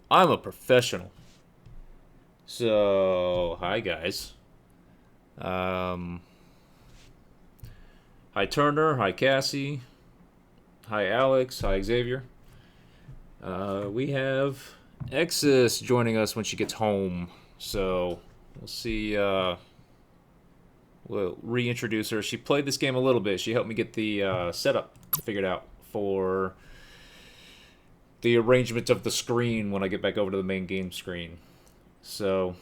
I'm a professional. So, hi guys. Um, Hi Turner, hi Cassie, hi Alex, hi Xavier. We have Eksys joining us when she gets home. So, we'll see. We'll reintroduce her. She played this game a little bit. She helped me get the setup figured out for the arrangement of the screen when I get back over to the main game screen. So,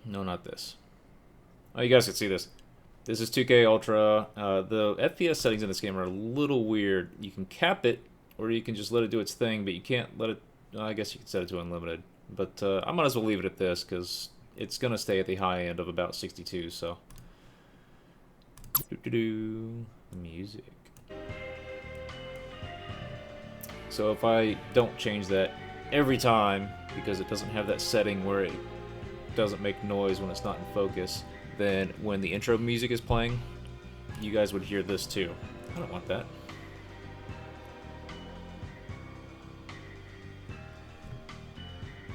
no, not this. Oh, you guys can see this. This is 2K Ultra. The FPS settings in this game are a little weird. You can cap it, or you can just let it do its thing, but you can't let it... I guess you can set it to unlimited. But I might as well leave it at this, because it's going to stay at the high end of about 62, so... Music. So if I don't change that every time, because it doesn't have that setting where it doesn't make noise when it's not in focus, then when the intro music is playing, you guys would hear this too. I don't want that.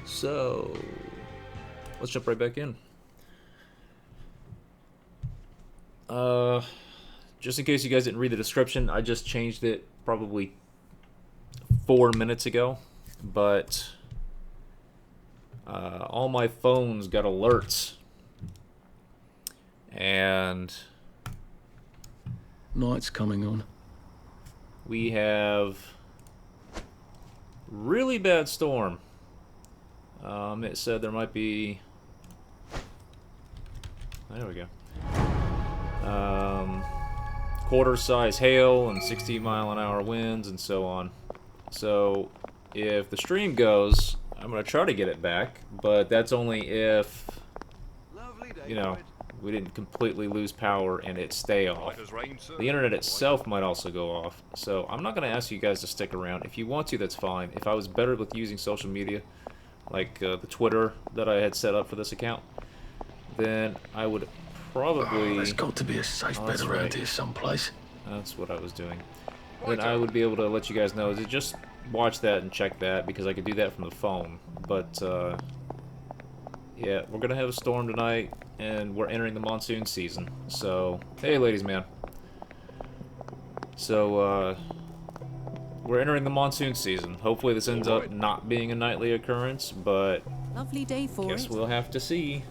So, let's jump right back in. Just in case you guys didn't read the description, I just changed it probably 4 minutes ago, but all my phones got alerts, and night's coming on. We have really bad storm. It said there might be... There we go. Quarter-size hail and 60-mile-an-hour winds and so on. So if the stream goes, I'm going to try to get it back, but that's only if, you know, we didn't completely lose power and it stay off. The internet itself might also go off, so I'm not going to ask you guys to stick around. If you want to, that's fine. If I was better with using social media, like the Twitter that I had set up for this account, then I would probably... There's got to be a safe bed around here someplace. That's what I was doing. Then I would be able to let you guys know to just watch that and check that, because I could do that from the phone. But, yeah, we're going to have a storm tonight, and we're entering the monsoon season. So, hey, ladies, man. So, we're entering the monsoon season. Hopefully this ends up not being a nightly occurrence, but... Lovely day for guess it. we'll have to see.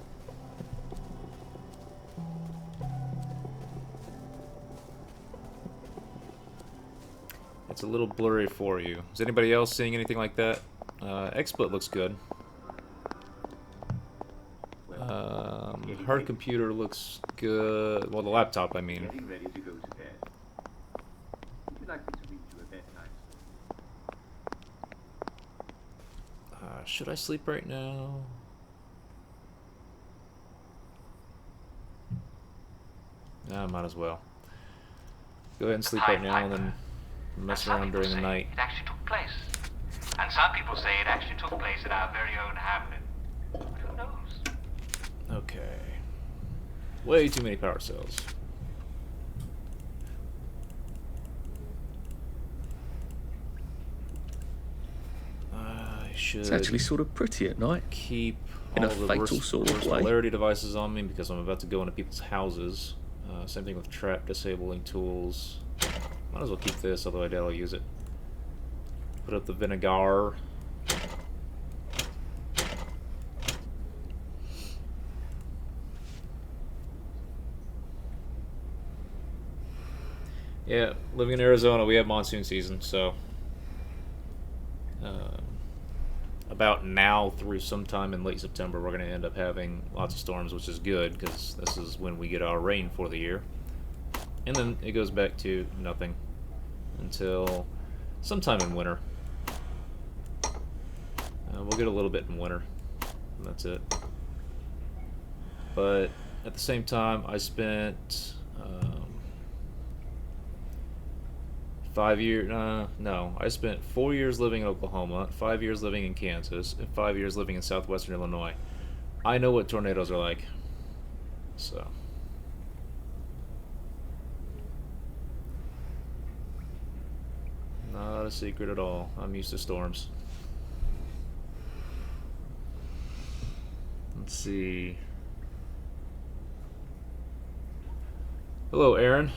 It's a little blurry for you. Is anybody else seeing anything like that? XSplit looks good. Her computer looks good. Well, the laptop, I mean. Should I sleep right now? I might as well. Go ahead and sleep right now and then mess around during the night. It actually took place. And some people say it actually took place in our very own hamlet. But who knows? Okay. Way too many power cells. I should... It's actually sort of pretty at night. Keep in all a the fatal sort of way. polarity devices on me because I'm about to go into people's houses. Same thing with trap disabling tools. Might as well keep this, although I doubt I'll use it. Put up the vinegar. Yeah, living in Arizona, we have monsoon season, so... about now through sometime in late September, we're going to end up having lots of storms, which is good, because this is when we get our rain for the year. And then it goes back to nothing until sometime in winter. We'll get a little bit in winter, and that's it. But at the same time, I spent 5 years, no, I spent 4 years living in Oklahoma, 5 years living in Kansas, and 5 years living in southwestern Illinois. I know what tornadoes are like. So. Not a secret at all. I'm used to storms. Let's see. Hello, Aaron.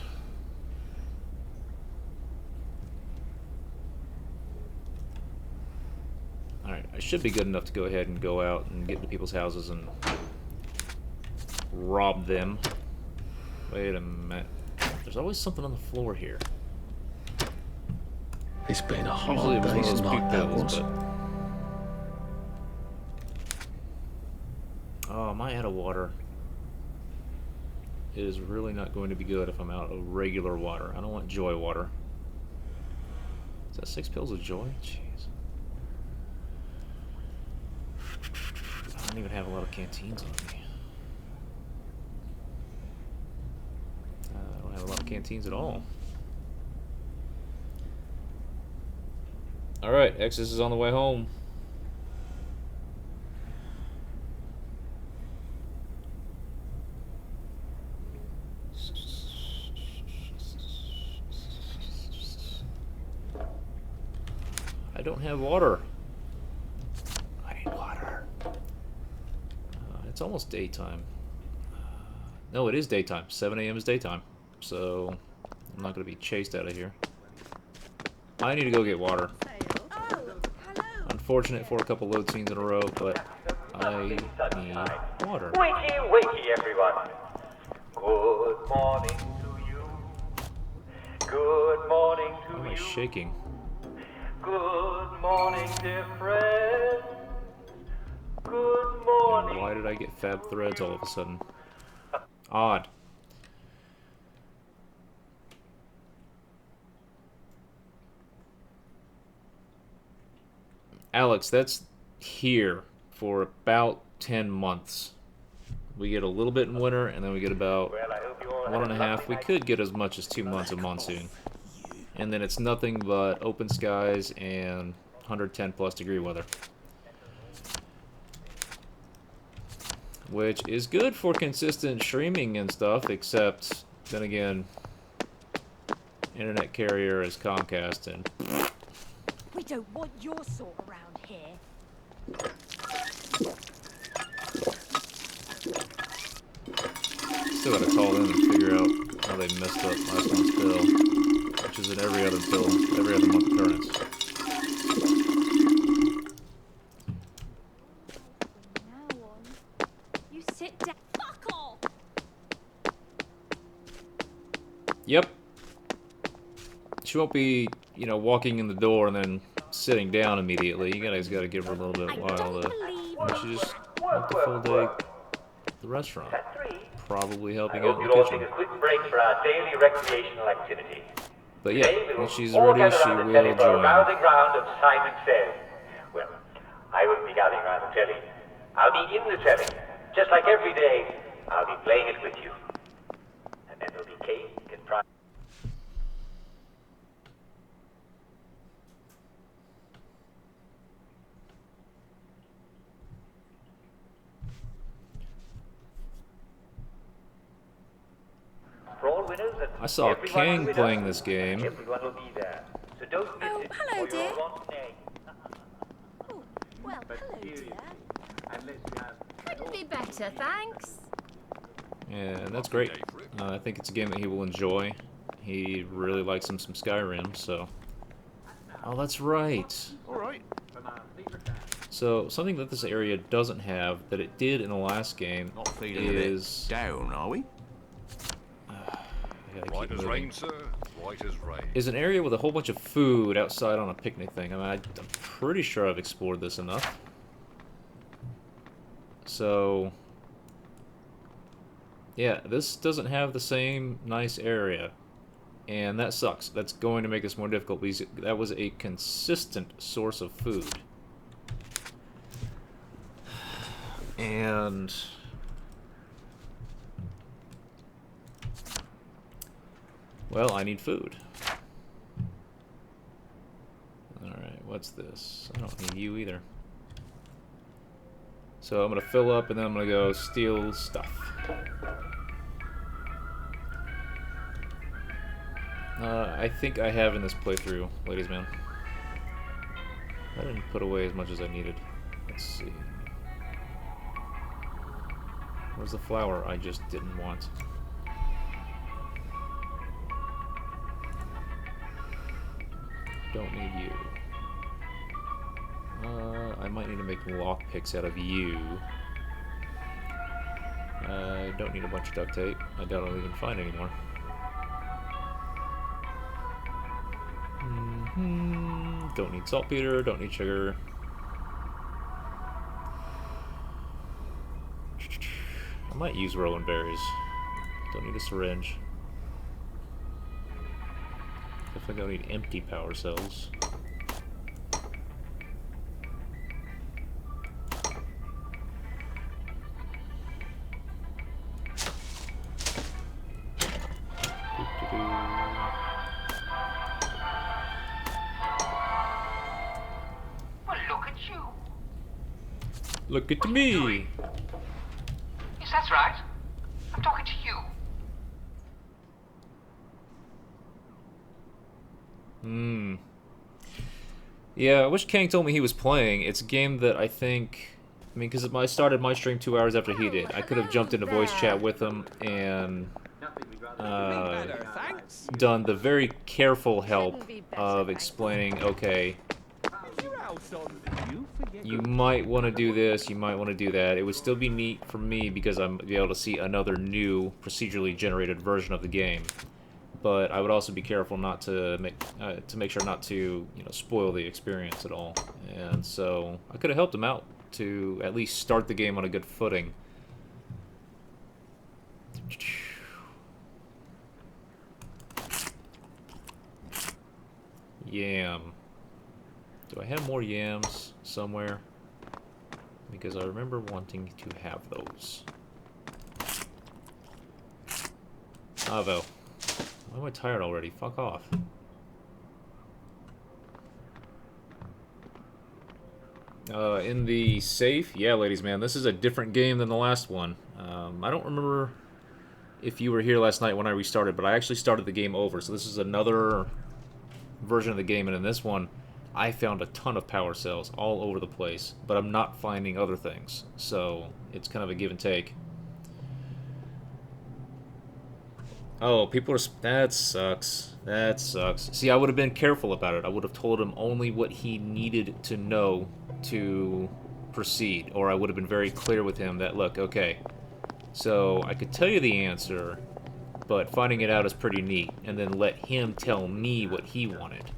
Alright, I should be good enough to go ahead and go out and get into people's houses and rob them. Wait a minute. There's always something on the floor here. It's been a Usually it hard was one of day's those night, peak that pills, was. but... Oh, am I out of water? It is really not going to be good if I'm out of regular water. I don't want joy water. Is that 6 pills of joy? Jeez. I don't even have a lot of canteens on me. I don't have a lot of canteens at all. Alright, Eksys is on the way home. I don't have water. I need water. It's almost daytime. No, it is daytime. 7 a.m. is daytime. So, I'm not going to be chased out of here. I need to go get water. Unfortunate for a couple load scenes in a row, but I need water. Wakey, wakey, everyone. Good morning to you. Good morning to Why am I you. shaking? Good morning, dear friend. Good And morning. why did I get fab threads all of a sudden? Odd. Alex, that's here for about 10 months. We get a little bit in winter, and then we get about Well, I hope you all 1.5. We could get as much as 2 months of monsoon. And then it's nothing but open skies and 110 plus degree weather. Which is good for consistent streaming and stuff, except, then again, internet carrier is Comcast, and We don't want your sort around here. still gotta call in and figure out how they messed up last month's bill, which is an every other month occurrence. Now on. You sit down. Fuck off! Yep. She won't be, you know, walking in the door and then sitting down immediately. You guys gotta give her a little bit of I while don't to... believe She just worked the full day at the restaurant. Probably I helping hope out in you'll the all take kitchen. a quick break for our daily recreational activity. But yeah, Today we will when she's all ready, gather she around the will telly for a join. rousing round of Simon Says. Well, I won't be gathering around the telly. I'll be in the telly. Just like every day, I'll be playing it with you. And then there'll be cake and fries. For all winners and I saw everyone Kang who wins, playing this game. Everyone will be there. So don't miss Oh, it. hello, or you'll dear. want nay. Oh, well, hello, dear. Couldn't be better, thanks. Yeah, that's great. I think it's a game that he will enjoy. He really likes him some Skyrim, so... Oh, that's right. Alright. So, something that this area doesn't have, that it did in the last game, Not feeling is... down, are we? I gotta Right keep as moving. rain, sir. Right as rain. Is an area with a whole bunch of food outside on a picnic thing. I mean, I'm pretty sure I've explored this enough. So... yeah, this doesn't have the same nice area. And that sucks. That's going to make this more difficult because that was a consistent source of food. And... well, I need food. Alright, what's this? I don't need you either. So I'm gonna fill up and then I'm gonna go steal stuff. I think I have in this playthrough, ladies and men. I didn't put away as much as I needed. Let's see. Where's the flower I just didn't want? Don't need you. I might need to make lockpicks out of you. I don't need a bunch of duct tape. I doubt I'll even find any more. Don't need saltpeter, don't need sugar. I might use rolling berries. Don't need a syringe. Definitely don't need empty power cells. Look at me! Yes, that's right. I'm talking to you. Yeah, I wish Kang told me he was playing. It's a game that I think... I mean, because I started my stream 2 hours after he did. I could have jumped into voice chat with him and... done the very careful help of explaining, okay... you might want to do this, you might want to do that. It would still be neat for me because I'm be able to see another new procedurally generated version of the game. But I would also be careful not to make sure not to, you know, spoil the experience at all. And so I could have helped him out to at least start the game on a good footing. Yam. Do I have more yams somewhere? Because I remember wanting to have those. Avo. Why am I tired already? Fuck off. In the safe? Yeah, ladies, man, this is a different game than the last one. I don't remember if you were here last night when I restarted, but I actually started the game over. So this is another version of the game, and in this one, I found a ton of power cells all over the place, but I'm not finding other things. So it's kind of a give and take. Oh, people are... That sucks. That sucks. See, I would have been careful about it. I would have told him only what he needed to know to proceed. Or I would have been very clear with him that, look, okay, so I could tell you the answer, but finding it out is pretty neat. And then let him tell me what he wanted.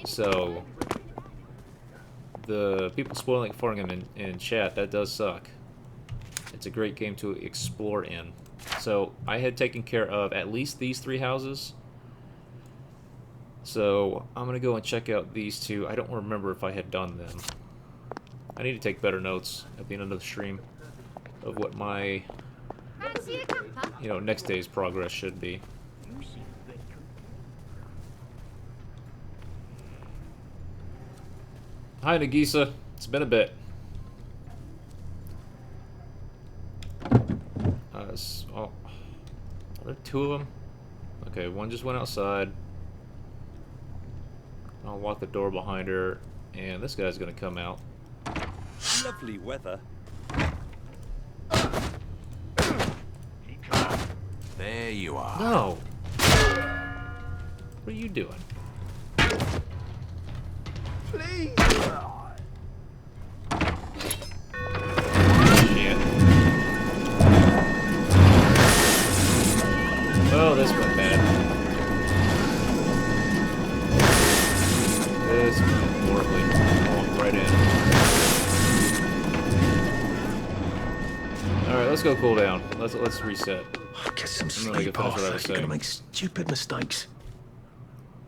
So, the people spoiling it for him in chat, that does suck. It's a great game to explore in. So, I had taken care of at least these 3 houses. So, I'm going to go and check out these 2. I don't remember if I had done them. I need to take better notes at the end of the stream of what my, you know, next day's progress should be. Hi, Nagisa. It's been a bit. Oh, are there 2 of them? Okay, one just went outside. I'll lock the door behind her, and this guy's gonna come out. Lovely weather. There you are. No! What are you doing? Please. Shit. Oh, this went bad. This went horribly. Walked right in. Alright, let's go cool down. Let's reset. Get some I'm gonna sleep finish off. what I was You're gonna saying. make stupid mistakes.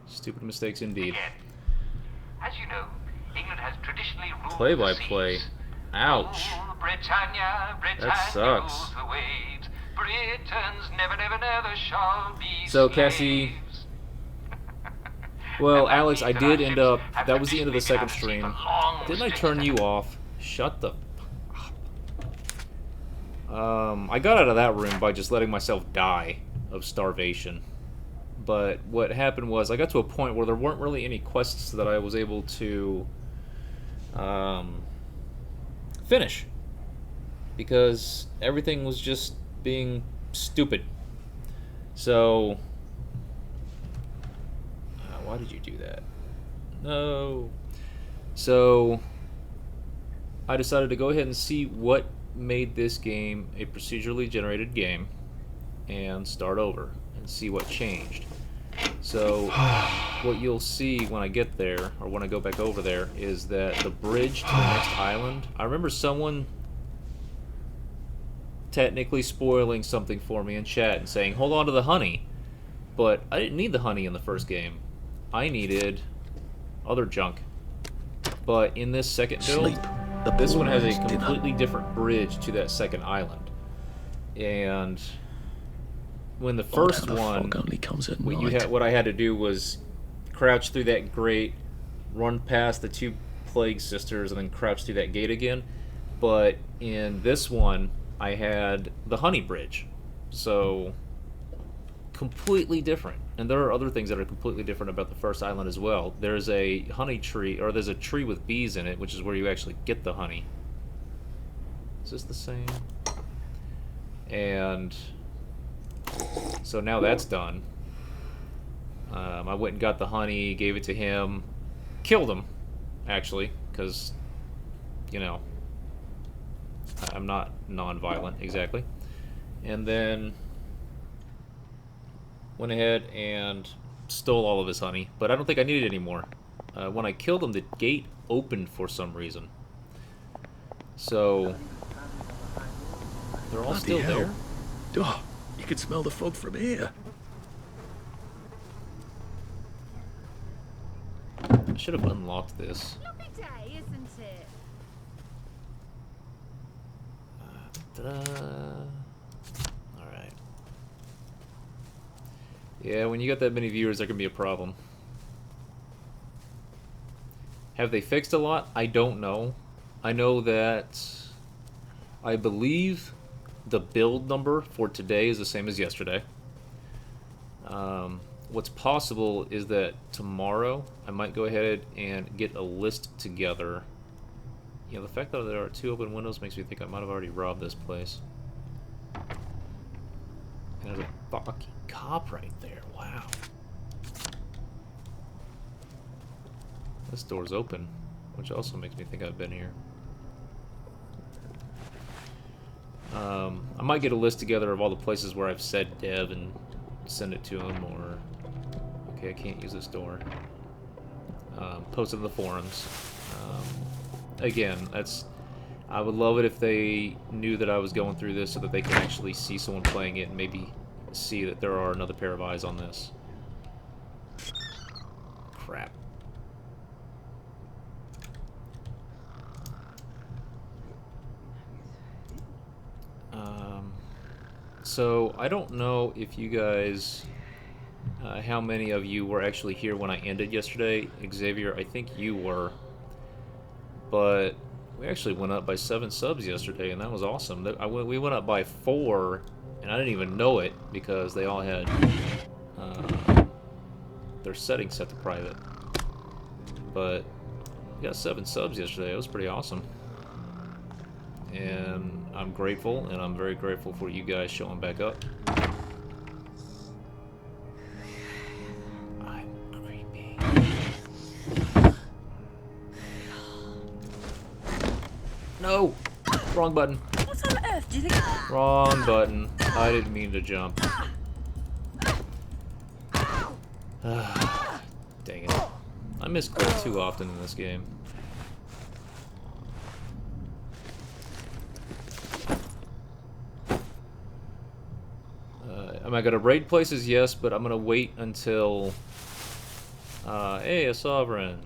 Stupid mistakes indeed. Again. As you know, England has traditionally ruled Play-by-play. the seas. Ouch. Oh, Britannia, Britannia sucks. rules the waves. Britons never, never, never shall be So, slaves. Cassie... Well, Alex, I did end up... That was the end of the second stream. Didn't I turn you off? Shut the... I got out of that room by just letting myself die of starvation. But what happened was I got to a point where there weren't really any quests that I was able to finish. because everything was just being stupid. So, why did you do that? No. So, I decided to go ahead and see what made this game a procedurally generated game and start over and see what changed. So, what you'll see when I get there, or when I go back over there, is that the bridge to the next island, I remember someone technically spoiling something for me in chat and saying, hold on to the honey. But I didn't need the honey in the first game. I needed other junk. But in this second build, this one has a completely different bridge to that second island. And when the first one, what I had to do was crouch through that grate, run past the two plague sisters, and then crouch through that gate again. But in this one, I had the honey bridge. So, completely different. And there are other things that are completely different about the first island as well. There's a honey tree, or there's a tree with bees in it, which is where you actually get the honey. Is this the same? And so now that's done. I went and got the honey, gave it to him, killed him, actually, because, you know, I'm not non-violent, exactly. And then went ahead and stole all of his honey, but I don't think I needed it anymore. When I killed him, the gate opened for some reason. So, they're all still there? Oh, you can smell the fog from here. I should have unlocked this. Lovely day, isn't it? Alright. Yeah, when you got that many viewers, there can be a problem. Have they fixed a lot? I don't know. I know that I believe the build number for today is the same as yesterday. What's possible is that tomorrow I might go ahead and get a list together. You know, the fact that there are 2 open windows makes me think I might have already robbed this place. And there's a fucking cop right there. Wow. This door's open, which also makes me think I've been here. I might get a list together of all the places where I've said dev and send it to him, or... Okay, I can't use this door. Post it in the forums. Again, that's... I would love it if they knew that I was going through this so that they could actually see someone playing it and maybe see that there are another pair of eyes on this. Crap. So, I don't know if you guys... how many of you were actually here when I ended yesterday. Xavier, I think you were. But we actually went up by 7 subs yesterday, and that was awesome. We went up by 4, and I didn't even know it because they all had their settings set to private. But we got 7 subs yesterday. It was pretty awesome. And I'm grateful, and I'm very grateful for you guys showing back up. No! Wrong button. What on earth do you think? Wrong button. I didn't mean to jump. Dang it. I misclick too often in this game. Am I gonna raid places? Yes, but I'm gonna wait until... hey, a sovereign.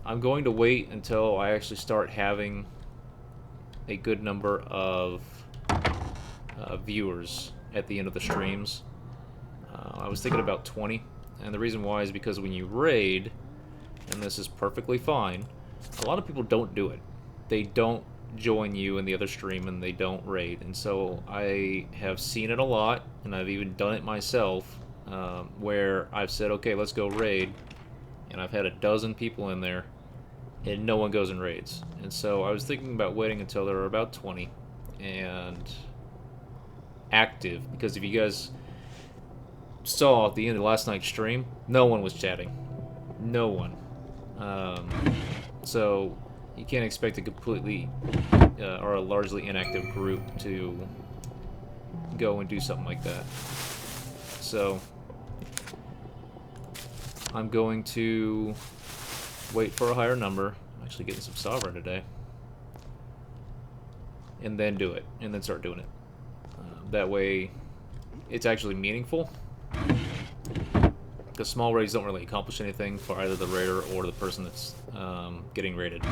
I'm going to wait until I actually start having a good number of viewers at the end of the streams. I was thinking about 20, and the reason why is because when you raid, and this is perfectly fine, a lot of people don't do it. They don't join you in the other stream, and they don't raid. And so I have seen it a lot, and I've even done it myself, where I've said, okay, let's go raid. And I've had a dozen people in there, and no one goes in raids. And so I was thinking about waiting until there were about 20 and active, because if you guys saw at the end of last night's stream, no one was chatting. No one. So you can't expect a completely or a largely inactive group to go and do something like that. So I'm going to wait for a higher number. I'm actually getting some sovereign today. And then do it. And then start doing it. That way it's actually meaningful. Because small raids don't really accomplish anything for either the raider or the person that's getting raided.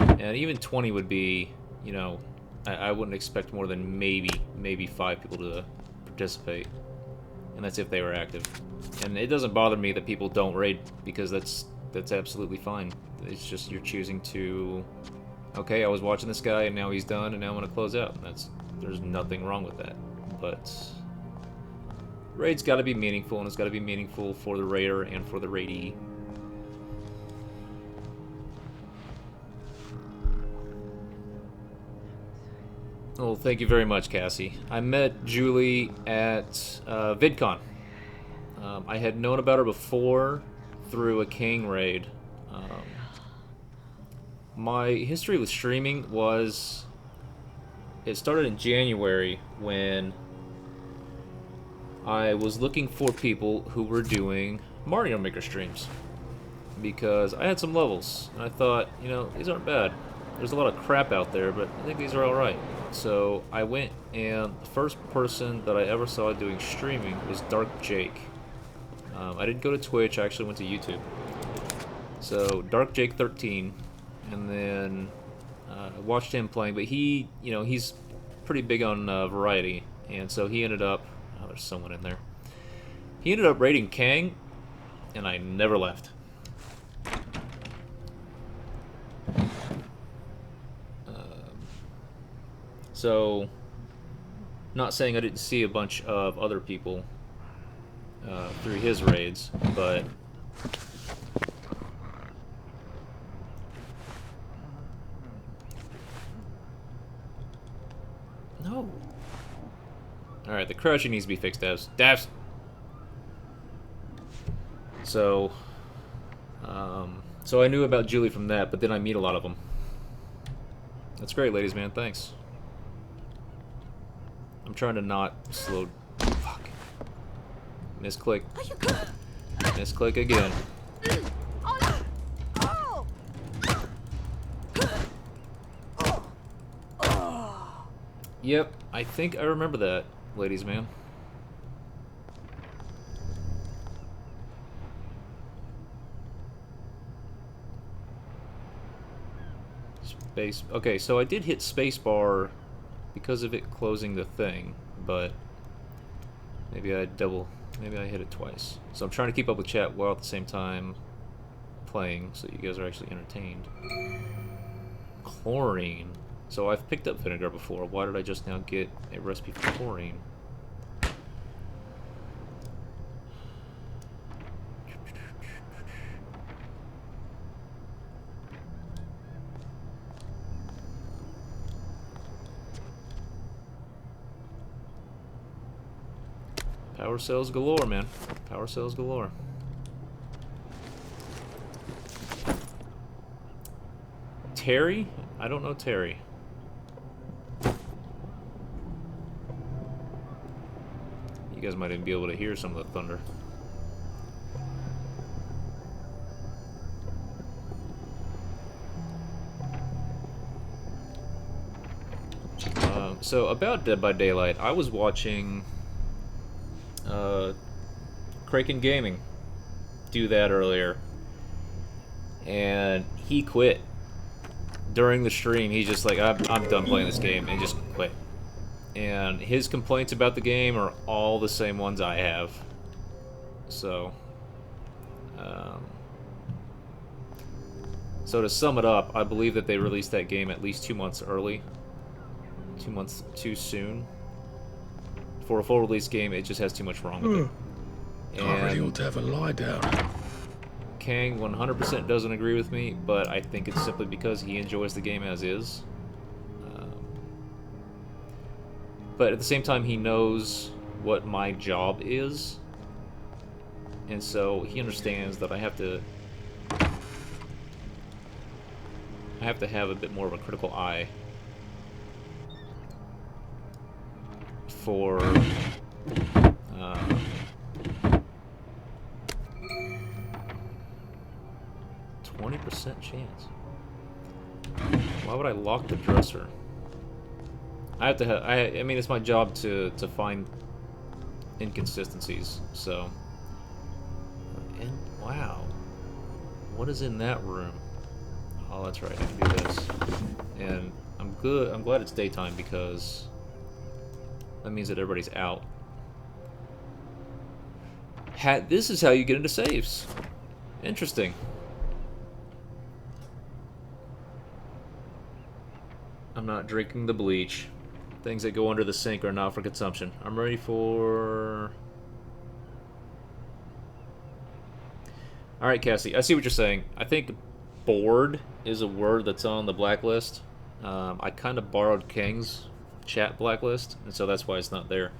And even 20 would be, you know, I wouldn't expect more than maybe 5 people to participate. And that's if they were active. And it doesn't bother me that people don't raid, because that's absolutely fine. It's just you're choosing to, okay, I was watching this guy and now he's done and now I'm going to close out. There's nothing wrong with that. But raid's got to be meaningful, and it's got to be meaningful for the raider and for the raidee. Well, thank you very much, Cassie. I met Julie at VidCon. I had known about her before through a King raid. My history with streaming was... It started in January when I was looking for people who were doing Mario Maker streams, because I had some levels, and I thought, you know, these aren't bad. There's a lot of crap out there, but I think these are alright. So I went, and the first person that I ever saw doing streaming was Dark Jake. I didn't go to Twitch, I actually went to YouTube. So Dark Jake 13, and then I watched him playing, but he, you know, he's pretty big on variety, and so he ended up, oh, there's someone in there. He ended up raiding Kang, and I never left. So, not saying I didn't see a bunch of other people through his raids, but no. All right, the crouching needs to be fixed, Davs. So, so I knew about Julie from that, but then I meet a lot of them. That's great, ladies, man. Thanks. I'm trying to not slow. Fuck. Misclick. Misclick again. Yep, I think I remember that, ladies, man. Space. Okay, so I did hit spacebar because of it closing the thing, but maybe I hit it twice. So I'm trying to keep up with chat while at the same time playing, so you guys are actually entertained. Chlorine. So I've picked up vinegar before. Why did I just now get a recipe for chlorine? Power cells galore, man. Power cells galore. Terry? I don't know Terry. You guys might even be able to hear some of the thunder. So about Dead by Daylight, I was watching Kraken Gaming do that earlier, and he quit during the stream. He's just like, I'm done playing this game, and just quit. And his complaints about the game are all the same ones I have. So so to sum it up, I believe that they released that game at least 2 months early, 2 months too soon. For a full release game, it just has too much wrong with it. I really ought to have a lie down. Kang 100% doesn't agree with me, but I think it's simply because he enjoys the game as is. But at the same time, he knows what my job is, and so he understands that I have to have a bit more of a critical eye for 20% chance. Why would I lock the dresser? I have to have, I mean, it's my job to find inconsistencies, so. And, wow. What is in that room? Oh, that's right, I can do this. And I'm glad it's daytime because that means that everybody's out. This is how you get into saves. Interesting. I'm not drinking the bleach. Things that go under the sink are not for consumption. I'm ready for... Alright, Cassie, I see what you're saying. I think bored is a word that's on the blacklist. I kind of borrowed Kang's chat blacklist, and so that's why it's not there.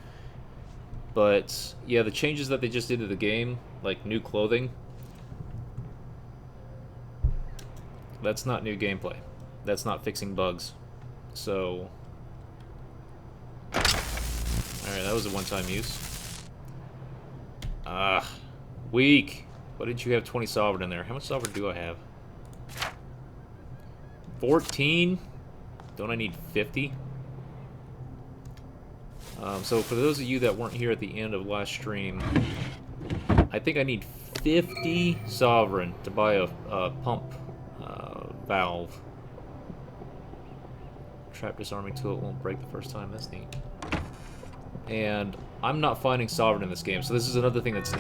But, yeah, the changes that they just did to the game, like new clothing, that's not new gameplay. That's not fixing bugs. So... Alright, that was a one-time use. Ah, weak. Why didn't you have 20 sovereign in there? How much sovereign do I have? 14? Don't I need 50? So for those of you that weren't here at the end of last stream, I think I need 50 sovereign to buy a pump valve. Trap disarming tool, it won't break the first time. That's neat. And I'm not finding sovereign in this game, so this is another thing that's...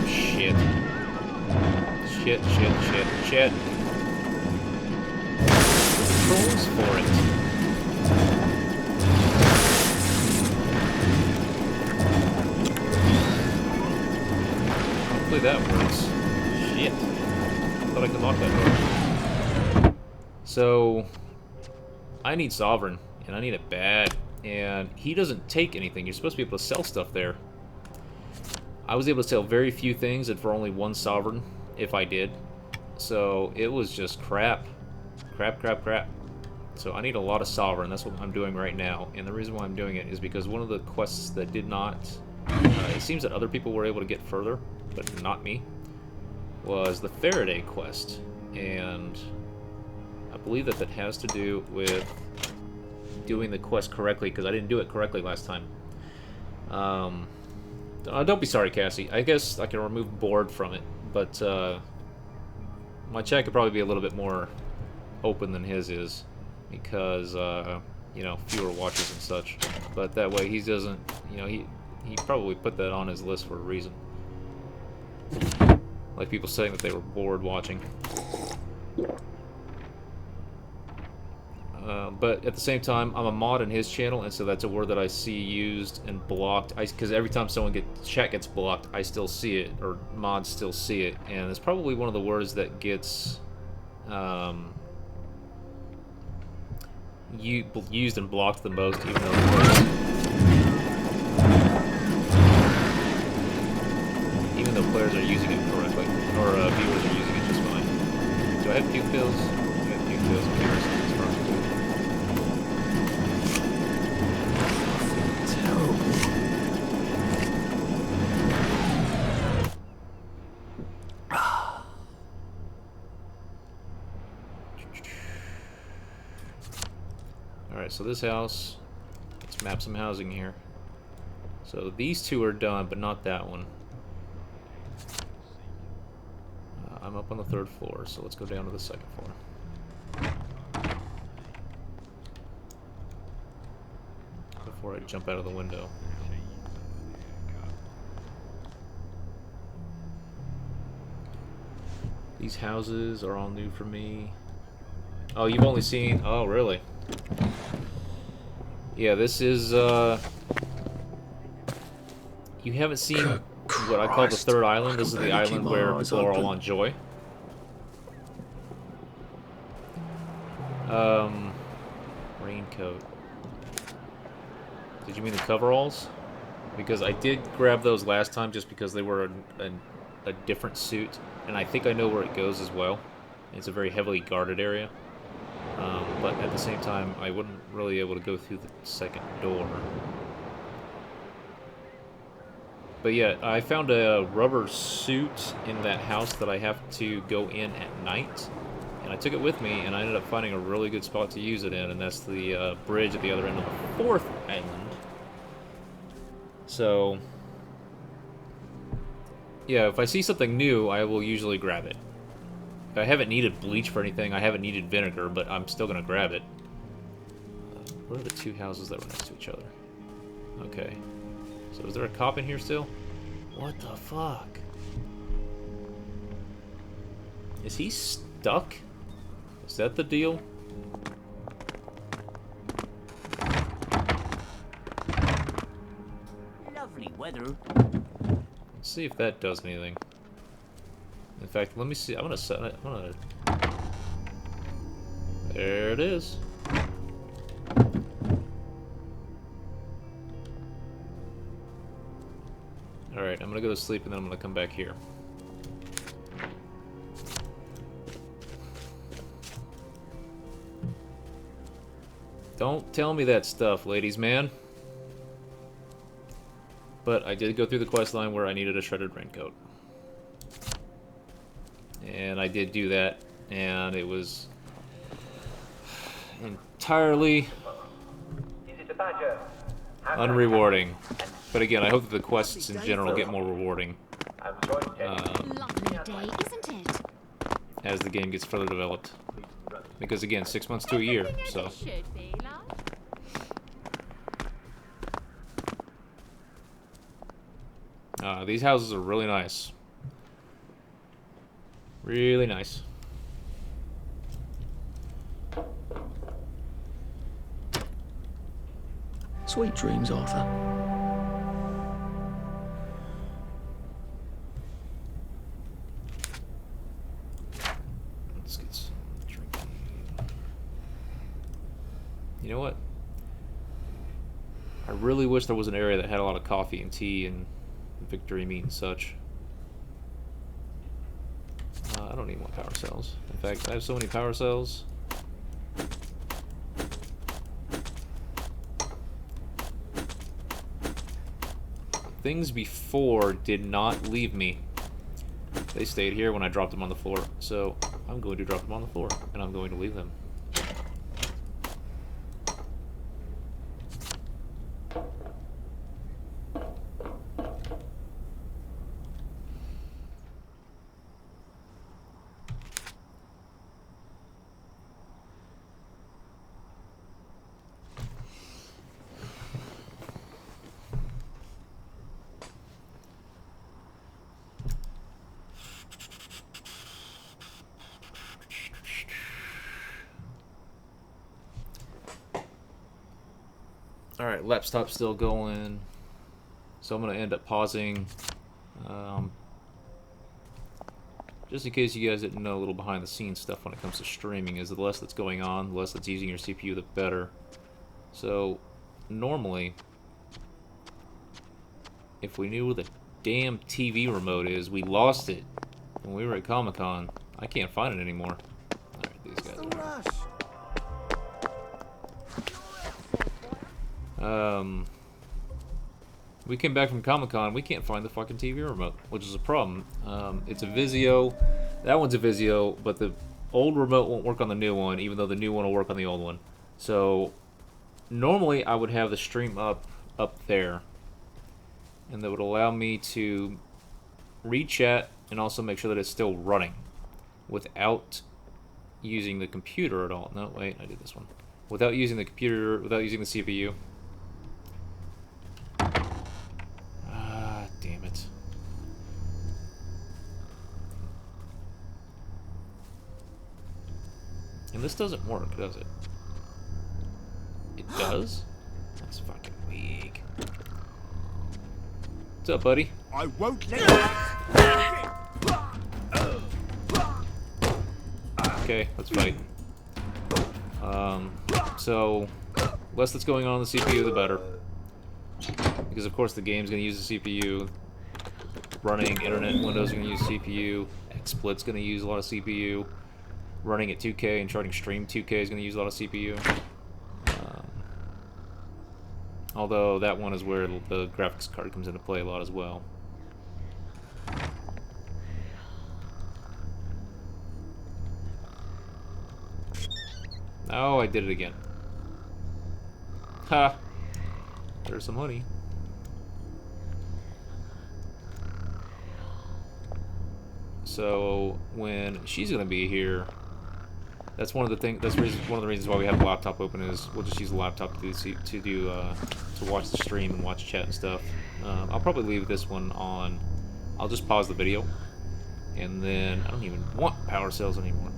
Shit. Shit, shit, shit, shit. Controls for it. Hopefully that works. Shit. Thought I could lock that door. So... I need sovereign, and I need it bad. And he doesn't take anything. You're supposed to be able to sell stuff there. I was able to sell very few things and for only one sovereign, if I did. So it was just crap. Crap, crap, crap. So I need a lot of sovereign. That's what I'm doing right now. And the reason why I'm doing it is because one of the quests that did not... it seems that other people were able to get further, but not me, was the Faraday quest. And I believe that has to do with doing the quest correctly, because I didn't do it correctly last time. Don't be sorry, Cassie. I guess I can remove board from it, but my chat could probably be a little bit more open than his is, because you know, fewer watchers and such. But that way he doesn't, you know, he probably put that on his list for a reason. Like people saying that they were bored watching. But at the same time, I'm a mod in his channel, and so that's a word that I see used and blocked. Because every time chat gets blocked, I still see it, or mods still see it, and it's probably one of the words that gets used and blocked the most, even though players are using it correctly, or viewers are using it just fine. Do I have puke pills? I have puke pills. I'm curious. Alright, so this house, let's map some housing here. So these two are done, but not that one. I'm up on the 3rd floor, so let's go down to the 2nd floor. Before I jump out of the window. These houses are all new for me. Oh, you've only seen... Oh, really? Yeah, this is, you haven't seen what I call the Christ. third island. I This is can the barely keep island my where eyes people are all open. on Joy. Raincoat. Did you mean the coveralls? Because I did grab those last time just because they were a different suit, and I think I know where it goes as well. It's a very heavily guarded area. But at the same time, I wouldn't really be able to go through the second door. But yeah, I found a rubber suit in that house that I have to go in at night. And I took it with me, and I ended up finding a really good spot to use it in, and that's the bridge at the other end of the fourth island. So, yeah, if I see something new, I will usually grab it. I haven't needed bleach for anything, I haven't needed vinegar, but I'm still going to grab it. What are the two houses that were next to each other? Okay. So is there a cop in here still? What the fuck? Is he stuck? Is that the deal? Lovely weather. Let's see if that does anything. In fact, let me see. I'm gonna set it. I'm gonna. There it is. Alright, I'm gonna go to sleep and then I'm gonna come back here. Don't tell me that stuff, ladies man. But I did go through the quest line where I needed a shredded raincoat. And I did do that, and it was entirely unrewarding. But again, I hope that the quests in general get more rewarding Lovely day, isn't it? as the game gets further developed. Because again, 6 months to a year, Everything as so... it should be, love. These houses are really nice. Really nice. Sweet dreams, Arthur. Let's get some drinking. You know what? I really wish there was an area that had a lot of coffee and tea and victory meat and such. I don't need more power cells. In fact, I have so many power cells. Things before did not leave me. They stayed here when I dropped them on the floor. So I'm going to drop them on the floor, and I'm going to leave them. Alright, laptop's still going, so I'm going to end up pausing. Just in case you guys didn't know, a little behind the scenes stuff when it comes to streaming is the less that's going on, the less that's using your CPU, the better. So, normally, if we knew where the damn TV remote is, we lost it when we were at Comic-Con. I can't find it anymore. Alright, these guys are... We came back from Comic-Con, we can't find the fucking TV remote, which is a problem. It's a Vizio, that one's a Vizio, but the old remote won't work on the new one, even though the new one will work on the old one. So, normally I would have the stream up there, and that would allow me to read chat and also make sure that it's still running without using the computer at all. No, wait, I did this one. Without using the computer, without using the CPU. Ah, damn it. And this doesn't work, does it? It does? That's fucking weak. What's up, buddy? I won't let you. Okay, let's fight. So, less that's going on the CPU, the better. Because of course the game's going to use the CPU. Running internet and Windows are going to use CPU. XSplit's going to use a lot of CPU. Running at 2K and trying to stream 2K is going to use a lot of CPU. Although that one is where the graphics card comes into play a lot as well. Oh, I did it again. Ha! There's some honey. So when she's gonna be here, that's one of the things. That's one of the reasons why we have the laptop open is we'll just use the laptop to watch the stream and watch chat and stuff. I'll probably leave this one on. I'll just pause the video, and then I don't even want power cells anymore.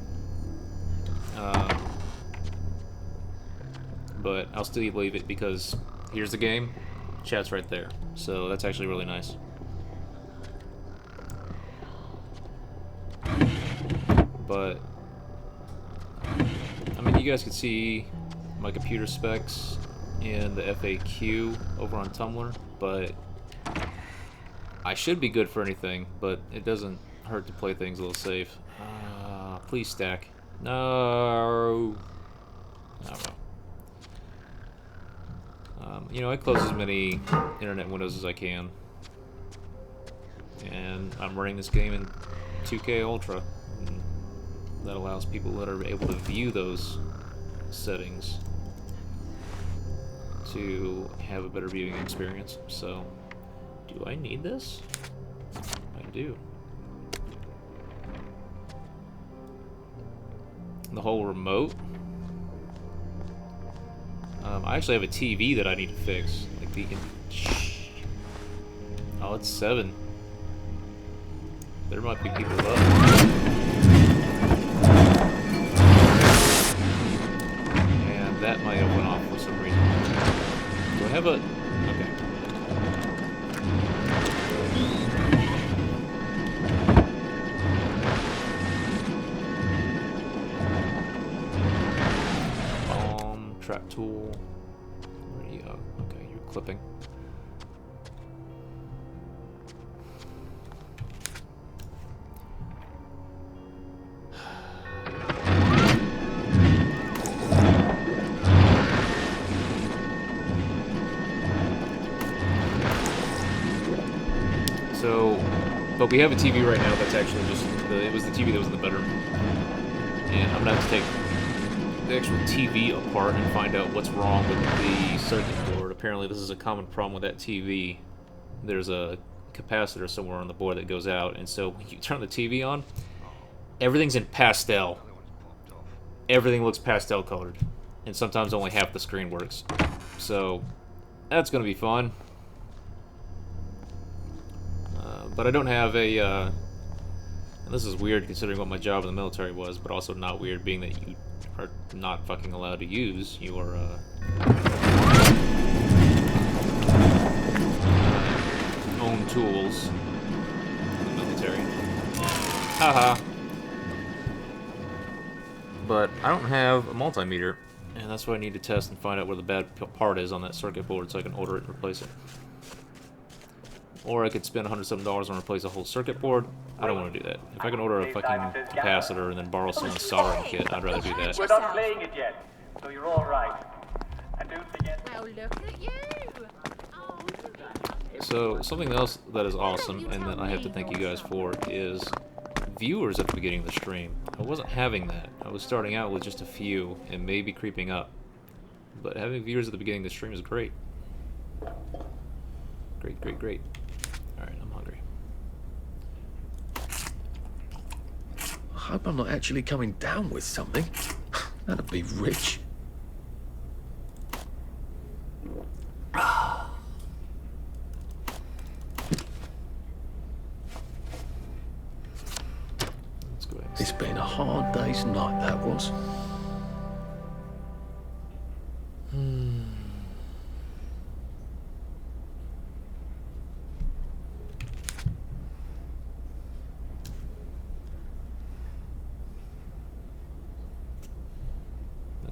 But I'll still leave it because here's the game, chat's right there. So that's actually really nice. But I mean, you guys can see my computer specs in the FAQ over on Tumblr, but I should be good for anything, but it doesn't hurt to play things a little safe. Please stack. No. Oh, well. You know, I close as many internet windows as I can. And I'm running this game in 2K Ultra. And that allows people that are able to view those settings to have a better viewing experience. So, do I need this? I do. The whole remote. I actually have a TV that I need to fix. Like beacon. Oh, it's 7. There might be people up. And that might have went off for some reason. Do I have a... Okay. Trap tool. Where are you? Oh, okay, you're clipping. So, but we have a TV right now that's actually just it was the TV that was in the bedroom, and I'm gonna have to take the actual TV apart and find out what's wrong with the circuit board. Apparently this is a common problem with that TV. There's a capacitor somewhere on the board that goes out, and so when you turn the TV on, everything's in pastel. Everything looks pastel colored, and sometimes only half the screen works. So that's gonna be fun. But I don't have a and this is weird considering what my job in the military was, but also not weird being that you are not fucking allowed to use your own tools in the military. Haha. But I don't have a multimeter, and that's what I need to test and find out where the bad part is on that circuit board so I can order it and replace it. Or I could spend $107 and replace a whole circuit board. I don't want to do that. If I can order a fucking capacitor and then borrow someone's soldering kit, I'd rather do that. We're not playing it yet, so you're all right. And don't forget. Well, look at you. Oh, So, something else that is awesome, and that I have to thank you guys for, is viewers at the beginning of the stream. I wasn't having that. I was starting out with just a few, and maybe creeping up. But having viewers at the beginning of the stream is great. Great, great, great. Alright, I'm hungry. I hope I'm not actually coming down with something. That'd be rich. Let's go ahead. It's been a hard day's night, that was.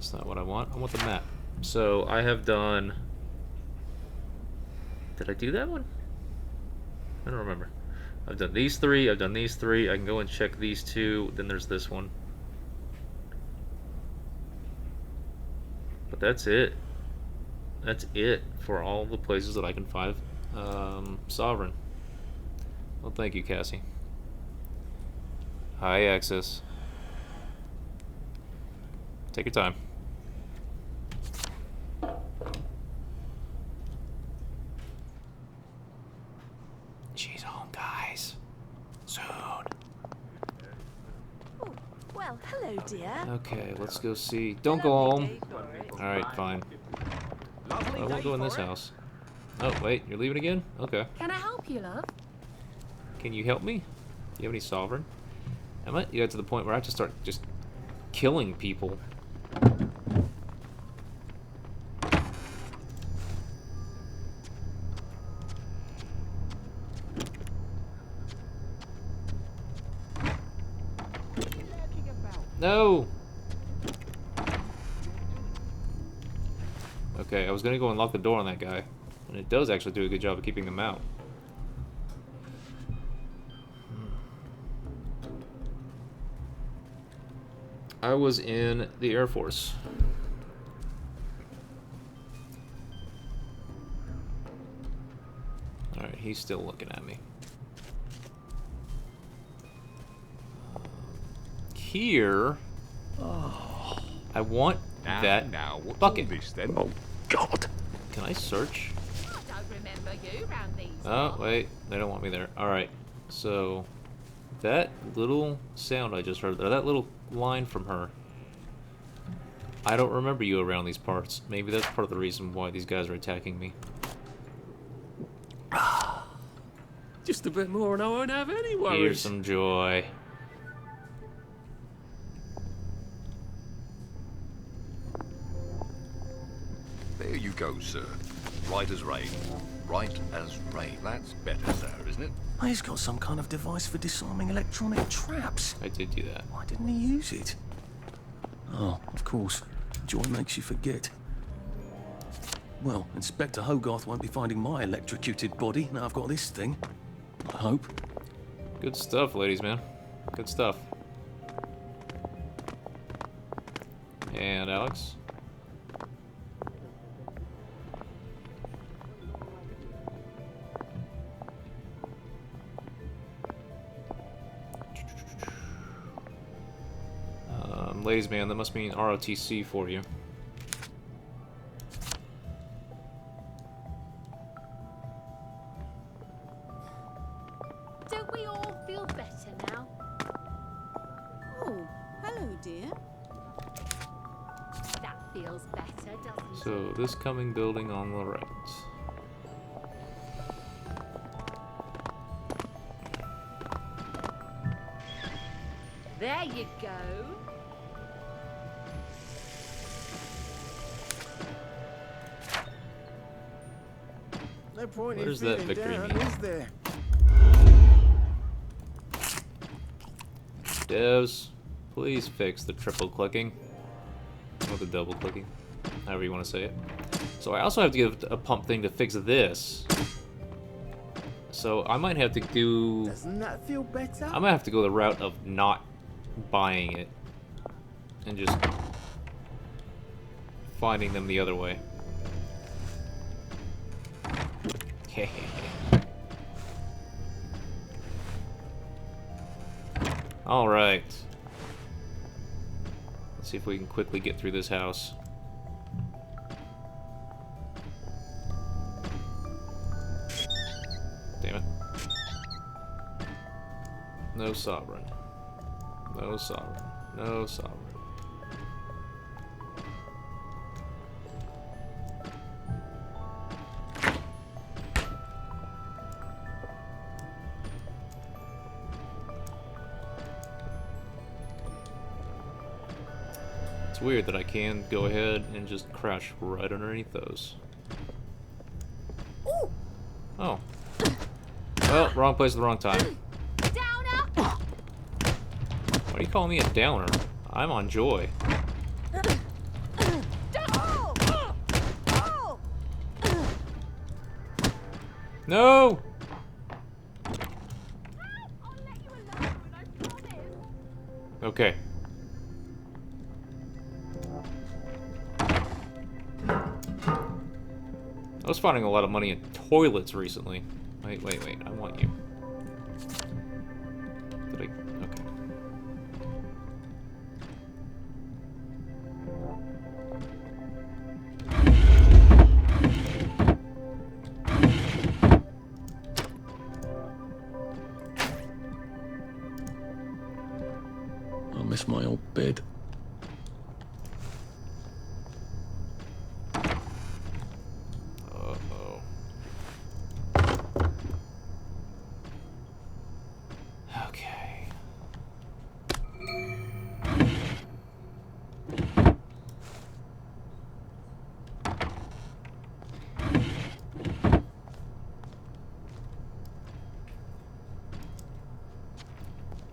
That's not what I want. I want the map. So I have done... Did I do that one? I don't remember. I've done these three, I've done these three. I can go and check these two. Then there's this one. But that's it. That's it for all the places that I can find Sovereign. Well, thank you, Cassie. Hi, Eksys. Take your time. She's home, guys. Soon. Oh, well, hello, dear. Okay, let's go see. Don't go home. Alright, fine. I won't go in this house. Oh, wait, you're leaving again? Okay. Can I help you, love? Can you help me? Do you have any Sovereign? I might get to the point where I have to start just killing people. No! Okay, I was gonna go and lock the door on that guy. And it does actually do a good job of keeping them out. I was in the Air Force. Alright, he's still looking at me. Here... I want that bucket. Oh, God. Can I search? I don't remember you round these. Oh, wait. They don't want me there. Alright. So, that little sound I just heard, or that little line from her. I don't remember you around these parts. Maybe that's part of the reason why these guys are attacking me. Just a bit more and I won't have any worries. Here's some joy. There you go, sir. Right as rain. Right as rain. That's better, sir, isn't it? Oh, he's got some kind of device for disarming electronic traps. I did do that. Why didn't he use it? Oh, of course. Joy makes you forget. Well, Inspector Hogarth won't be finding my electrocuted body now I've got this thing. I hope. Good stuff, ladies, man. Good stuff. And Alex? Ladies, man, that must mean ROTC for you. Don't we all feel better now? Oh, hello, dear. That feels better, doesn't it? So, this coming building on the right. There you go. No point in Where's that feeling victory down, mean? is there? Devs, please fix the triple clicking. Or the double clicking. However you want to say it. So I also have to give a pump thing to fix this. So I might have to do... Doesn't that feel better? I might have to go the route of not buying it. And just finding them the other way. Alright. Let's see if we can quickly get through this house. Damn it. No Sovereign. No Sovereign. No Sovereign. It's weird that I can go ahead and just crash right underneath those. Ooh. Oh. Well, wrong place at the wrong time. Downer! Why are you calling me a downer? I'm on joy. No! I'll let you alone, I promise. Okay. I was finding a lot of money in toilets recently. Wait, wait, wait. I want you. Did I? Okay. I miss my old bed. Uh-oh. Okay.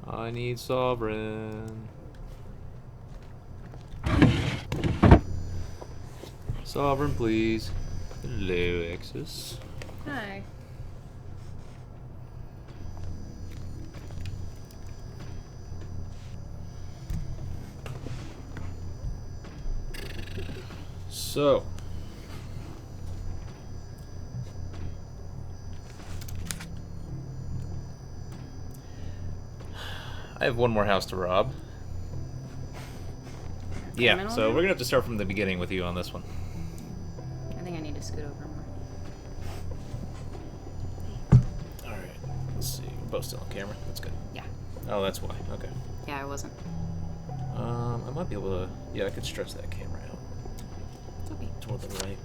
I need sovereign. Sovereign, please. Hello, Eksys. Hi. So. I have one more house to rob. Yeah, so we're gonna have to start from the beginning with you on this one. I think I need to scoot over more. Alright, let's see. We're both still on camera. That's good. Yeah. Oh, that's why. Okay. Yeah, I wasn't. I might be able to... Yeah, I could stretch that camera out. It's okay. Toward the right.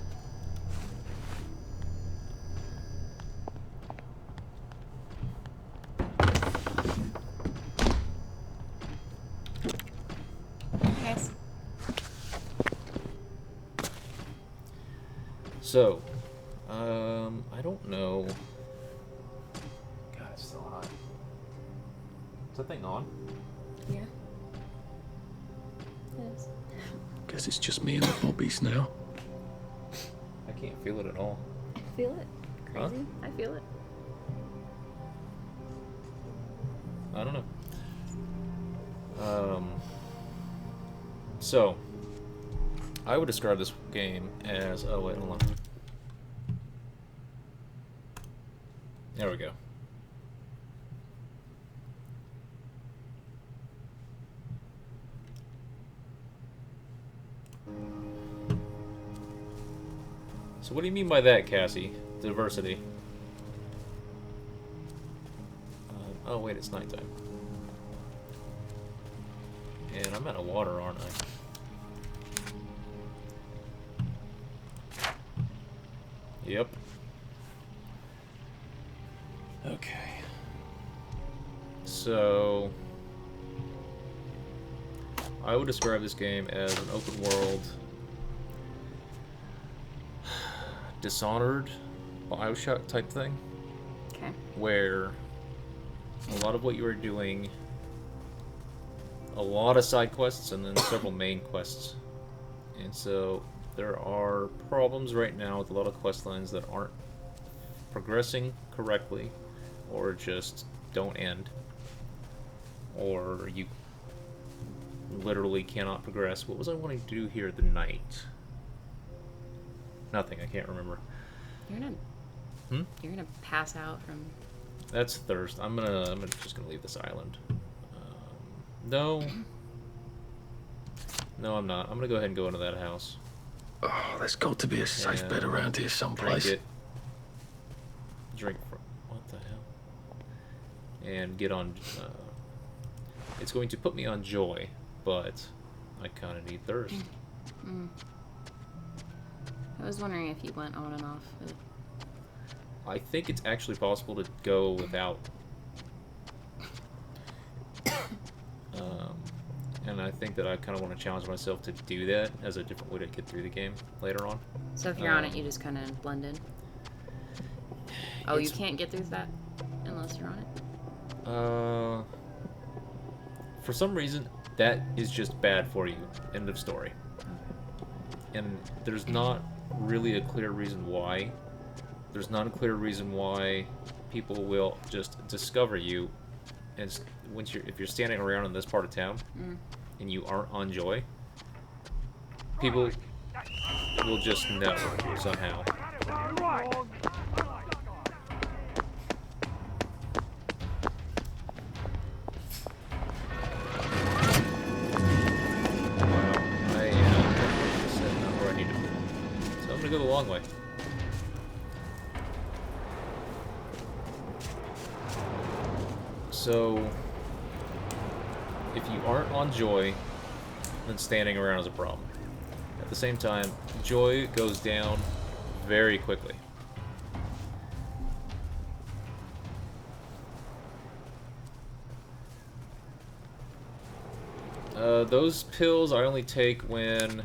Yes. So, I don't know... God, it's still hot. Is that thing on? Yeah. It is. Guess it's just me and the bobbies now. I can't feel it at all. I feel it. Huh? Crazy. I feel it. I don't know. So, I would describe this game as... Oh, wait, hold on. There we go. So what do you mean by that, Cassie? Diversity. Oh, wait, it's nighttime. And I'm out of water, aren't I? Yep. Okay. So... I would describe this game as an open world... Dishonored BioShock type thing. Okay. Where a lot of what you are doing, a lot of side quests and then several main quests. And so there are problems right now with a lot of quest lines that aren't progressing correctly or just don't end. Or you literally cannot progress. What was I wanting to do here at the night? Nothing, I can't remember. You're gonna... You're gonna pass out from... That's thirst. I'm just gonna leave this island. No. No, I'm not. I'm gonna go ahead and go into that house. Oh, there's got to be a safe bed around here someplace. Drink it. Drink from... What the hell? And get on... it's going to put me on joy, but I kind of need thirst. I was wondering if you went on and off. I think it's actually possible to go without. And I think that I kind of want to challenge myself to do that as a different way to get through the game later on. So if you're on it, you just kind of blend in? Oh, you can't get through that unless you're on it? For some reason, that is just bad for you. End of story. And there's not really a clear reason why. there's not a clear reason why people will just discover you, and if you're standing around in this part of town and you aren't on Joy, people will just know somehow. Go the long way. So, if you aren't on Joy, then standing around is a problem. At the same time, Joy goes down very quickly. Those pills I only take when...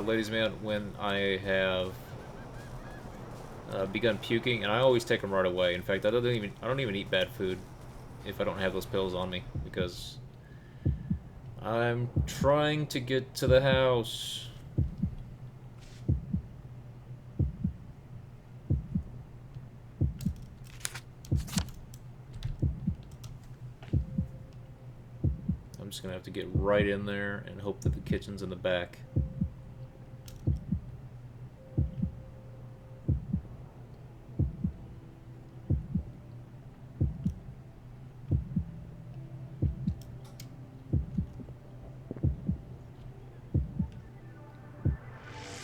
ladies and man, when I have begun puking, and I always take them right away. In fact, I don't even eat bad food if I don't have those pills on me, because I'm trying to get to the house. I'm just gonna have to get right in there and hope that the kitchen's in the back.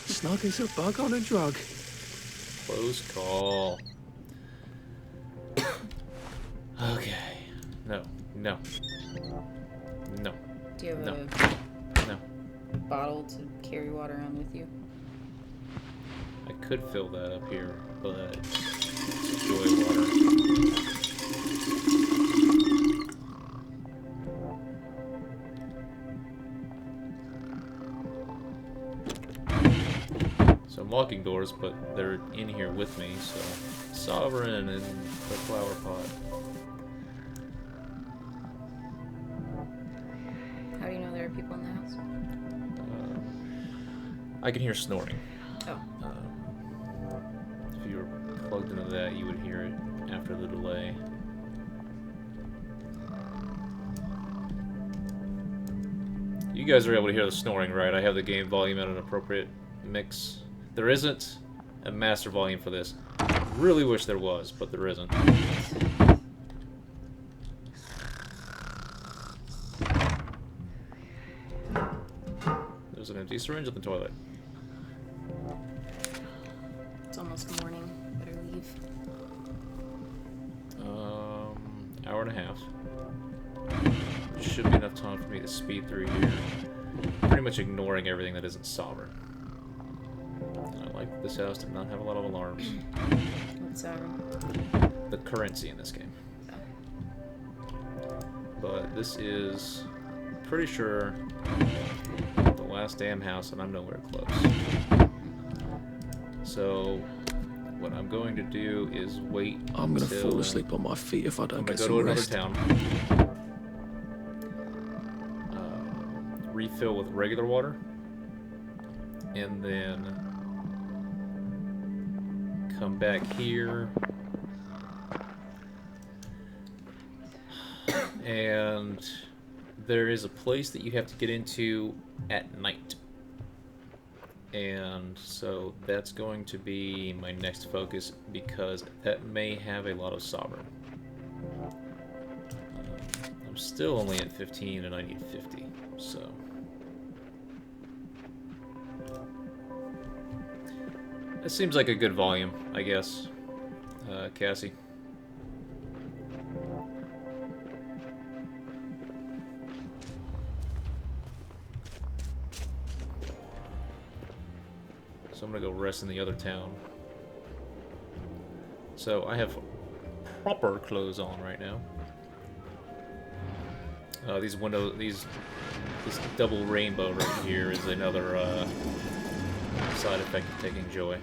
Snug as a bug on a drug. Close call. Okay. No. No. No. Do you have no. No. a bottle to carry water around with you? I could fill that up here, but it's Joy water. So I'm locking doors, but they're in here with me, so Sovereign and the flower pot. How do you know there are people in the house? I can hear snoring. Oh. If you were plugged into that, you would hear it after the delay. You guys are able to hear the snoring, right? I have the game volume at an appropriate mix. There isn't a master volume for this. I really wish there was, but there isn't. There's an empty syringe in the toilet. It's almost morning. Better leave. Hour and a half. Should be enough time for me to speed through here. Pretty much ignoring everything that isn't Sovereign. And I like that this house did not have a lot of alarms. What's Sovereign? The currency in this game. But this is pretty sure the last damn house, and I'm nowhere close. So what I'm going to do is wait. I'm gonna fall asleep on my feet if I don't get some rest. I'm gonna go to another town. Refill with regular water, and then come back here, and there is a place that you have to get into at night, and so that's going to be my next focus, because that may have a lot of Sovereign. I'm still only at 15 and I need 50, so it seems like a good volume, I guess, Cassie. So I'm gonna go rest in the other town. So I have proper clothes on right now. This double rainbow right here is another side effect of taking Joy.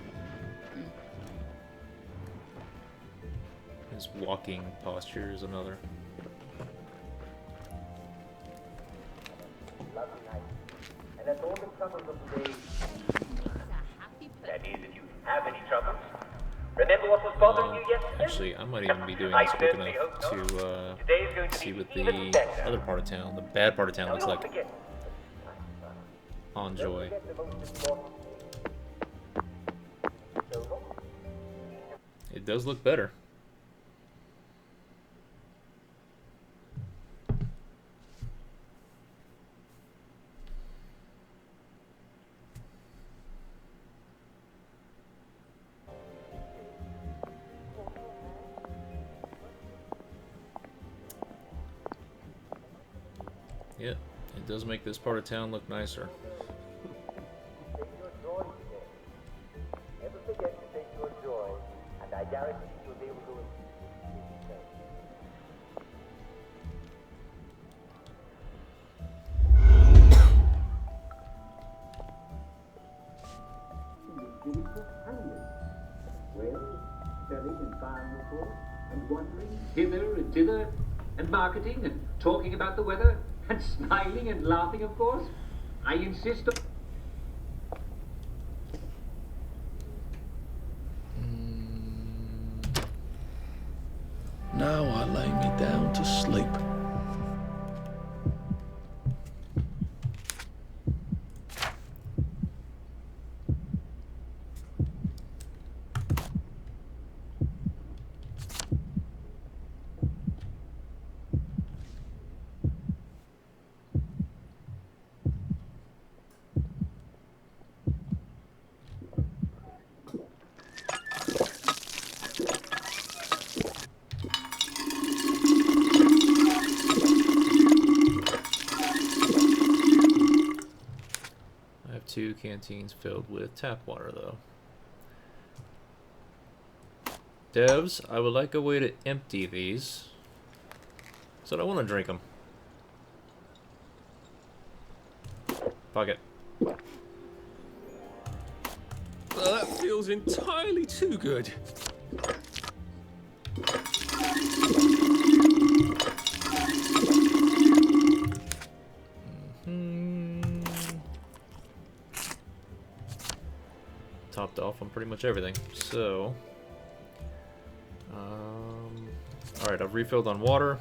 His walking posture is another. Lovely night. And that's all the troubles of today. It's a happy place. That is, if you have any troubles. Remember what was bothering you yesterday? Actually, I might even be doing I this quick certainly enough hope not. to Today is going to see be what even the better. other part of town, the bad part of town, Now, looks don't like. forget- On Joy. Don't forget the most important thing. It does look better. Yeah, it does make this part of town look nicer. Take your joy today. Never forget to take your joy, and I guarantee you'll be able to selling and buying, of course, and wandering hither and thither, and marketing and talking about the weather, and smiling and laughing, of course. I insist on... Now I lay me down to sleep. I have 2 canteens filled with tap water, though. Devs, I would like a way to empty these, so I don't want to drink them. Pocket. Well, that feels entirely too good. Topped off on pretty much everything. So, all right, I've refilled on water.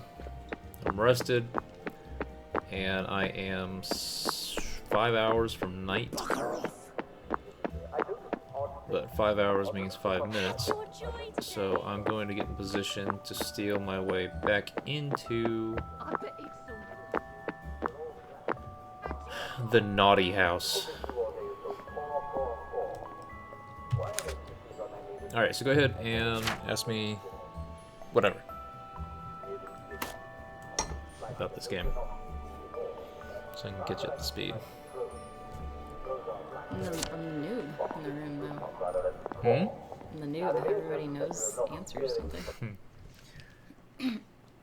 I'm rested, and I am 5 hours from night. But 5 hours means 5 minutes. So I'm going to get in position to steal my way back into the naughty house. Alright, so go ahead and ask me whatever about this game, so I can get you up to speed. I'm the noob in the room, though. Hmm? I'm the noob. Everybody knows answers, don't they?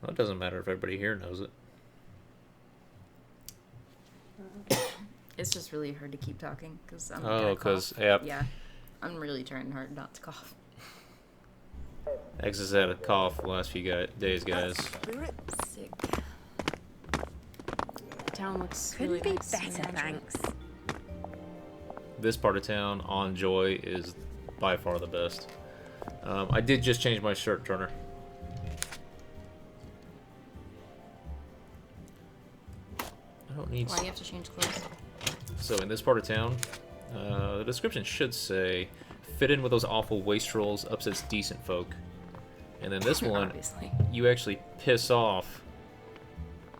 Well, it doesn't matter if everybody here knows it. It's just really hard to keep talking because I'm Oh, gonna because, cough. yep. Yeah, I'm really trying hard not to cough. Eksys had a cough the last few days, guys. Sick. Town looks Couldn't really be nice. better, I enjoy it. thanks. This part of town, on Joy, is by far the best. I did just change my shirt, Turner. I don't need... Why do you have to change clothes? So in this part of town, the description should say, fit in with those awful wastrels, upsets decent folk. And then this one, Obviously. you actually piss off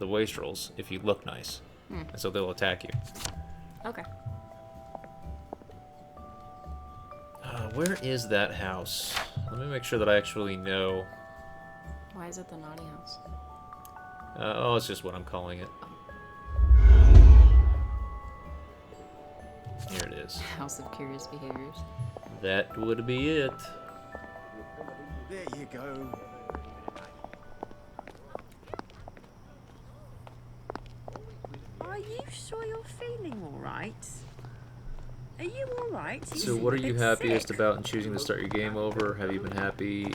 the wastrels if you look nice. And so they'll attack you. Okay. Where is that house? Let me make sure that I actually know. Why is it the naughty house? Oh, it's just what I'm calling it. Here it is. House of Curious Behaviors. That would be it. There you go. Are you sure you're feeling all right? Are you all right? So what are you happiest about in choosing to start your game over? Have you been happy?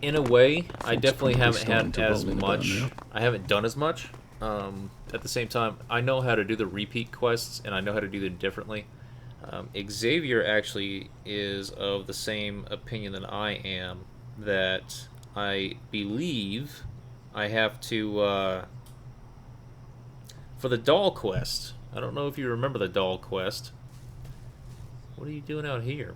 In a way, I definitely haven't had as much. I haven't done as much. At the same time, I know how to do the repeat quests, and I know how to do them differently. Xavier actually is of the same opinion that I am, that I believe I have to, for the doll quest, I don't know if you remember the doll quest. What are you doing out here?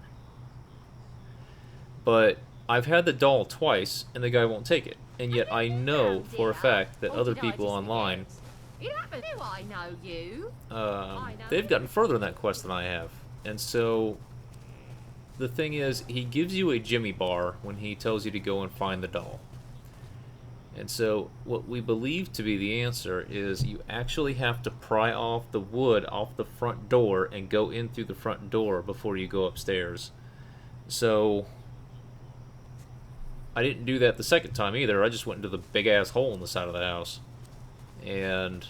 But I've had the doll twice, and the guy won't take it. And yet I know for a fact that other people online, I know you. they've gotten further in that quest than I have. And so the thing is, he gives you a Jimmy bar when he tells you to go and find the doll. And so what we believe to be the answer is you actually have to pry off the wood off the front door and go in through the front door before you go upstairs. So I didn't do that the second time either. I just went into the big-ass hole in the side of the house. And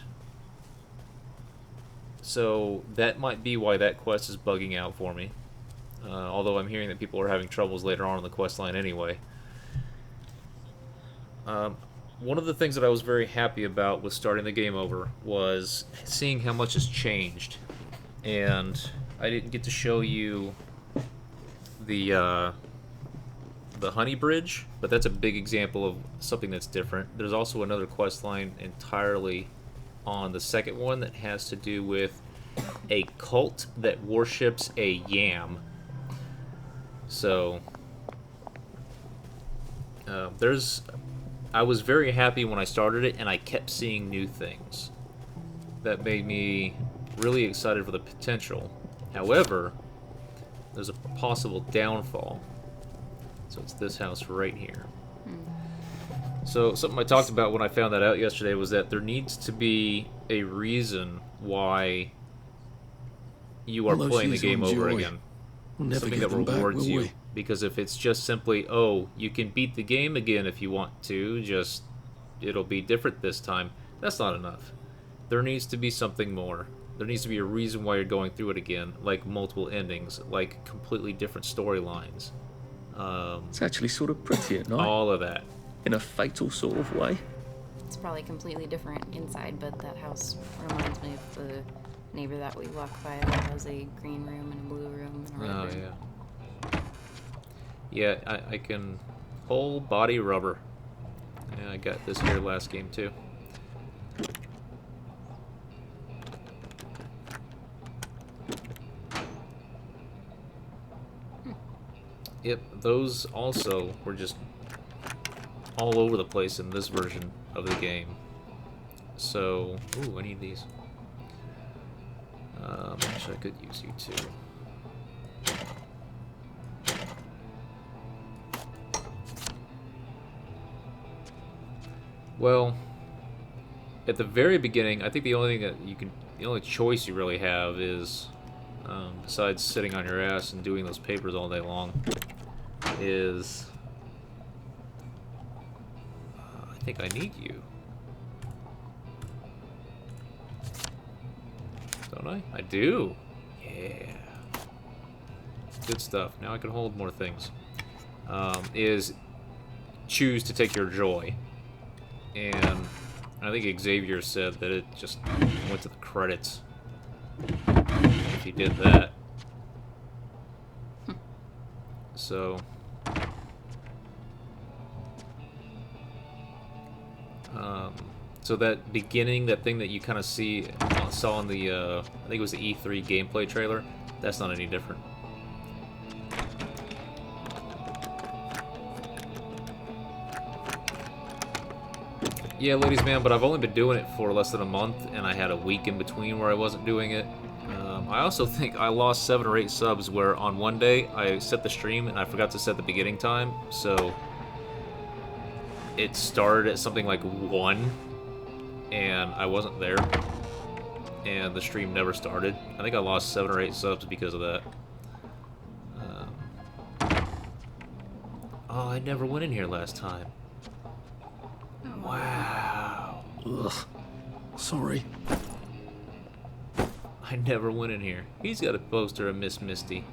so that might be why that quest is bugging out for me. Although I'm hearing that people are having troubles later on in the quest line anyway. One of the things that I was very happy about with starting the game over was seeing how much has changed. And I didn't get to show you the honey bridge, but that's a big example of something that's different. There's also another quest line entirely on the second one that has to do with a cult that worships a yam. So I was very happy when I started it, and I kept seeing new things. That made me really excited for the potential. However, there's a possible downfall. So it's this house right here. So something I talked about when I found that out yesterday was that there needs to be a reason why you are playing the game over again. Something that rewards you. Because if it's just simply, oh, you can beat the game again if you want to, just it'll be different this time, that's not enough. There needs to be something more. There needs to be a reason why you're going through it again, like multiple endings, like completely different storylines. It's actually sort of pretty at night. All of that. In a fatal sort of way. It's probably completely different inside, but that house reminds me of the neighbor that we walked by that has a green room and a blue room and a red room. Yeah. Yeah, I can... Whole body rubber. Yeah, I got this here last game, too. Yep, those also were just all over the place in this version of the game. So... Ooh, I need these. Actually, I could use you, too. Well, at the very beginning, I think the only thing that the only choice you really have is, besides sitting on your ass and doing those papers all day long, is, I think I need you. Don't I? I do. Yeah. Good stuff. Now I can hold more things. Is choose to take your joy. And I think Xavier said that it just went to the credits if he did that. So so that beginning, that thing that you kind of saw in the I think it was the E3 gameplay trailer, that's not any different. Yeah, ladies, man, but I've only been doing it for less than a month, and I had a week in between where I wasn't doing it. I also think I lost 7 or 8 subs where on one day I set the stream and I forgot to set the beginning time, so it started at something like 1, and I wasn't there, and the stream never started. I think I lost 7 or 8 subs because of that. Oh, I never went in here last time. Wow. Ugh. Sorry. I never went in here. He's got a poster of Miss Misty.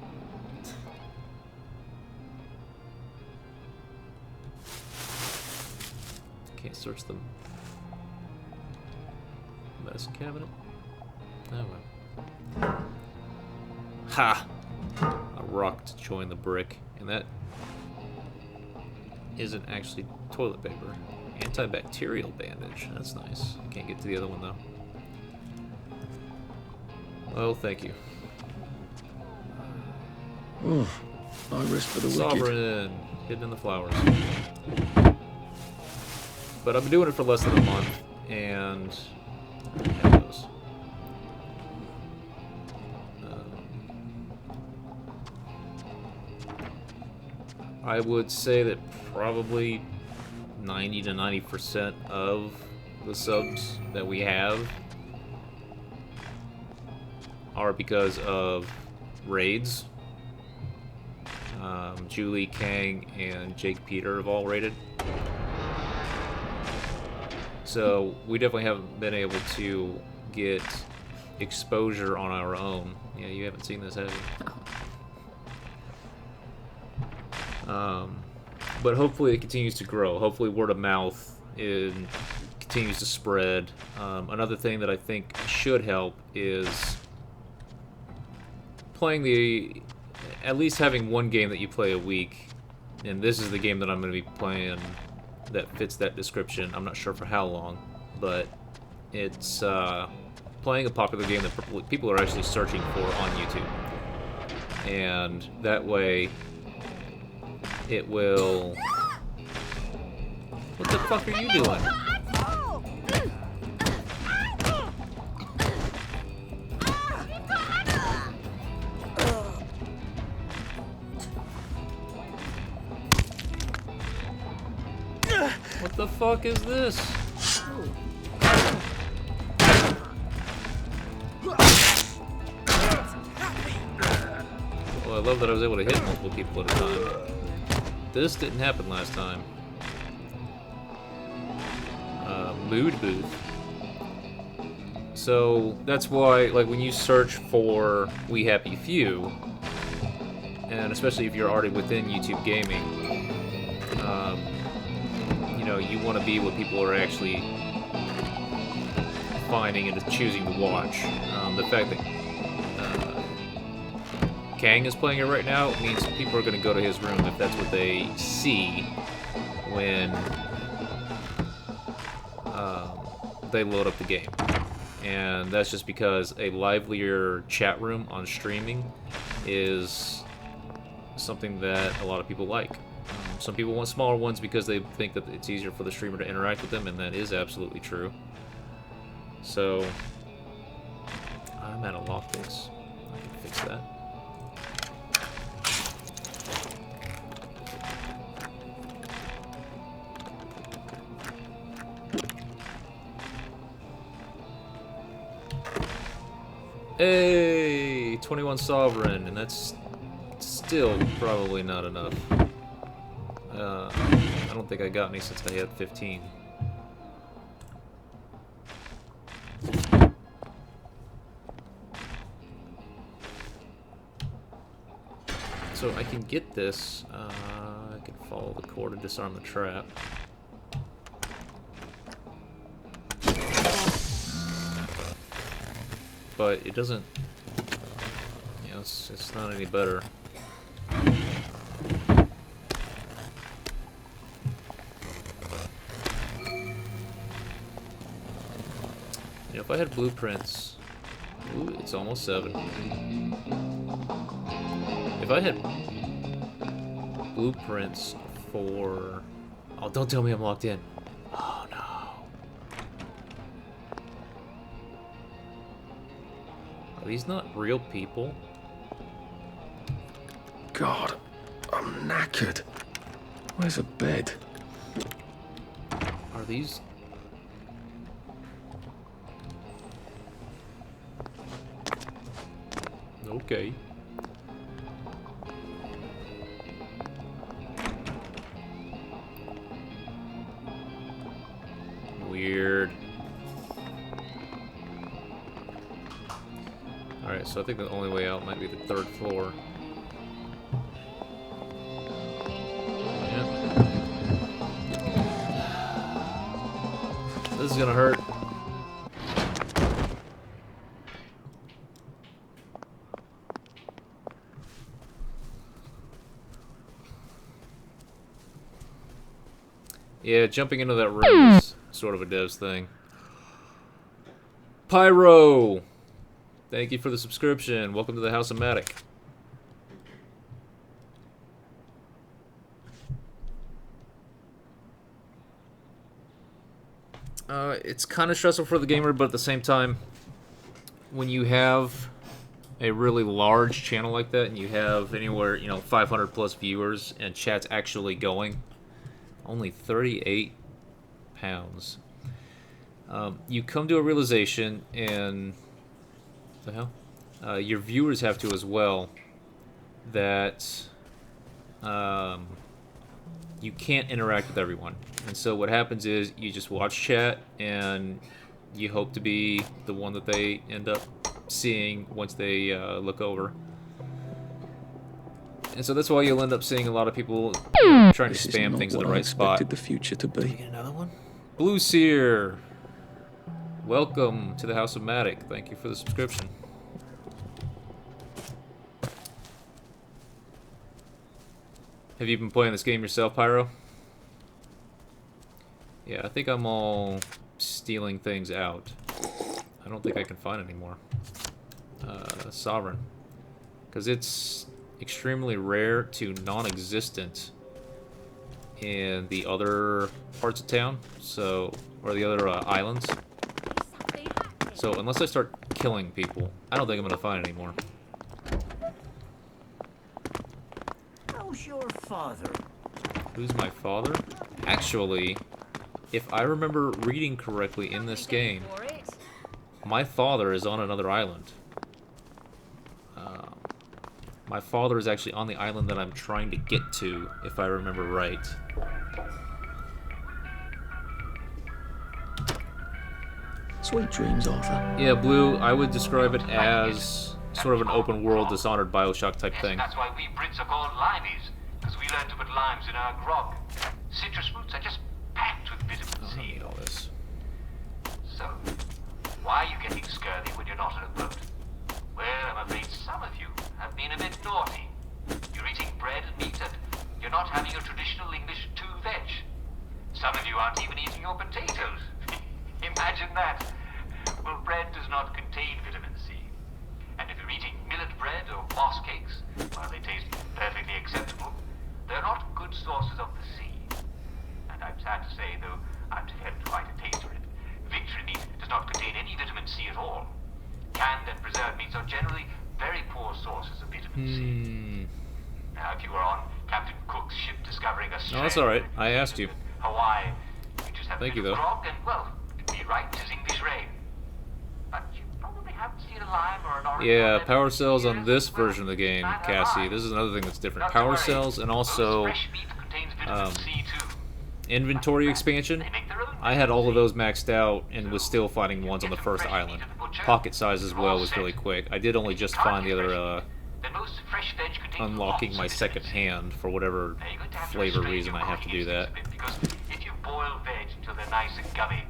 Can't search the medicine cabinet? Oh well. Ha! A rock to join the brick. And that isn't actually toilet paper. Antibacterial bandage. That's nice. Can't get to the other one, though. Well, thank you. Oh, I rest for the wicked. Sovereign. Hidden in the flowers. But I've been doing it for less than a month, and... yeah, it goes. I would say that probably 90 to 90% of the subs that we have are because of raids. Julie, Kang, and Jake Peter have all raided. So we definitely haven't been able to get exposure on our own. Yeah, you haven't seen this, have you? But hopefully it continues to grow. Hopefully word of mouth continues to spread. Another thing that I think should help is playing at least having one game that you play a week. And this is the game that I'm going to be playing that fits that description. I'm not sure for how long, but it's playing a popular game that people are actually searching for on YouTube. And that way it will... What the fuck are you doing? What the fuck is this? Well, I love that I was able to hit multiple people at a time. This didn't happen last time. Mood booth. So that's why, like, when you search for We Happy Few, and especially if you're already within YouTube gaming, you know, you want to be what people are actually finding and choosing to watch. The fact that Kang is playing it right now means people are going to go to his room if that's what they see when they load up the game. And that's just because a livelier chat room on streaming is something that a lot of people like. Some people want smaller ones because they think that it's easier for the streamer to interact with them, and that is absolutely true. So, I'm at a lockpicks. I can fix that. Hey, 21 sovereign, and that's still probably not enough. I don't think I got any since I had 15. So I can get this. I can follow the cord and disarm the trap. But it doesn't, you know, it's not any better. You know, if I had blueprints, ooh, it's almost 7. If I had blueprints for, oh, don't tell me I'm locked in. Oh no. Are these not real people? God, I'm knackered. Where's a bed? Are these... Okay. Weird. Alright, so I think the only way out might be the 3rd floor. Yeah. This is gonna hurt. Yeah, jumping into that room is sort of a devs thing. Pyro! Thank you for the subscription. Welcome to the House of Matiq. It's kind of stressful for the gamer, but at the same time, when you have a really large channel like that, and you have anywhere, 500 plus viewers, and chat's actually going, only 38 pounds. You come to a realization, and the hell, your viewers have to as well, that you can't interact with everyone. And so what happens is you just watch chat, and you hope to be the one that they end up seeing once they look over. And so that's why you'll end up seeing a lot of people trying to spam things in the right spot. The future to be. Did we get another one? Blue Seer, welcome to the House of Matiq. Thank you for the subscription. Have you been playing this game yourself, Pyro? Yeah, I think I'm all stealing things out. I don't think I can find any more. Sovereign. Because it's extremely rare to non-existent in the other parts of town, so, or the other islands. So unless I start killing people, I don't think I'm going to find any more. How's your father? Who's my father? Actually, if I remember reading correctly in this game, my father is on another island. My father is actually on the island that I'm trying to get to, if I remember right. Sweet dreams, Arthur. Yeah, Blue, I would describe it as sort of an open world, Dishonored Bioshock type thing. That's why we Brits are called limeys, because we learned to put limes in our grog. Citrus fruits are just packed with vitamin C. I need all this. So, why are you getting scurvy when you're not on a boat? Well, I'm afraid some of you have been a bit naughty. You're eating bread and meat, and you're not having a traditional English 2-veg. Some of you aren't even eating your potatoes. Imagine that. Well, bread does not contain vitamin C. And if you're eating millet bread or moss cakes, while they taste perfectly acceptable, they're not good sources of the sea. And I'm sad to say, though I've developed quite a taste for it, victory meat does not contain any vitamin C at all. Canned and preserved meats are generally very poor sources of vitamin C. Now, if you were on Captain Cook's ship discovering a No, that's alright. I asked you. Hawaii, you just have Thank a you, bit of though. grog and, well, it'd be right as English rain. But you probably haven't seen a lime or an orange. Yeah, power cells on this version of the game, Cassie. This is another thing that's different. Power cells and also inventory expansion. I had all of those maxed out and was still finding ones on the first island. Pocket size as well was really quick. I did only just find the other unlocking my second hand for whatever flavor reason I have to do that. Because if you boil veg until they're nice and gummy,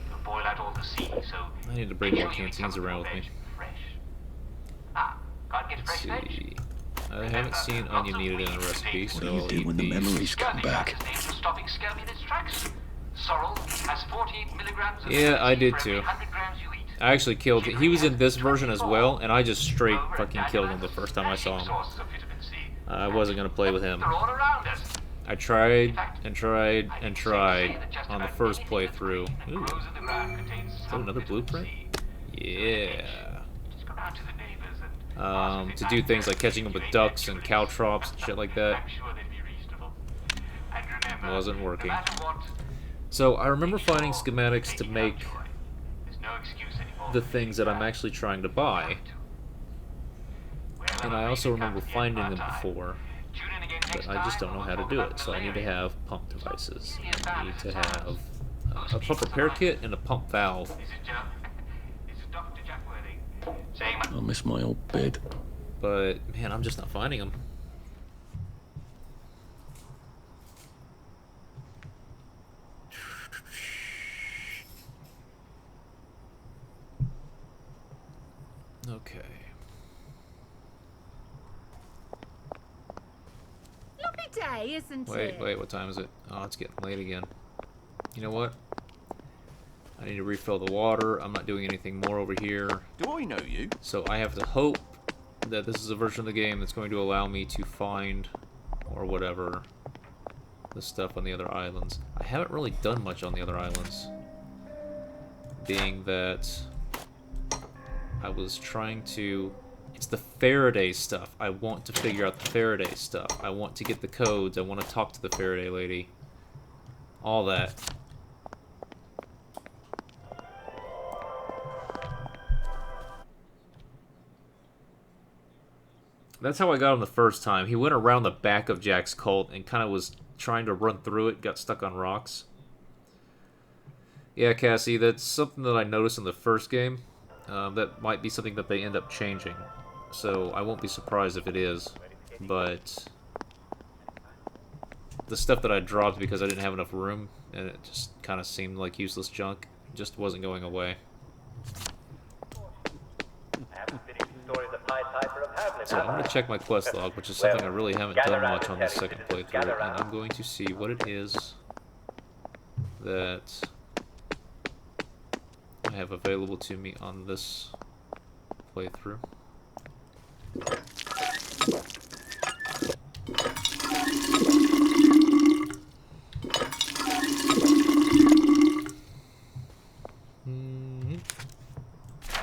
you'll boil out all the sea, so I need to bring more canteens around with me. Let's see. I haven't seen onion needed in a recipe, so I'll eat when the these. memories come back? Stopping scurvy in its tracks. Sorrel has 48 milligrams of Yeah, I did for every too. 100 grams you eat. I actually killed him. He was in this version as well, and I just straight fucking killed him the first time I saw him. I wasn't going to play with him. They're all around us. I tried and tried and tried on the first playthrough. Ooh, is that another blueprint? Yeah. Just go down to the neighbors and To do things like catching up with ducks and caltrops and shit like that. I'm sure they'd be reasonable. And remember, Wasn't working. no matter what, So I remember finding schematics to make there's no excuse anymore. the things that I'm actually trying to buy. And I also remember finding them before, but I just don't know how to do it. So I need to have pump devices. I need to have a pump repair kit and a pump valve. I miss my old bed. But man, I'm just not finding them. Okay. Lovely day, isn't it? Wait, what time is it? Oh, it's getting late again. You know what? I need to refill the water. I'm not doing anything more over here. Do I know you? So I have to hope that this is a version of the game that's going to allow me to find, or whatever, the stuff on the other islands. I haven't really done much on the other islands. Being that I was trying to... It's the Faraday stuff. I want to figure out the Faraday stuff. I want to get the codes. I want to talk to the Faraday lady. All that. That's how I got him the first time. He went around the back of Jack's cult and kind of was trying to run through it, got stuck on rocks. Yeah, Cassie, that's something that I noticed in the first game. That might be something that they end up changing. So I won't be surprised if it is. But the stuff that I dropped because I didn't have enough room, and it just kind of seemed like useless junk, just wasn't going away. So I'm going to check my quest log, which is something I really haven't done much on this second playthrough, and I'm going to see what it is that I have available to me on this playthrough.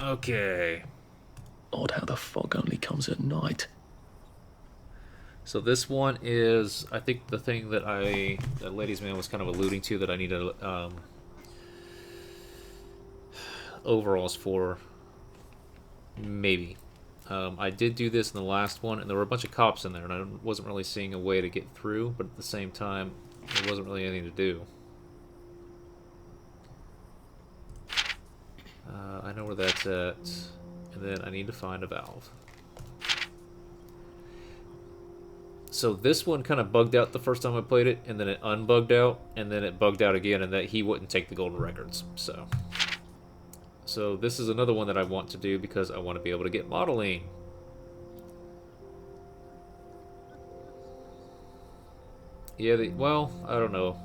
Okay. Odd how the fog only comes at night. So this one is, I think, the thing that that Ladies Man was kind of alluding to, that I needed overalls for. Maybe. I did do this in the last one, and there were a bunch of cops in there, and I wasn't really seeing a way to get through, but at the same time, there wasn't really anything to do. I know where that's at, and then I need to find a valve. So this one kind of bugged out the first time I played it, and then it unbugged out, and then it bugged out again, and that he wouldn't take the golden records. So this is another one that I want to do because I want to be able to get modeling. Yeah, well, I don't know.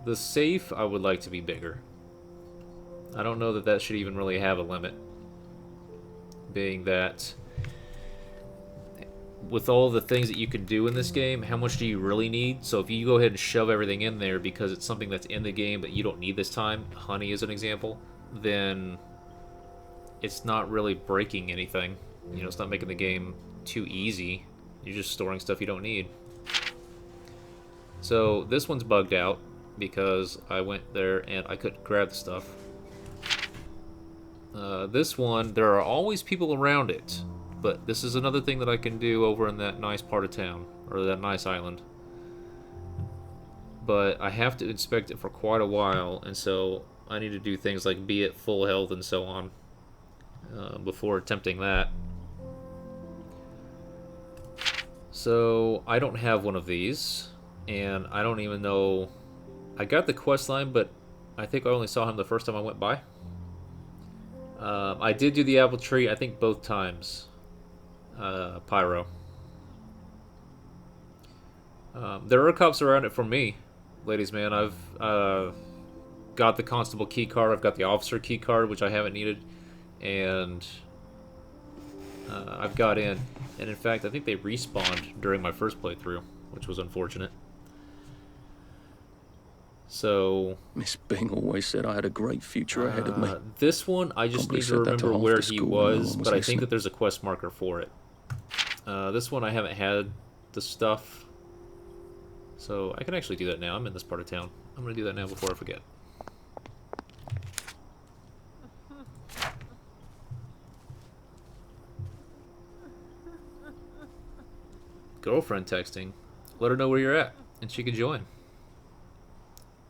The safe I would like to be bigger. I don't know that that should even really have a limit. Being that with all the things that you can do in this game, how much do you really need? So if you go ahead and shove everything in there because it's something that's in the game but you don't need this time, honey is an example, then it's not really breaking anything. You know, it's not making the game too easy. You're just storing stuff you don't need. So this one's bugged out because I went there and I couldn't grab the stuff. This one, there are always people around it, but this is another thing that I can do over in that nice part of town, or that nice island. But I have to inspect it for quite a while, and so I need to do things like be at full health and so on before attempting that. So I don't have one of these, and I don't even know. I got the quest line, but I think I only saw him the first time I went by. I did do the apple tree, I think both times. Pyro. There are cops around it for me, ladies man. I've got the constable key card, I've got the officer key card, which I haven't needed, and I've got in. And in fact, I think they respawned during my first playthrough, which was unfortunate. So Miss Bing always said I had a great future ahead of me. This one, I just need to remember where he was, but I think that there's a quest marker for it. This one I haven't had the stuff, so I can actually do that now. I'm in this part of town. I'm going to do that now before I forget. Girlfriend texting. Let her know where you're at, and she can join.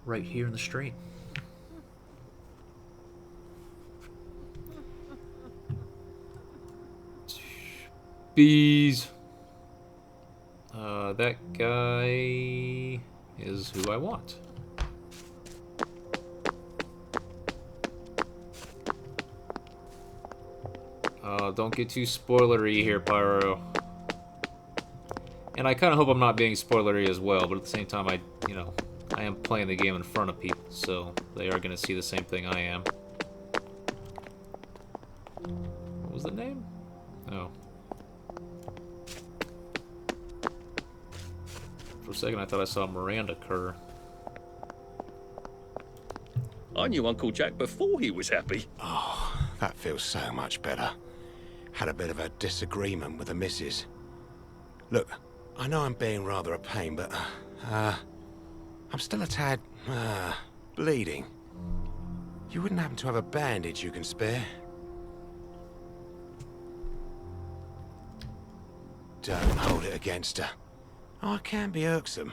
Right here in the street. Bees. That guy is who I want. Don't get too spoilery here, Pyro. And I kind of hope I'm not being spoilery as well, but at the same time, I am playing the game in front of people, so they are going to see the same thing I am. What was the name? Oh. For a second I thought I saw Miranda Kerr. I knew Uncle Jack before he was happy. Oh, that feels so much better. Had a bit of a disagreement with the missus. Look, I know I'm being rather a pain, but I'm still a tad bleeding. You wouldn't happen to have a bandage you can spare? Don't hold it against her. Oh, it can be irksome.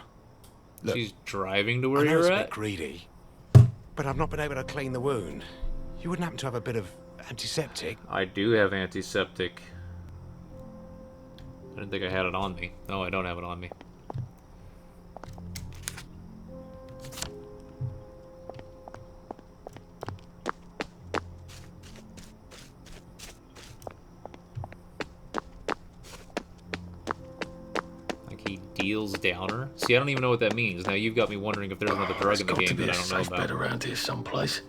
Look, she's driving to where I know you're it's a at? bit greedy, but I've not been able to clean the wound. You wouldn't happen to have a bit of antiseptic? I do have antiseptic. I didn't think I had it on me. No, I don't have it on me. Like he deals downer? See, I don't even know what that means. Now you've got me wondering if there's another drug in the game that I don't know about. Bed around here someplace.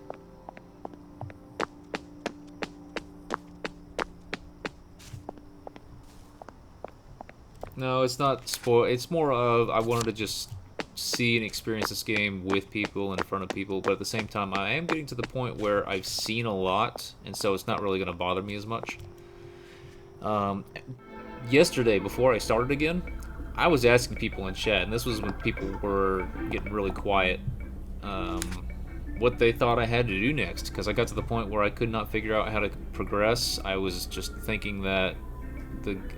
No, it's not spoil. It's more of I wanted to just see and experience this game with people and in front of people, but at the same time, I am getting to the point where I've seen a lot, and so it's not really going to bother me as much. Yesterday, before I started again, I was asking people in chat, and this was when people were getting really quiet, what they thought I had to do next, because I got to the point where I could not figure out how to progress. I was just thinking that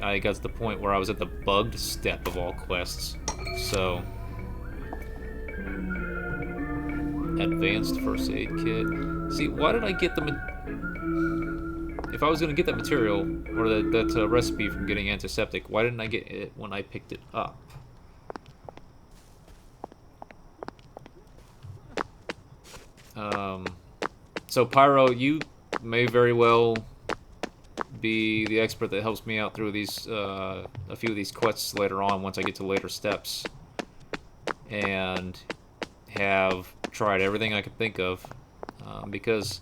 I got to the point where I was at the bugged step of all quests. So, advanced first aid kit. See, why did I get the? If I was gonna get that material or that recipe from getting antiseptic, why didn't I get it when I picked it up? So Pyro, you may very well be the expert that helps me out through these a few of these quests later on once I get to later steps, and have tried everything I could think of, because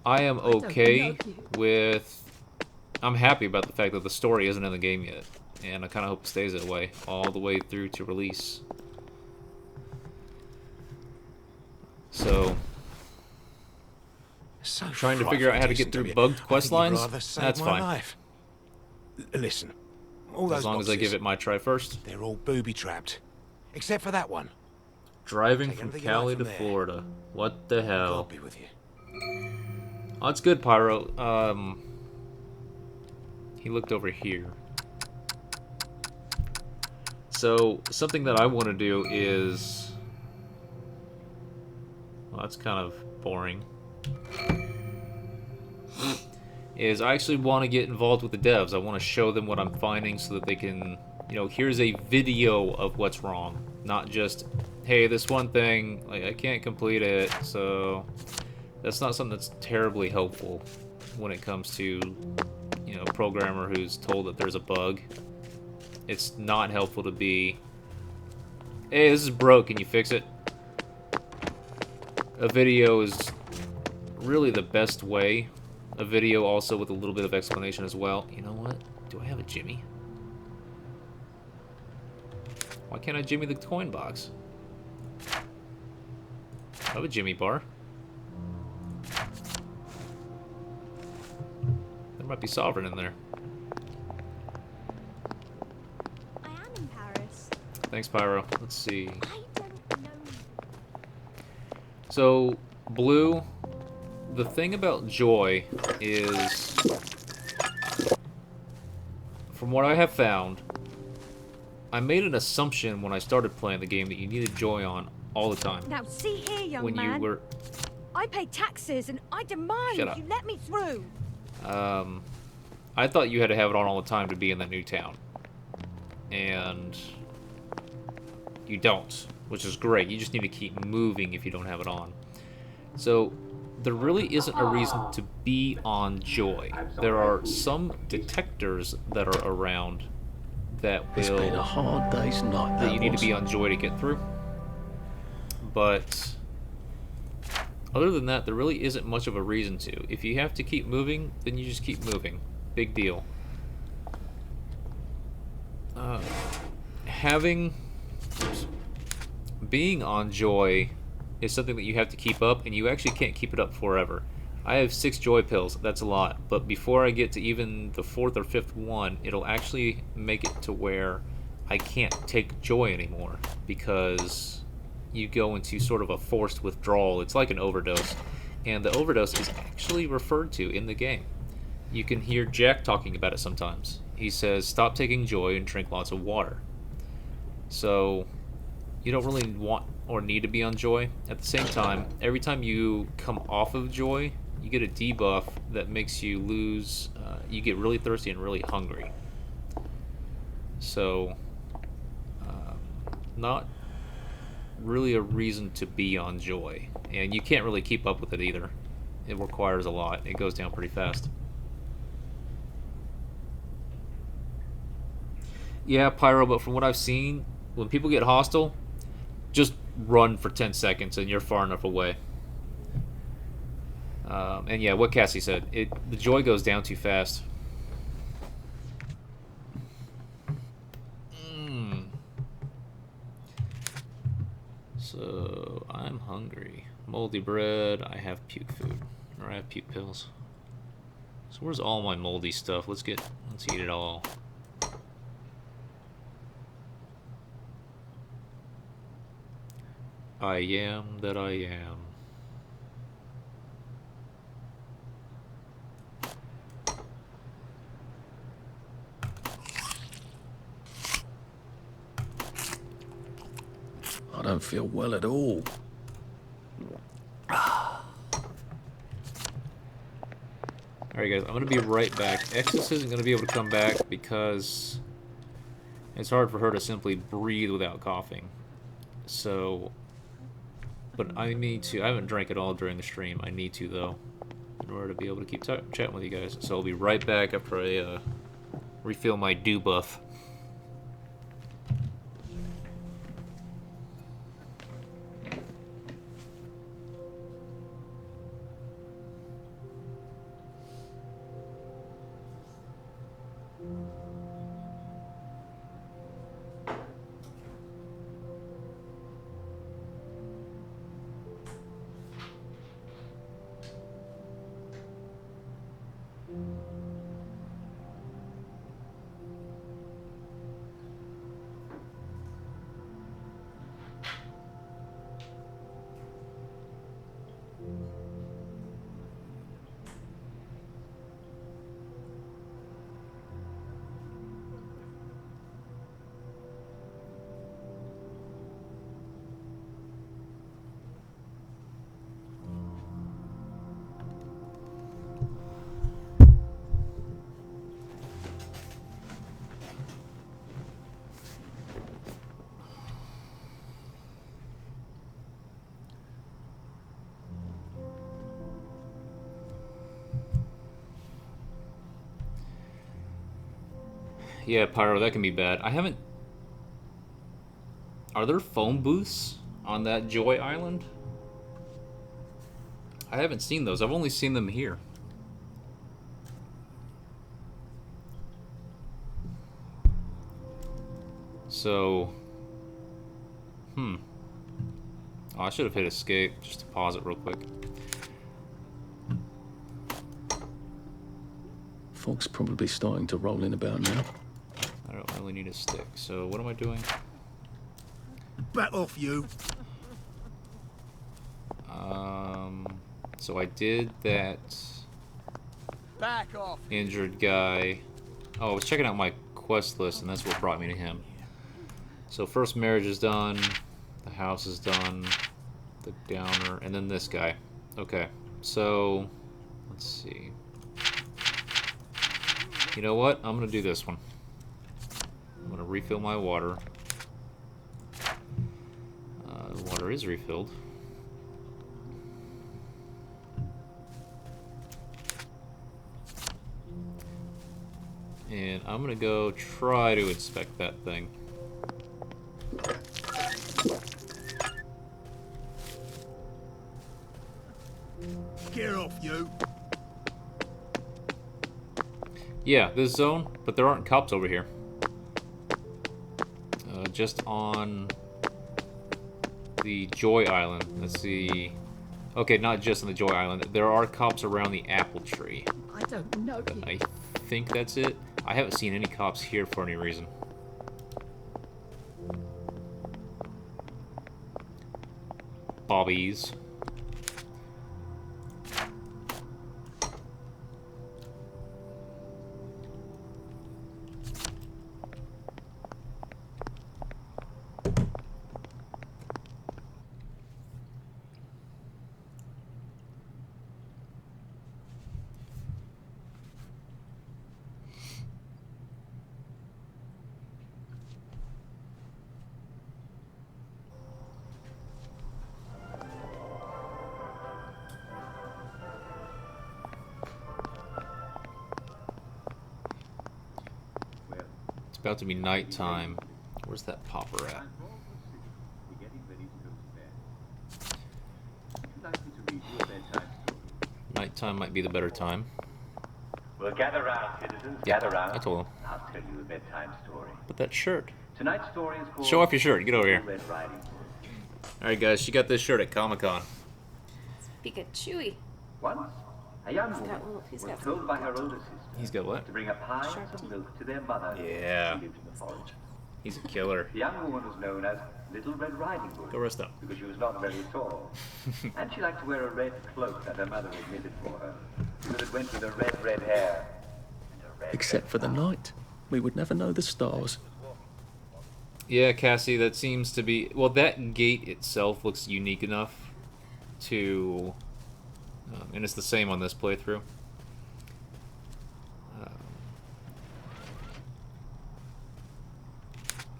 I am okay with, I'm happy about the fact that the story isn't in the game yet, and I kind of hope it stays that way all the way through to release. So trying to figure out how to get through bugged quest lines, that's fine. Listen, all those as long as I give it my try first. They're all booby-trapped, except for that one. Driving from Cali to Florida. What the hell? I'll be with you. Oh, that's good, Pyro. He looked over here. So, something that I want to do is... Well, that's kind of boring. Is I actually want to get involved with the devs. I want to show them what I'm finding so that they can, you know, here's a video of what's wrong. Not just, hey, this one thing, like, I can't complete it, so that's not something that's terribly helpful when it comes to, you know, a programmer who's told that there's a bug. It's not helpful to be, hey, this is broke, can you fix it? A video is really the best way. A video also with a little bit of explanation as well. You know what? Do I have a Jimmy? Why can't I Jimmy the coin box? I have a Jimmy bar. There might be Sovereign in there. I am in Paris. Thanks, Pyro. Let's see. I don't know. So, Blue, the thing about Joy is, from what I have found, I made an assumption when I started playing the game that you needed Joy on all the time. Now see here, young when man. you were... I pay taxes and I demand Shut up. you let me through. I thought you had to have it on all the time to be in that new town. And you don't, which is great. You just need to keep moving if you don't have it on. So there really isn't a reason to be on Joy. There are some detectors that are around that will... It's been a hard day's night, that you need to be on Joy to get through. But other than that, there really isn't much of a reason to. If you have to keep moving, then you just keep moving. Big deal. Being on joy is something that you have to keep up, and you actually can't keep it up forever. I have 6 joy pills, that's a lot, but before I get to even the 4th or 5th one, it'll actually make it to where I can't take joy anymore, because you go into sort of a forced withdrawal. It's like an overdose, and the overdose is actually referred to in the game. You can hear Jack talking about it sometimes. He says, stop taking joy and drink lots of water. So you don't really want or need to be on joy. At the same time, every time you come off of joy, you get a debuff that makes you lose, you get really thirsty and really hungry. So, not really a reason to be on joy. And you can't really keep up with it either. It requires a lot. It goes down pretty fast. Yeah, Pyro, but from what I've seen, when people get hostile, just run for 10 seconds and you're far enough away. And yeah, what Cassie said, the joy goes down too fast. So, I'm hungry. Moldy bread, I have puke food. Or I have puke pills. So where's all my moldy stuff? Let's eat it all. I am that I am. I don't feel well at all. Alright guys, I'm going to be right back. Eksys isn't going to be able to come back because it's hard for her to simply breathe without coughing. So, but I need to, I haven't drank at all during the stream. I need to though, in order to be able to keep chatting with you guys. So I'll be right back after I refill my dew buff. Yeah, Pyro, that can be bad. I haven't... Are there phone booths on that Joy Island? I haven't seen those. I've only seen them here. So... Oh, I should have hit escape just to pause it real quick. Fog's probably starting to roll in about now. I don't really need a stick, so what am I doing? Back off, you. So I did that Back off. injured guy. Oh, I was checking out my quest list, and that's what brought me to him. So first marriage is done, the house is done, the downer, and then this guy. Okay, so let's see. You know what? I'm gonna do this one. I'm gonna refill my water. The water is refilled. And I'm gonna go try to inspect that thing. Yeah, this zone, but there aren't cops over here. Just on the Joy Island. Let's see. Okay, not just on the Joy Island. There are cops around the apple tree. I don't know But you. I think that's it. I haven't seen any cops here for any reason. Bobbies. It's about to be nighttime. Where's that popper at? Nighttime might be the better time. Well, gather round, citizens. Yeah, Gather round. I told him. I'll tell you a bedtime story. But that shirt. Tonight's story is called Show off your shirt. Get over here. Red Riding Hood. Alright, guys. She got this shirt at Comic-Con. Pikachu. Once, a young He's got woman little- he's was got told by her older sister He's got what? to bring a pie and some milk to their mother. Yeah. Who lived in the forest. He's a killer. The young woman was known as Little Red Riding Hood Go rest up. because she was not very tall. And she liked to wear a red cloak that her mother had knitted for her because it went with her red hair. And her red, Except for the night. We would never know the stars. Yeah, Cassie, that seems to be... Well, that gate itself looks unique enough to... and it's the same on this playthrough.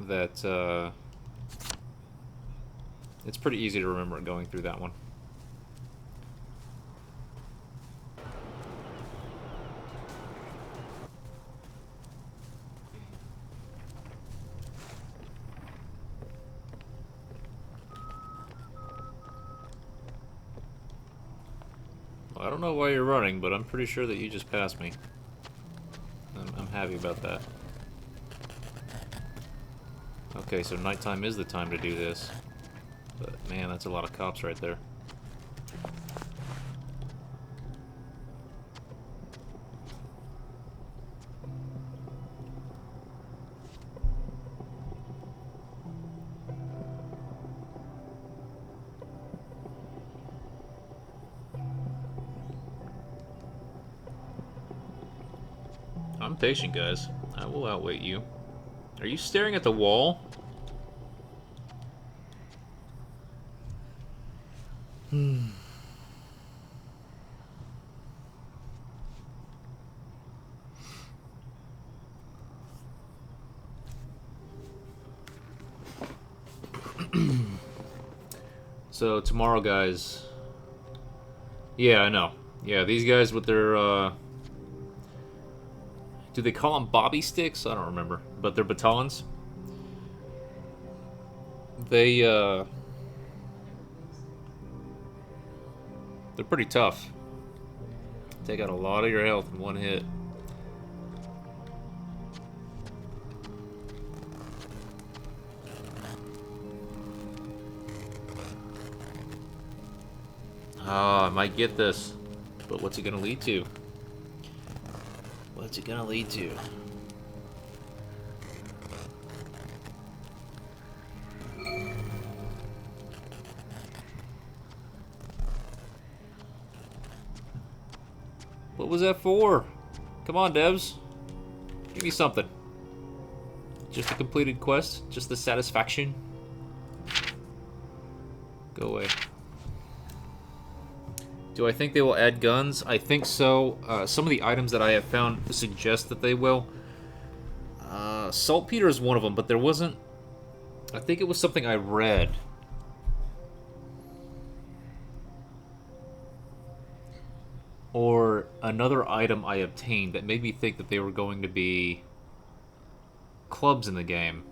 That, it's pretty easy to remember going through that one. Well, I don't know why you're running, but I'm pretty sure that you just passed me. I'm happy about that. Okay, so nighttime is the time to do this. But man, that's a lot of cops right there. I'm patient, guys. I will outwait you. Are you staring at the wall? So tomorrow, guys. Yeah, I know. Yeah, these guys with their do they call them bobby sticks? I don't remember. But they're batons. They're pretty tough. Take out a lot of your health in one hit. I might get this. But what's it gonna lead to? What's it gonna lead to? What was that for? Come on, devs. Give me something. Just a completed quest? Just the satisfaction? Go away. Do I think they will add guns? I think so. Some of the items that I have found suggest that they will. Saltpeter is one of them, but there wasn't... I think it was something I read. Or another item I obtained that made me think that they were going to be clubs in the game.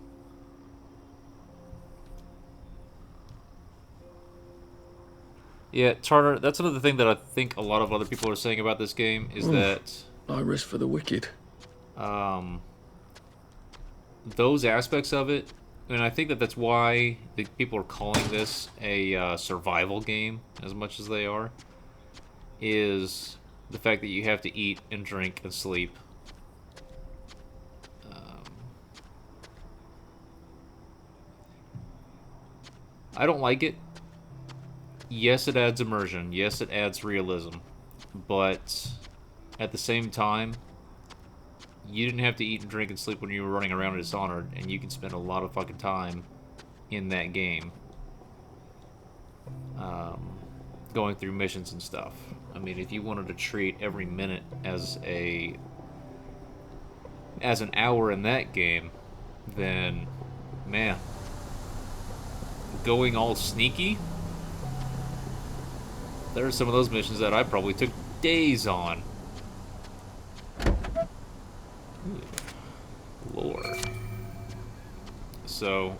Yeah, Tartar, that's another thing that I think a lot of other people are saying about this game, is that... I risk for the wicked. those aspects of it, and I think that that's why the people are calling this a survival game as much as they are, is the fact that you have to eat and drink and sleep. I don't like it. Yes, it adds immersion. Yes, it adds realism. But at the same time, you didn't have to eat and drink and sleep when you were running around in Dishonored, and you can spend a lot of fucking time in that game going through missions and stuff. I mean, if you wanted to treat every minute as an hour in that game, then, man, going all sneaky, there are some of those missions that I probably took days on. Ooh, lore. So,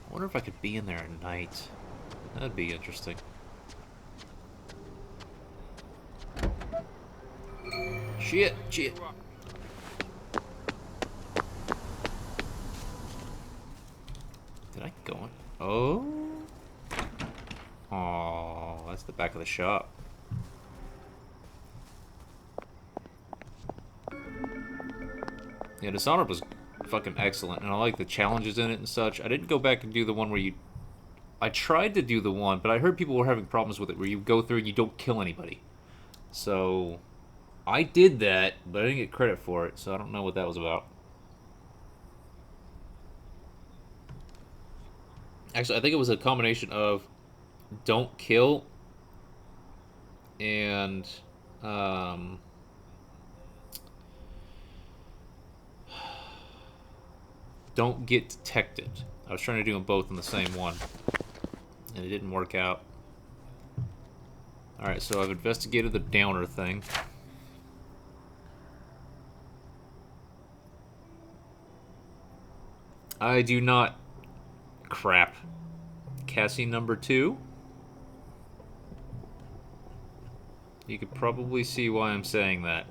I wonder if I could be in there at night. That'd be interesting. Shit, shit. Did I go in? Oh. Oh, that's the back of the shop. Yeah, Dishonored was fucking excellent, and I like the challenges in it and such. I didn't go back and do the one where you... I tried to do the one, but I heard people were having problems with it, where you go through and you don't kill anybody. So, I did that, but I didn't get credit for it, so I don't know what that was about. Actually, I think it was a combination of don't kill and don't get detected. I was trying to do them both in the same one, and it didn't work out. Alright, so I've investigated the downer thing. I do not... Crap. Cassie number 2. You could probably see why I'm saying that.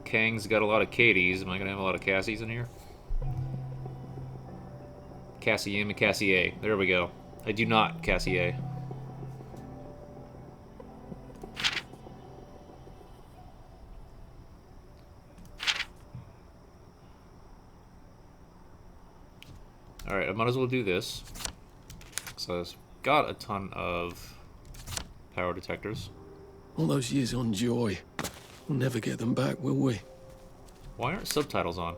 Kang's got a lot of Katies. Am I going to have a lot of Cassies in here? Cassie M and Cassie A. There we go. I do not Cassie A. Alright, I might as well do this. So I've got a ton of power detectors. All those years on Joy. We'll never get them back, will we? Why aren't subtitles on?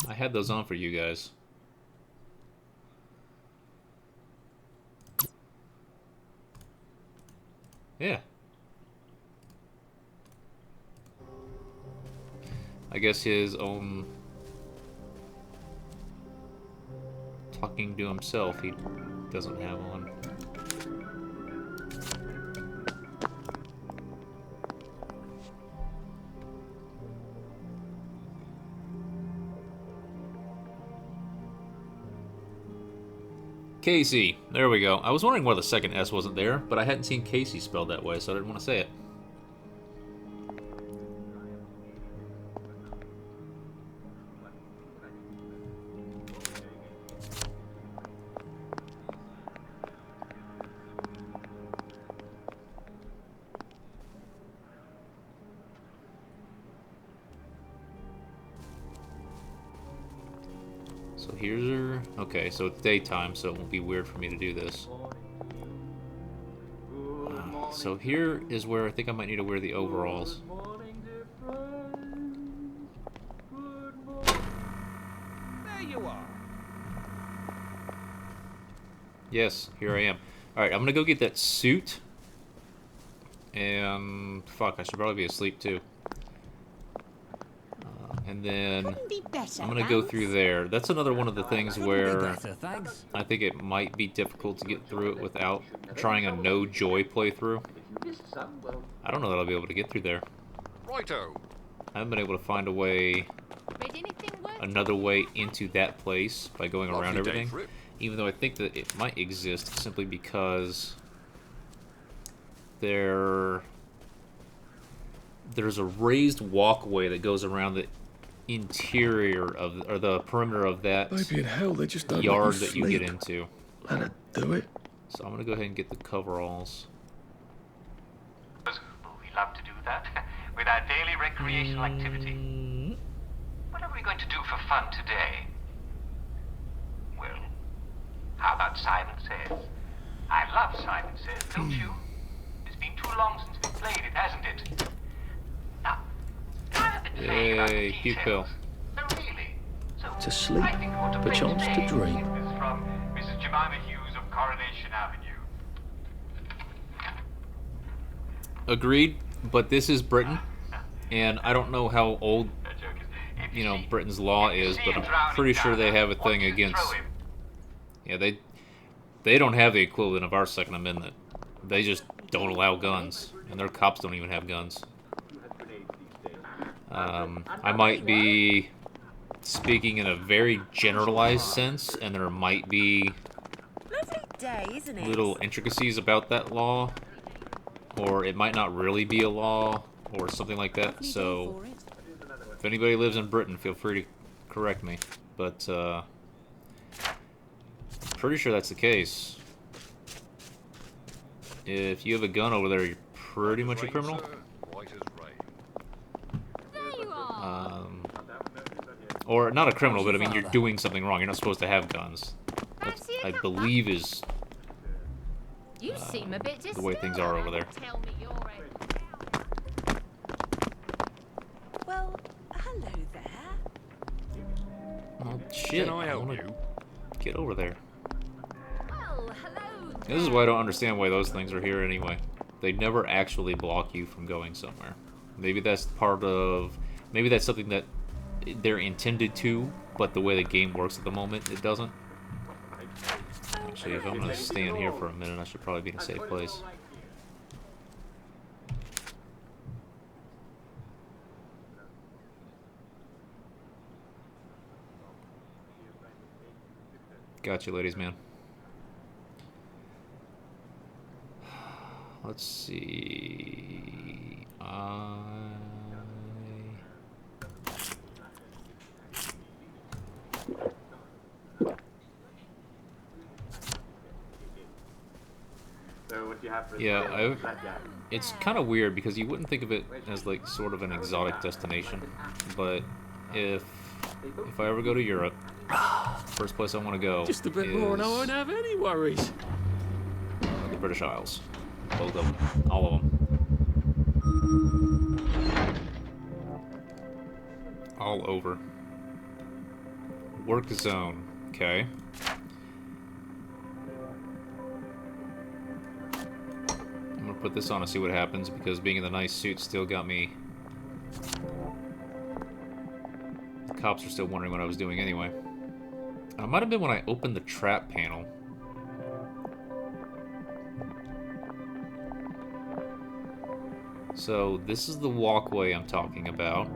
I had those on for you guys. Yeah. I guess his own talking to himself he doesn't have on. Casey. There we go. I was wondering why the second S wasn't there, but I hadn't seen Casey spelled that way, so I didn't want to say it. So here's her... Okay, so it's daytime, so it won't be weird for me to do this. So here is where I think I might need to wear the overalls. There you are. Yes, here I am. Alright, I'm gonna go get that suit. And... Fuck, I should probably be asleep too. And then I'm gonna go through there. That's another one of the things where I think it might be difficult to get through it without trying a no joy playthrough. I don't know that I'll be able to get through there. Righto. I haven't been able to find a way, another way into that place by going around everything. Even though I think that it might exist simply because there's a raised walkway that goes around the interior of, or the perimeter of that Maybe in hell they just don't yard let you that you get sleep. into. Let her do it. So I'm gonna go ahead and get the coveralls. We love to do that with our daily recreational activity. What are we going to do for fun today? Well, how about Simon Says? I love Simon Says, don't you? It's been too long since we played it, hasn't it? Now, I have been saying about the Yay, cute pill. details. So really, To sleep, I think what to play perchance to today dream. is from Mrs. Jemima Hughes of Coronation Avenue. Agreed, but this is Britain, and I don't know how old, you know, Britain's law is, but I'm pretty sure they have a thing against. Yeah, they don't have the equivalent of our Second Amendment. They just don't allow guns, and their cops don't even have guns. I might be speaking in a very generalized sense, and there might be Lovely day, isn't it? little intricacies about that law, or it might not really be a law, or something like that. So, if anybody lives in Britain, feel free to correct me. But, pretty sure that's the case. If you have a gun over there, you're pretty much a criminal. There you are. Or not a criminal, but I mean, you're doing something wrong. You're not supposed to have guns. That's, I believe, is You seem a bit the way things are over there. Tell me you're a... Well, hello there. Oh, shit. Can I help wanna you? Get over there. Well, hello. This is why I don't understand why those things are here anyway. They never actually block you from going somewhere. Maybe that's part of... Maybe that's something that they're intended to, but the way the game works at the moment, it doesn't. Actually, if I'm going to stand here for a minute, I should probably be in a safe place. Got you, ladies, man. Let's see. Yeah, it's kind of weird because you wouldn't think of it as like sort of an exotic destination, but if I ever go to Europe, first place I want to go Just a bit is more and I won't have any worries. the British Isles. Both of them. All of them. All over. Work zone. Okay. I'm gonna put this on and see what happens because being in the nice suit still got me. The cops are still wondering what I was doing anyway. It might have been when I opened the trap panel. So, this is the walkway I'm talking about.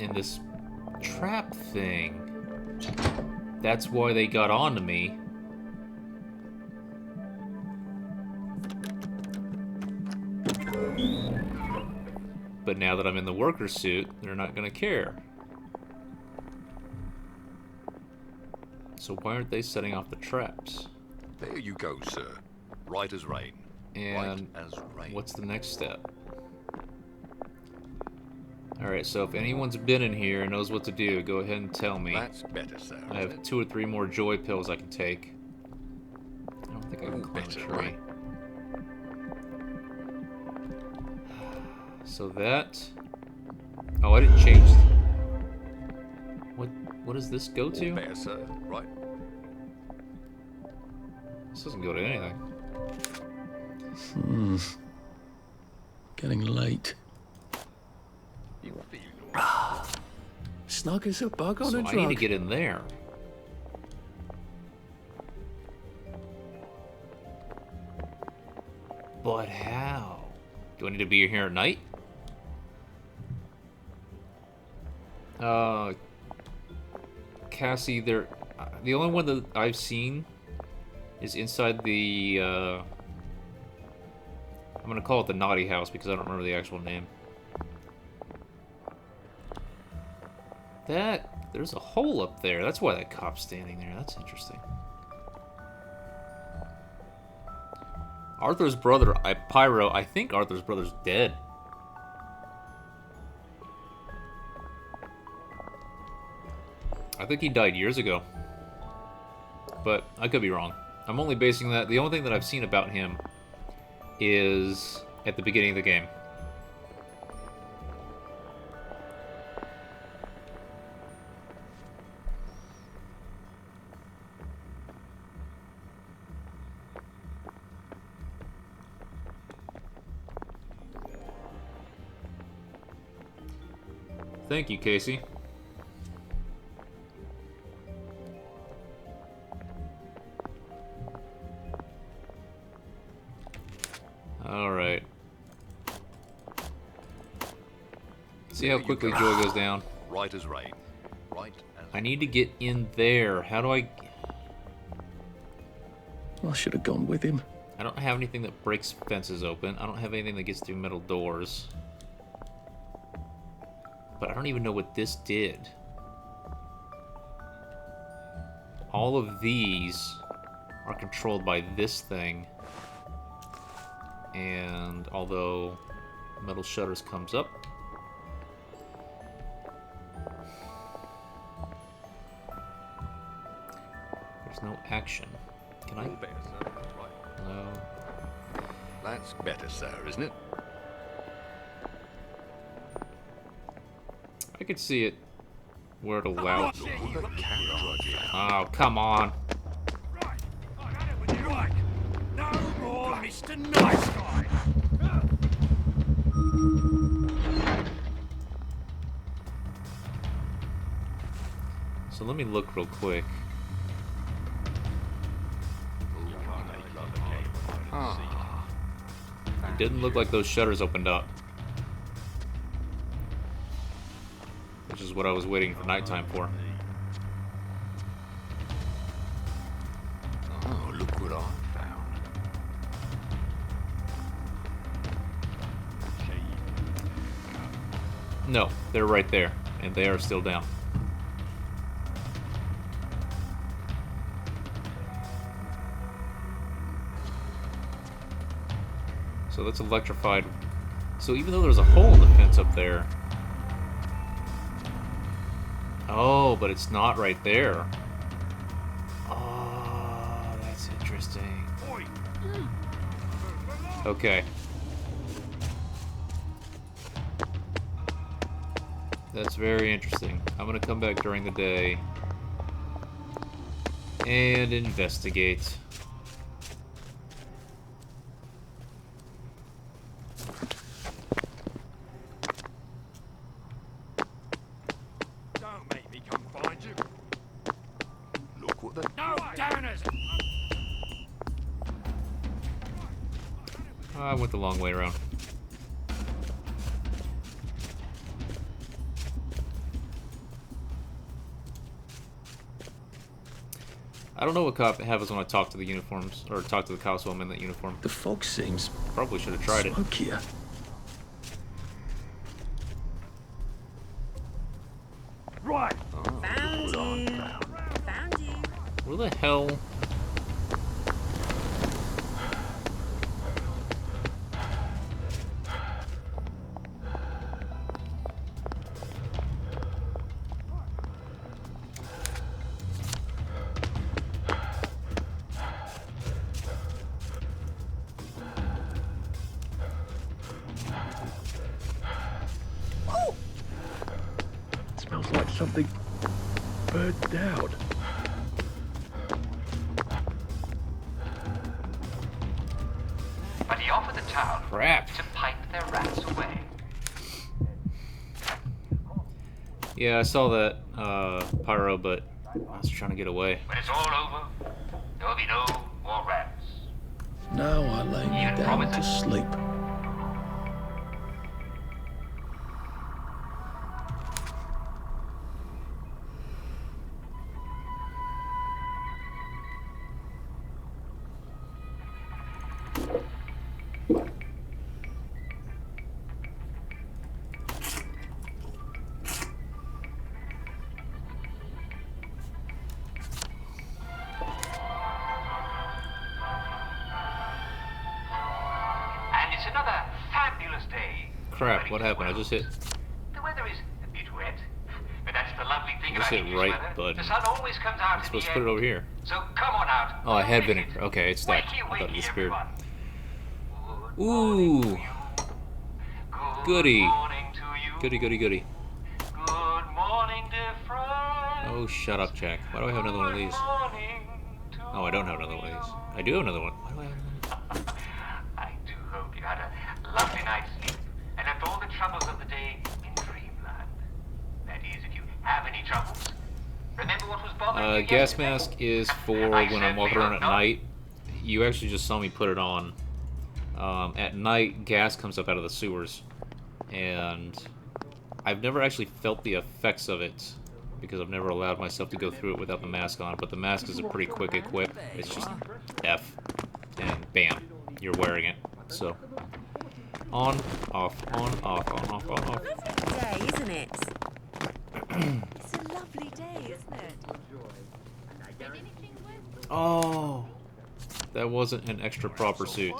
And this trap thing, that's why they got onto me. But now that I'm in the worker suit, they're not gonna care. So why aren't they setting off the traps? There you go, sir. Right as rain. And right as rain. What's the next step? Alright, so if anyone's been in here and knows what to do, go ahead and tell me. That's better, sir. I have 2 or 3 more joy pills I can take. I don't think I can climb a better, tree. right? So that... Oh, I didn't change... What does this go to? Better, sir. Right. This doesn't go to anything. Getting late. You feel all right. Snug as a bug on So a I drug. need to get in there. But how? Do I need to be here at night? Cassie, the only one that I've seen is inside the, I'm gonna call it the naughty house because I don't remember the actual name. There's a hole up there. That's why that cop's standing there. That's interesting. Arthur's brother, Pyro, I think Arthur's brother's dead. I think he died years ago. But I could be wrong. I'm only basing that... The only thing that I've seen about him is at the beginning of the game. Thank you, Casey. Alright. See how quickly Joy goes down. Right as rain. Right as... I need to get in there. How do I... I should have gone with him. I don't have anything that breaks fences open. I don't have anything that gets through metal doors. But I don't even know what this did. All of these are controlled by this thing. And although metal shutters comes up, there's no action. Can I? Better, sir. Right. No. That's better, sir, isn't it? I could see it where it allows. Oh, come on. Right. I had it with you. Right. No more Mr. Nice Guy. So let me look real quick. It didn't look like those shutters opened up. Which is what I was waiting for nighttime for. Oh, look what I found. No, they're right there, and they are still down. So that's electrified. So even though there's a hole in the fence up there... Oh, but it's not right there. Oh, that's interesting. Okay. That's very interesting. I'm gonna come back during the day and investigate. Don't make me come find you. Look what the... No downers. I went the long way around. I don't know what cop happens when I talk to the uniforms, or talk to the cops while I'm in that uniform. The fog seems... Probably should have tried it. smokier. Right. Found you. Found you. Where the hell? Smells like something burnt out. But he offered the town Crap. to pipe their rats away. Yeah, I saw that, Pyro, but I was trying to get away. When it's all over, there will be no more rats. Now I lay me Even down to promises. sleep. And it's another fabulous day. Crap, what happened? I just hit... The weather is a bit wet, but that's the lovely thing I just about hit English right weather. button. The sun always comes out I'm in supposed the to put it end. over here. So come on out. Oh, I had Make vinegar. it. Okay, it's stuck. Wakey, I thought it wakey, disappeared. everyone. Ooh. Goody. Morning to you. Goody, goody, goody. Good morning, dear friend. Oh, shut up, Jack. Why do I have another one of these? Oh, I don't have another one of these. I do have another one. Why do I have another one? I do hope you had a lovely night's sleep and left all the troubles of the day in dreamland. That is, if you have any troubles. Remember what was bothering you Gas yesterday? mask is for when I'm walking around at night. You actually just saw me put it on. At night, gas comes up out of the sewers. And I've never actually felt the effects of it because I've never allowed myself to go through it without the mask on. But the mask is a pretty quick equip. It's just F. And bam, you're wearing it. So, on, off, on, off, on, off, on, off. Lovely day, isn't it? It's a lovely day, isn't it? Oh, that wasn't an extra proper suit.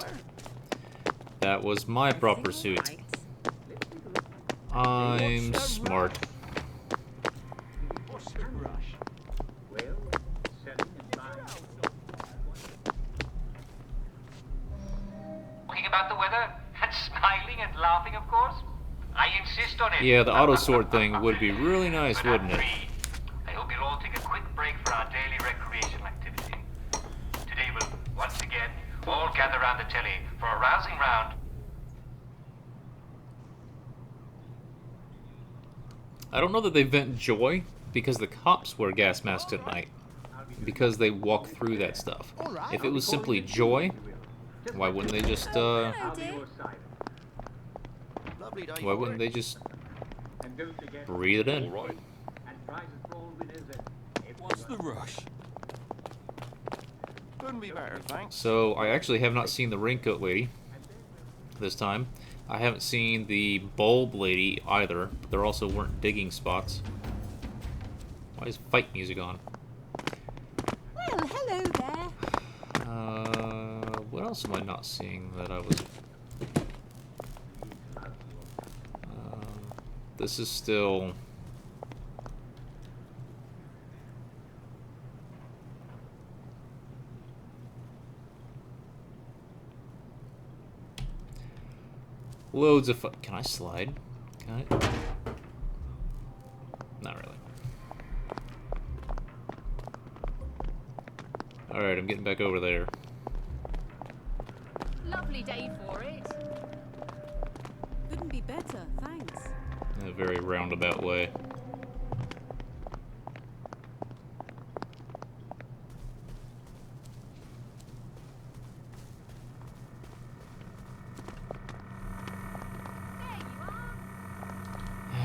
That was my proper suit. I'm smart. Talking about the weather and smiling and laughing, of course. I insist on it. Yeah, the auto sword thing would be really nice, But wouldn't it? I hope you'll all take a quick break for our daily recreational activity. Today we'll once again all gather around the telly for a rousing round. I don't know that they vent joy because the cops wear gas masks at night because they walk through that stuff. If it was simply joy, why wouldn't they just why wouldn't they just breathe it in? What's the rush? Couldn't be better, thanks. So I actually have not seen the raincoat lady this time. I haven't seen the bulb lady either. But there also weren't digging spots. Why is fight music on? Well, hello there. What else am I not seeing that I was... this is still... Loads of can I slide? Can I? Not really. Alright, I'm getting back over there. Lovely day for it. Couldn't be better, thanks. In a very roundabout way.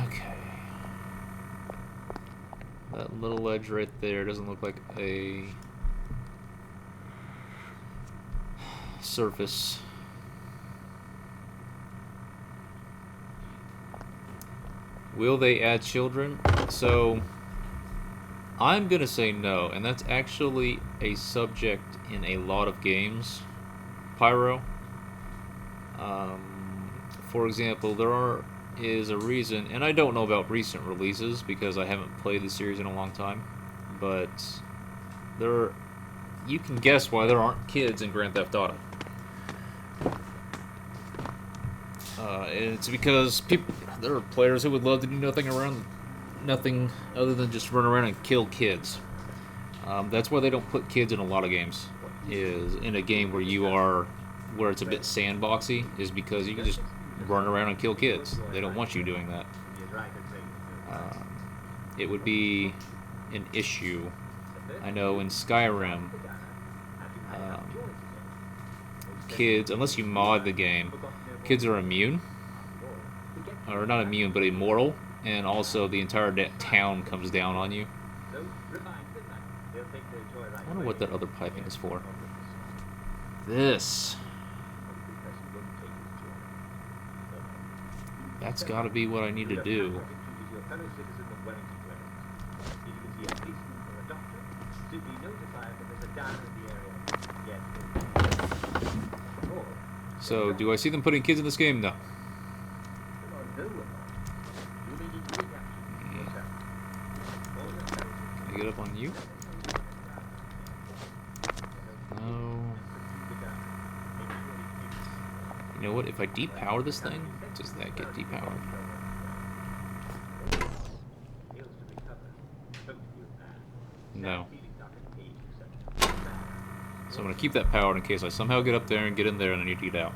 Okay. That little ledge right there doesn't look like a surface. Will they add children? So, I'm gonna say no, and that's actually a subject in a lot of games. Pyro. For example, there is a reason, and I don't know about recent releases because I haven't played the series in a long time, but you can guess why there aren't kids in Grand Theft Auto. It's because there are players who would love to do nothing other than just run around and kill kids. That's why they don't put kids in a lot of games. Is in a game where it's a bit sandboxy, is because you can just run around and kill kids. They don't want you doing that. It would be an issue. I know in Skyrim, kids, unless you mod the game, kids are immune. Or not immune, but immortal. And also the entire town comes down on you. I wonder what that other piping is for. This. That's got to be what I need to do. So, do I see them putting kids in this game? No. Can I get up on you? No. You know what? If I depower this thing, does that get depowered? No. So I'm going to keep that powered in case I somehow get up there and get in there and I need to get out.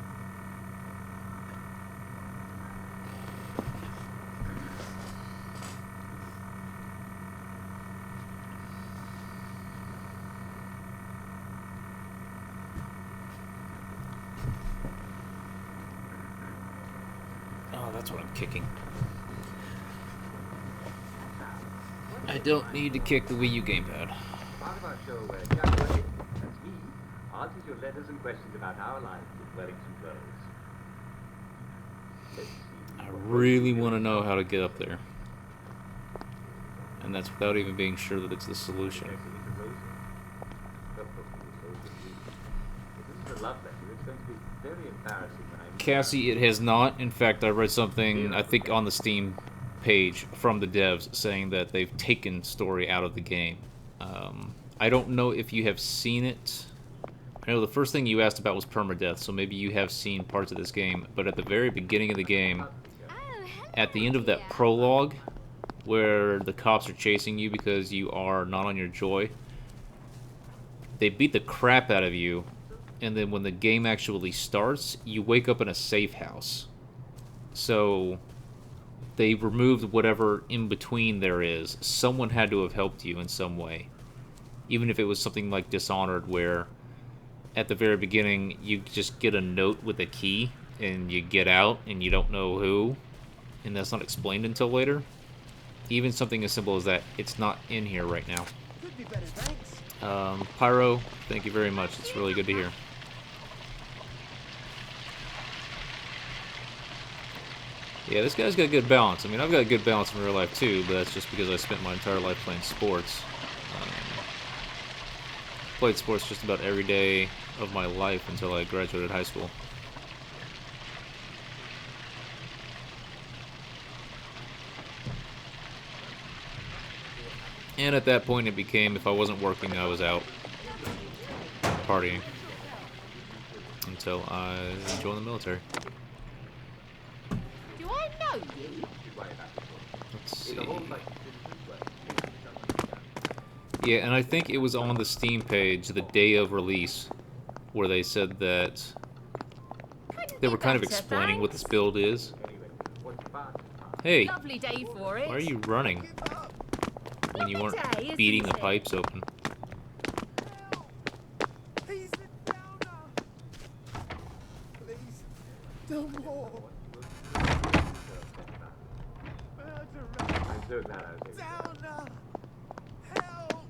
Oh, that's what I'm kicking. I don't need to kick the Wii U gamepad. Part of our show where Jack Wellington, that's me, answers your letters and questions about our life with Wellington Rose. Let's see. I really want to know how to get up there. And that's without even being sure that it's the solution. This is a love letter. It's going to be very embarrassing when I... Cassie, it has not. In fact, I read something, I think, on the Steam page from the devs saying that they've taken story out of the game. I don't know if you have seen it. I know the first thing you asked about was permadeath, so maybe you have seen parts of this game, but at the very beginning of the game, at the end of that prologue, where the cops are chasing you because you are not on your joy, they beat the crap out of you, and then when the game actually starts, you wake up in a safe house. So they removed whatever in between there is. Someone had to have helped you in some way. Even if it was something like Dishonored, where at the very beginning you just get a note with a key and you get out and you don't know who, and that's not explained until later. Even something as simple as that, it's not in here right now. Pyro, thank you very much. It's really good to hear. Yeah, this guy's got good balance. I mean, I've got good balance in real life too, but that's just because I spent my entire life playing sports. Played sports just about every day of my life until I graduated high school. And at that point it became, if I wasn't working, I was out partying. Until I joined the military. Do I know you? Let's see. Yeah, and I think it was on the Steam page the day of release where they said that they were kind of explaining what this build is. Hey, Lovely day for it. why are you running when you weren't Lovely day, beating the isn't it? pipes open? He's a downer. Please, no more. Downer. Help.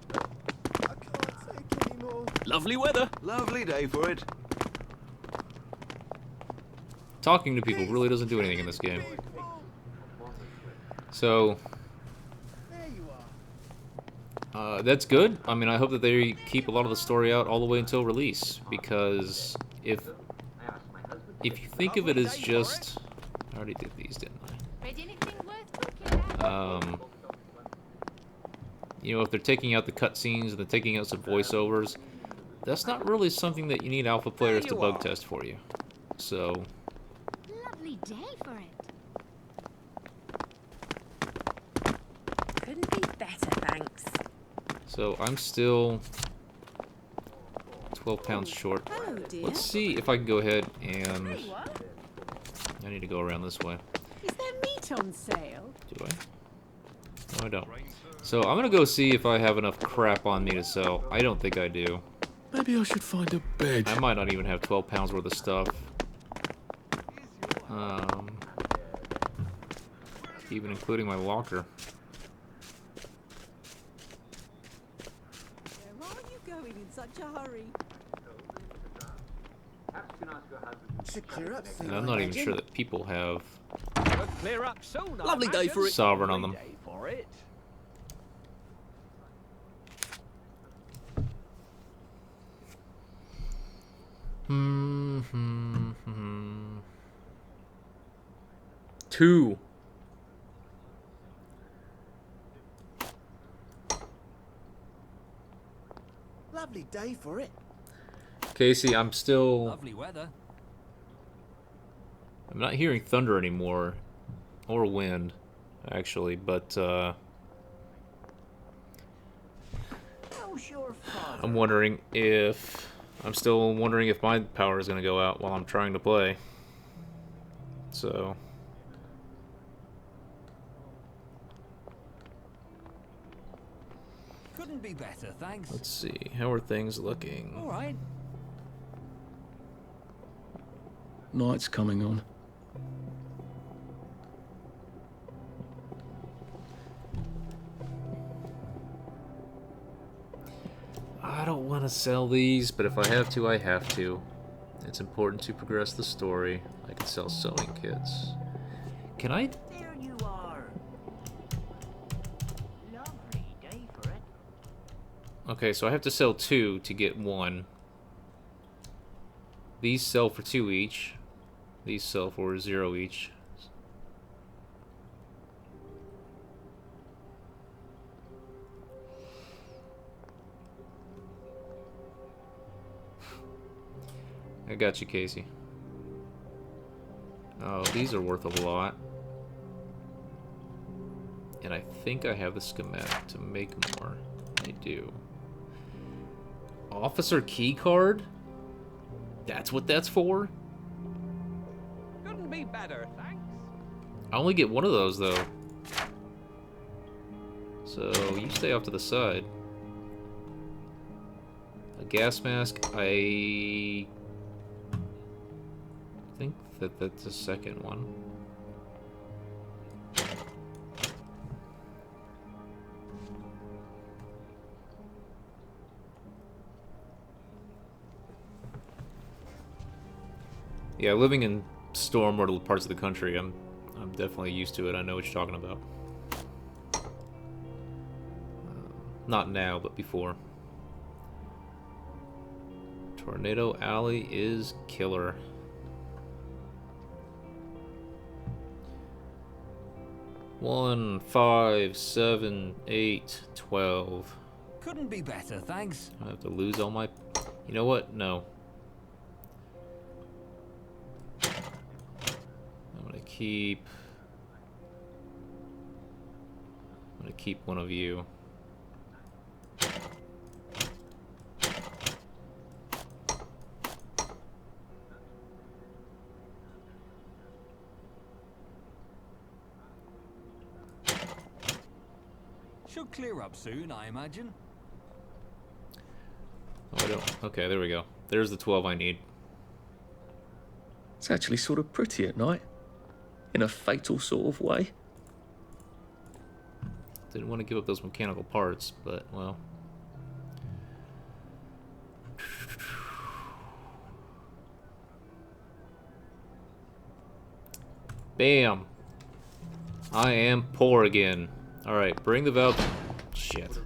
I can't take anymore. Lovely weather. Lovely day for it. Talking to people really doesn't do anything in this game. So, There you are. that's good. I mean, I hope that they keep a lot of the story out all the way until release, because if you think of it as just... I already did these, didn't I? Read anything worth talking about? You know, if they're taking out the cutscenes and they're taking out some voiceovers, that's not really something that you need alpha players to bug test for you. So, Lovely day for it. Couldn't be better, thanks. so I'm still 12 pounds short. Hello, dear. Let's see if I can go ahead and... Hey, what? I need to go around this way. Is there meat on sale? Do I? No, I don't. So I'm gonna go see if I have enough crap on me to sell. I don't think I do. Maybe I should find a bed. I might not even have 12 pounds worth of stuff. Even including my locker. Where are you going in such a hurry? Perhaps you can ask your husband. Should clear up soon, And I'm I not even imagine. sure that people have Clear up soon. Lovely day for it. Sovereign on them. Day for it. Two. Lovely day for it. Casey, I'm still... Lovely weather. I'm not hearing thunder anymore. Or wind, actually, but, How's your father? I'm wondering if... I'm still wondering if my power is going to go out while I'm trying to play. So... Couldn't be better, thanks. let's see. How are things looking? All right. Night's coming on. I don't want to sell these, but if I have to, I have to. It's important to progress the story. I can sell sewing kits. Can I? There you are. Lovely day for it. Okay, so I have to sell 2 to get 1. These sell for 2 each. These sell for 0 each. I got you, Casey. Oh, these are worth a lot. And I think I have the schematic to make more. I do. Officer key card? That's what that's for? Couldn't be better, thanks. I only get 1 of those, though. So, you stay off to the side. A gas mask, I think that's the second one. Yeah, living in storm-riddled parts of the country, I'm definitely used to it. I know what you're talking about. Not now, but before. Tornado Alley is killer. 1, 5, 7, 8, 12. Couldn't be better, thanks. I have to lose all my... You know what? No. I'm gonna keep 1 of you. Should clear up soon, I imagine. Oh, I don't. Okay, there we go. There's the 12 I need. It's actually sort of pretty at night. In a fatal sort of way. Didn't want to give up those mechanical parts, but, well. Bam! I am poor again. Alright, bring the valve. Shit.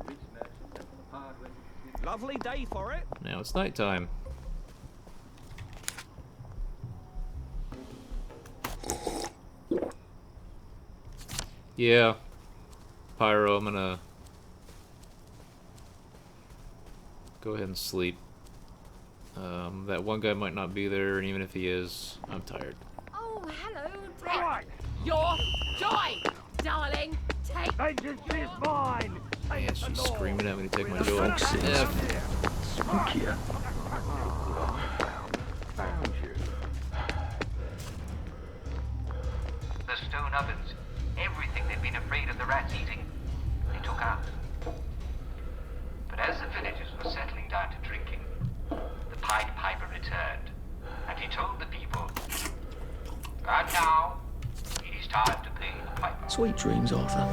Lovely day for it. Now it's nighttime. Yeah. Pyro, I'm gonna go ahead and sleep. That one guy might not be there, and even if he is, I'm tired. Oh, hello, Right. Your joy, darling. Take Vengeance is mine. Man, she's screaming at me to take my joy. Eksys. F. Spookier. Found you. The stone ovens, everything they'd been afraid of the rats eating, they took out. But as the villagers were settling down to drinking, the Pied Piper returned, and he told the people, "And now, it is time to pay the piper." Sweet dreams, Arthur.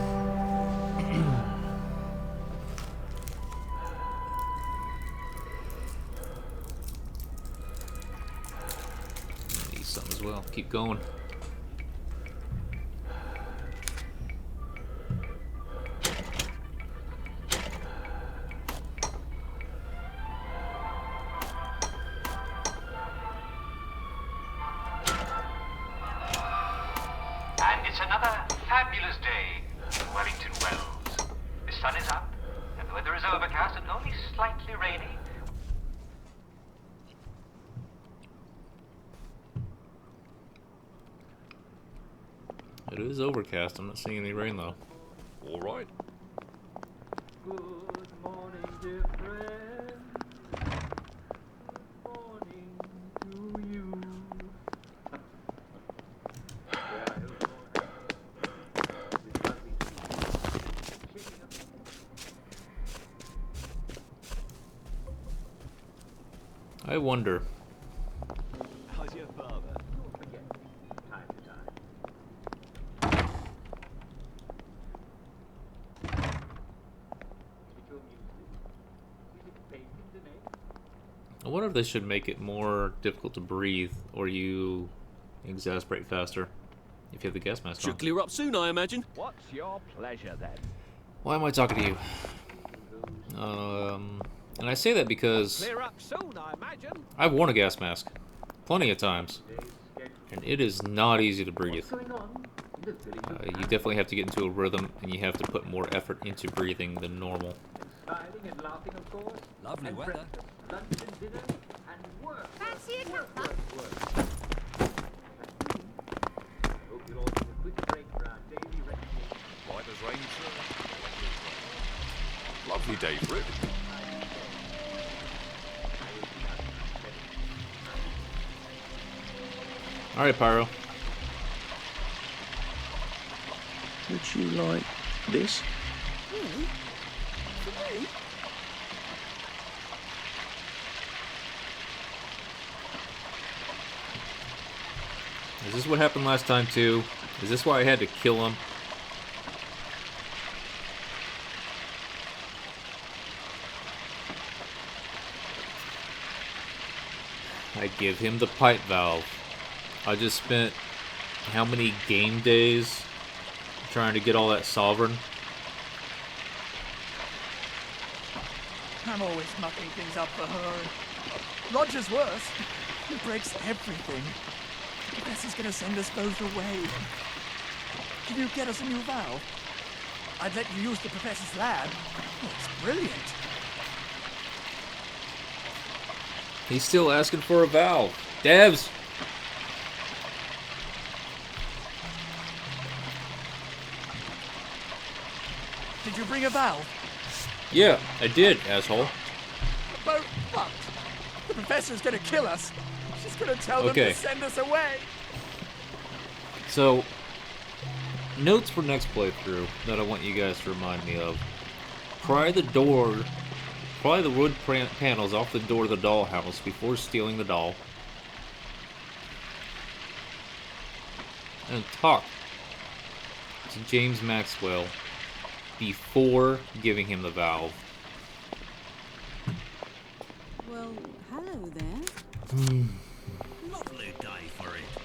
Need some as well. Keep going. It is overcast. I'm not seeing any rain though. All right. Good morning, dear friend. Good morning to you. I wonder. How's your father? Time to time. I wonder if they should make it more difficult to breathe, or you exasperate faster if you have the gas mask on. Should clear up soon, I imagine. What's your pleasure then? Why am I talking to you? And I say that because Clear up soon, I imagine. I've worn a gas mask plenty of times, and it is not easy to breathe. You definitely have to get into a rhythm, and you have to put more effort into breathing than normal. Smiling and laughing, of course. Lovely and weather. breakfast, lunch and dinner, and work. Fancy a work, cuppa? work, work. Hope you'll all take a quick break for our daily recreation. Right as rain, sir. Lovely day for it. Alright, Pyro. Would you like this? Really? For me? Is this what happened last time, too? Is this why I had to kill him? I give him the pipe valve. I just spent how many game days trying to get all that sovereign? I'm always mucking things up for her. Roger's worse. He breaks everything. The professor's gonna send us both away. Can you get us a new valve? I'd let you use the professor's lab. Oh, it's brilliant. He's still asking for a valve. Devs! Did you bring a valve? Yeah, I did, asshole. The boat fucked. The professor's gonna kill us. She's gonna tell them Okay. to send us away. So, notes for next playthrough that I want you guys to remind me of. Pry the wood panels off the door of the dollhouse before stealing the doll. And talk to James Maxwell before giving him the valve. Well, hello there. Lovely day for it.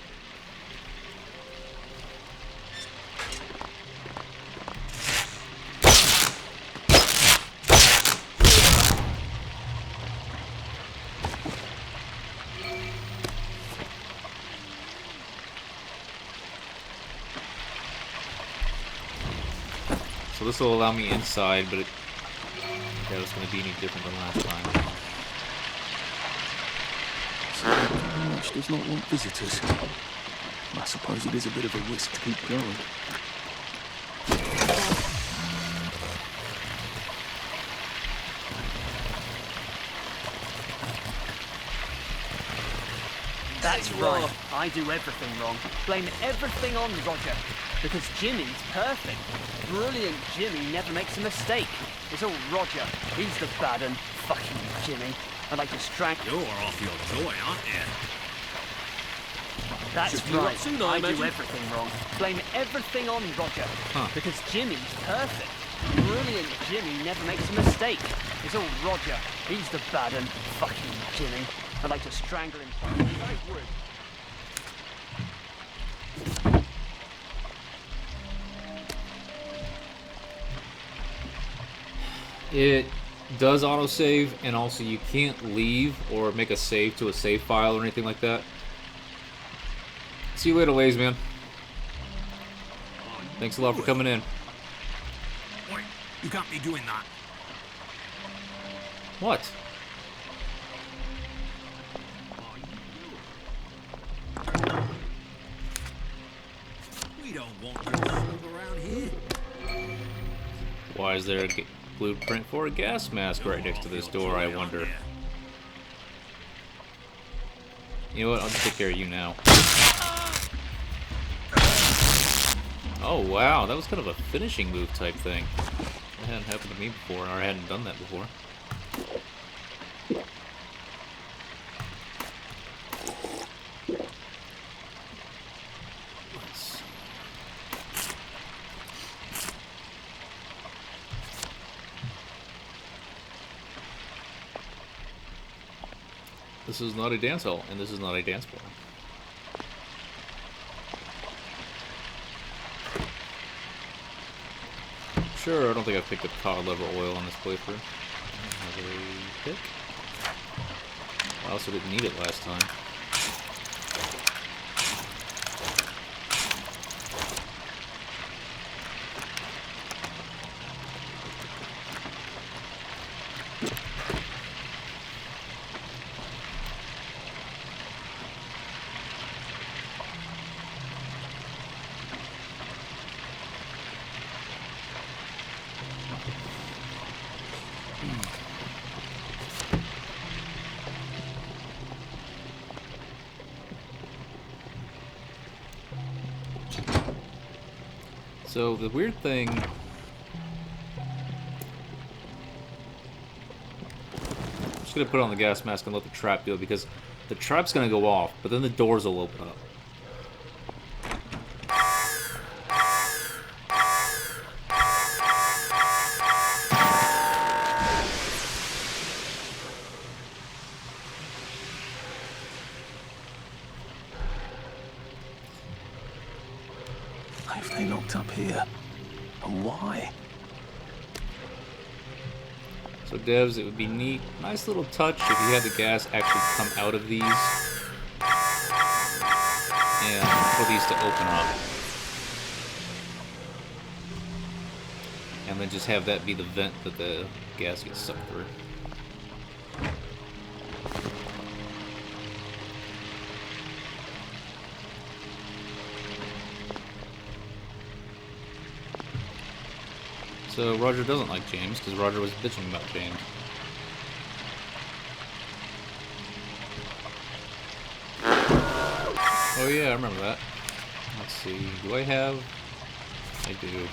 So this will allow me inside, but that was going to be any different than last time. Much does not want visitors. I suppose it is a bit of a risk to keep going. That's right. I do everything wrong. Blame everything on Roger. Because Jimmy's perfect. Brilliant Jimmy never makes a mistake. It's all Roger. He's the bad un. Fucking Jimmy. I'd like to strangle... You're off your joy, aren't you? That's Should be right right. soon, I I do imagine. everything wrong. Blame everything on Roger. Huh. Because Jimmy's perfect. Brilliant Jimmy never makes a mistake. It's all Roger. He's the bad un. Fucking Jimmy. I'd like to strangle him. I would. It does autosave, and also you can't leave or make a save to a save file or anything like that. See you later, Lays Man. Thanks a lot for coming in. Oi, you can't be doing that. What? We don't want you Why is there a blueprint for a gas mask right next to this door, I wonder? You know what, I'll just take care of you now. Oh wow, that was kind of a finishing move type thing. That hadn't happened to me before, or I hadn't done that before. This is not a dance hall, and this is not a dance floor. Sure, I don't think I've picked up cod liver oil on this playthrough. I don't have a pick. I also didn't need it last time. So the weird thing, I'm just gonna put on the gas mask and let the trap do it, because the trap's gonna go off, but then the doors will open up. If they locked up here, and why? So devs, it would be neat, nice little touch if you had the gas actually come out of these and for these to open up, and then just have that be the vent that the gas gets sucked through. So Roger doesn't like James, because Roger was bitching about James. Oh yeah, I remember that. Let's see, do I have... I do.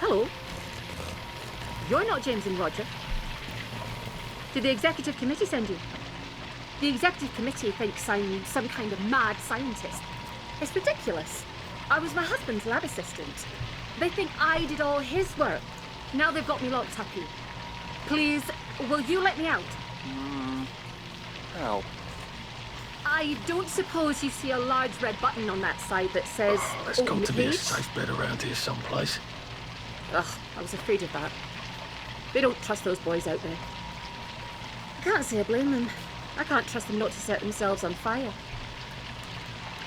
Hello. You're not James and Roger. Did the executive committee send you? The executive committee thinks I'm some kind of mad scientist. It's ridiculous. I was my husband's lab assistant. They think I did all his work. Now they've got me locked up here. Please, will you let me out? How? I don't suppose you see a large red button on that side that says... There's got open to be a page? safe bed around here someplace. Ugh, I was afraid of that. They don't trust those boys out there. I can't say I blame them. I can't trust them not to set themselves on fire.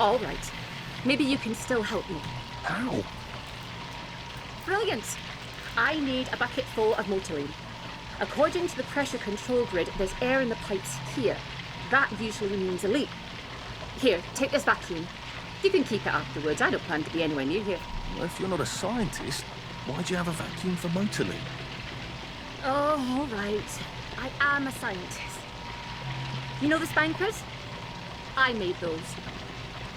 All right. Maybe you can still help me. How? Brilliant. I need a bucket full of motorine. According to the pressure control grid, there's air in the pipes here. That usually means a leak. Here, take this vacuum. You can keep it afterwards. I don't plan to be anywhere near here. Well, if you're not a scientist, why'd you have a vacuum for motorly? Oh, all right. I am a scientist. You know the spankers? I made those.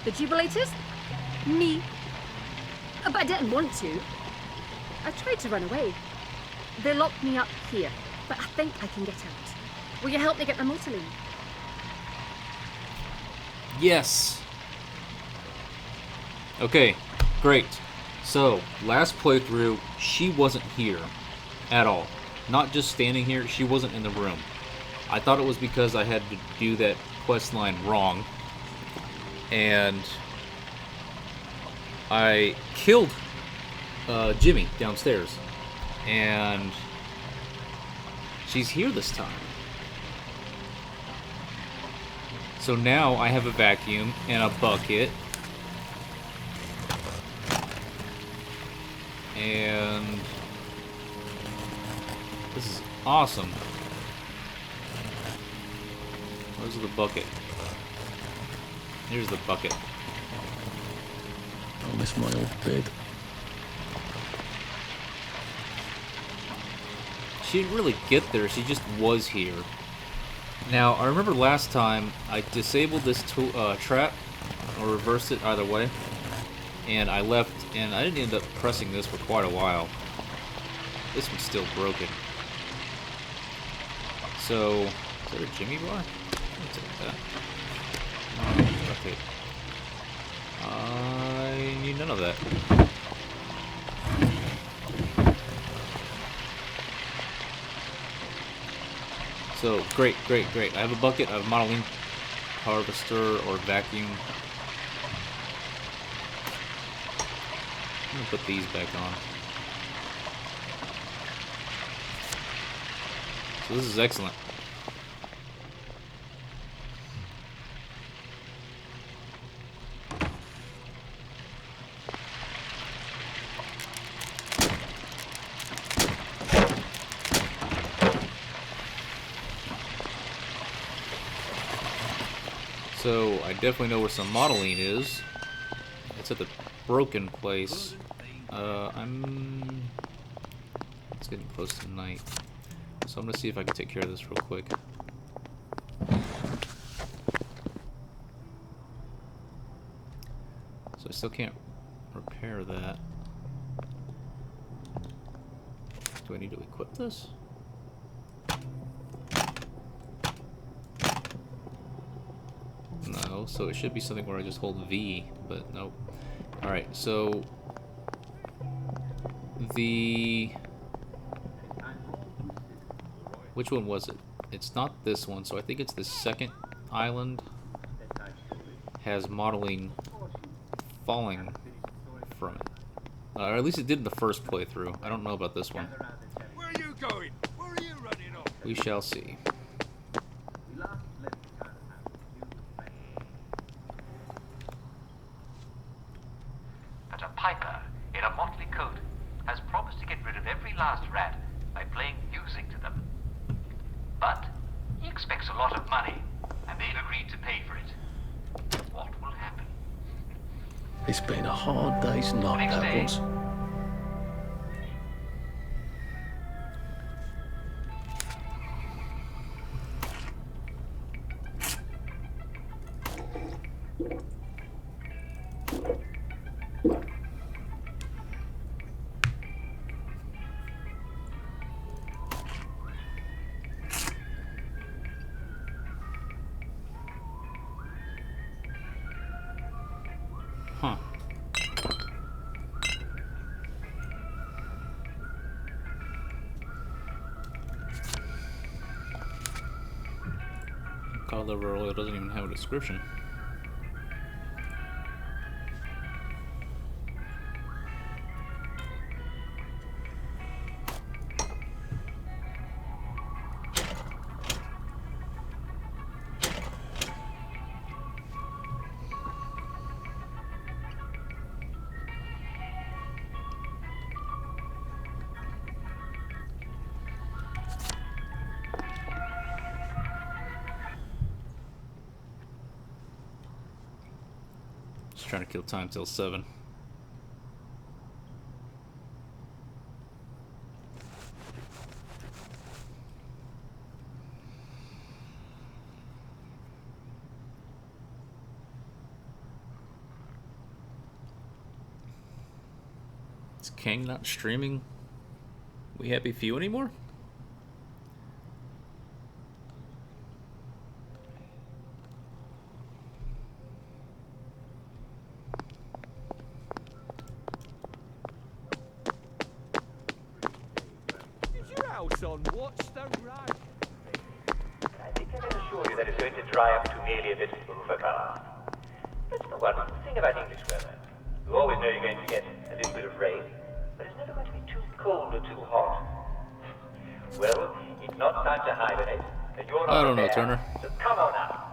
The jubilators? Me. But I didn't want to. I tried to run away. They locked me up here, but I think I can get out. Will you help me get my motorine? Yes. Okay, great. So, last playthrough, she wasn't here at all. Not just standing here, she wasn't in the room. I thought it was because I had to do that quest line wrong. And I killed Jimmy downstairs. And She's here this time. So now I have a vacuum and a bucket. And this is awesome. Where's the bucket? Here's the bucket. I miss my old bed. She didn't really get there, she just was here. Now, I remember last time I disabled this trap, or reversed it, either way, and I left, and I didn't end up pressing this for quite a while. This one's still broken. So, is there a Jimmy bar? I'll take that. Okay. I need none of that. So, great. I have a bucket, I have a modeling harvester or vacuum. I'm gonna put these back on. So this is excellent. So, I definitely know where some modeling is. It's at the broken place. It's getting close to night. So I'm gonna see if I can take care of this real quick. So I still can't repair that. Do I need to equip this? No, so it should be something where I just hold V, but nope. Alright, so which one was it? It's not this one, so I think it's the second island has modeling falling from it. Or at least it did in the first playthrough. I don't know about this one. Where are you going? Where are you running off? We shall see. But a piper in a motley coat has promised to get rid of every last rat by playing music to them. But he expects a lot of money, and they've agreed to pay for it. What will happen? It's been a hard day's night, Next that day. was. Huh. Cod liver oil doesn't even have a description. Just trying to kill time till 7. Is Kang not streaming We Happy Few anymore? Is your house on watch the right? I think I can assure you that it's going to dry up to merely a bit overcast. That's the one thing about English weather. You always know you're going to get a little bit of rain, but it's never going to be too cold or too hot. Well, It's not time to hibernate, and you're not I don't know, prepared. Turner. So come on now.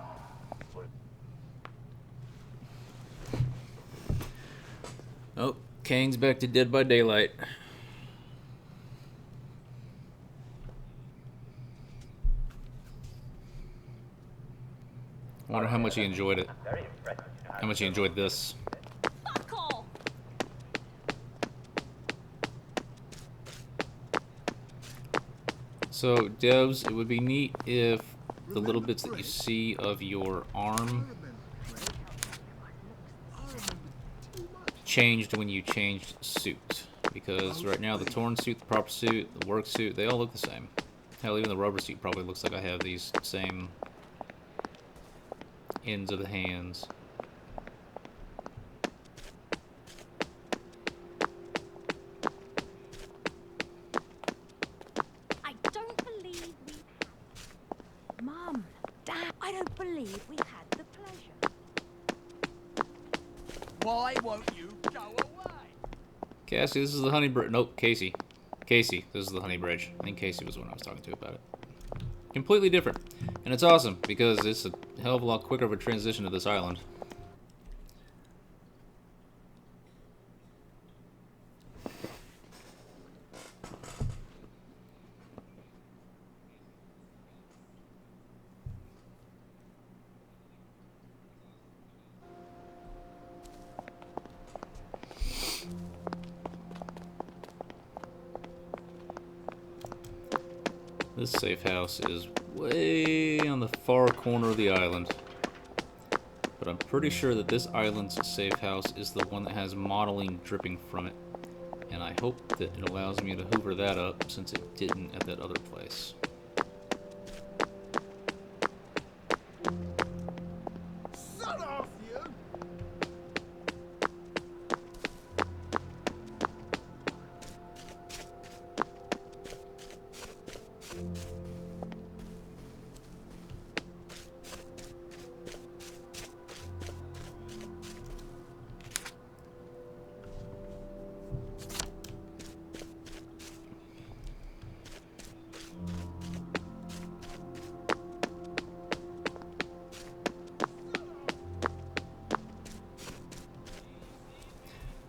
Oh, Kang's back to Dead by Daylight. I wonder how much he enjoyed it. How much he enjoyed this. Fuck off! So, devs, it would be neat if the little bits that you see of your arm changed when you changed suit. Because right now, the torn suit, the proper suit, the work suit, they all look the same. Hell, even the rubber suit probably looks like I have these same ends of the hands. I don't believe we had... Mum, Dad, I don't believe we had the pleasure. Why won't you go away? Cassie, this is the honey bridge. Nope, Casey. Casey, this is the honey bridge. I think Casey was the one I was talking to about it. Completely different. And it's awesome, because it's a hell of a lot quicker of a transition to this island. This safe house is way on the far corner of the island. But I'm pretty sure that this island's safe house is the one that has modeling dripping from it. And I hope that it allows me to hoover that up, since it didn't at that other place. Son off you!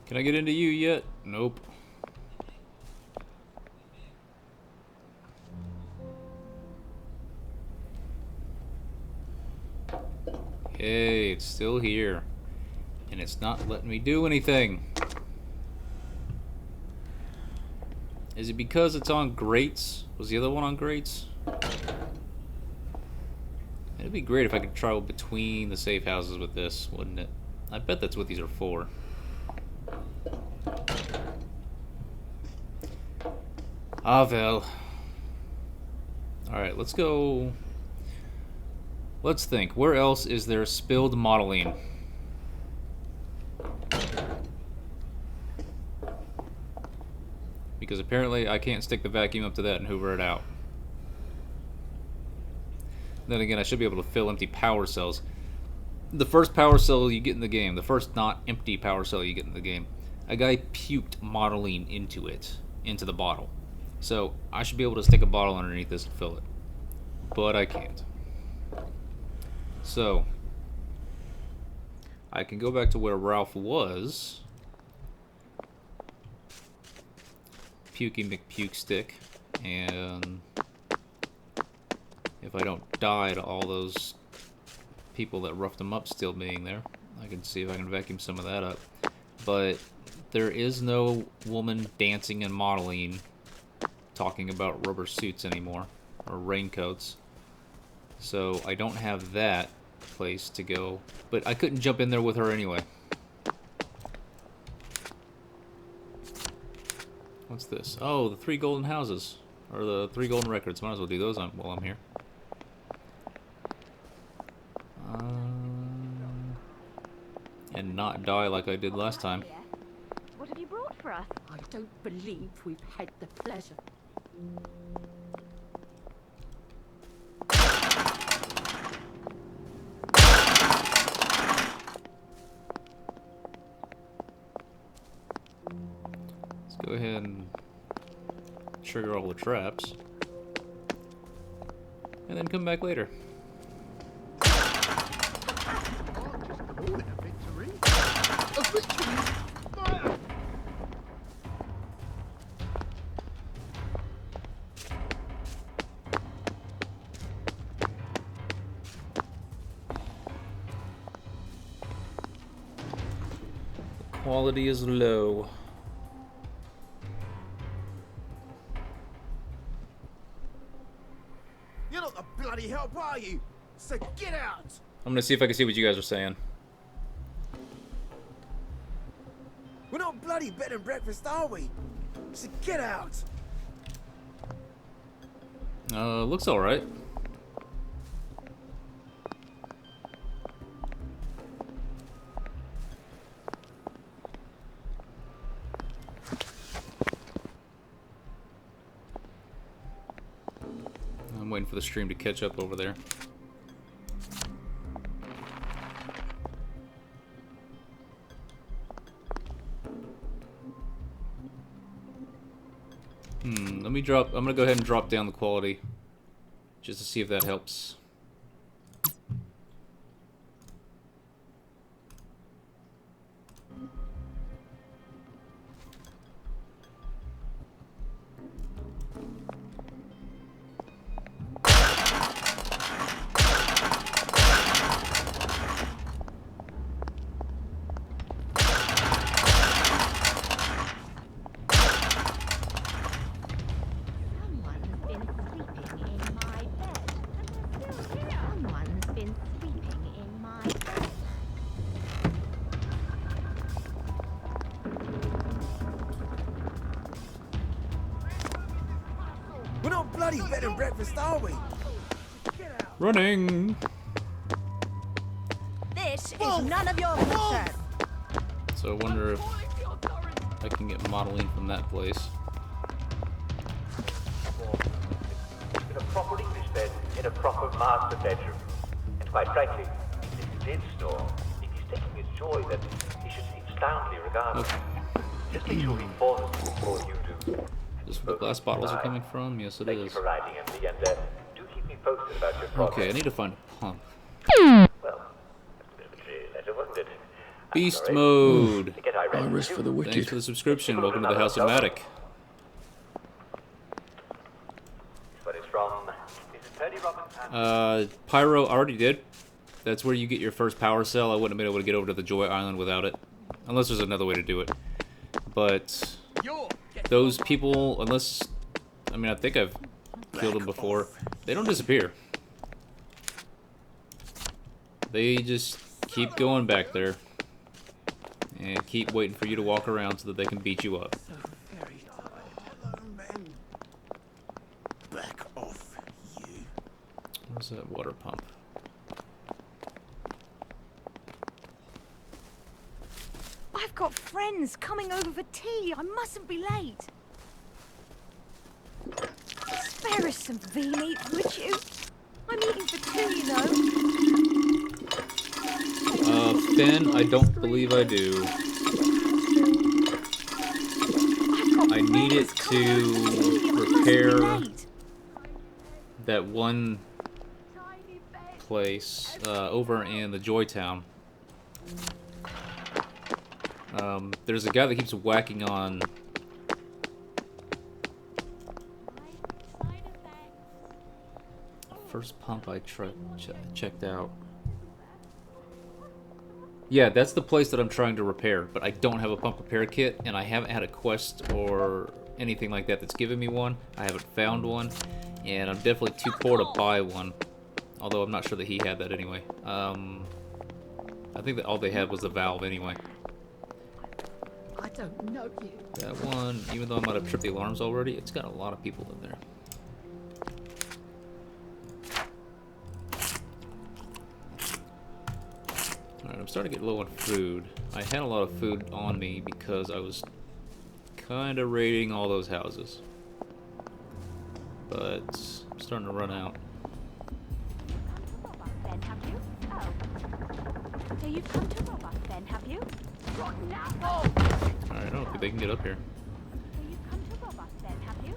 Can I get into you yet? Nope. Hey, it's still here. And it's not letting me do anything. Is it because it's on grates? Was the other one on grates? It'd be great if I could travel between the safe houses with this, wouldn't it? I bet that's what these are for. Ah, well. Alright, let's go. Let's think. Where else is there spilled modeling? Because apparently I can't stick the vacuum up to that and hoover it out. Then again, I should be able to fill empty power cells. The first power cell you get in the game, the first not empty power cell you get in the game, a guy puked modeling into it, into the bottle. So I should be able to stick a bottle underneath this and fill it. But I can't. So I can go back to where Ralph was. Pukey McPuke stick. And if I don't die to all those people that roughed him up still being there, I can see if I can vacuum some of that up. But there is no woman dancing and modeling talking about rubber suits anymore, or raincoats. So I don't have that place to go, but I couldn't jump in there with her anyway. What's this? Oh, the 3 golden houses, or the 3 golden records. Might as well do those while I'm here. And not die like I did last time. What have you brought for us? I don't believe we've had the pleasure. Let's go ahead and trigger all the traps. and then come back later. Quality is low. You're not the bloody help, are you? So get out! I'm gonna see if I can see what you guys are saying. We're not bloody bed and breakfast, are we? So get out! Looks alright. I'm waiting for the stream to catch up over there. Let me drop. I'm gonna go ahead and drop down the quality just to see if that helps. We're not bloody bed and breakfast, are we? Running. This is none of your concern. So I wonder if I can get modeling from that place. In a proper English bed, in a proper master bedroom. And quite frankly, if he did snore, it is taking his joy that he should seem soundly regarded. Just make sure he pauses before you do. Is this where the glass bottles are coming from? Yes, it Thank you is. for writing, Emily, and do keep me posted about your progress. Okay, I need to find a pump. Well, that's a bit of a dreary letter, wasn't it? Beast Sorry. mode. To get Iris Iris for the wicked. Thanks for the subscription. Welcome to the House of Matiq. What it's from? Is it Tony Robbins? Pyro already did. That's where you get your first power cell. I wouldn't have been able to get over to the Joy Island without it. Unless there's another way to do it. But those people, unless... I mean, I think I've killed them before. They don't disappear. They just keep going back there. And keep waiting for you to walk around so that they can beat you up. Back off, you. Where's that water pump? I've got friends coming over for tea. I mustn't be late. Spare us some V meat, would you? I'm eating for two, you know. Finn, I don't believe I do. I need it to repair that one place over in the Joy Town. There's a guy that keeps whacking on. First pump I checked out. Yeah, that's the place that I'm trying to repair, but I don't have a pump repair kit, and I haven't had a quest or anything like that that's given me one. I haven't found one, and I'm definitely too poor to buy one. Although I'm not sure that he had that anyway. I think that all they had was the valve anyway. I don't know you. That one, even though I might have tripped the alarms already, it's got a lot of people in there. Alright, I'm starting to get low on food. I had a lot of food on me because I was kind of raiding all those houses. But I'm starting to run out. Ben, have you? Oh. So you've come to rob us, Ben, have you? Alright, I don't think they can get up here. So you've come to rob us, Ben, have you?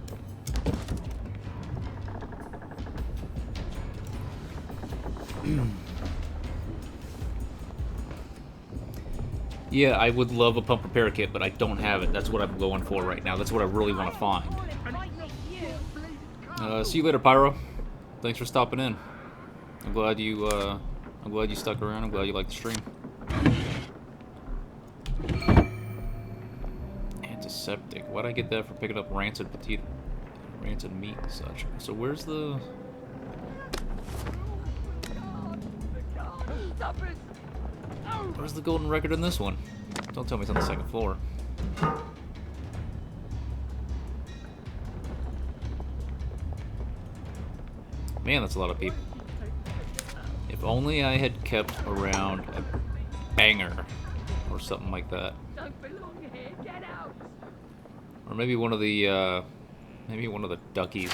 Yeah, I would love a pump repair kit, but I don't have it. That's what I'm going for right now. That's what I really want to find. See you later, Pyro. Thanks for stopping in. I'm glad you stuck around. I'm glad you liked the stream. Antiseptic. Why'd I get that for picking up rancid meat and such? So where's the... Where's the golden record in this one? Don't tell me it's on the second floor. Man, that's a lot of people. If only I had kept around a banger or something like that. Or maybe one of the duckies.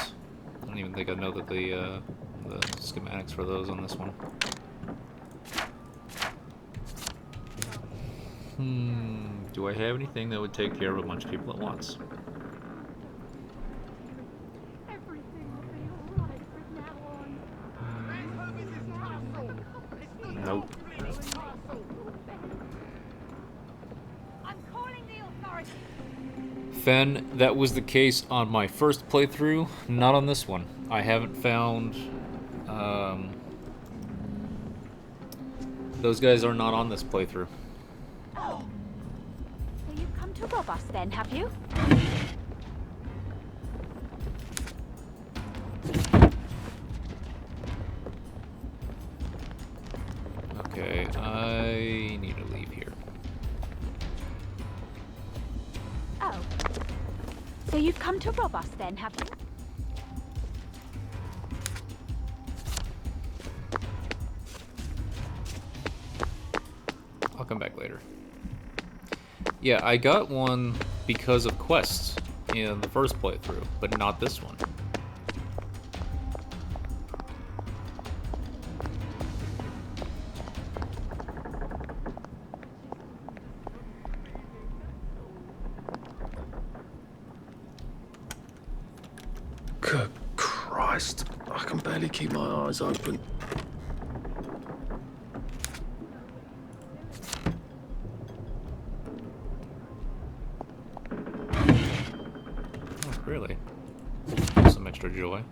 I don't even think I know that the schematics for those on this one. Do I have anything that would take care of a bunch of people at once? Nope. Fen, that was the case on my first playthrough, not on this one. I haven't found... those guys are not on this playthrough. Oh. So you've come to rob us then, have you? Okay, I need to leave here. Oh. So you've come to rob us then, have you? I'll come back later. Yeah, I got one because of quests in the first playthrough, but not this one. Good Christ, I can barely keep my eyes open. Oh, really? Some extra joy.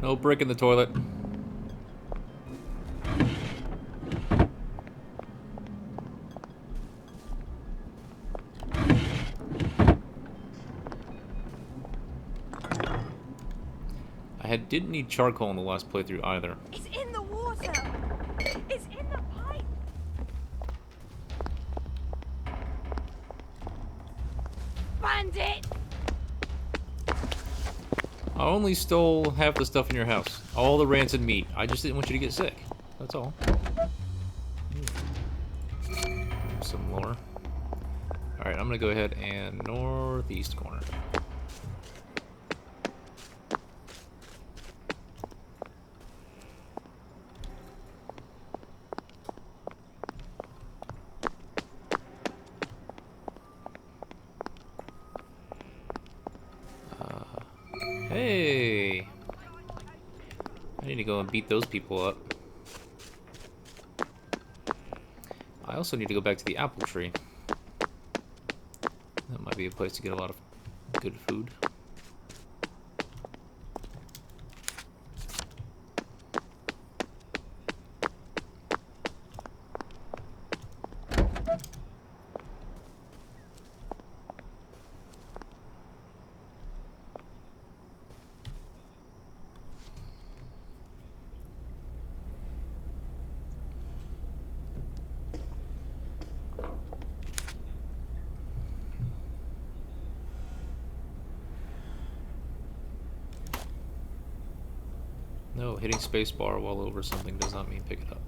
No brick in the toilet. Didn't need charcoal in the last playthrough either. It's in the water. It's in the pipe. Bandit! I only stole half the stuff in your house. All the rancid meat. I just didn't want you to get sick. That's all. Some more. Alright, I'm gonna go ahead and northeast corner. Hey! I need to go and beat those people up. I also need to go back to the apple tree. That might be a place to get a lot of good food. No, hitting spacebar while over something does not mean pick it up.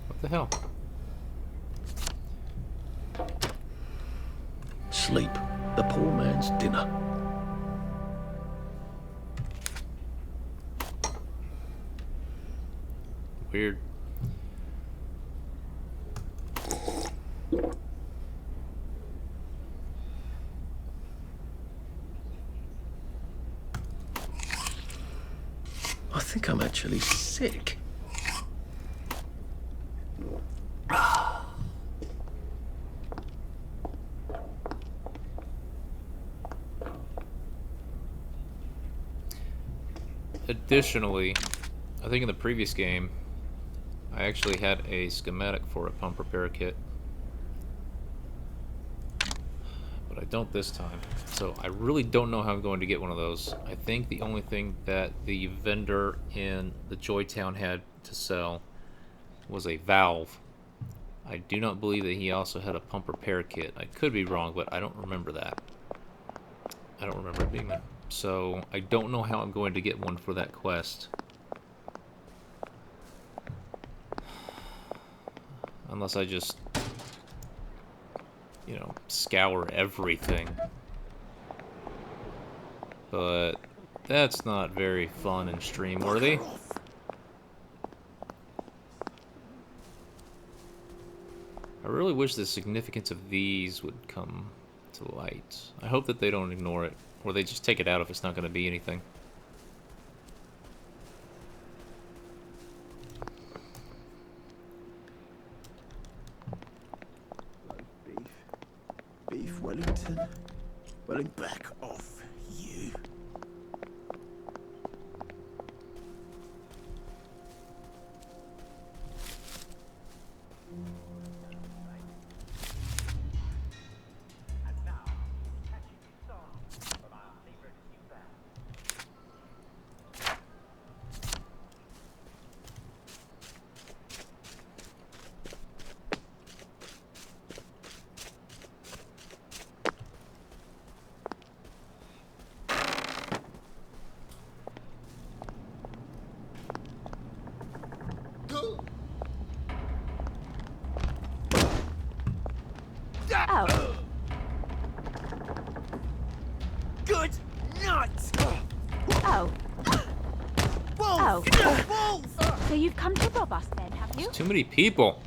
What the hell? Sleep, the poor man's dinner. Weird. actually sick. Additionally, I think in the previous game, I actually had a schematic for a pump repair kit. But I don't this time. So I really don't know how I'm going to get one of those. I think the only thing that the vendor in the Joytown had to sell was a valve. I do not believe that he also had a pump repair kit. I could be wrong, but I don't remember that. I don't remember it being there. So I don't know how I'm going to get one for that quest. Unless I just, you know, scour everything. But that's not very fun and stream worthy. I really wish the significance of these would come to light. I hope that they don't ignore it, or they just take it out if it's not going to be anything. Beef Wellington. Well, back off, you. Oh. Good night. Oh. Wolf! Oh. Wolf! So you've come to rob us then, have you? Too many people.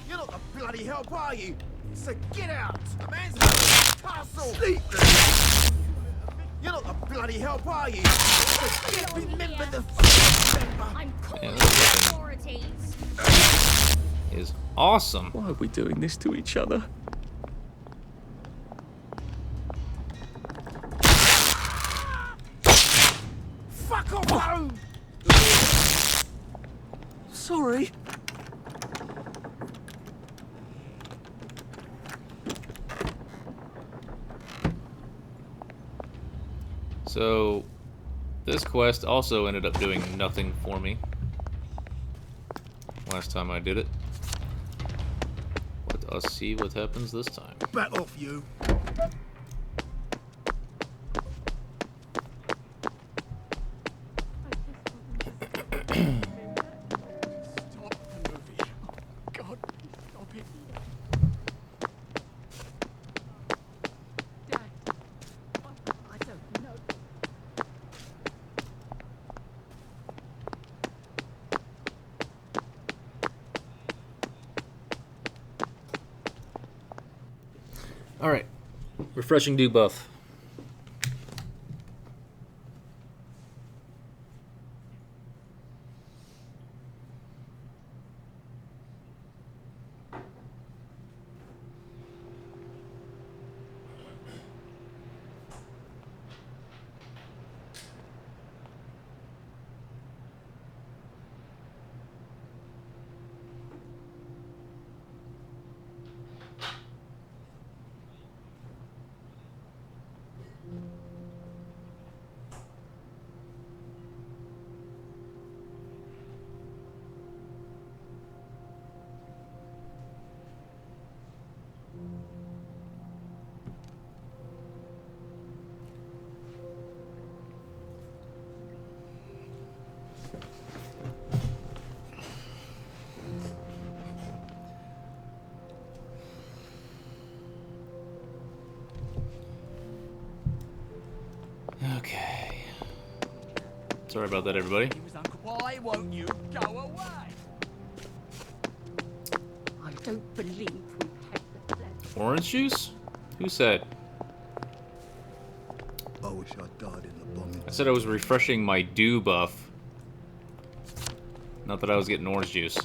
You're not the bloody help, are you? So get out! The man's in the castle! Sleep! You're not the bloody help, are you? So get remember the member! I'm calling the authorities! Is awesome. Why are we doing this to each other? Fuck off home! Sorry. So, this quest also ended up doing nothing for me last time I did it. Let us see what happens this time. Back off, you! Alright. Refreshing debuff. Okay. Sorry about that, everybody. Why won't you go away? I'm don't believe we've had the pleasure. Orange juice? Who said? I wish I died in the bombing. I said I was refreshing my dew buff. Not that I was getting orange juice.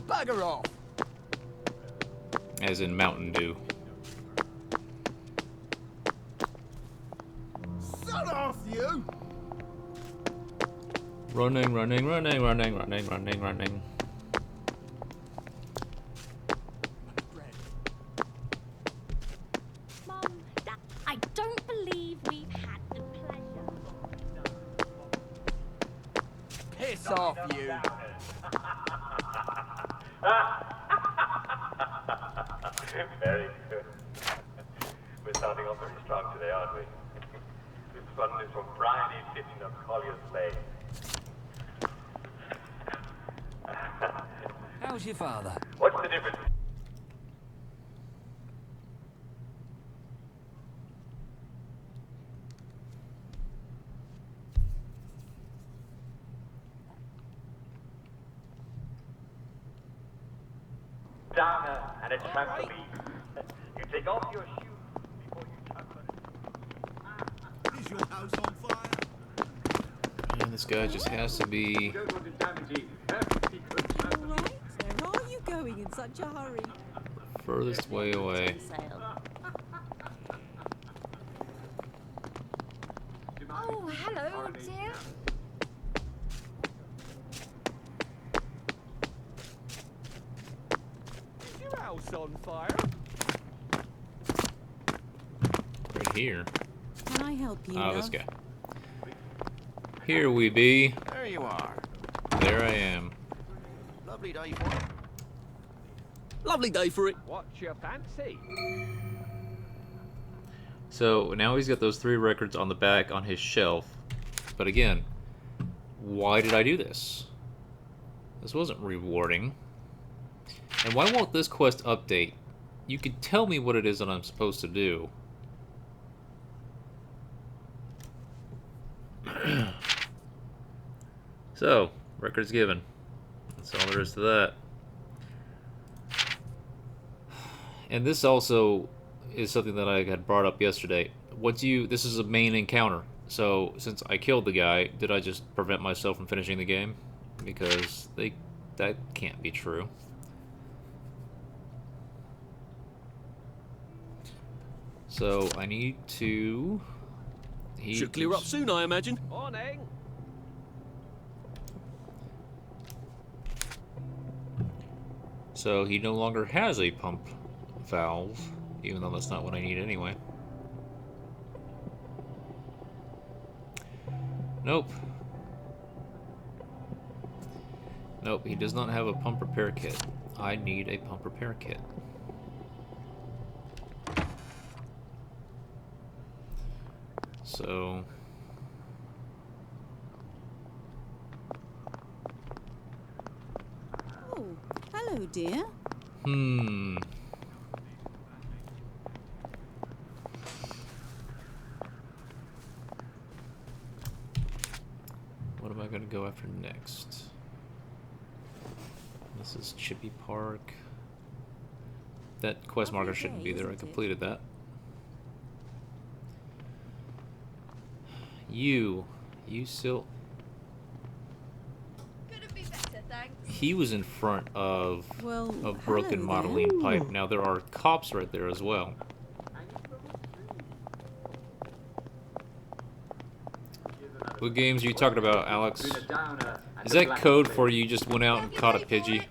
Bugger off! As in Mountain Dew. Shut off, you! Running, running, running, running, running, running, running. Mum, Dad, I don't believe we've had the pleasure. Piss off, you! Very good. We're starting off very strong today, aren't we? This one is from Briley sitting on Collier's Lane. How's your father? What's the difference? Downer and a trampoline. You take off your shoes before you trample. Is your house on fire? And this guy just has to be... Don't want to damage it. Perfectly good trampoline. Right, where are you going in such a hurry? furthest way away. Oh, hello, dear. Is your house on fire? Right here. Can I help you? Oh, this guy. Here we be. There you are. There I am. Lovely day for it. Lovely day for it. What's your fancy? So now he's got those 3 records on the back on his shelf. But again, why did I do this? This wasn't rewarding. And why won't this quest update? You could tell me what it is that I'm supposed to do. So, records given. That's all there is to that. And this also is something that I had brought up yesterday. This is a main encounter. So, since I killed the guy, did I just prevent myself from finishing the game? Because that can't be true. So, I need to... Should clear up soon, I imagine. Morning. So, he no longer has a pump valve, even though that's not what I need anyway. Nope. Nope, he does not have a pump repair kit. I need a pump repair kit. So... Oh, hello, dear. What am I going to go after next? This is Chippy Park. That quest marker shouldn't be there. I completed that. You still... He was in front of a broken modeling pipe. Now there are cops right there as well. What games are you talking about, Alex? Is that code for you just went out and caught a Pidgey?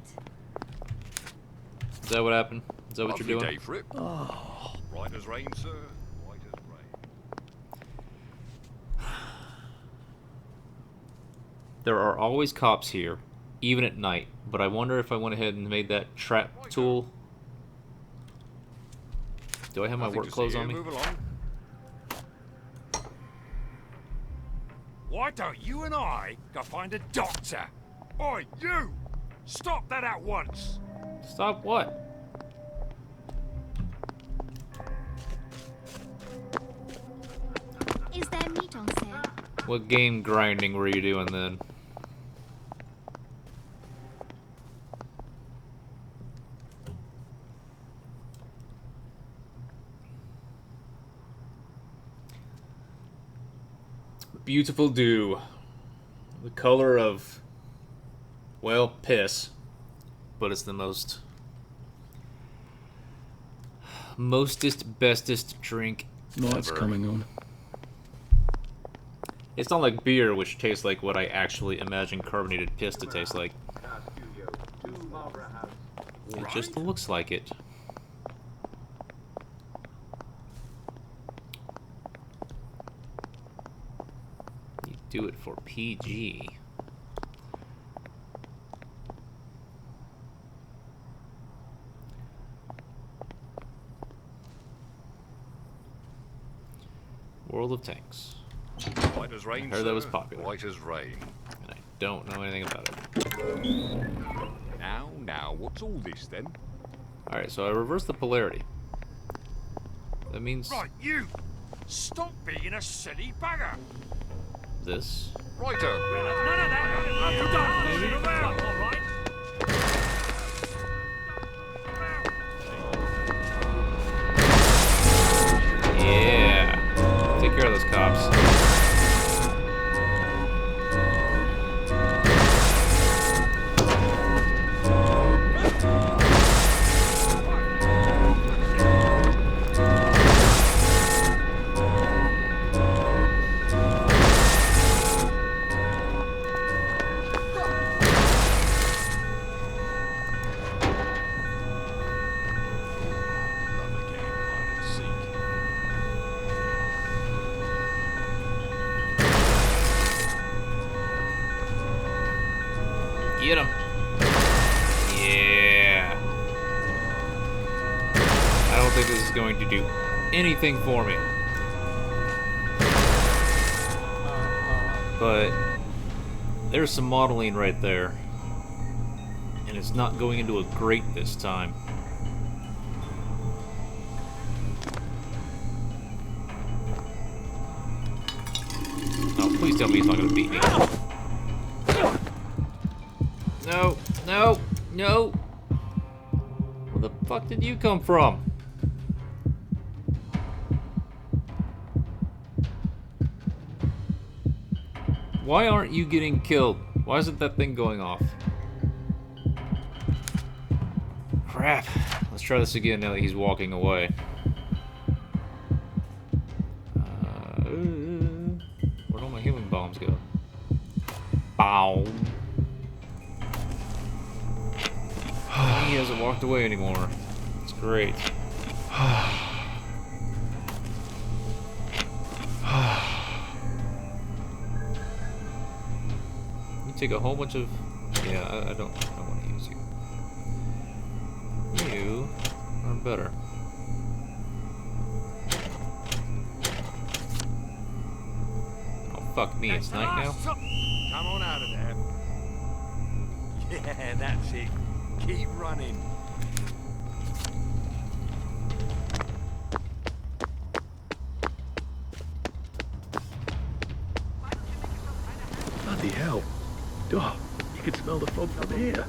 Is that what happened? Is that what you're doing? Day for it. Oh. Right as rain, sir. Right as rain. There are always cops here, even at night. But I wonder if I went ahead and made that trap tool. Do I have my work clothes on me? Move along. Why don't you and I go find a doctor? Oi, you! Stop that at once! Stop what? Is there meat on sale? What game grinding were you doing then? beautiful dew. The color of, well, piss. But it's the mostest, bestest drink Night's ever. coming on. It's not like beer, which tastes like what I actually imagine carbonated piss to taste like. It just looks like it. You do it for PG. World of Tanks. White as rain, I heard that was sir. popular. White as rain. And I don't know anything about it. Now, what's all this then? Alright, so I reversed the polarity. That means Right, you! Stop being a silly bugger! this. Righto! None of that! You don't sit around, alright? Yeah. Take care of those cops. Get him. Yeah. I don't think this is going to do anything for me. But there's some modeling right there. And it's not going into a grate this time. Oh, please tell me he's not going to beat me. No, no, no. Where the fuck did you come from? Why aren't you getting killed? Why isn't that thing going off? Crap. Let's try this again now that he's walking away. Where'd all my healing bombs go? Bow. He hasn't walked away anymore. It's great. You take a whole bunch of... Yeah, I don't want to use you. You are better. Oh, fuck me, it's night now? Come on out of there. Yeah, that's it. Keep running. Bloody hell. Oh, you can smell the fog from here.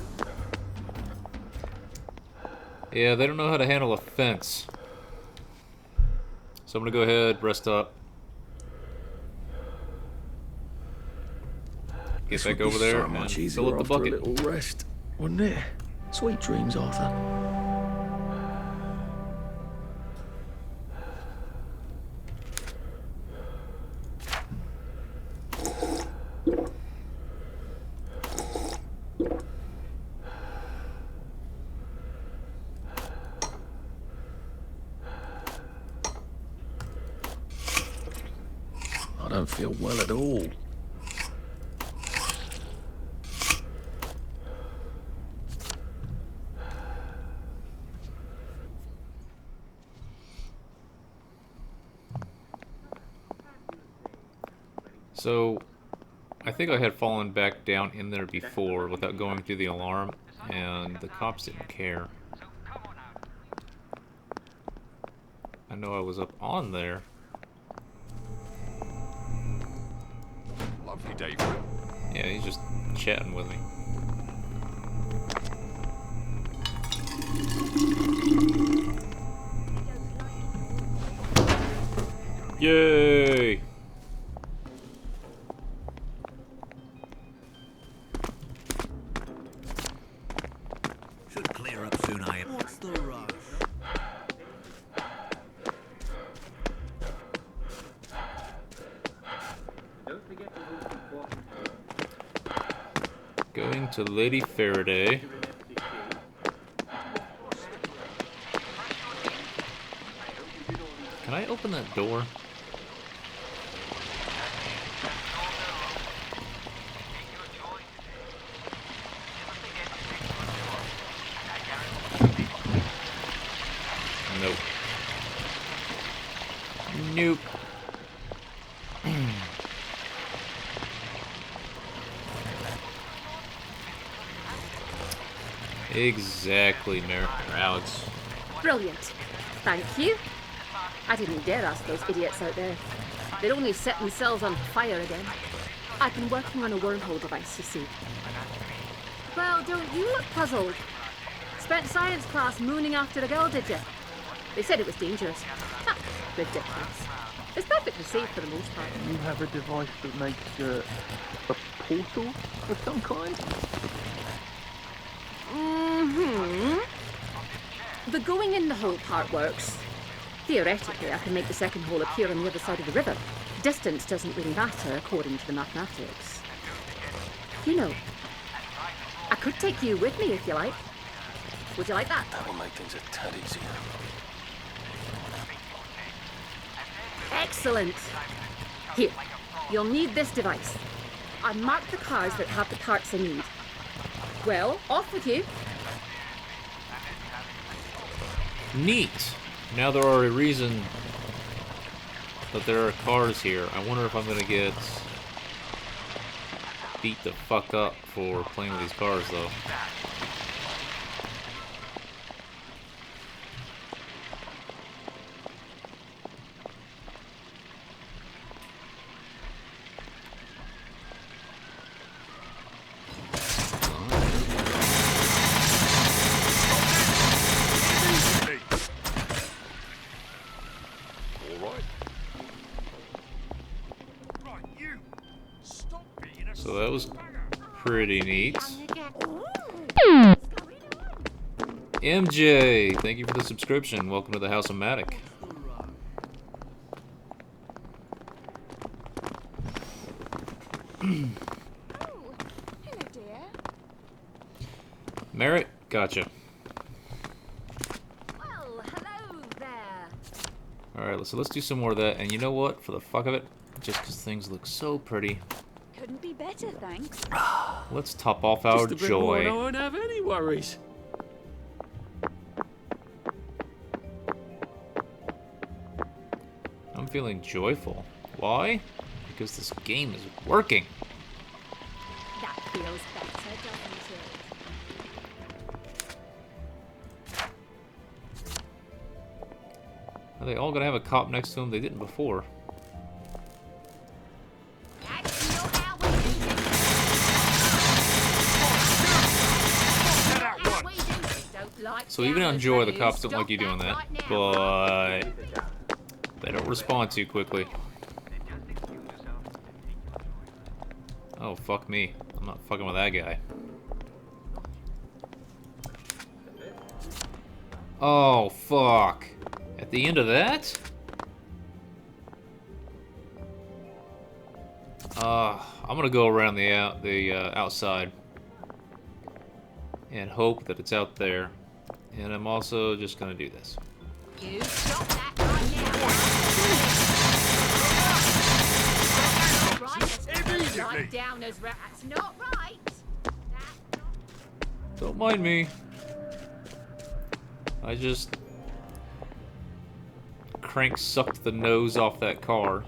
Yeah, they don't know how to handle a fence. So I'm gonna go ahead, rest up. Get back over there and fill up the bucket. A little rest, wouldn't it? Sweet dreams, Arthur. I don't feel well at all. So, I think I had fallen back down in there before without going through the alarm, and the cops didn't care. I know I was up on there. Lovely day. Yeah, he's just chatting with me. Yay! to Lady Faraday. Can I open that door? Nope. Nope. Exactly, Alex. Brilliant. Thank you. I didn't dare ask those idiots out there. They'd only set themselves on fire again. I've been working on a wormhole device, you see. Well, don't you look puzzled? Spent science class mooning after a girl, did you? They said it was dangerous. Ha, ridiculous. It's perfectly safe for the most part. You have a device that makes a portal of some kind? Mm-hmm. The going in the hole part works. Theoretically, I can make the second hole appear on the other side of the river. Distance doesn't really matter according to the mathematics. You know, I could take you with me if you like. Would you like that? That will make things a tad easier. Excellent. Here, you'll need this device. I marked the cars that have the parts I need. Well, off with you. Neat. Now there are a reason that there are cars here. I wonder if I'm gonna get beat the fuck up for playing with these cars, though. So that was pretty neat. MJ, thank you for the subscription. Welcome to the House of Matiq. Merritt, gotcha. Well, hello there. Alright, so let's do some more of that. And you know what? For the fuck of it, just because things look so pretty, Couldn't be better, thanks. let's top off our Just a bit more and I joy. won't have any worries. I'm feeling joyful. Why? Because this game is working. That feels better, doesn't it? Are they all gonna have a cop next to them? They didn't before. So even on Joy, the cops don't like you doing that, but they don't respond too quickly. Oh, fuck me. I'm not fucking with that guy. Oh, fuck. At the end of that? I'm gonna go around the outside and hope that it's out there. And I'm also just gonna do this. You stop that right now. Right down as that's not right. Don't mind me. I just crank sucked the nose off that car.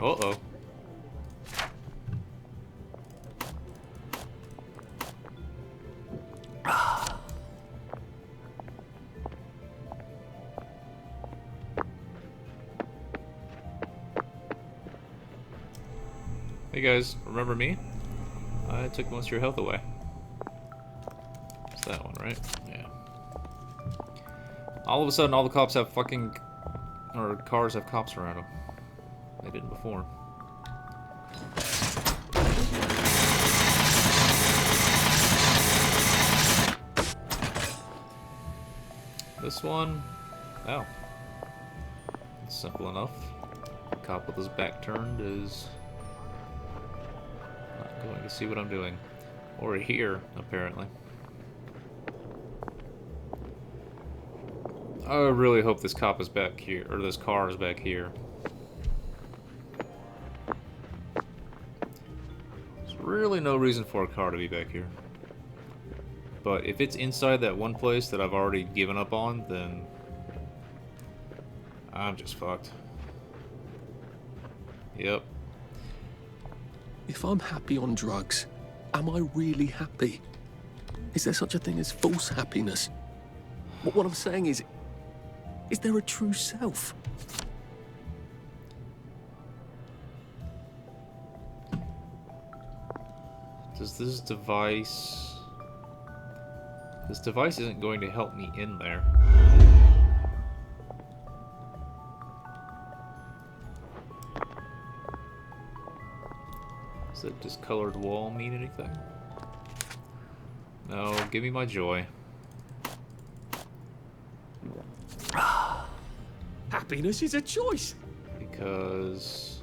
Uh-oh. Hey guys, remember me? I took most of your health away. It's that one, right? Yeah. All of a sudden, all the cops have fucking... or cars have cops around them. They didn't before. This one... oh. Let's Simple enough. The cop with his back turned is not going to see what I'm doing. Or hear, apparently. I really hope this cop is back here, or this car is back here. There's really no reason for a car to be back here. But if it's inside that one place that I've already given up on, then I'm just fucked. Yep. If I'm happy on drugs, am I really happy? Is there such a thing as false happiness? What I'm saying is there a true self? Does this device... This device isn't going to help me in there. Does that discolored wall mean anything? No, give me my joy. Happiness is a choice. Because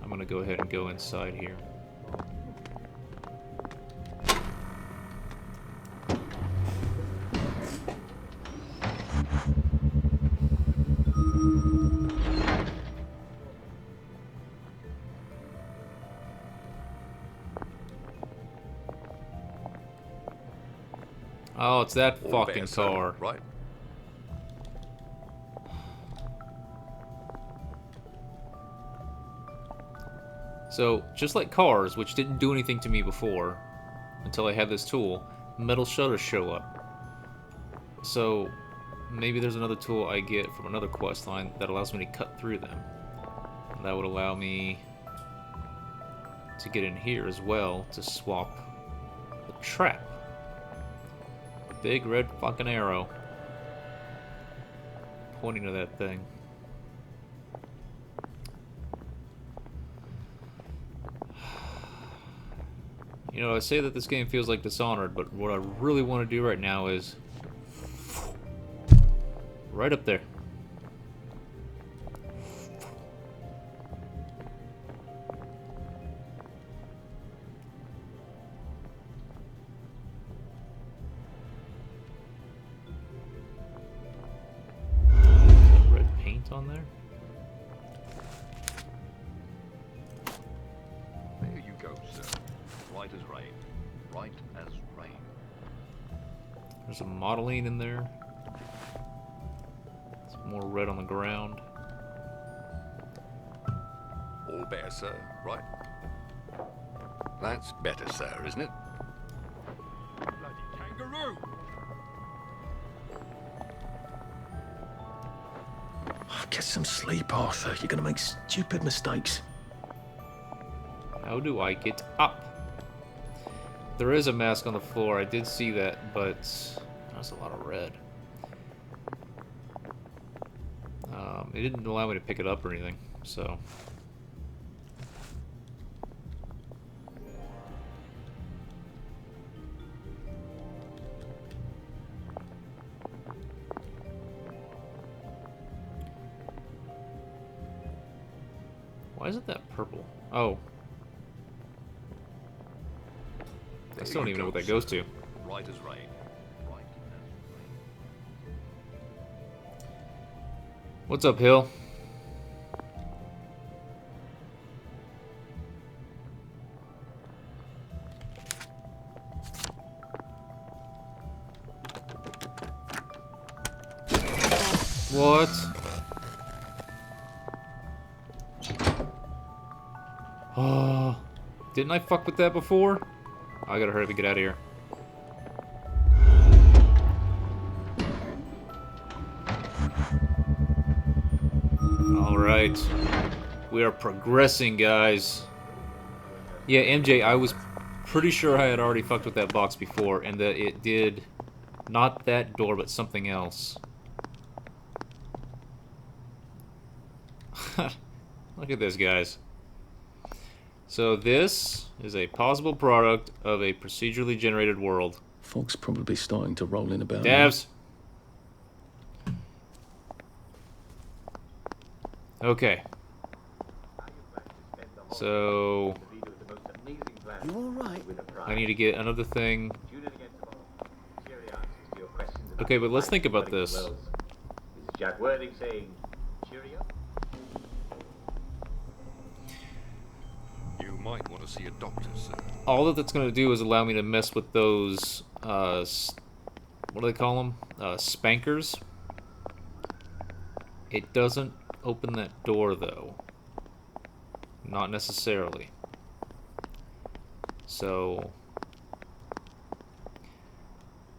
I'm gonna go ahead and go inside here. Oh, it's that fucking car. Right. So, just like cars, which didn't do anything to me before, until I had this tool, metal shutters show up. So, maybe there's another tool I get from another quest line that allows me to cut through them. And that would allow me to get in here as well to swap the trap. Big red fucking arrow pointing to that thing. You know, I say that this game feels like Dishonored, but what I really want to do right now is right up there. Red paint on there. There you go, sir. Right as rain. Right as rain. There's some modeling in there. Some more red on the ground. All better, sir. Right. That's better, sir, isn't it? Bloody kangaroo! Get some sleep, Arthur. You're gonna make stupid mistakes. How do I get up? There is a mask on the floor. I did see that, but that's a lot of red. It didn't allow me to pick it up or anything, so. Why is it that purple? Oh. I still don't even know what that goes to. Right as rain. Right. What's up, Hill? What? Oh, didn't I fuck with that before? I gotta hurry up and get out of here. Alright. We are progressing, guys. Yeah, MJ, I was pretty sure I had already fucked with that box before, and that it did not that door, but something else. Look at this, guys. So this is a possible product of a procedurally generated world. Fog's probably starting to roll in about. Devs. Okay. So You all right? I need to get another thing. Okay, but let's think about this. Is Jack Worthing saying cheerio? You might want to see a doctor, sir. All that that's going to do is allow me to mess with those, what do they call them? Spankers. It doesn't open that door, though. Not necessarily. So,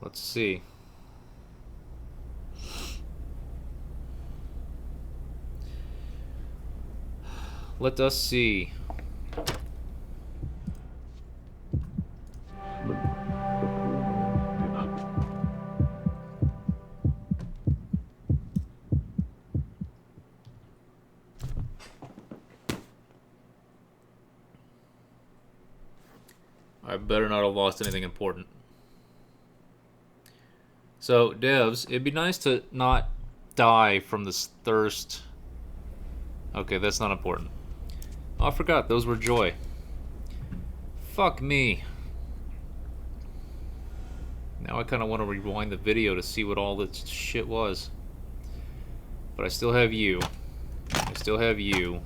let's see. Let us see. I better not have lost anything important. So, devs, it'd be nice to not die from this thirst. Okay, that's not important. Oh, I forgot, those were joy. Fuck me. Now I kind of want to rewind the video to see what all this shit was. But I still have you. I still have you.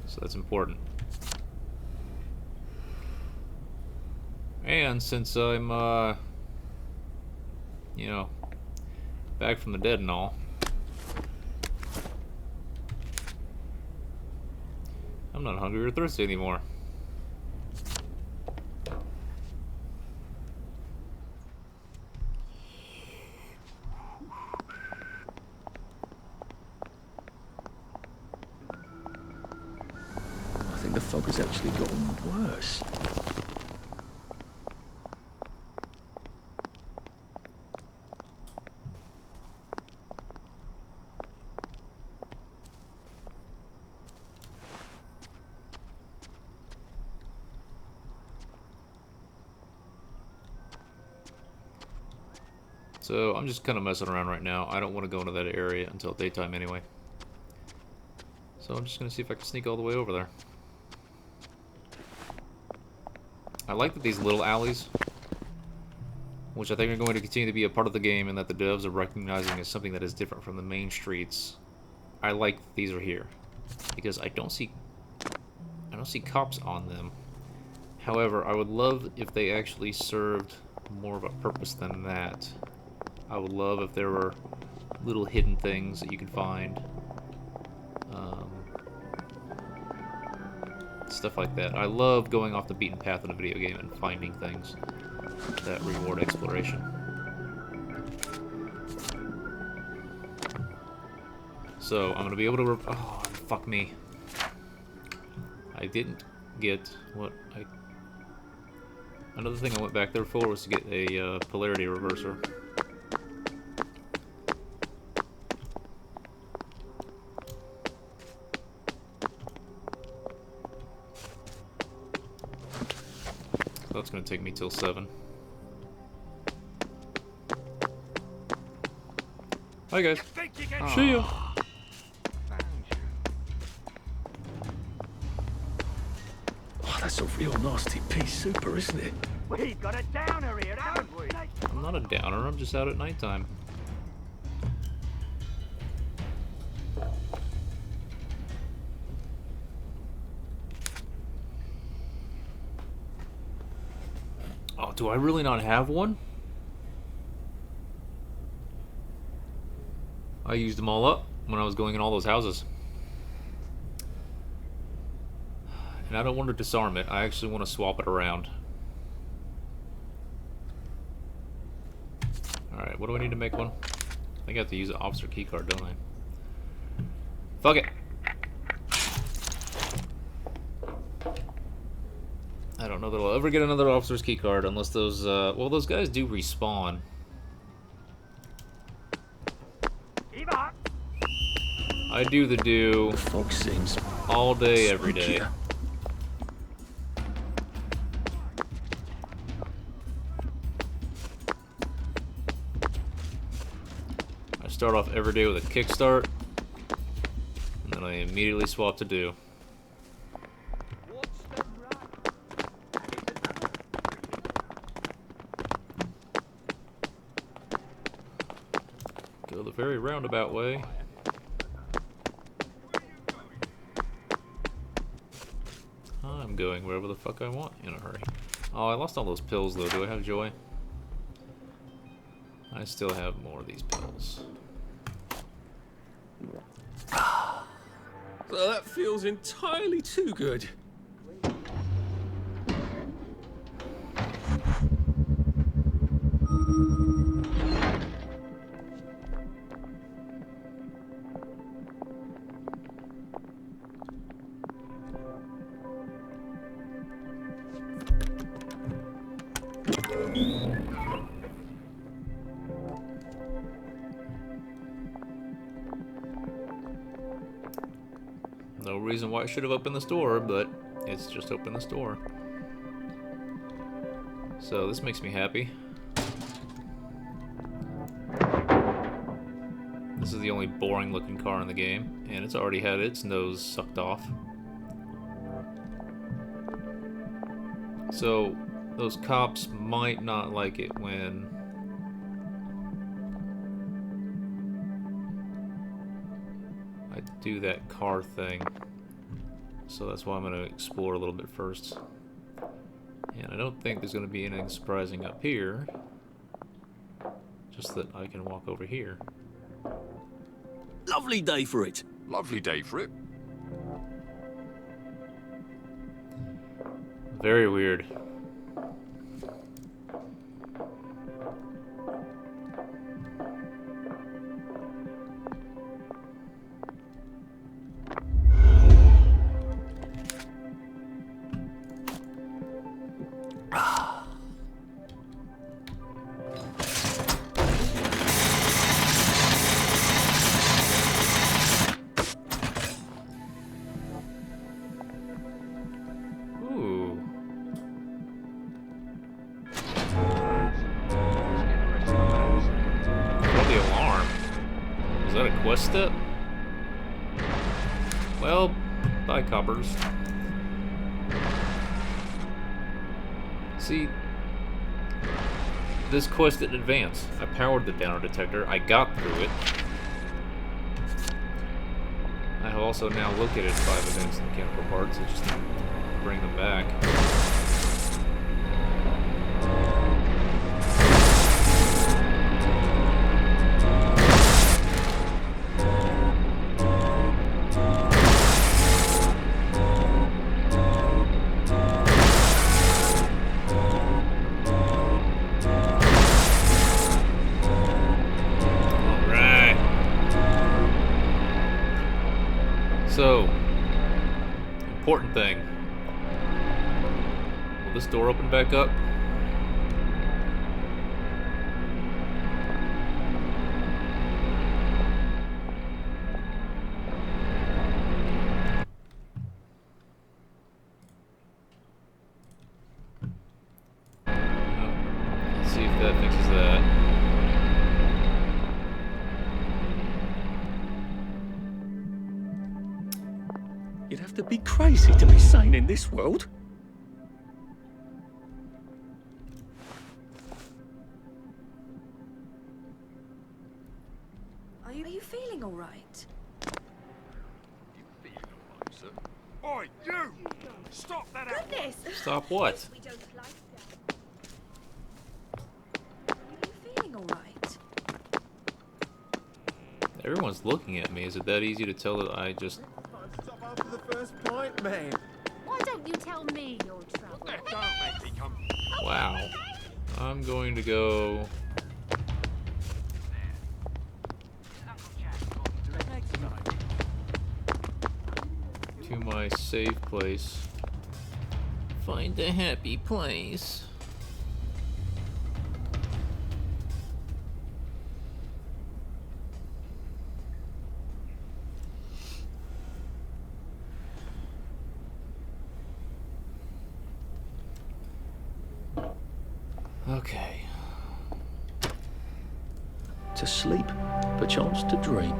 So that's important. And since I'm, you know, back from the dead and all, I'm not hungry or thirsty anymore. I think the fog has actually gotten worse. So I'm just kind of messing around right now. I don't want to go into that area until daytime anyway. So I'm just going to see if I can sneak all the way over there. I like that these little alleys, which I think are going to continue to be a part of the game and that the devs are recognizing as something that is different from the main streets. I like that these are here because I don't see cops on them. However, I would love if they actually served more of a purpose than that. I would love if there were little hidden things that you could find. Stuff like that. I love going off the beaten path in a video game and finding things that reward exploration. So, I'm going to be able to... Oh, fuck me. I didn't get what I... Another thing I went back there for was to get a polarity reverser. That's going to take me till 7. Hi guys. See ya. Oh, that's a real nasty pea super, isn't it? We've got a downer here, haven't we? I'm not a downer, I'm just out at nighttime. Oh, do I really not have one? I used them all up when I was going in all those houses. And I don't want to disarm it, I actually want to swap it around. Alright, what do I need to make one? I think I have to use an officer keycard, don't I? Fuck it! I don't know that I'll ever get another officer's keycard unless those, well, those guys do respawn. I do the do fog seems all day, every day. spookier. I start off every day with a kickstart, And I immediately swap to do. Go the very roundabout way. I'm going wherever the fuck I want in a hurry. Oh, I lost all those pills though. Do I have joy? I still have more of these pills. So that feels entirely too good. No reason why I should have opened the store, but it's just opened the store. So this makes me happy. This is the only boring looking car in the game, and it's already had its nose sucked off. So those cops might not like it when I do that car thing. So that's why I'm going to explore a little bit first. And I don't think there's going to be anything surprising up here. Just that I can walk over here. Lovely day for it. Lovely day for it. Very weird. Step. Well, bye coppers. See, this quest didn't advance. I powered the downer detector. I got through it. I have also now located 5 advanced mechanical parts. I just need to bring them back. So, important thing. Will this door open back up? Let's see if that fixes that. You'd have to be crazy to be sane in this world. Are you feeling all right? Oi, you! Stop that! Goodness! Stop what? We don't like that. Are you feeling all right? Everyone's looking at me. Is it that easy to tell that I just... Stop after the first point, man. Why don't you tell me your trouble? Don't make me come. Wow. I'm going to go... to my safe place. Find a happy place. Okay. To sleep, perchance to dream.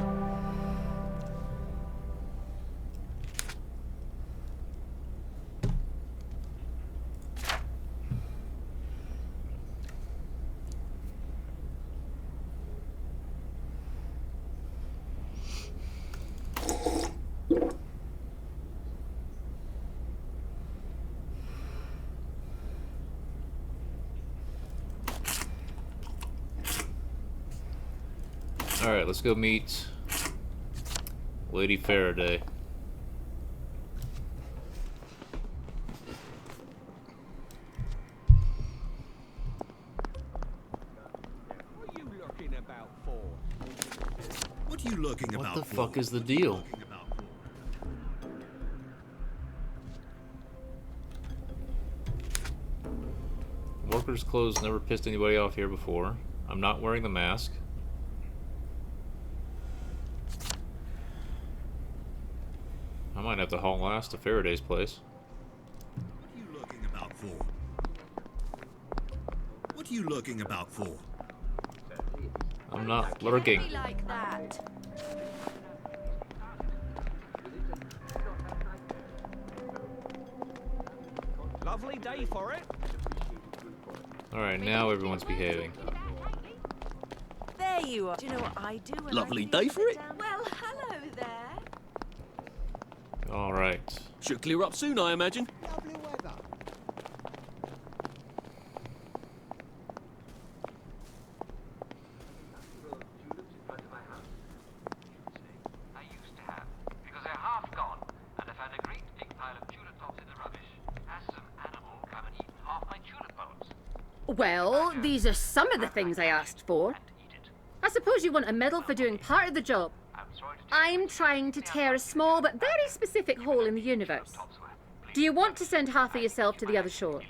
Alright, let's go meet Lady Faraday. What are you looking What about the for? fuck is the deal? Workers' clothes never pissed anybody off here before. I'm not wearing the mask. I might have to haul ass to Faraday's place. What are you looking about for? What are you looking about for? I'm not lurking. Like that. Lovely day for it. Alright, now everyone's behaving. There you are. Do you know what I do? When Lovely I day for it. Well, hello there. Alright. Should clear up soon, I imagine. Lovely weather. I used to have, because they're half gone, and I found a great big pile of tulip tops in the rubbish. Has some animal come and eaten half my tulip bulbs? Well, these are some of the things I asked for. I suppose you want a medal for doing part of the job. I'm trying to tear a small but very specific hole in the universe. Do you want to send half of yourself to the other shore?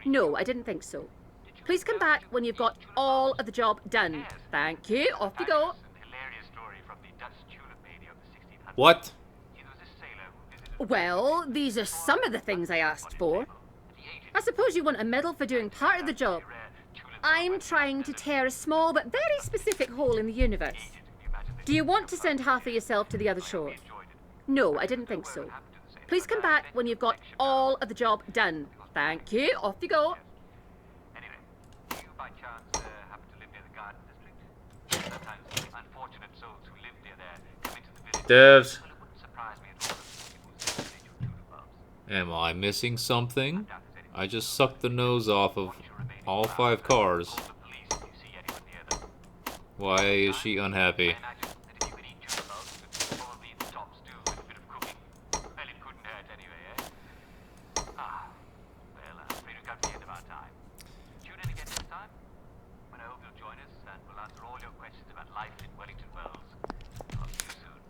No, I didn't think so. Please come back when you've got all of the job done. Thank you. Off you go. What? Well, these are some of the things I asked for. I suppose you want a medal for doing part of the job. I'm trying to tear a small but very specific hole in the universe. Do you want to send half of yourself to the other shore? No, I didn't think so. Please come back when you've got all of the job done. Thank you. Off you go. Anyway, do you by chance happen to live near the garden district? Sometimes unfortunate souls who live near there come into the village. Devs. Well, it wouldn't surprise me at all if people say they do tulip bulbs. Am I missing something? I just sucked the nose off of all 5 cars. Why is she unhappy?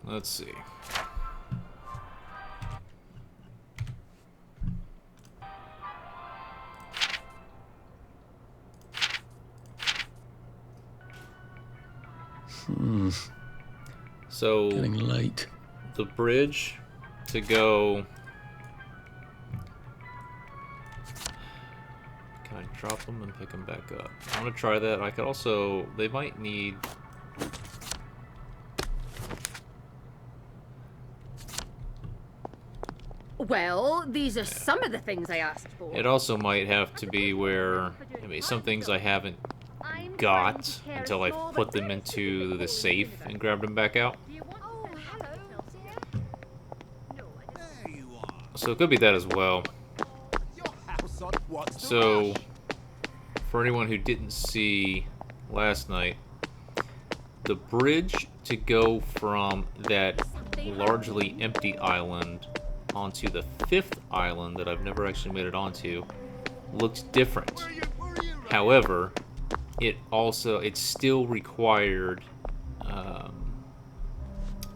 Let's see. So Getting late. The bridge to go. Can I drop them and pick them back up? I'm gonna try that. I could also. They might need. Well, these are some of the things I asked for. It also might have to be where. I mean, some things I haven't got until I put them into the safe and grabbed them back out. So it could be that as well. So, for anyone who didn't see last night, the bridge to go from that largely empty island onto the 5th island that I've never actually made it onto looks different. However, it still required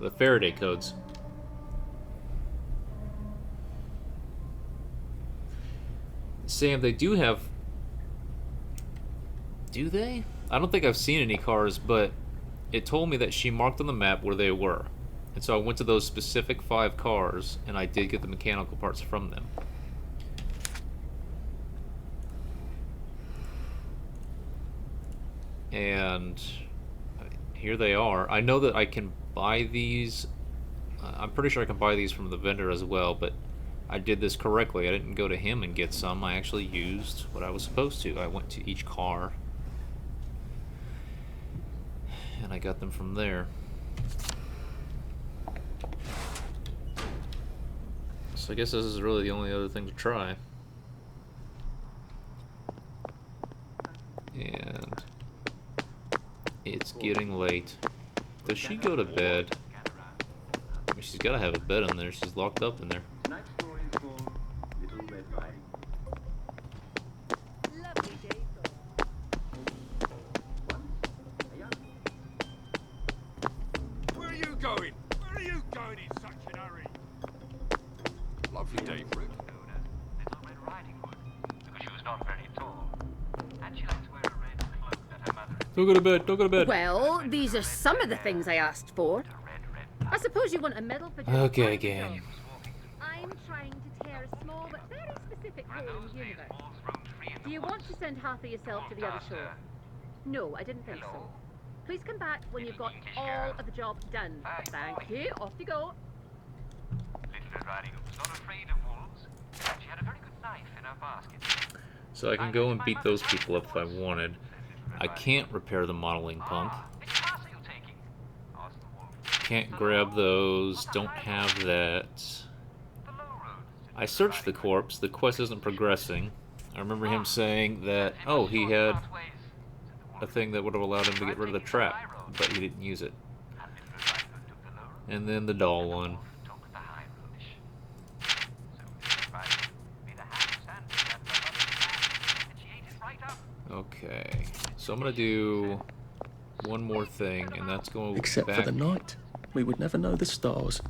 the Faraday codes. Sam, they do have... Do they? I don't think I've seen any cars, but it told me that she marked on the map where they were. And so I went to those specific 5 cars, and I did get the mechanical parts from them. And here they are. I know that I can buy these. I'm pretty sure I can buy these from the vendor as well, but I did this correctly. I didn't go to him and get some. I actually used what I was supposed to. I went to each car, and I got them from there. So I guess this is really the only other thing to try. And it's getting late. Does she go to bed? I mean, she's got to have a bed in there. She's locked up in there. Tonight's story is called Little Red Riding Hood. Lovely day, Once a young Where are you going? Where are you going in such a hurry? Lovely day for it. Little Red Riding Hood, because she was not very tall, and she liked to wear a red cloak that her mother had. Don't go to bed. Don't go to bed. Well, these are some of the things I asked for. I suppose you want a medal for just Okay, one again. job. I'm trying to tear a small but very specific hole in the universe. Do you want to send half of yourself to the other shore? No, I didn't think so. Please come back when you've got all of the job done. Thank you. Off you go. Little Red Riding Hood was not afraid of wolves, and she had a very good knife in her basket. So I can go and beat those people up if I wanted. I can't repair the modeling pump. Can't grab those. Don't have that. I searched the corpse. The quest isn't progressing. I remember him saying that, oh, he had a thing that would have allowed him to get rid of the trap, but he didn't use it. And then the doll one. Okay, so I'm gonna do one more thing, and that's going Except back. for the night. We would never know the stars.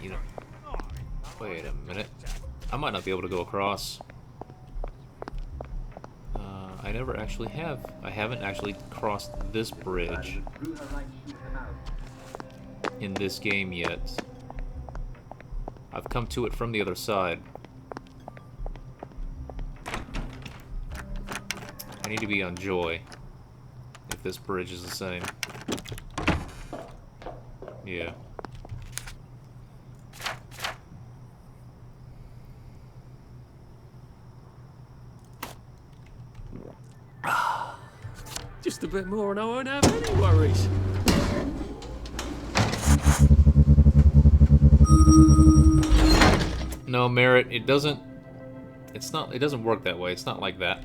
You know, wait a minute. I might not be able to go across. I never actually have. I haven't actually crossed this bridge in this game yet. I've come to it from the other side. I need to be on Joy if this bridge is the same. Yeah. Just a bit more and I won't have any worries. No, Merit, it doesn't... It's not... It doesn't work that way. It's not like that.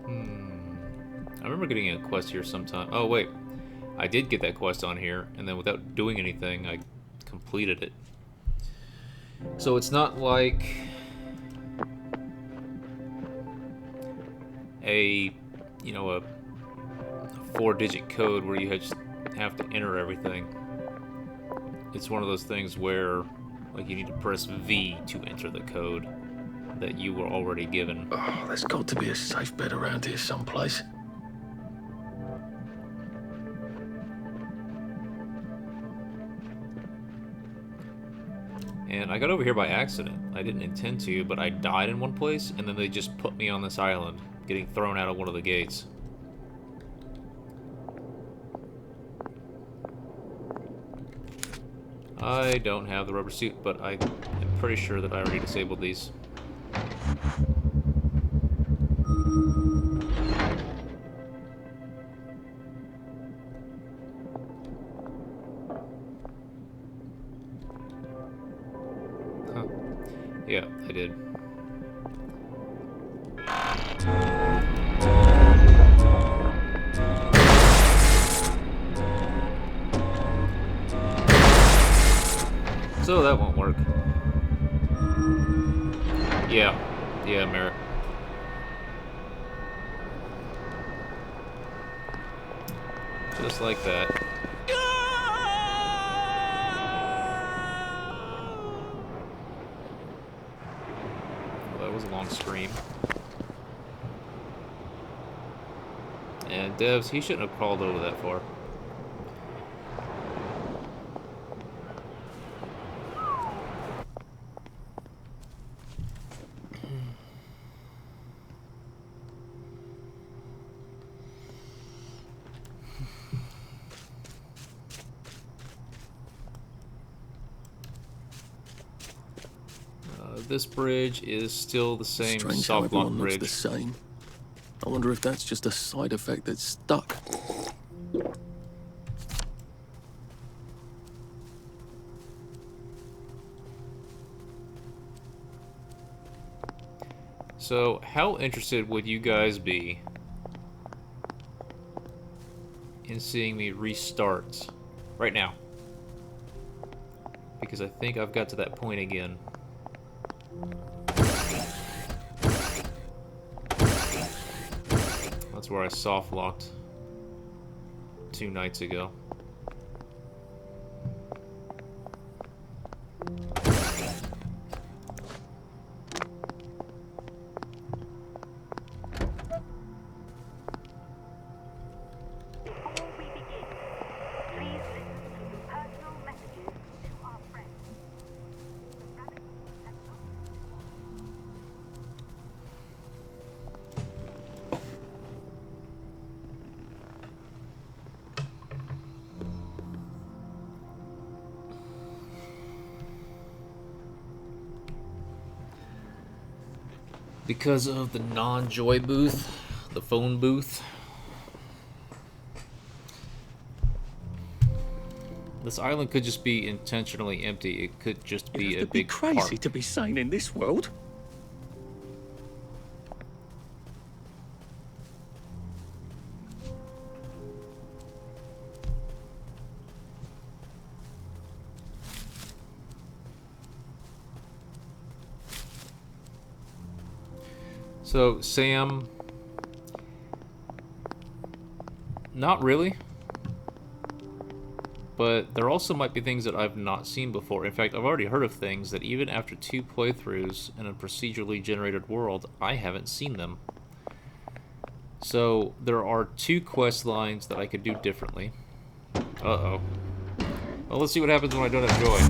I remember getting a quest here sometime. Oh, wait. I did get that quest on here, and then without doing anything, I completed it. So it's not like a, you know, a 4-digit code where you just have to enter everything. It's one of those things where, like, you need to press V to enter the code that you were already given. Oh, there's got to be a safe bed around here someplace. And I got over here by accident. I didn't intend to, but I died in one place, and then they just put me on this island, getting thrown out of one of the gates. I don't have the rubber suit, but I am pretty sure that I already disabled these. Huh. Yeah, I did. So that won't work. Yeah, Merritt. Just like that. Well, that was a long scream. And Devs, he shouldn't have crawled over that far. This bridge is still the same Strange how soft lock everyone looks bridge. the same. I wonder if that's just a side effect that's stuck. So, how interested would you guys be in seeing me restart right now? Because I think I've got to that point again. That's where I soft locked 2 nights ago. Because of the non-joy booth, the phone booth. This island could just be intentionally empty. It could just be a big crazy park. to be sane in this world. So, Sam, not really, but there also might be things that I've not seen before. In fact, I've already heard of things that even after 2 playthroughs in a procedurally generated world, I haven't seen them. So, there are 2 quest lines that I could do differently. Uh-oh. Well, let's see what happens when I don't have joy.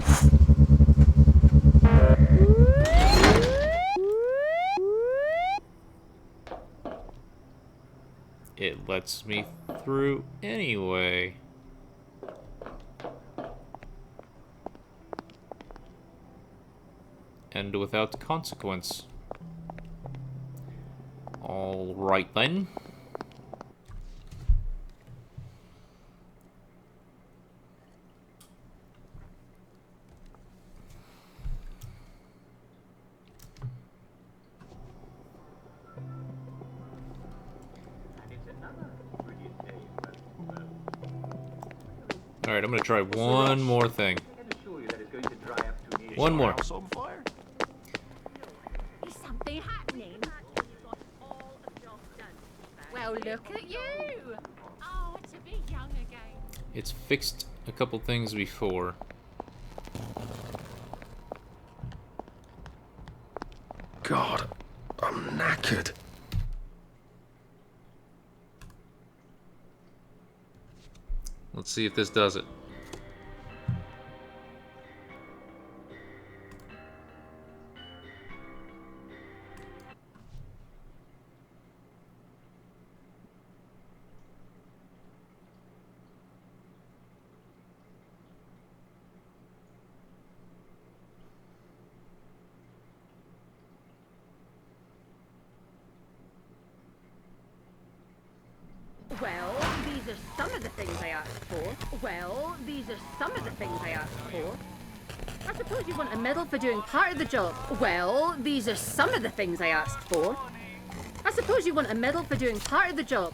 It lets me through anyway. And without consequence. Alright then. Alright, I'm gonna try one more thing. One more. Is something happening? Well, look at you. Oh, to be young again. It's fixed a couple things before. God, I'm knackered. Let's see if this does it. Well, these are some of the things I asked for. Well, these are some of the things I asked for. I suppose you want a medal for doing part of the job. Well, these are some of the things I asked for. I suppose you want a medal for doing part of the job.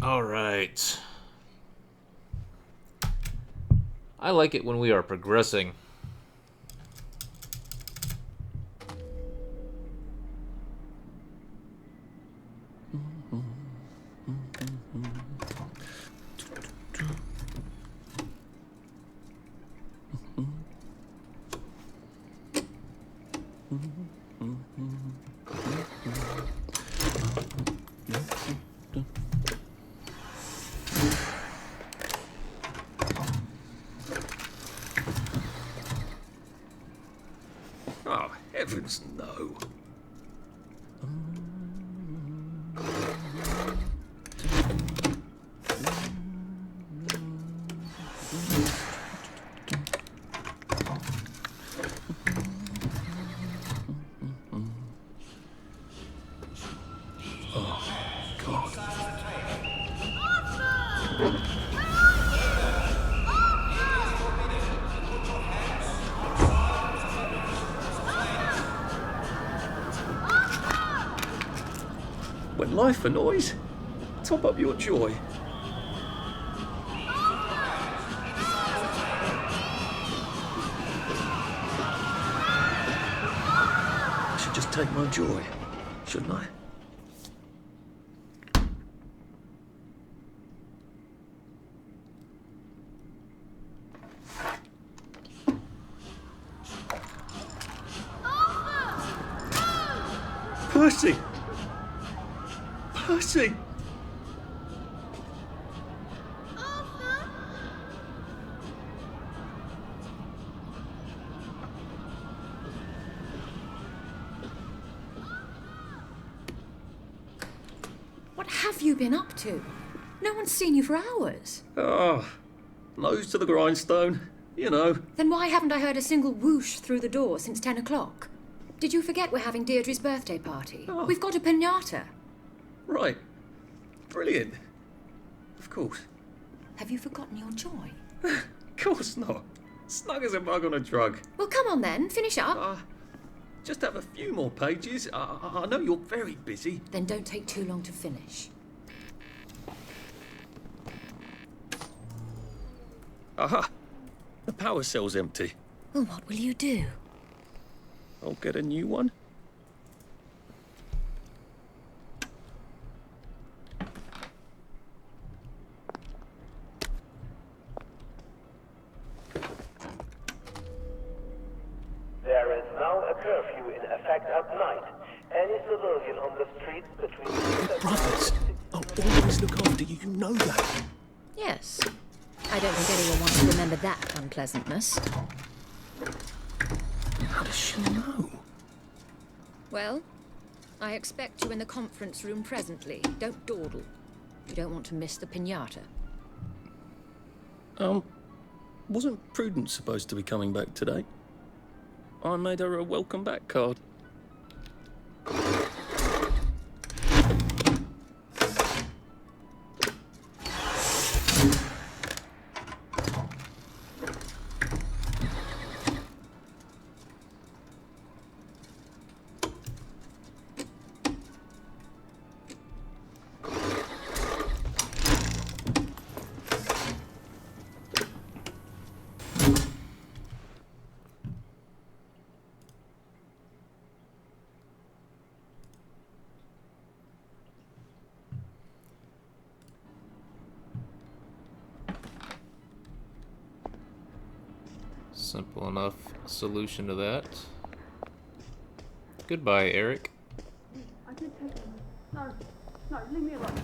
Alright. I like it when we are progressing. Oh, heavens no. life for noise. Top up your joy. I should just take my joy, shouldn't I? Percy! Percy! What have you been up to? No one's seen you for hours. Ah, nose to the grindstone, you know. Then why haven't I heard a single whoosh through the door since 10 o'clock? Did you forget we're having Deirdre's birthday party? Oh. We've got a piñata. Right. Brilliant. Of course. Have you forgotten your joy? Of course not. Snug as a bug on a drug. Well, come on then, finish up. Just have a few more pages. I know you're very busy. Then don't take too long to finish. Aha! The power cell's empty. Well, what will you do? I'll get a new one. There is now a curfew in effect at night. Any civilian on the streets between... Brothers! I'll always look after you, you know that. Yes. I don't think anyone wants to remember that unpleasantness. How does she know? Well, I expect you in the conference room presently. Don't dawdle. You don't want to miss the piñata. Wasn't Prudence supposed to be coming back today? I made her a welcome back card. Simple enough solution to that. Goodbye, Eric. I did take them. No, leave me alone.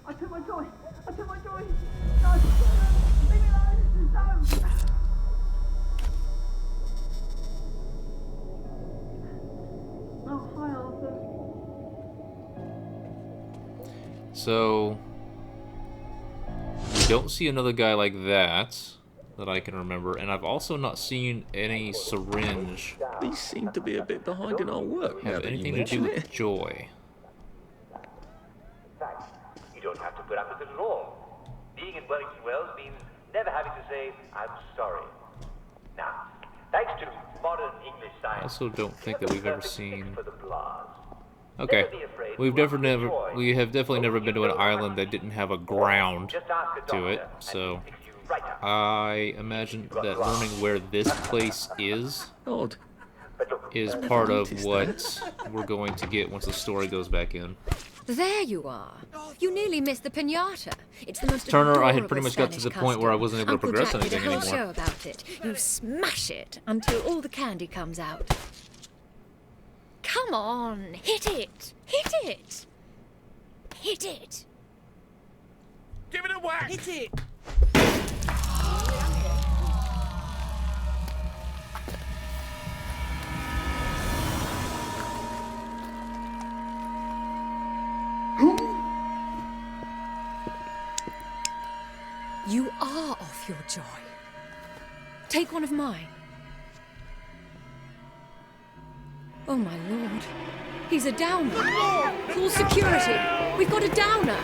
I took my joy. No, leave me alone. No. Oh, hi, Arthur. So, we don't see another guy like that I can remember, and I've also not seen any syringe. These seem to be a bit behind in our work. Have anything to do with joy. In fact, you don't have to put up with it at all. Being in Wellington Wells means never having to say, I'm sorry. Now, thanks to modern English science... I also don't think that we've ever seen... for the blahs. Okay, we have definitely never been to an island that didn't have a ground to it, so I imagine that learning where this place is part of what we're going to get once the story goes back in. There you are. You nearly missed the piñata. It's the most Turner, I had pretty much got to the point where I wasn't able to progress anything anymore. anymore. Show about it. You smash it until all the candy comes out. Come on, hit it! Hit it! Hit it! Give it a whack! Hit it! You are off your joy. Take one of mine. Oh my lord. He's a downer. Call security. We've got a downer.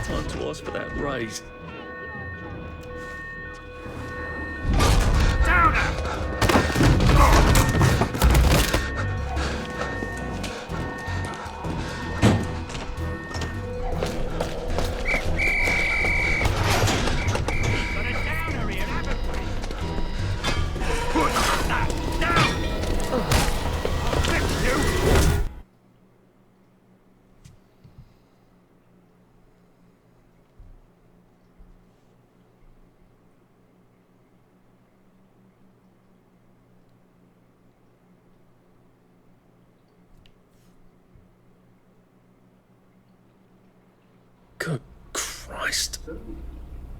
Time to ask for that raise. Down! Good Christ.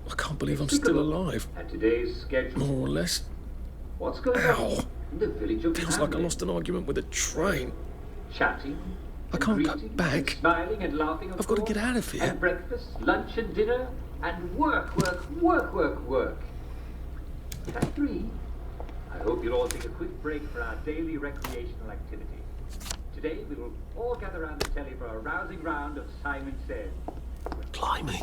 I can't believe I'm still alive. At today's schedule. More or less. What's going on in the village of Feels like I lost an argument with a train. Chatting. I can't go back. And smiling and laughing. I've got to get out of here. And breakfast, lunch, and dinner, and work. At 3, I hope you'll all take a quick break for our daily recreational activity. Today we will all gather around the telly for a rousing round of Simon Says. Blimey,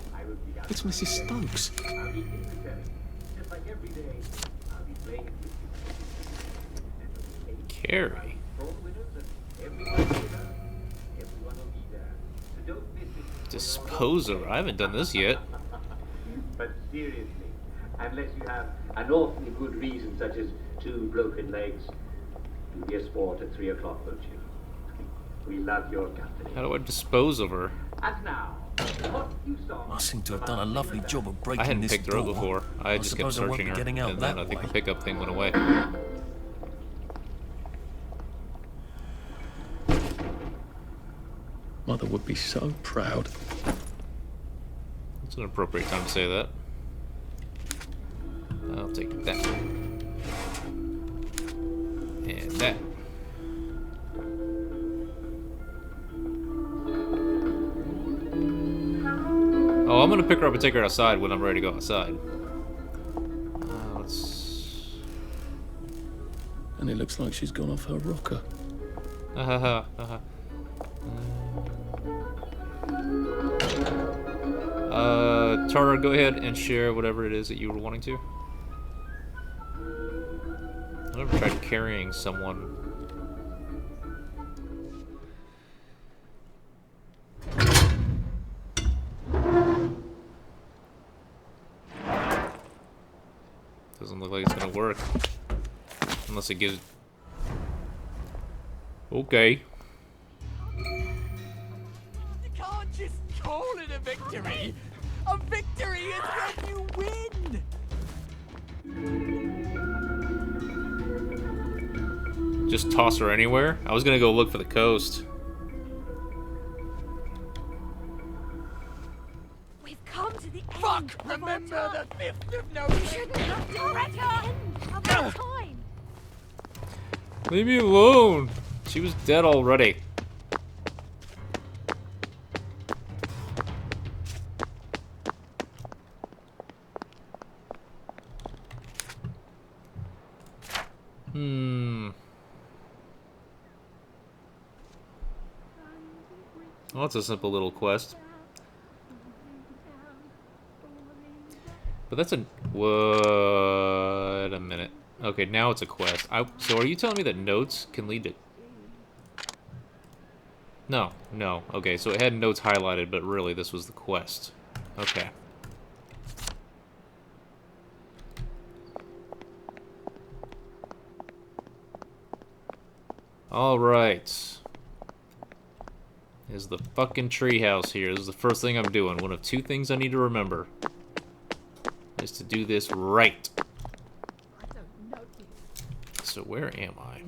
it's Mrs. Stokes. I'll be in the telly, just like every day. I'll be playing it with you. Carrie. Disposer. I haven't done this yet. But seriously, unless you have an awfully good reason, such as 2 broken legs, do your sport at 3 o'clock, won't you? We love your company. How do I dispose of her? And now, I seem to have done a lovely job of breaking I hadn't this picked her up door. before. I just kept suppose I won't searching be her, getting out and then that I think way. the pickup thing went away. Mother would be so proud. It's an appropriate time to say that. I'll take that. And that. Oh, I'm gonna pick her up and take her outside when I'm ready to go outside. Let's... And it looks like she's gone off her rocker. Tartar, go ahead and share whatever it is that you were wanting to. I've never tried carrying someone. Doesn't look like it's gonna work. Unless it gives... Okay. You can't just call it a victory. A victory is when you win. Just toss her anywhere? I was gonna go look for the coast. We've come to the end. Fuck! Remember the 5th of November. You shouldn't have done it. End of our time. Leave me alone! She was dead already. Well, that's a simple little quest. But that's a... Wait a minute. Okay, now it's a quest. So are you telling me that notes can lead to... No, no. Okay, so it had notes highlighted, but really this was the quest. Okay. Alright. Is the fucking treehouse here. This is the first thing I'm doing. One of 2 things I need to remember is to do this right. So where am I?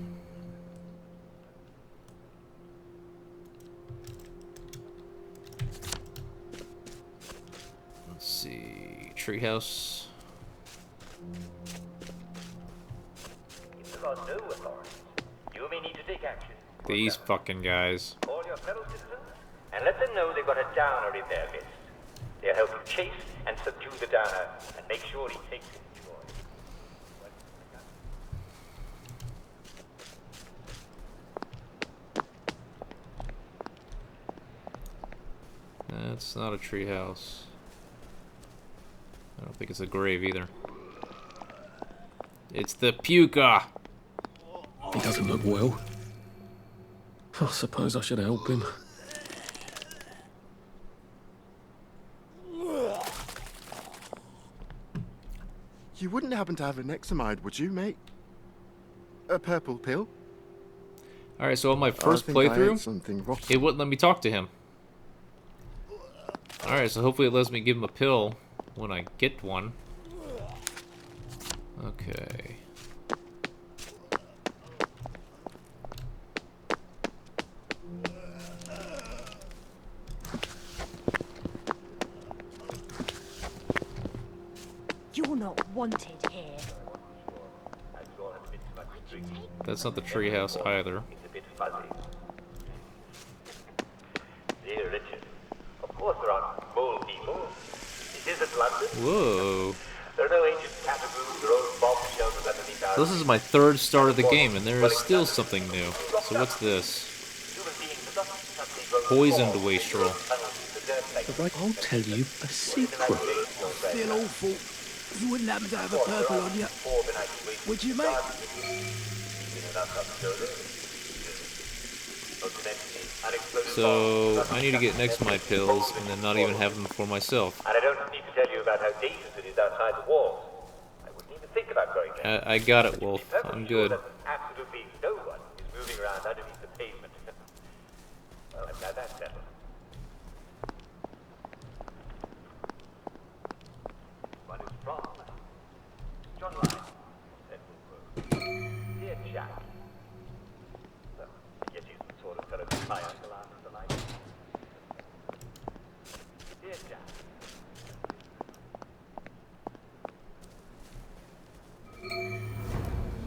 Let's see. Treehouse. If there are no authorities, you may need to take action. These fucking guys. Call your fellow citizens and let them know they've got a downer in their midst. They'll help you chase and subdue the downer and make sure he takes his joy. That's not a treehouse. I don't think it's a grave either. It's the puka. He doesn't look well. I suppose I should help him. You wouldn't happen to have an Examide, would you, mate? A purple pill? Alright, so on my first think I ate playthrough, something rotten. it wouldn't let me talk to him. Alright, so hopefully it lets me give him a pill when I get one. Okay. wanted here. That's not the treehouse either. It's a bit fuzzy. Dear Richard, of course there aren't mole people. It isn't London. Whoa. There are no ancient catacombs or old bomb shelters underneath our... So this is my third start of the game, and there is still something new. So what's this? Poisoned wastrel. I'll tell you a secret. I feel awful. You wouldn't happen to have a purple on you, would you, mate? So I need to get next to my pills and then not even have them for myself. And I don't need to tell you about how dangerous it is outside the walls. I wouldn't even think about going there. I got it, Wolf. I'm good. Absolutely no one is moving around underneath the pavement. Well, I'm glad that's settled. One is from John Lyne. Dear Jack. Well, I guess he's the sort of fellow who's high on the line of the light. Dear Jack.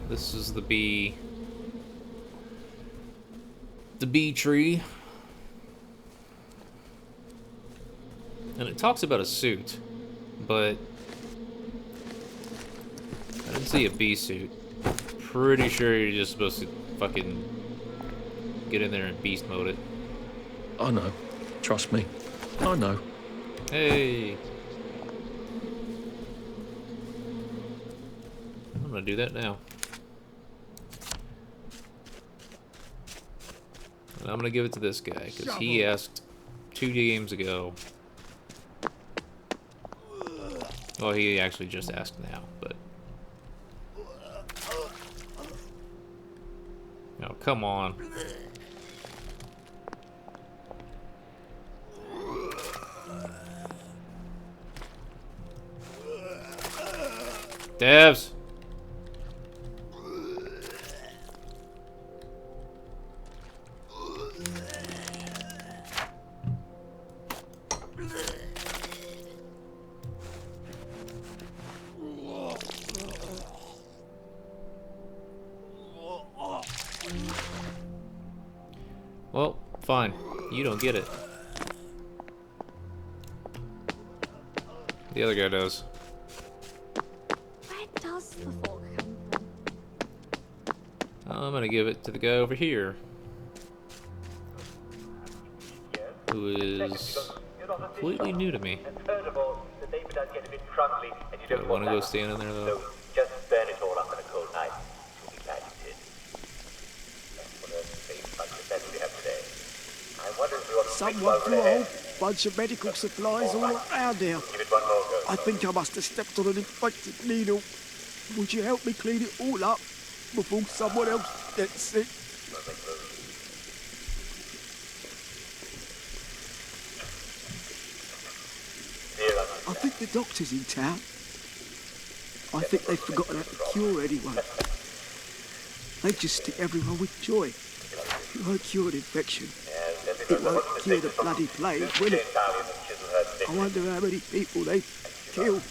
This is the bee. The bee tree. And it talks about a suit, but I didn't see a bee suit. Pretty sure you're just supposed to fucking get in there and beast mode it. I know. Trust me. I know. Hey. I'm gonna do that now. And I'm gonna give it to this guy, because he asked 2 games ago. Well, he actually just asked now, but... Oh, come on. Devs! Well, fine. You don't get it. The other guy does. Where does the fog come from? I'm gonna give it to the guy over here. Who is completely new to me. Third of all, the neighbor does get a bit crumbly, and you Do I don't want to go that. stand in there though? So just burn it all up in a cold night. You'll be glad you did. What a safe bunch of men we have today. I wonder if we ought to Someone threw a whole bunch of medical supplies all around here. give it one more go. I think I must have stepped on an infected needle. Would you help me clean it all up before someone else gets sick? I think the doctor's in town. I think they've forgotten how to cure anyone. They just stick everyone with joy. It won't cure an infection. It won't cure the bloody plague, will it? I wonder how many people they've killed.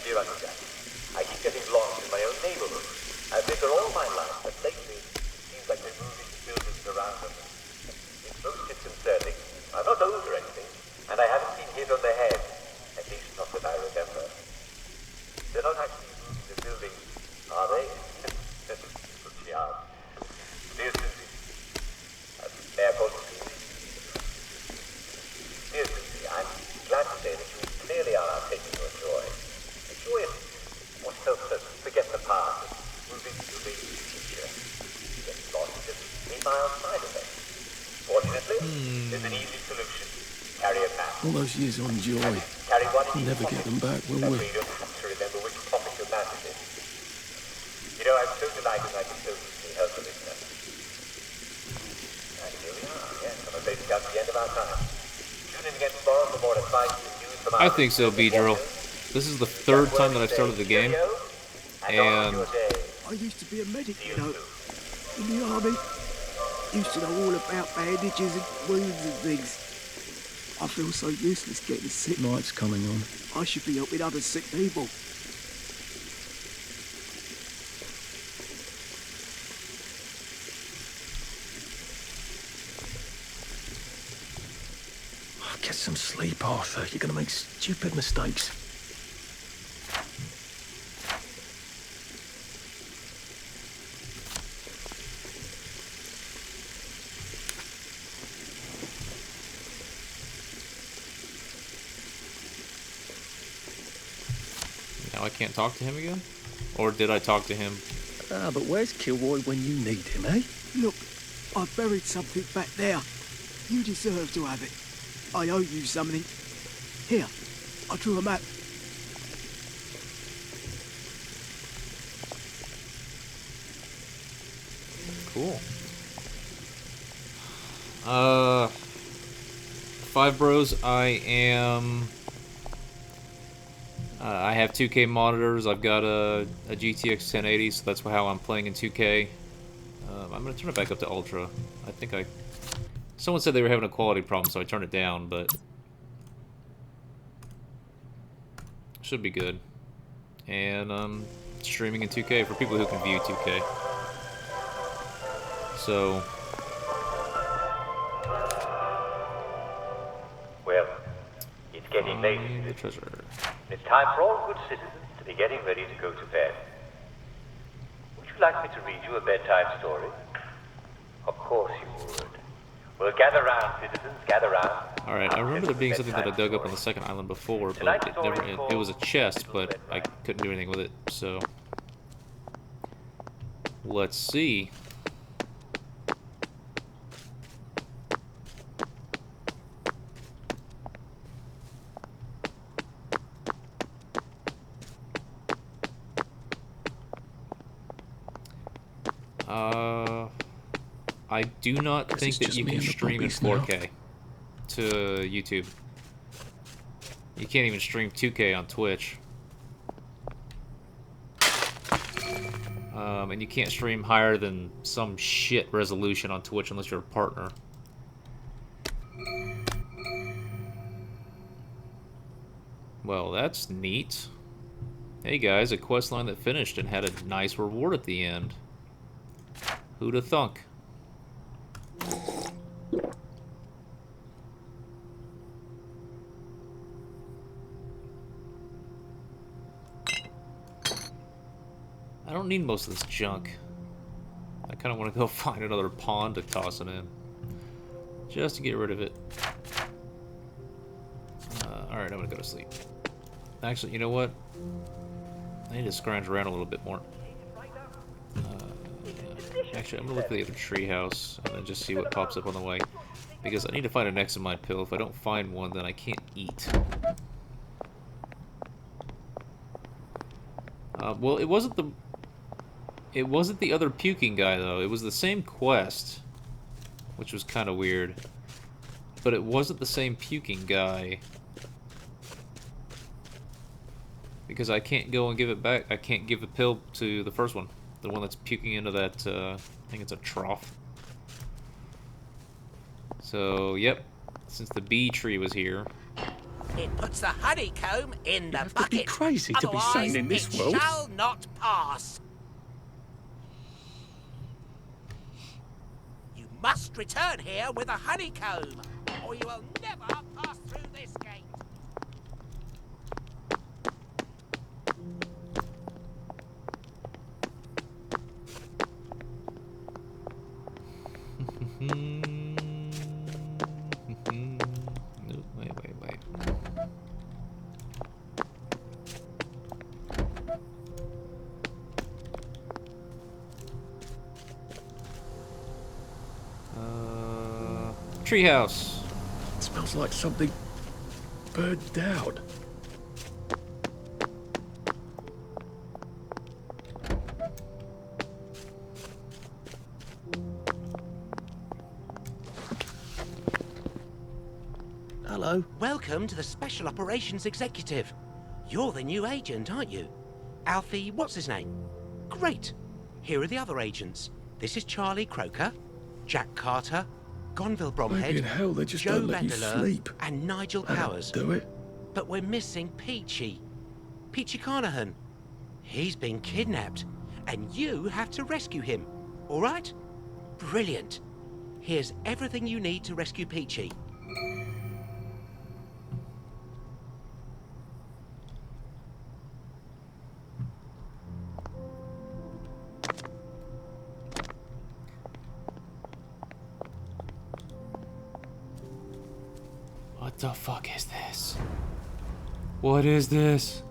Dear Uncle Jack, I keep getting lost in my own neighborhood. I've been there all my life, but lately it seems like they're moving buildings around them. It's most disconcerting. I'm not old or anything, and I haven't been hit on the head. At least not that I remember. They're not actually moving the buildings, are they? What she asked. Dear Susie. Airport Susie. Dear Susie, I'm glad to say that you clearly are taking your joy. The joy is what helps us forget the past and move into the future. Get lost just 3 miles outside of it. Fortunately, there's an easy solution. Carry a map. All those years on joy. Carry one in We'll never get them back, will we? you don't have to remember which pocket your map is in. You know, I'm so delighted I can so easily help a listener. And here we are, yes, I'm afraid we've come to the end of our time. Tune in again tomorrow for more advice and news from I think so, Beedrill. This is the 3rd time that I've started the game, and I used to be a medic, you know, in the army. Used to know all about bandages and wounds and things. I feel so useless getting sick. Night's coming on. I should be helping other sick people. Get some sleep, Arthur. You're gonna make stupid mistakes. Now I can't talk to him again? Or did I talk to him? But where's Kilroy when you need him, eh? Look, I buried something back there. You deserve to have it. I owe you something. Here, I drew a map. Cool. Five Bros, I have 2K monitors. I've got a GTX 1080, so that's how I'm playing in 2K. I'm gonna turn it back up to Ultra. I think someone said they were having a quality problem, so I turned it down, but should be good. And streaming in 2K for people who can view 2K. So, well, it's getting late. the treasure. It's time for all good citizens to be getting ready to go to bed. Would you like me to read you a bedtime story? Of course you would. Well, gather round, citizens, gather round. Alright, I remember there being something that I dug up on the second island before, but it was a chest, but I couldn't do anything with it, so let's see. I do not think that you can stream in 4K to YouTube. You can't even stream 2K on Twitch. And you can't stream higher than some shit resolution on Twitch unless you're a partner. Well, that's neat. Hey guys, a quest line that finished and had a nice reward at the end. Who'da thunk? I don't need most of this junk. I kind of want to go find another pond to toss it in. Just to get rid of it. Alright, I'm going to go to sleep. Actually, you know what? I need to scrounge around a little bit more. Yeah. Actually, I'm going to look at the other treehouse and then just see what pops up on the way. Because I need to find an Examine pill. If I don't find one, then I can't eat. Well, it wasn't the other puking guy, though. It was the same quest, which was kind of weird. But it wasn't the same puking guy. Because I can't go and give it back. I can't give a pill to the first one. The one that's puking into that, I think it's a trough. So, yep. Since the bee tree was here. It puts the honeycomb in the bucket. Be crazy to be sane in this world. It shall not pass. You must return here with a honeycomb, or you will never pass through this gate. Wait. Treehouse. It smells like something burned down. Hello. Welcome to the Special Operations Executive. You're the new agent, aren't you? Alfie, what's his name? Great. Here are the other agents. This is Charlie Croker, Jack Carter, Gonville Maybe Bromhead, in hell they just Joe don't let you Vandeleur, sleep. and Nigel Powers. Do it. But we're missing Peachy. Peachy Carnahan. He's been kidnapped, and you have to rescue him. All right? Brilliant. Here's everything you need to rescue Peachy. What the fuck is this? What is this?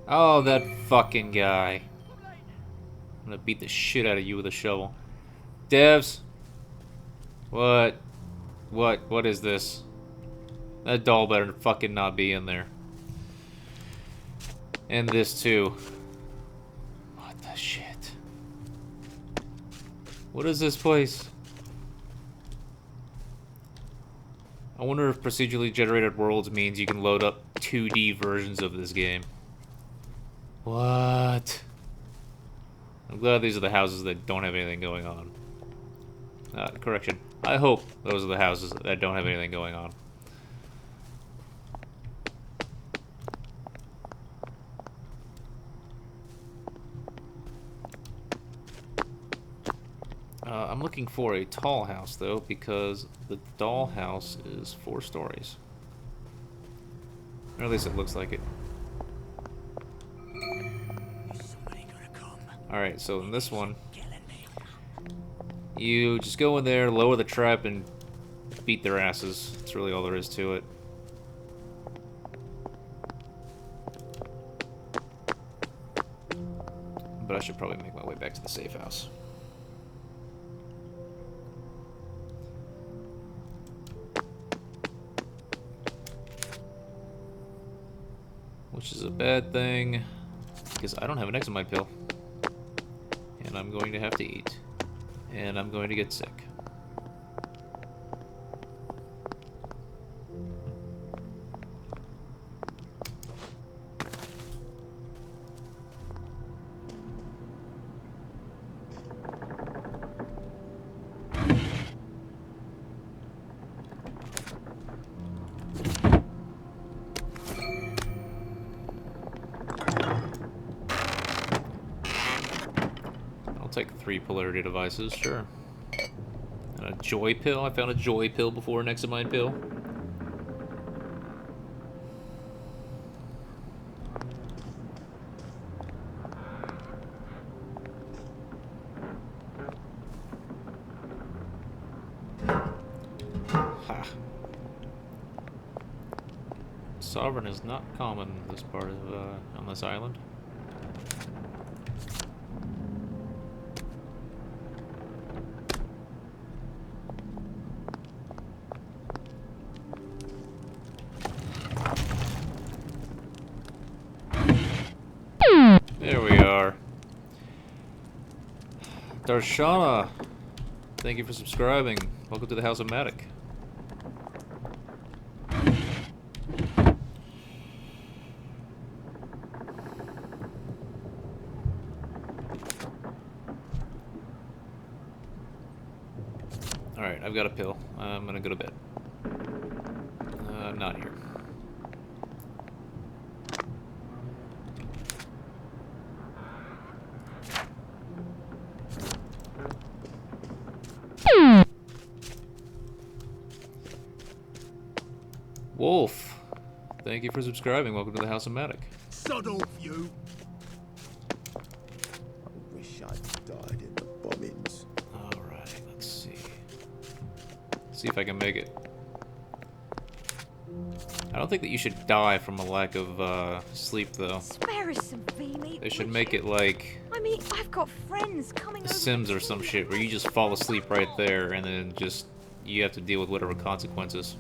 Oh, that fucking guy. I'm gonna beat the shit out of you with a shovel. Devs. What is this? That doll better fucking not be in there. And this too. What the shit? What is this place? I wonder if procedurally generated worlds means you can load up 2D versions of this game. What? I'm glad these are the houses that don't have anything going on. Correction. I hope those are the houses that don't have anything going on. I'm looking for a tall house, though, because the doll house is 4 stories. Or at least it looks like it. Alright, so in this one, you just go in there, lower the trap, and beat their asses. That's really all there is to it. But I should probably make my way back to the safe house. Which is a bad thing, because I don't have an Examite pill. And I'm going to have to eat. And I'm going to get sick. Like 3 polarity devices, sure. And a joy pill. I found a joy pill before an Examine pill. Ha. Sovereign is not common in this part of on this island. There we are. Darshana, thank you for subscribing. Welcome to the House of Matiq. Alright, I've got a pill. I'm gonna go to bed. Not here. Wolf, thank you for subscribing. Welcome to the House of Matiq. Sod off, you! I wish I'd died in the bombings. Alright, let's see. See if I can make it. I don't think that you should die from a lack of sleep, though. Spare us some meat. They should make it like I mean, I've got friends coming The over. Sims or some shit, where you just fall asleep right there, and then just you have to deal with whatever consequences.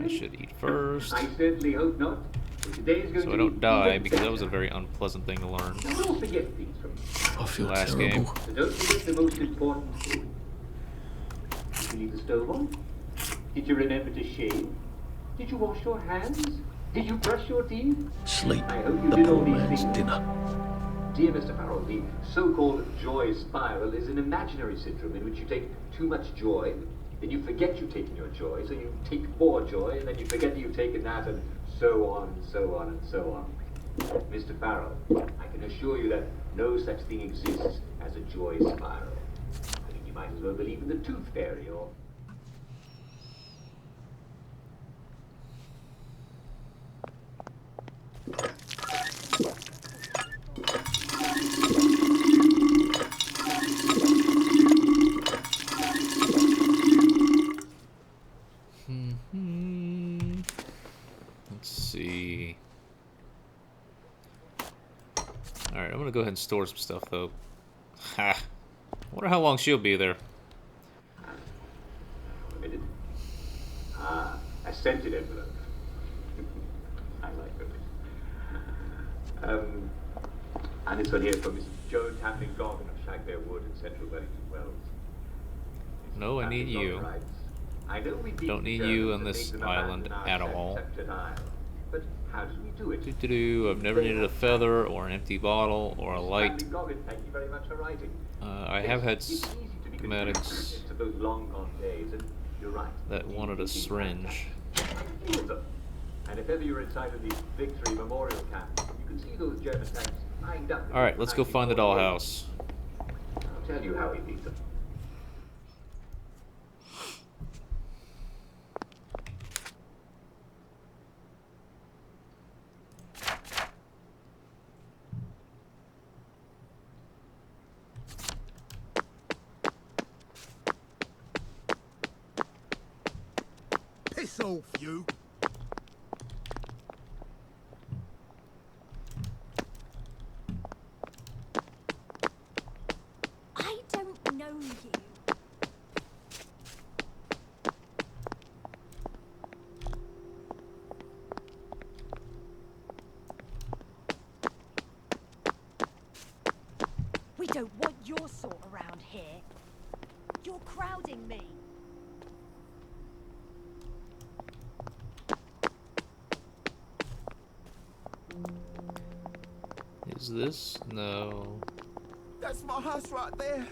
I should eat first, I certainly hope not. But today's going so to I don't be die, even because that better. was a very unpleasant thing to learn. Now, don't forget things from me. I feel Last terrible. game. So don't forget the most important thing. Did you leave the stove on? Did you remember to shave? Did you wash your hands? Did you brush your teeth? Sleep. I hope you The did all poor these man's things. dinner. Dear Mr. Farrell, the so-called joy spiral is an imaginary syndrome in which you take too much joy, then you forget you've taken your joy, so you take more joy, and then you forget that you've taken that, and so on, and so on, and so on. Mr. Farrell, I can assure you that no such thing exists as a joy spiral. I think you might as well believe in the tooth fairy, or... Let's see. Alright, I'm gonna go ahead and store some stuff though. Ha! Wonder how long she'll be there. A minute. Ah, a scented envelope. I like those. And this one here from Mrs. Jones Happening Goggin of Shagbear Wood in central Wellington Wells. No, I need you. I know we Don't need you on this island at all. But how did we do it? I've never needed a feather or an empty bottle or a light. Thank you very much for writing. I have had schematics To those long gone days, and you're right. that wanted a syringe. And if ever you're inside of the Victory Memorial Camp, you can see those German tanks lined up. Alright, let's go find the dollhouse. I'll tell you how he beat them. Piss off, you! I don't know you. We don't want your sort around here. You're crowding me. Is this? No. That's my house right there.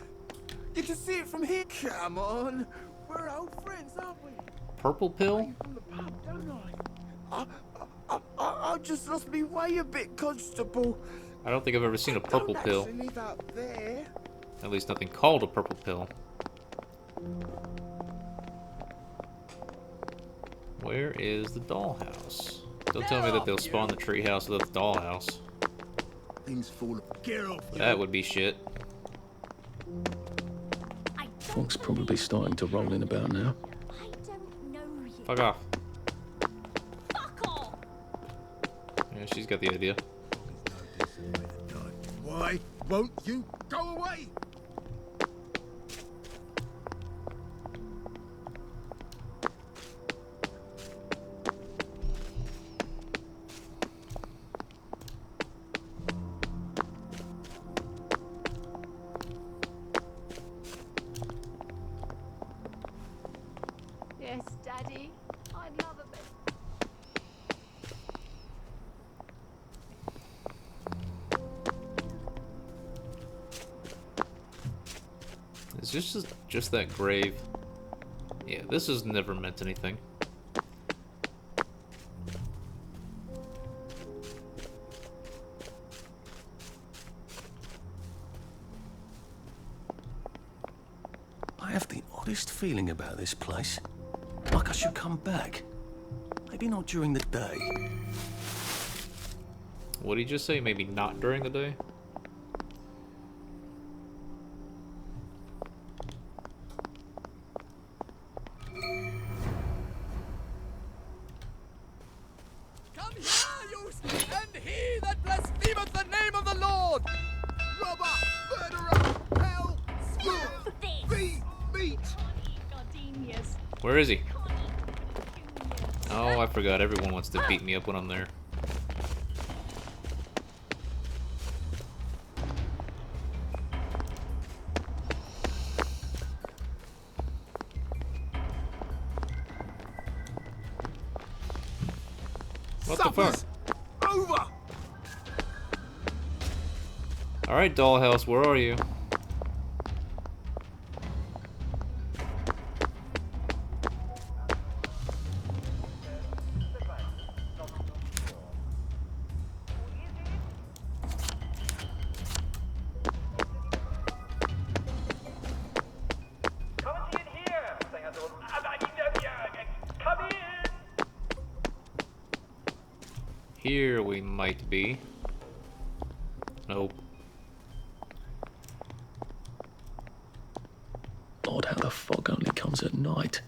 You can see it from here. Come on. We're old friends, aren't we? Purple pill? From the pub, don't I just lost me way a bit, Constable. I don't think I've ever seen a purple pill. Don't actually live out there. At least nothing called a purple pill. Where is the dollhouse? Don't tell me that they'll spawn the treehouse without the dollhouse. Things fall. Get off. That would be shit. Fog's probably starting to roll in about now. Fuck off. Yeah, she's got the idea. Why won't you go away? Yes, Daddy. I'd love a bit. Is this just that grave? Yeah, this has never meant anything. I have the oddest feeling about this place. Like I should come back. Maybe not during the day. What did he just say? Maybe not during the day? Come here, you and he that blasphemeth the name of the Lord! Robber! Murderer! Hell! Screw! Feed! Meat! Gardenias. Where is he? Oh, I forgot. Everyone wants to beat me up when I'm there. What the fuck? Over! Alright, dollhouse, where are you? Here we might be. Nope. Odd how the fog only comes at night.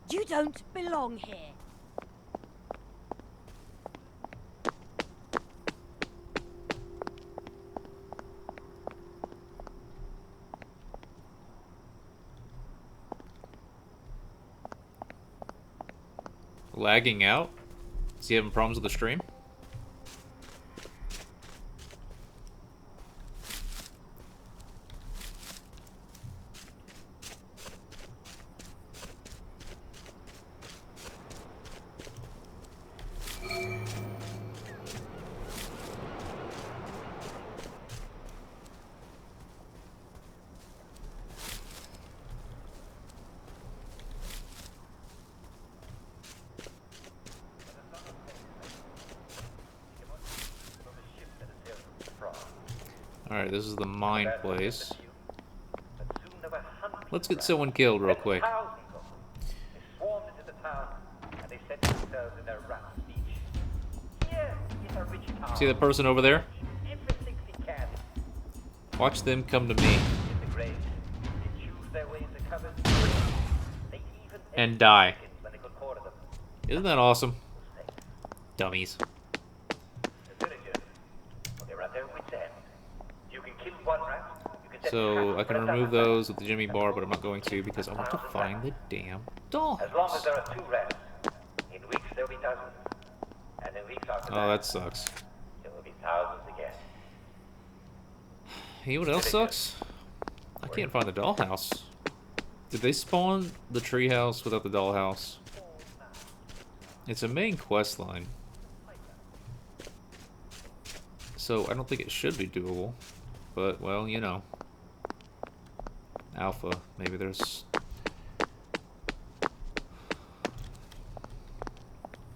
You don't belong here. Lagging out? Is he having problems with the stream? Alright, this is the mine place. Let's get someone killed real quick. See that person over there? Watch them come to me. And die. Isn't that awesome? Dummies. So I can remove those with the Jimmy bar, but I'm not going to because I want to find the damn doll. As long as there are 2 rats, in weeks there'll be dozens, and in weeks after Oh, that sucks. there will be thousands again. You know what else sucks? I can't find the dollhouse. Did they spawn the treehouse without the dollhouse? It's a main quest line, so I don't think it should be doable. But well, you know. Alpha, maybe there's...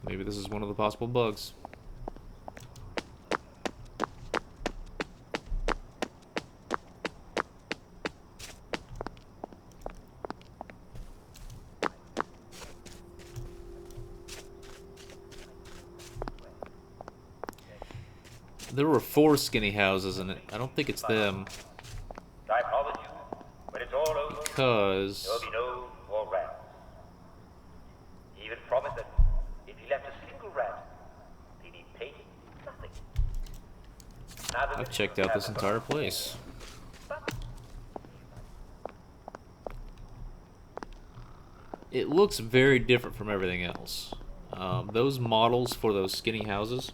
Maybe this is one of the possible bugs. There were 4 skinny houses in it. I don't think it's them. I promise you, when it's all over, Because... there'll be no more rats. Even promise that if you left a single rat, they need painting, nothing. I've checked out this entire place. It looks very different from everything else. Those models for those skinny houses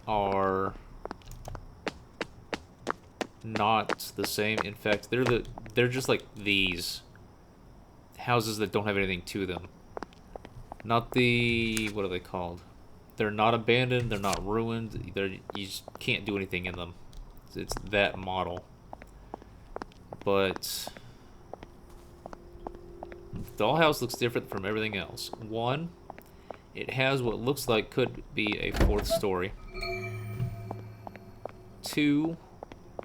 are not the same. In fact, they're just like these houses that don't have anything to them. Not the, what are they called? They're not abandoned. They're not ruined. You just can't do anything in them. It's that model. But the dollhouse looks different from everything else. One, it has what looks like could be a 4th story. 2,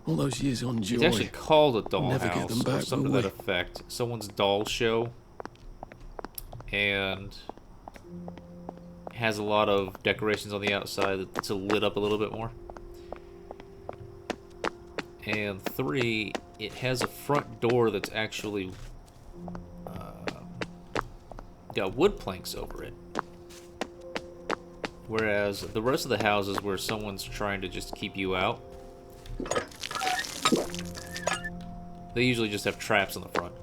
all those years on Joy, it's actually called a never get them dollhouse or back, something will to that effect. Someone's doll show, and has a lot of decorations on the outside that's lit up a little bit more. And 3, it has a front door that's actually got wood planks over it. Whereas the rest of the houses where someone's trying to just keep you out, they usually just have traps in the front.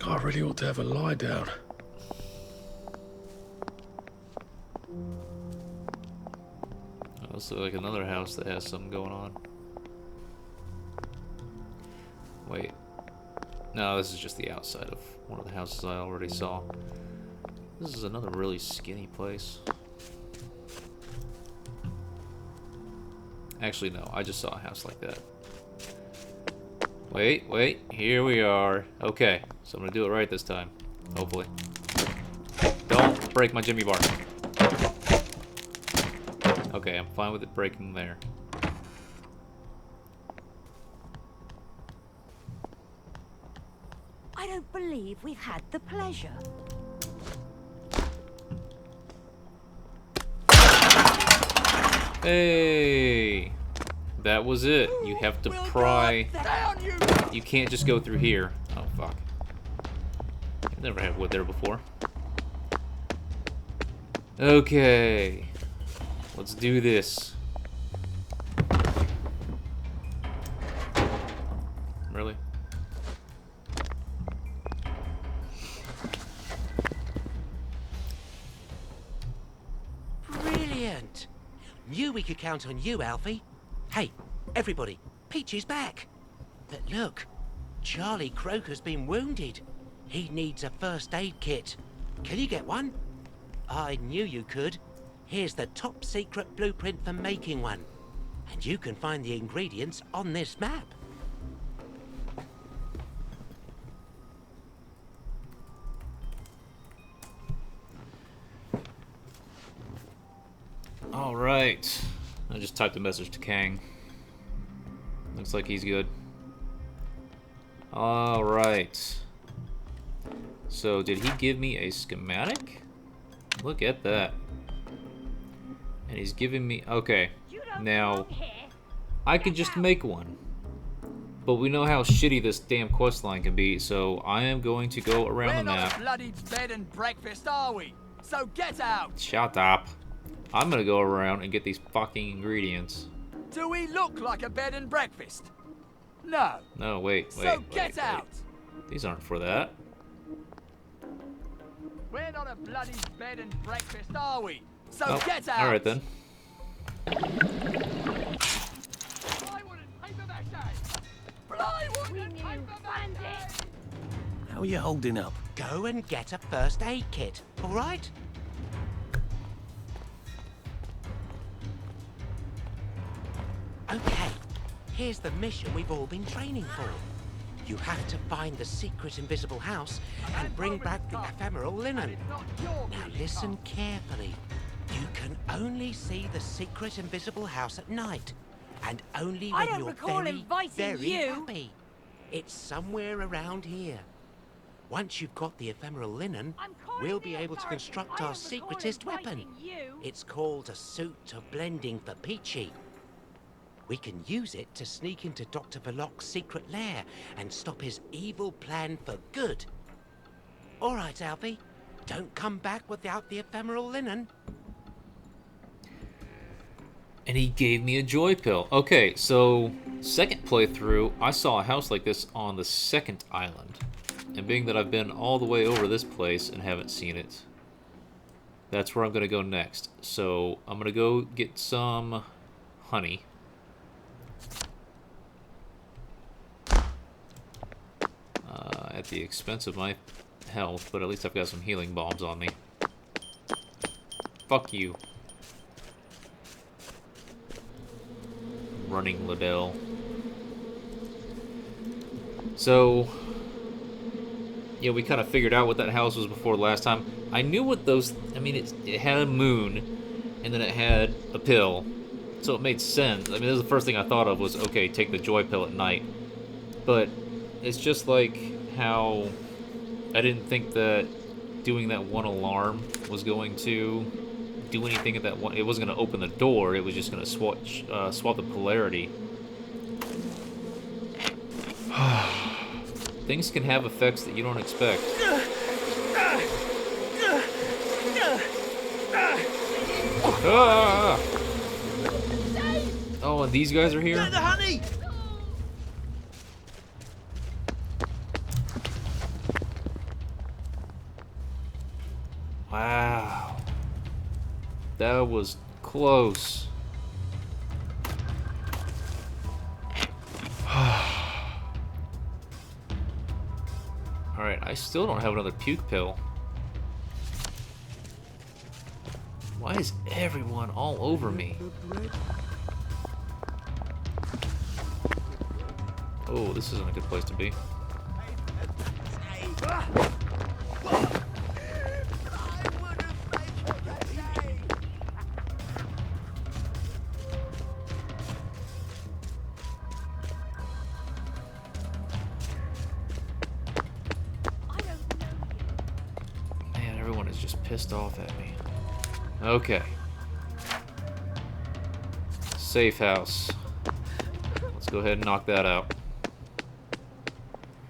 I I really ought to have a lie down. Oh, this looks like another house that has something going on. Wait. No, this is just the outside of one of the houses I already saw. This is another really skinny place. Actually, no, I just saw a house like that. Wait, here we are. Okay, so I'm gonna do it right this time. Hopefully. Don't break my Jimmy bar. Okay, I'm fine with it breaking there. I don't believe we've had the pleasure. Hey! That was it. You have to pry. You can't just go through here. Oh, fuck. I've never had wood there before. Okay. Let's do this. Really? Brilliant! Knew we could count on you, Alfie. Hey, everybody, Peachy's back. But look, Charlie Croker's been wounded. He needs a first aid kit. Can you get one? I knew you could. Here's the top secret blueprint for making one. And you can find the ingredients on this map. Alright. I just typed a message to Kang. Looks like he's good. Alright. So, did he give me a schematic? Look at that. And he's giving me... Okay. Now, I could just make one. But we know how shitty this damn questline can be, so I am going to go around the map. We're not a bloody bed and breakfast, are we? So get out! Shut up. I'm gonna go around and get these fucking ingredients. Do we look like a bed and breakfast? No. No, wait. So get out! These aren't for that. We're not a bloody bed and breakfast, are we? So Oh, get out! alright then. How are you holding up? Go and get a first aid kit, all right? Okay, here's the mission we've all been training for. You have to find the secret invisible house and bring back the ephemeral linen. Now listen carefully. You can only see the secret invisible house at night, and only I when don't you're recall very, inviting very you. happy. It's somewhere around here. Once you've got the ephemeral linen, we'll be able to construct our secretist weapon. It's called a suit of blending for Peachy. We can use it to sneak into Dr. Verloc's secret lair and stop his evil plan for good. All right, Alfie. Don't come back without the ephemeral linen. And he gave me a joy pill. Okay, so second playthrough, I saw a house like this on the second island. And being that I've been all the way over this place and haven't seen it, that's where I'm going to go next. So I'm going to go get some honey. At the expense of my health, but at least I've got some healing bombs on me. Fuck you. Running Liddell. So, yeah, we kind of figured out what that house was before last time. I knew what those... I mean, it had a moon, and then it had a pill. So it made sense. I mean, this is the first thing I thought of was, okay, take the joy pill at night. But it's just like how I didn't think that doing that one alarm was going to do anything at that one. It wasn't going to open the door. It was just going to swap the polarity. Things can have effects that you don't expect. Ah! Oh, and these guys are here? Get the honey! Wow. That was close. Alright, I still don't have another puke pill. Why is everyone all over me? Oh, this isn't a good place to be. Man, everyone is just pissed off at me. Okay. Safe house. Let's go ahead and knock that out.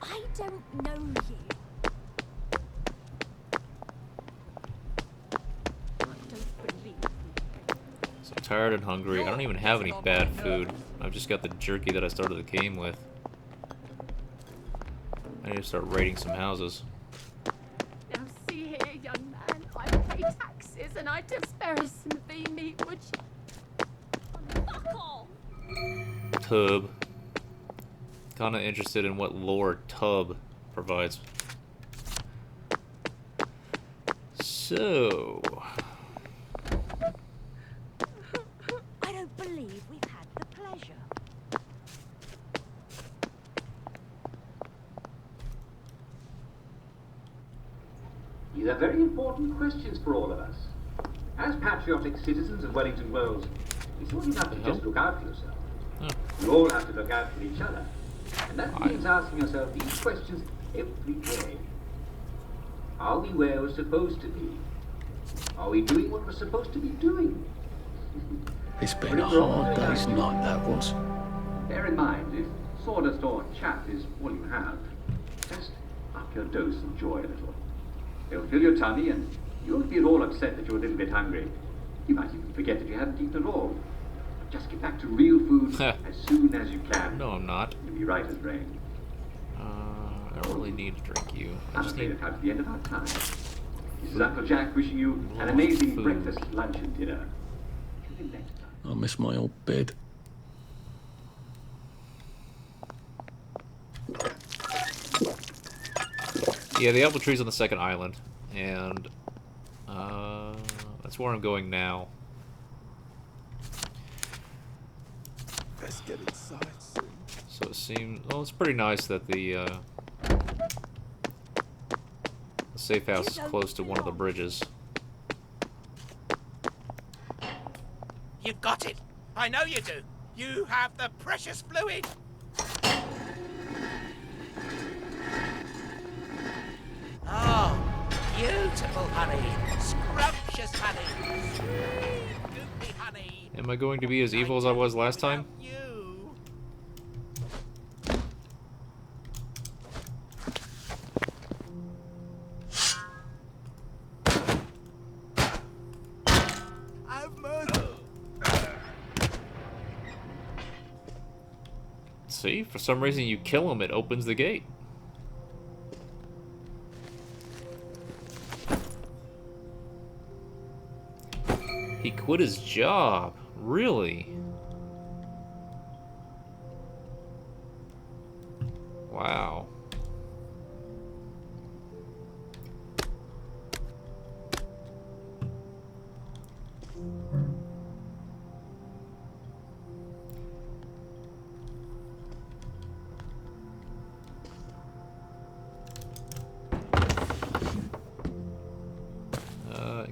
I don't know you. So tired and hungry. I don't even have any bad food. I've just got the jerky that I started the game with. I need to start raiding some houses. Now see here, young man, I pay taxes and I'd spare us some bean meat, would you? Fuck off! Tub. Kinda interested in what lore Tub provides. So... I don't believe we've had the pleasure. These are very important questions for all of us. As patriotic citizens of Wellington Wells, it's not enough to just look out for yourself. You all have to look out for each other. And that means asking yourself these questions every day. Are we where we're supposed to be? Are we doing what we're supposed to be doing? It's been a hard day's night, that was. Bear in mind, if sawdust or chaff is all you have, just up your dose of joy a little. It'll fill your tummy and you won't be at all upset that you're a little bit hungry. You might even forget that you haven't eaten at all. But just get back to real food as soon as you can. No, I'm not. You'll be right as rain. I don't really need to drink you. I I'm just afraid need... I've come to the end of our time. This is Uncle Jack wishing you an amazing breakfast, lunch, and dinner. Tune in next time. I miss my old bed. Yeah, the apple tree's on the second island, and that's where I'm going now. Let's get inside soon. So it seems, well, it's pretty nice that the safe house is close to one of the bridges. You've got it. I know you do. You have the precious fluid. Oh, beautiful honey. Scrumptious honey. Sweet, goopy honey. Am I going to be as evil as I was last time? See, for some reason you kill him, it opens the gate. He quit his job. Really? Wow.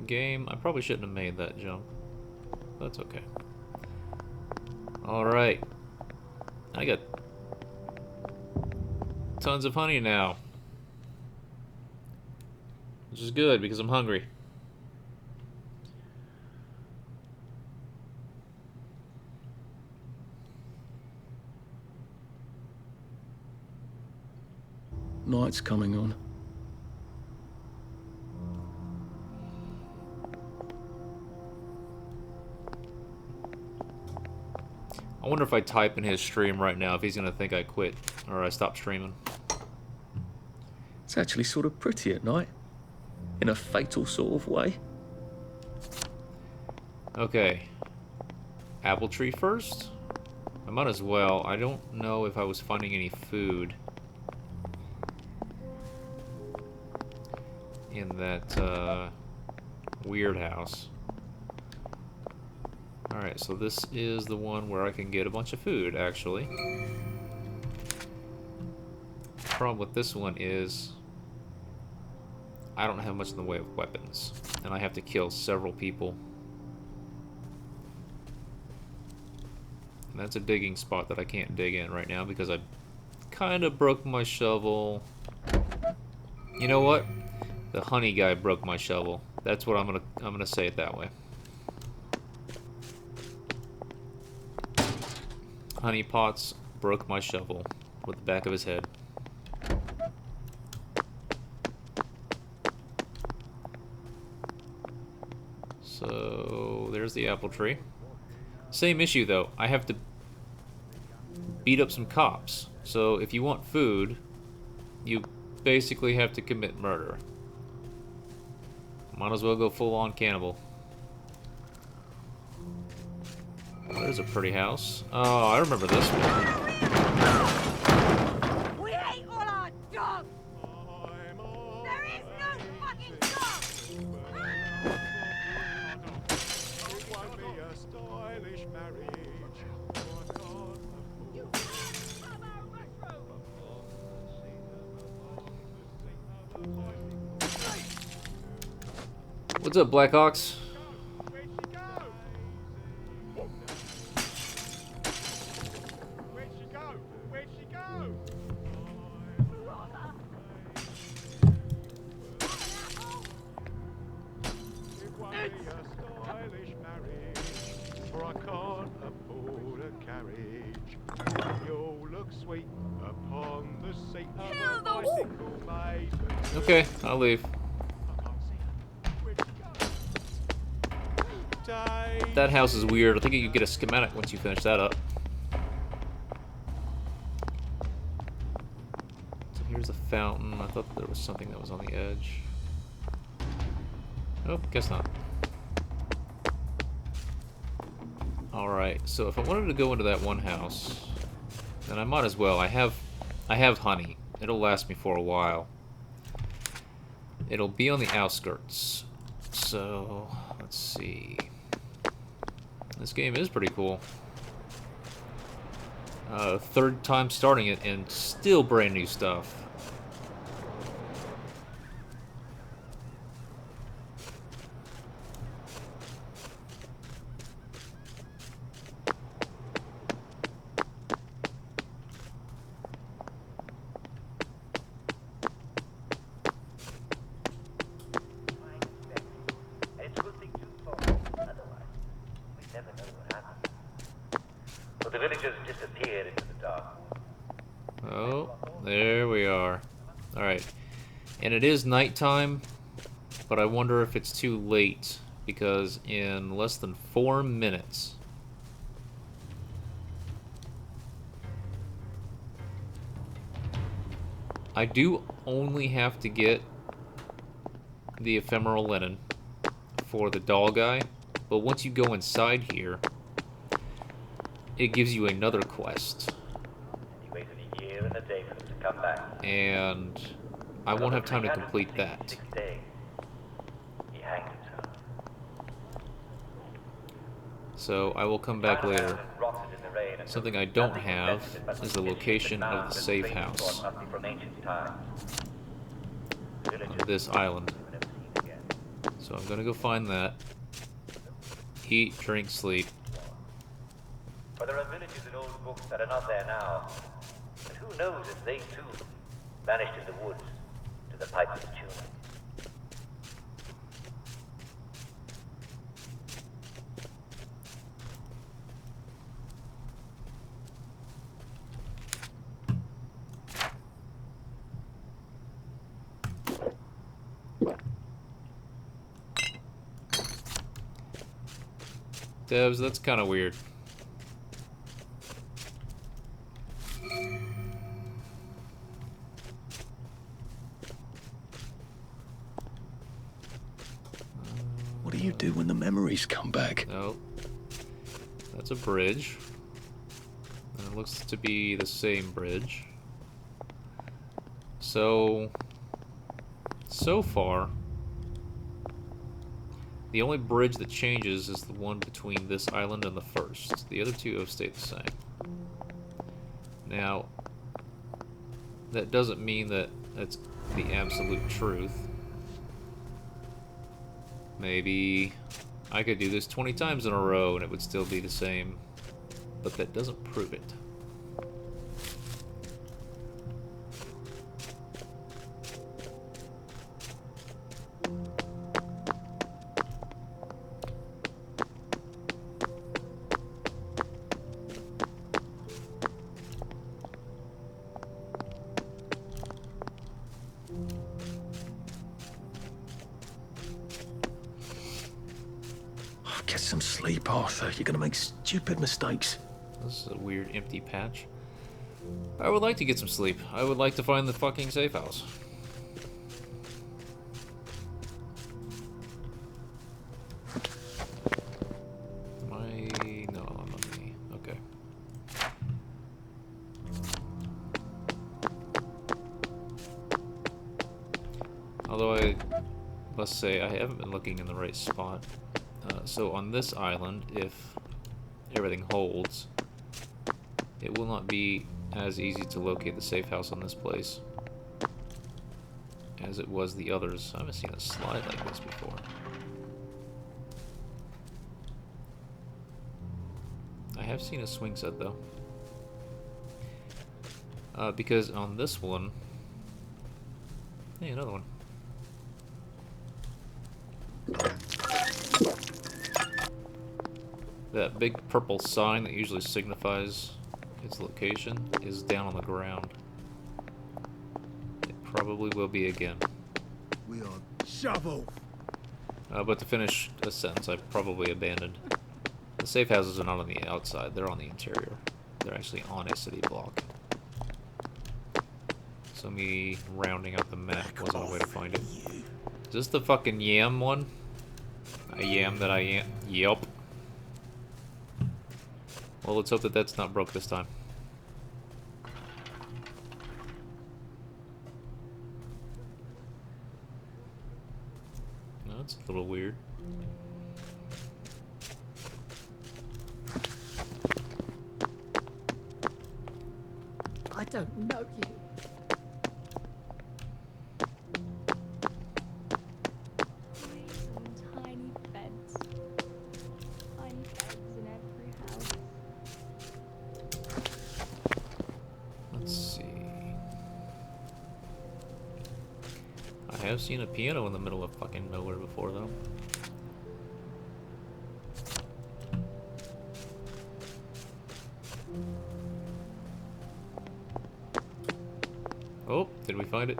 Game, I probably shouldn't have made that jump. That's okay. Alright. I got tons of honey now. Which is good because I'm hungry. Night's coming on. I wonder if I type in his stream right now if he's gonna think I quit or I stopped streaming. It's actually sort of pretty at night. in a fatal sort of way. Okay. Apple tree first? I might as well. I don't know if I was finding any food in that weird house. Alright, so this is the one where I can get a bunch of food, actually. The problem with this one is I don't have much in the way of weapons, and I have to kill several people. And that's a digging spot that I can't dig in right now because I kind of broke my shovel. You know what? The honey guy broke my shovel. That's what I'm gonna say it that way. Honey Pots broke my shovel with the back of his head. So there's the apple tree. Same issue though. I have to beat up some cops. So if you want food, you basically have to commit murder. Might as well go full on cannibal. Oh, there's a pretty house. Oh, I remember this one. We ate all our dogs! There is no fucking dog! It won't be a stylish marriage. What's up, Blackhawks? Okay, I'll leave. That house is weird. I think you can get a schematic once you finish that up. So here's a fountain. I thought there was something that was on the edge. Oh, guess not. Alright, so if I wanted to go into that one house, then I might as well. I have honey. It'll last me for a while. It'll be on the outskirts. So, let's see. This game is pretty cool. Third time starting it and still brand new stuff. The villagers disappeared into the dark. Oh, there we are. Alright. And it is nighttime, but I wonder if it's too late, because in less than 4 minutes... I do only have to get the ephemeral linen for the doll guy, but once you go inside here, it gives you another quest. He waited a year and a day for them to come back. And I won't have time to complete that. He hanged himself. So I will come back later. Something I don't have is the location of the safe house on this island. So I'm gonna go find that. Eat, drink, sleep. But there are villages in old books that are not there now. And who knows if they too vanished in the woods to the pipe of the tune. Devs, that's kind of weird. you do when the memories come back? No. That's a bridge. And it looks to be the same bridge. So far, the only bridge that changes is the one between this island and the first. The other two have stayed the same. Now, that doesn't mean that that's the absolute truth. Maybe I could do this 20 times in a row and it would still be the same, but that doesn't prove it. Get some sleep, Arthur. You're gonna make stupid mistakes. This is a weird empty patch. I would like to get some sleep. I would like to find the fucking safe house. No, I'm not me. Okay. Although I must say I haven't been looking in the right spot. So on this island, if everything holds, it will not be as easy to locate the safe house on this place as it was the others. I haven't seen a slide like this before. I have seen a swing set though. Because on this one... Hey, another one. That big purple sign that usually signifies its location is down on the ground. It probably will be again. We are shovel. But to finish a sentence, I've probably abandoned. The safe houses are not on the outside, they're on the interior. They're actually on a city block. So me rounding out the map wasn't a way to find it. Is this the fucking yam one? A yam that I am? Yep. Well, let's hope that that's not broke this time. No, it's a little weird. I don't know you. Tiny beds. Tiny beds in every house. Let's see. I have seen a piano in the middle of fucking nowhere before, though. Oh, did we find it?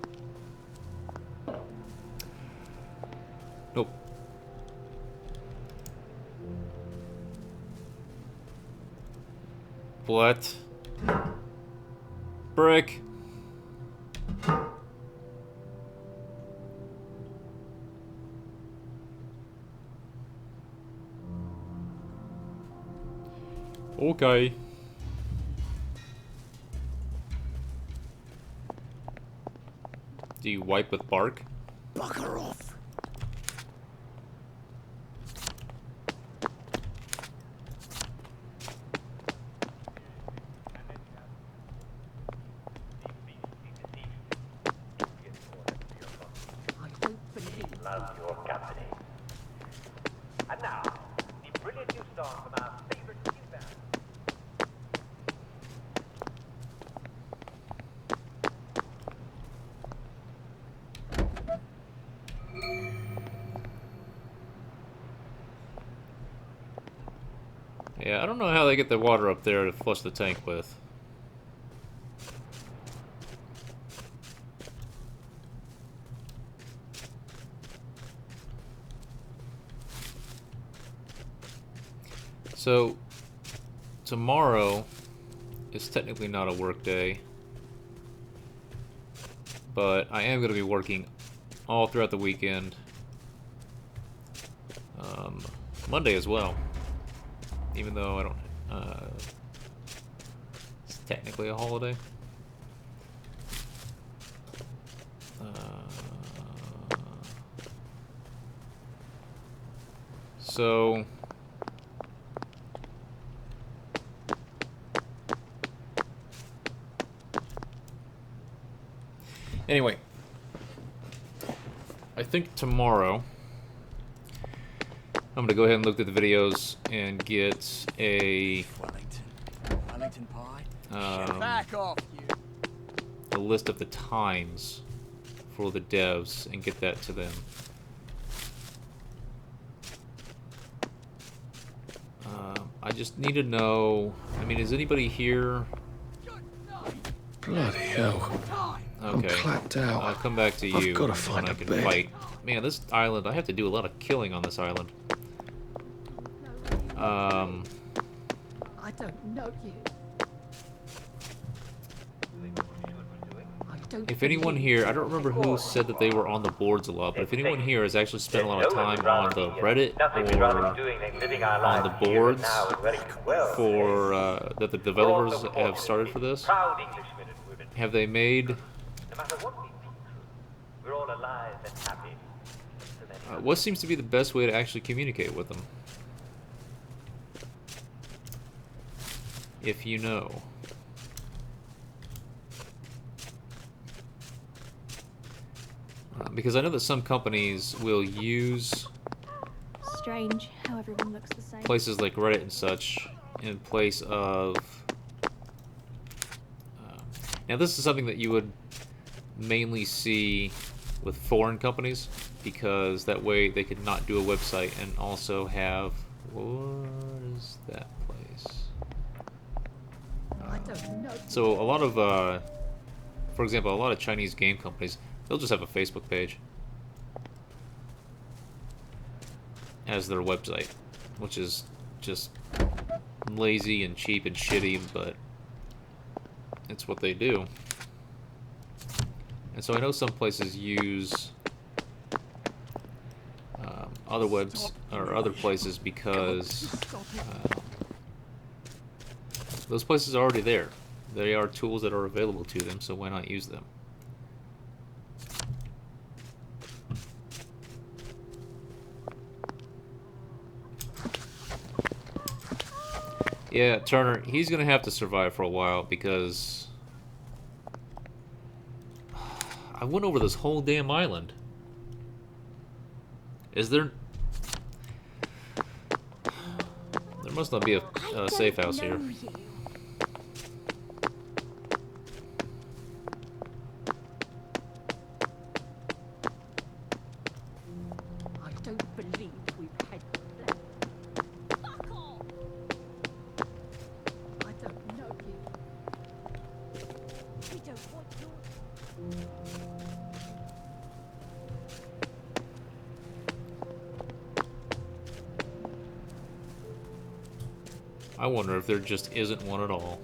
Nope. What? Brick. Okay. Do you wipe with bark? Bugger off. Love your company. And now, the brilliant new song from our favorite new band. Yeah, I don't know how they get the water up there to flush the tank with. So, tomorrow is technically not a work day, but I am going to be working all throughout the weekend. Monday as well. Even though I don't... it's technically a holiday. So... Anyway, I think tomorrow I'm going to go ahead and look at the videos and get a Wellington pie. Back off, you. a list of the times for the devs and get that to them. I just need to know, I mean, is anybody here? Bloody hell. Okay. I'm clapped out. I'll come back to you I've got to find when I a can bed. fight. Man, this island, I have to do a lot of killing on this island. I don't know you. If anyone here, I don't remember who said that they were on the boards a lot, but if anyone here has actually spent a lot of time on the Reddit or on the boards for that the developers have started for this, have they made... what seems to be the best way to actually communicate with them? If you know. Because I know that some companies will use Strange how everyone looks the same. places like Reddit and such in place of... now this is something that you would mainly see with foreign companies, because that way they could not do a website and also have... what is that place? I don't know. So a lot of, for example, a lot of Chinese game companies, they'll just have a Facebook page as their website, which is just lazy and cheap and shitty, but it's what they do. And so I know some places use other webs or other places because those places are already there. They are tools that are available to them, so why not use them? Yeah, Turner, he's gonna have to survive for a while because I went over this whole damn island. Is there... there must not be a safe house here. I don't believe we've had Fuck off! I don't know you. We don't want your... I wonder if there just isn't one at all.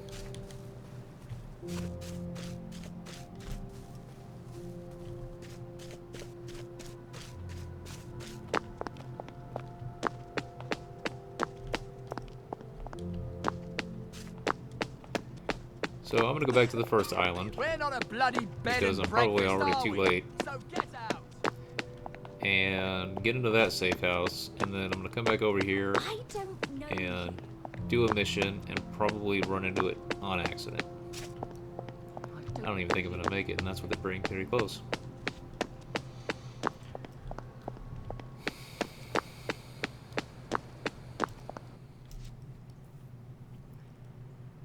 So I'm gonna go back to the first island We're not a bloody bed because and I'm probably breakfast, already are too we? late. So get out. And get into that safe house, and then I'm gonna come back over here and do a mission and probably run into it on accident. I don't even think I'm gonna make it, and that's with it being pretty close.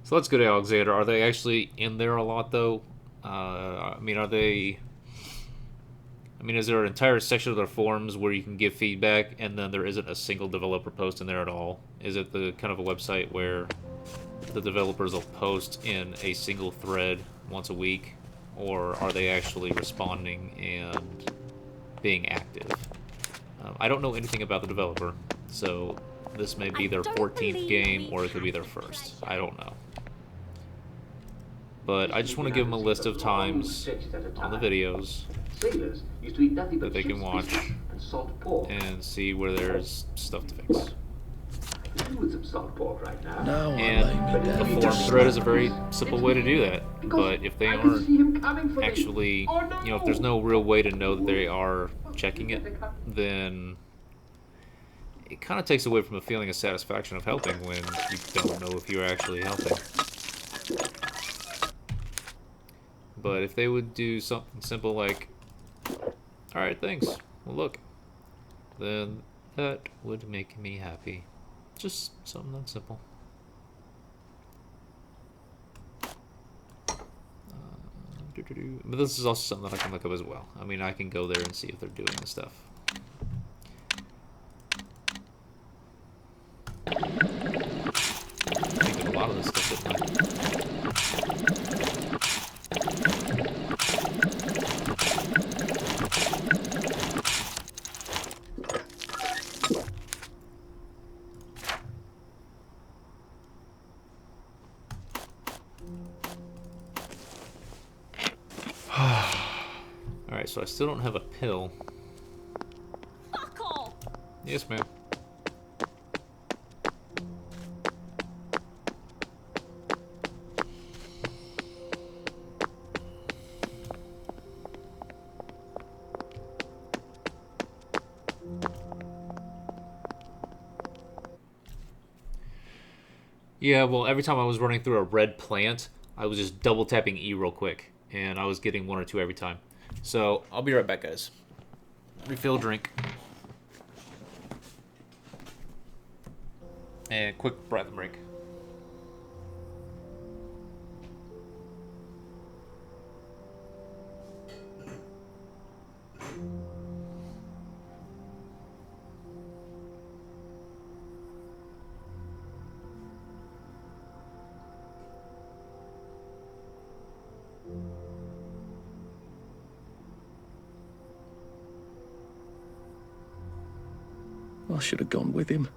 So let's go to Alexander. Are they actually in there a lot, though? I mean, are they... I mean, is there an entire section of their forums where you can give feedback, and then there isn't a single developer post in there at all? Is it the kind of a website where the developers will post in a single thread once a week? Or are they actually responding and being active? I don't know anything about the developer, so this may be their 14th game, or it could be their first. I don't know. But I just want to give them a list of times on the videos Sailors used to eat nothing that but they can ship's watch. biscuits and salt pork. pork. and see where there's stuff to fix. I could do with some salt pork right now. No, And the forum thread is a very simple way to do that. But if they aren't actually, you know, if there's no real way to know that they are checking it, then it kind of takes away from the feeling of satisfaction of helping when you don't know if you're actually helping. But if they would do something simple like, alright, thanks, well look, then that would make me happy. Just something that simple. But this is also something that I can look up as well. I mean, I can go there and see if they're doing this stuff. I think of a lot of this stuff, didn't I? Alright, so I still don't have a pill. Fuck off! Yes, ma'am. Yeah, well, every time I was running through a red plant, I was just double tapping E real quick, and I was getting 1 or 2 every time. So, I'll be right back, guys. Refill drink. And quick breath break. I should have gone with him.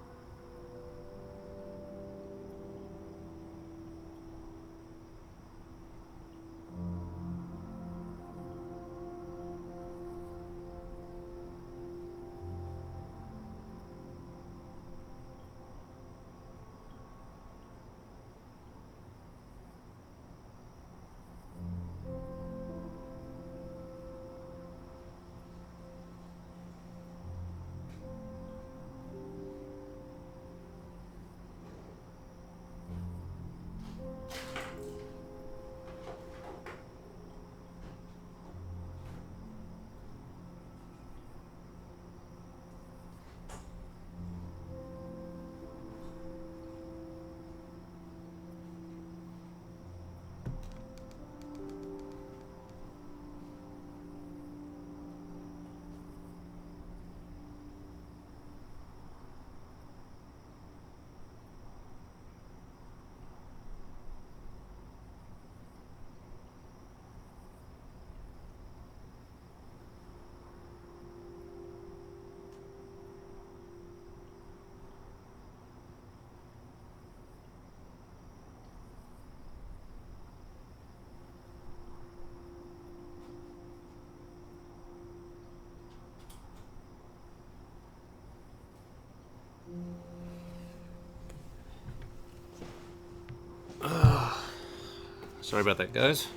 Sorry about that, guys.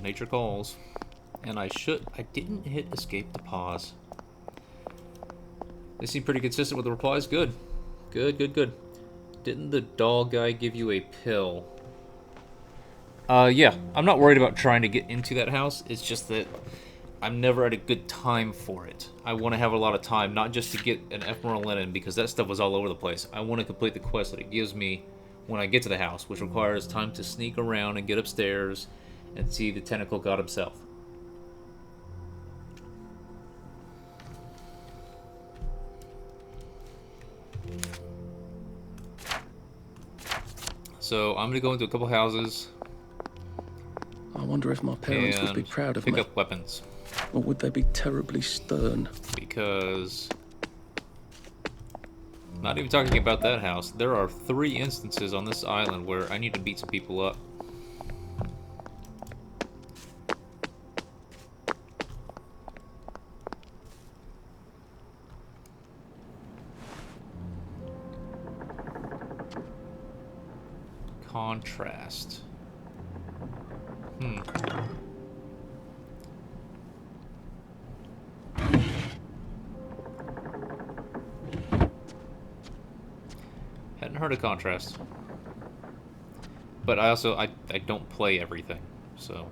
Nature calls. And I didn't hit escape to pause. They seem pretty consistent with the replies. Good. Good, good, good. Didn't the doll guy give you a pill? Yeah. I'm not worried about trying to get into that house. It's just that I'm never at a good time for it. I want to have a lot of time, not just to get an ephemeral linen, because that stuff was all over the place. I want to complete the quest that it gives me when I get to the house, which requires time to sneak around and get upstairs and see the tentacle god himself. So I'm gonna go into a couple houses. I wonder if my parents would be proud of me. Pick up weapons. Or would they be terribly stern? Because not even talking about that house, there are 3 instances on this island where I need to beat some people up. contrast. Hadn't heard of contrast. But I also, I don't play everything, so...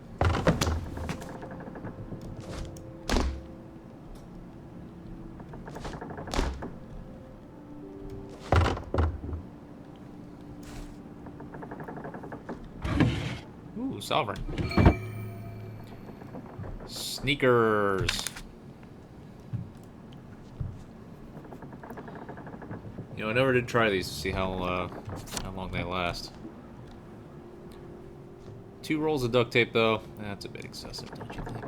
Ooh, Sovereign. Sneakers. You know, I never did try these to see how long they last. 2 rolls of duct tape, though. That's a bit excessive, don't you think?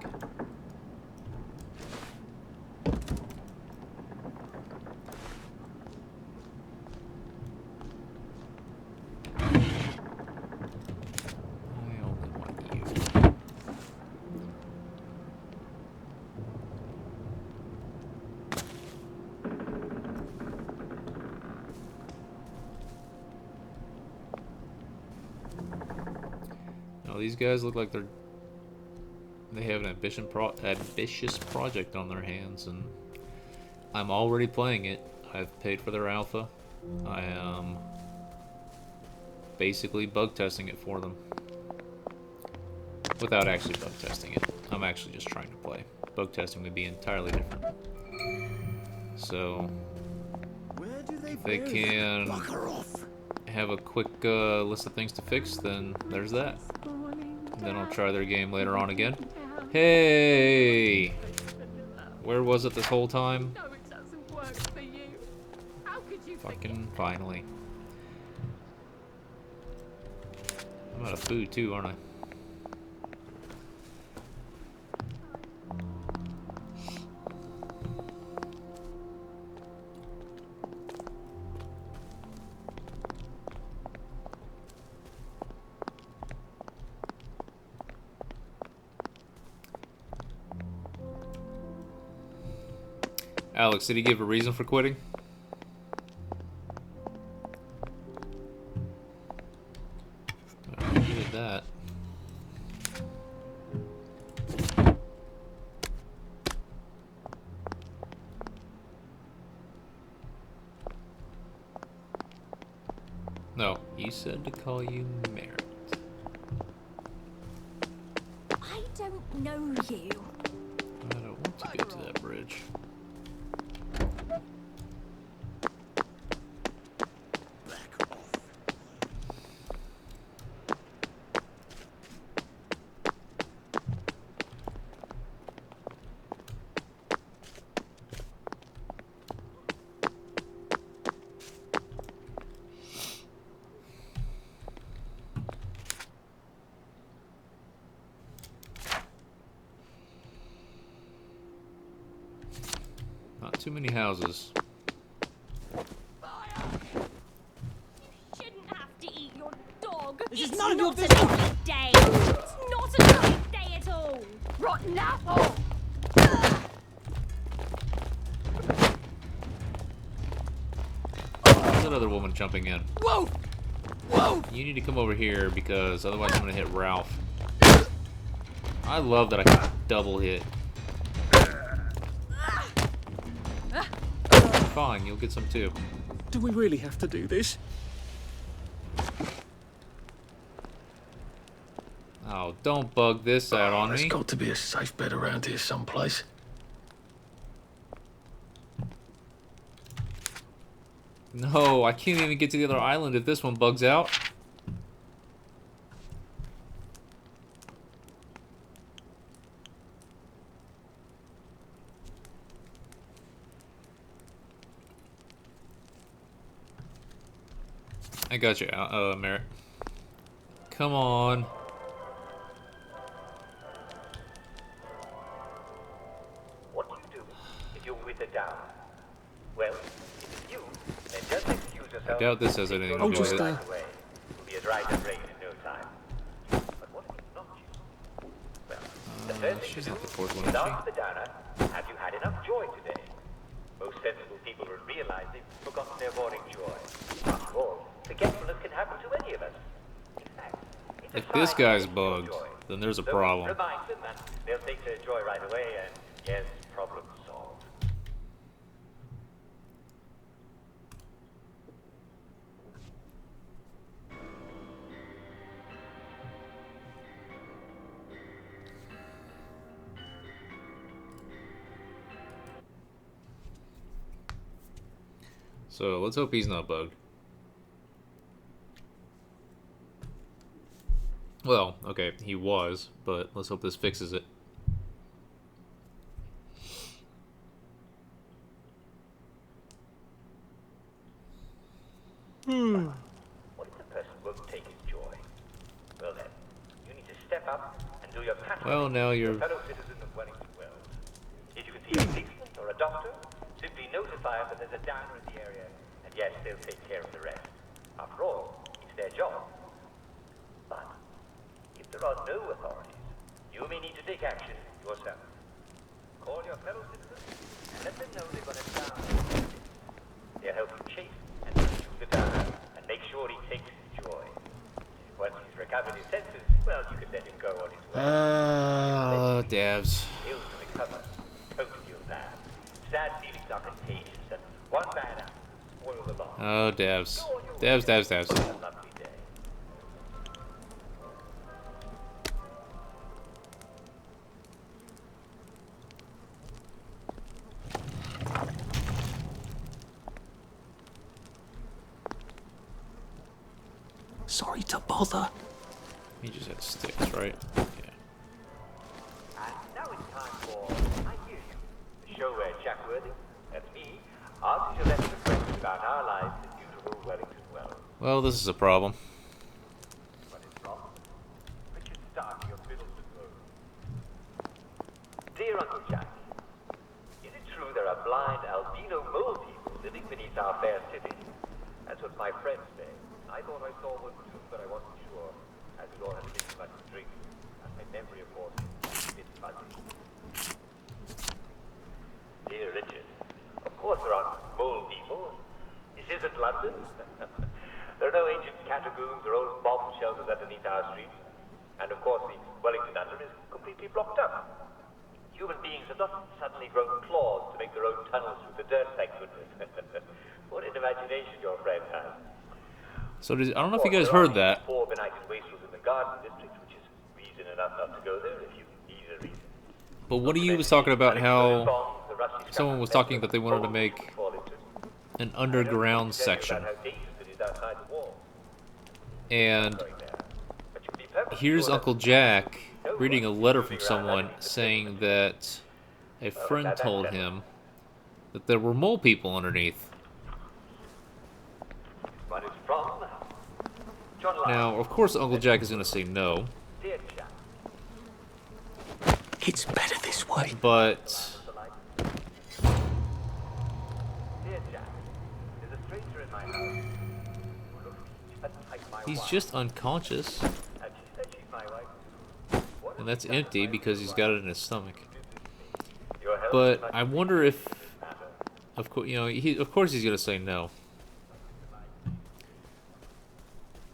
These guys look like they have an ambitious project on their hands, and I'm already playing it. I've paid for their alpha. I am basically bug testing it for them. Without actually bug testing it. I'm actually just trying to play. Bug testing would be entirely different. So, if they can have a quick list of things to fix, then there's that. And then I'll try their game later on again. Hey! Where was it this whole time? No, it doesn't work for you. How could you Fucking finally. I'm out of food too, aren't I? Alex, did he give a reason for quitting? He did that. No, he said to call you Merritt. I don't know you. I don't want to get to that bridge. Not too many houses. Shouldn't have to eat your dog. This is It's none of your not a business. nice day. It's not a nice day at all. Rotten apple. There's another woman jumping in. Whoa! Whoa! You need to come over here because otherwise I'm gonna hit Ralph. I love that I can double hit. Fine, you'll get some too. Do we really have to do this? Oh, don't bug this out on There's me. got to be a safe bed around here someplace. No, I can't even get to the other island if this one bugs out. I got you, Merritt. Come on. What do you do if you wither down? Well, if it's you, then just excuse yourself. I doubt this has anything to do with it. Right away. You'll be as right as rain in no time. But what if it's not you? Well, the first thing She's to not do the fourth one, is is ask the downer, have you had enough joy today? Most sensible people will realize they've forgotten their morning joy. After all, forgetfulness can happen to any of us. If this guy's bugged, then there's a problem. Remind them and they'll take their joy right away and yes, problem solved. So let's hope he's not bugged. Well, okay, he was, but let's hope this fixes it. What if the person won't take his joy? Well then, you need to step up and do your patrol. Well, now you're... fellow citizen of Wellington Wells. If you can see a policeman or a doctor, simply notify them that there's a downer in the area, and yes, they'll take care of the rest. After all, it's their job. But if there are no authorities, you may need to take action yourself. Call your fellow citizens and let them know they've got a downer. They'll help you chase and pursue the downer and make sure he takes his joy. Once he's recovered his senses, well, you can let him go on his way. Devs. He'll recover. Don't feel bad. Sad feelings are contagious, and one bad act will spoil the lot. Oh, devs. Devs. A lovely day. Sorry to bother. He just had sticks, right? Yeah. And now it's time for I Hear You, the show where Jack Worthing, that's me, answers your letters of questions about our lives in beautiful Wellington Wells. Well, this is a problem. What is wrong? Richard Stark, your Middleton Road. Dear Uncle Jack, is it true there are blind albino mole people living beneath our fair city? That's what my friends say. I thought I saw one too, but I wasn't sure, as we all had a bit too much to drink, and my memory, of course, is a bit fuzzy. Dear Richard, of course there aren't mole people. This isn't London. There are no ancient catacombs or old bomb shelters underneath our streets. And of course the Wellington Under is completely blocked up. Human beings have not suddenly grown claws to make their own tunnels through the dirt, thank goodness. What an imagination your friend has. So I don't know if you guys heard that. Poor benighted wastrels in the garden district, which is reason enough not to go there if you need a reason. But what he was talking about how someone was talking that they wanted to make an underground section. And here's Uncle Jack reading a letter from someone saying that a friend told him that there were mole people underneath. Now, of course, Uncle Jack is going to say no. It's better this way. But he's just unconscious. And that's empty because he's got it in his stomach. But I wonder if, of course, of course he's going to say no.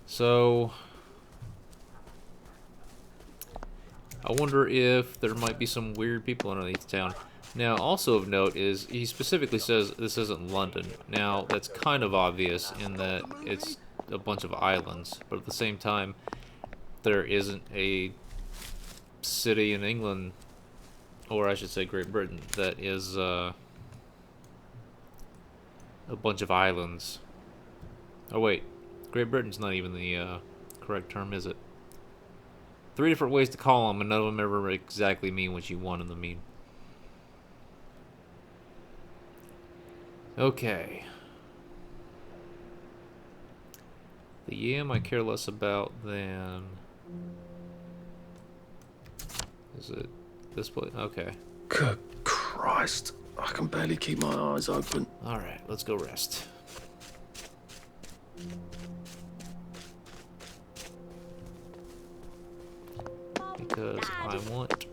So I wonder if there might be some weird people underneath town. Now, also of note is he specifically says this isn't London. Now, that's kind of obvious in that it's a bunch of islands, but at the same time, there isn't a city in England, or I should say Great Britain, that is a bunch of islands. Oh wait, Great Britain's not even the correct term, is it? 3 different ways to call them, and none of them ever exactly mean what you want them to mean. Okay. The yam I care less about than... Is it this place? Okay. Good Christ. I can barely keep my eyes open. Alright, let's go rest. Because I want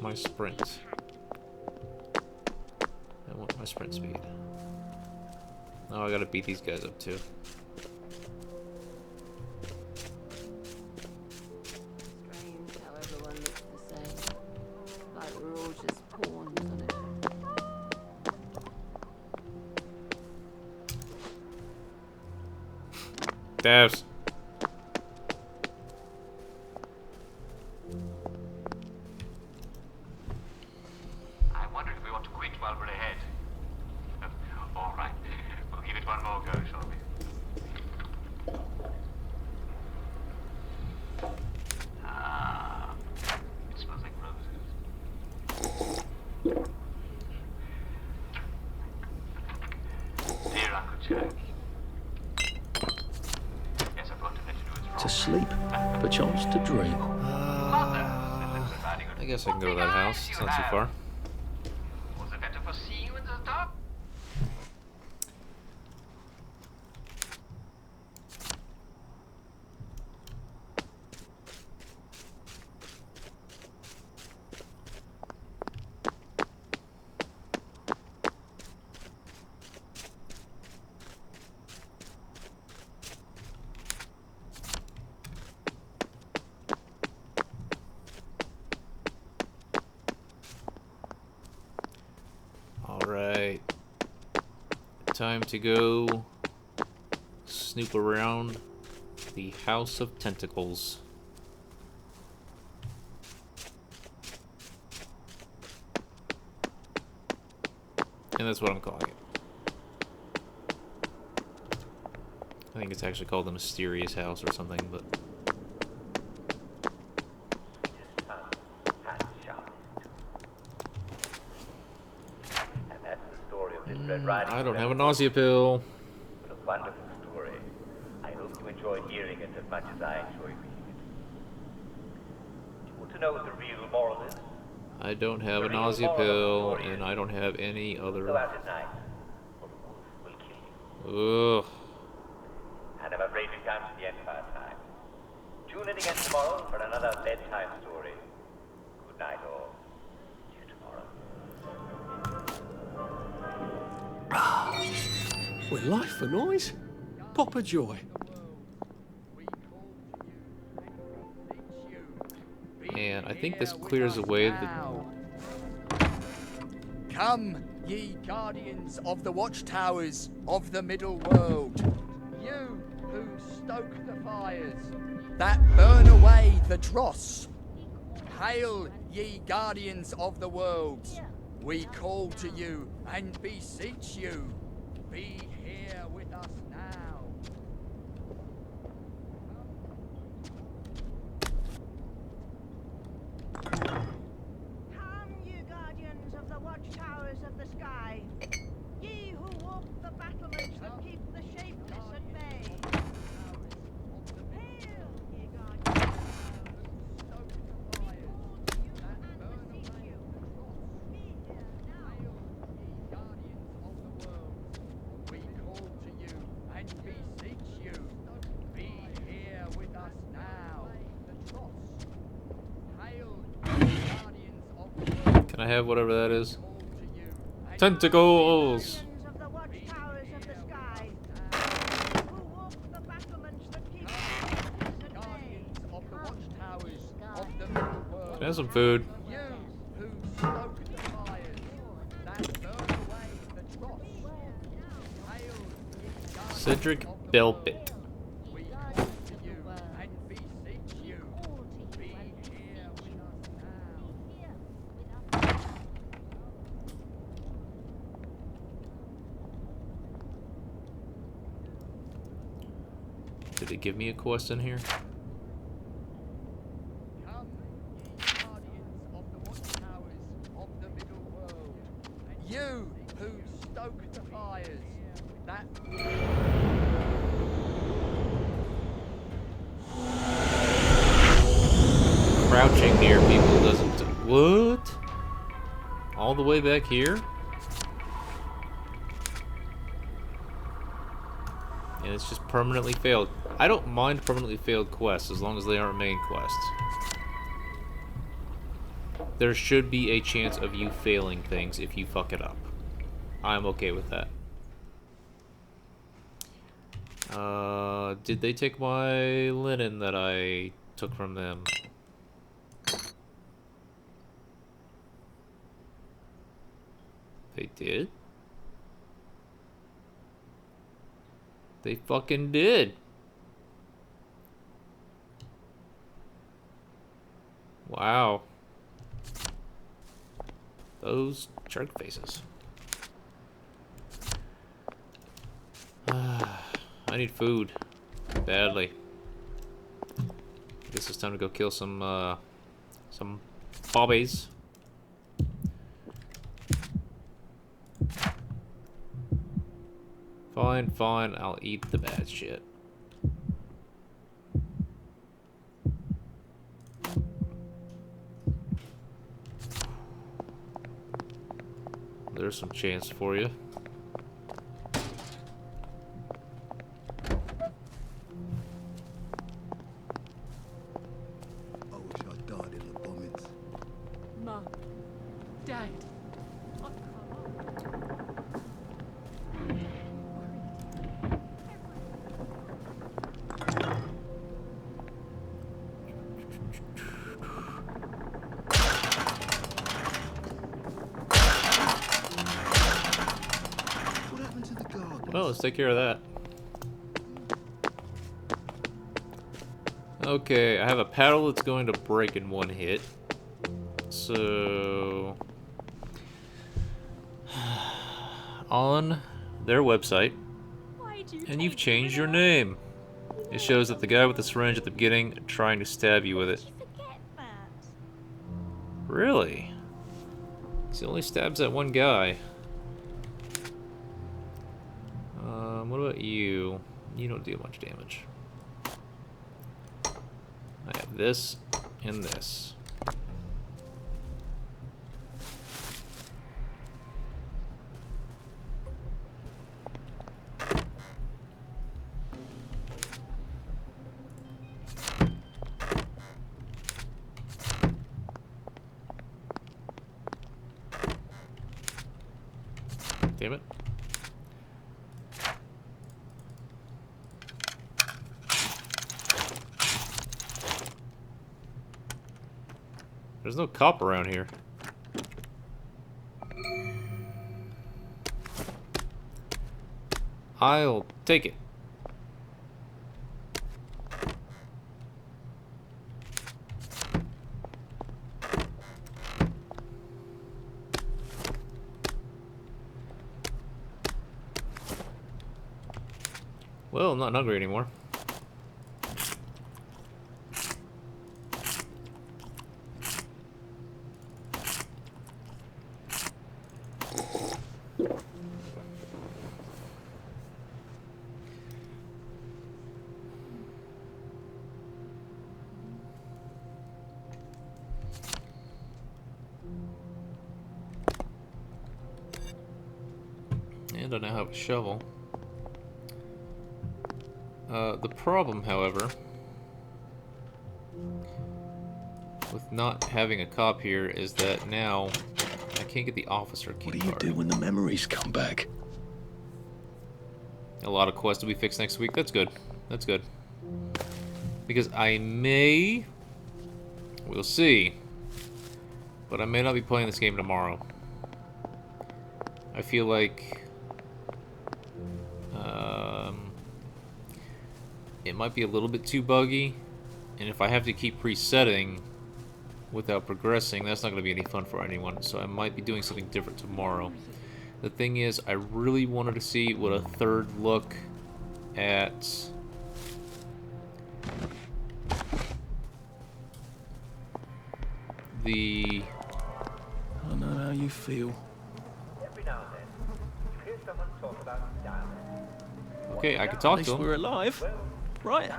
my sprint. I want my sprint speed. Oh, I gotta beat these guys up too. Devs. I wonder if we want to quit while we're ahead. All right. We'll give it one more go, shall we? Ah, it smells like roses. Dear Uncle Jack. Yes, I've got to let you know it's wrong. To sleep, perchance to dream. I guess I can go to that house. It's not too far. Was it better for seeing you in the dark? Alright. Time to go snoop around the House of Tentacles. And that's what I'm calling it. I think it's actually called the Mysterious House or something, but... I don't have a nausea pill. What a wonderful story. I hope you enjoy hearing it as much as I enjoy reading it. Do you want to know what the real moral is? I don't have a nausea pill, and I don't have any other... Go out at night, or the wolf will kill you. Ugh. And I'm afraid we've come to the end of our time. Tune in again tomorrow for another bedtime story. Good night, all. See you tomorrow. With life for noise, pop a joy. And I think this clears away the... Come, ye guardians of the watchtowers of the middle world, you who stoke the fires that burn away the dross. Hail, ye guardians of the worlds, we call to you and beseech you, be here with us now. Come, you guardians of the watchtowers of the sky, ye who walk the battlements that keep the shapeless at bay. Hail, ye guardians. We call to you and beseech you, be here with us now. The dross. Hail, ye guardians of the world. Can I have whatever that is? Tentacles! Of the watchtowers of the sky, who walk the battlements that keep the shapeless at bay. Of the watchtowers of the middle world. Can I have some food? You who stoke the fires that burn away the dross. Hail, ye guardians Cedric Belbit. we call to you and beseech you, be here with us now. Did it give me a quest in here? Come, ye guardians of the watchtowers of the middle world, you who stoke the fires that... Crouching near people doesn't... What? All the way back here? And it's just permanently failed. I don't mind permanently failed quests as long as they aren't main quests. There should be a chance of you failing things if you fuck it up. I'm okay with that. Did they take my linen that I took from them? They did? They fucking did. Wow. Those jerk faces. I need food. Badly. Guess it's time to go kill some bobbies. Fine, fine, I'll eat the bad shit. There's some chance for you. I wish I died in the bombings. Mum. Dad. Well, let's take care of that. Okay, I have a paddle that's going to break in one hit. So... on their website, and you've changed your name. It shows that the guy with the syringe at the beginning trying to stab you with it. Really? He only stabs that one guy. What about you? You don't do much damage. I have this and this. Damn it. There's no cop around here. I'll take it. Well, I'm not hungry anymore. And I now have a shovel. The problem, however, with not having a cop here is that now I can't get the officer key card. What do you do when the memories come back? A lot of quests to be fixed next week. That's good. That's good. Because I may... we'll see. But I may not be playing this game tomorrow. I feel like... it might be a little bit too buggy. And if I have to keep resetting without progressing, that's not going to be any fun for anyone. So I might be doing something different tomorrow. The thing is, I really wanted to see what a third look at the... I don't know how you feel. Every now and then, you hear someone talk about dialogue. Okay, I can talk to him. We're alive, right?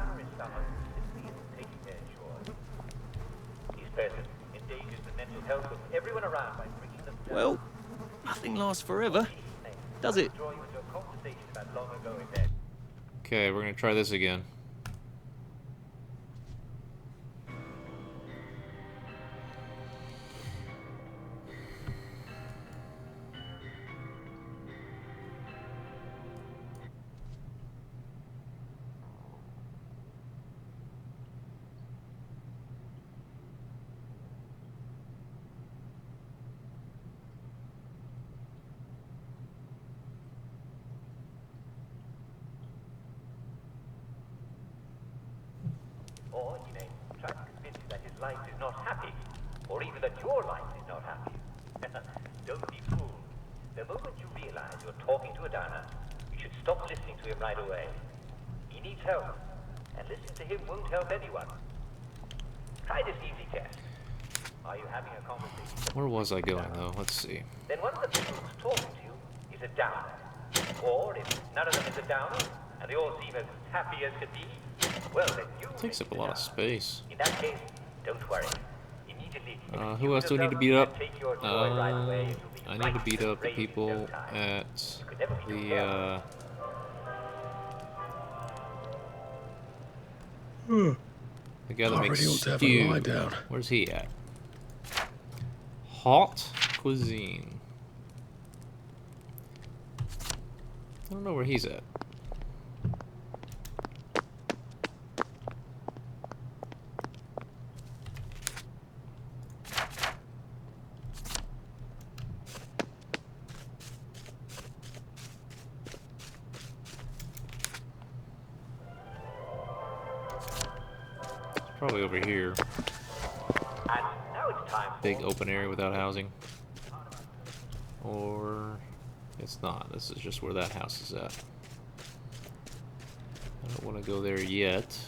This person endangers the mental health of everyone around by bringing them down. Well, nothing lasts forever, does it? Draw you into a conversation about long ago events. Okay, we're gonna try this again. Or he may try to convince you that his life is not happy. or even that your life is not happy. Don't be fooled. The moment you realize you're talking to a downer, you should stop listening to him right away. He needs help, and listening to him won't help anyone. Try this easy test. Are you having a conversation? Where was I going, though? Let's see. Then one of the people who's talking to you is a downer. Or if none of them is a downer, and they all seem as happy as could be, well, then you... Takes up a lot of space. In that case, don't worry. Immediately... Who else do I need to beat up? I need to beat up the people at the, the guy that makes stew. Where's he at? Hot cuisine. I don't know where he's at. Probably over here. Big open area without housing. Or it's not. This is just where that house is at. I don't want to go there yet.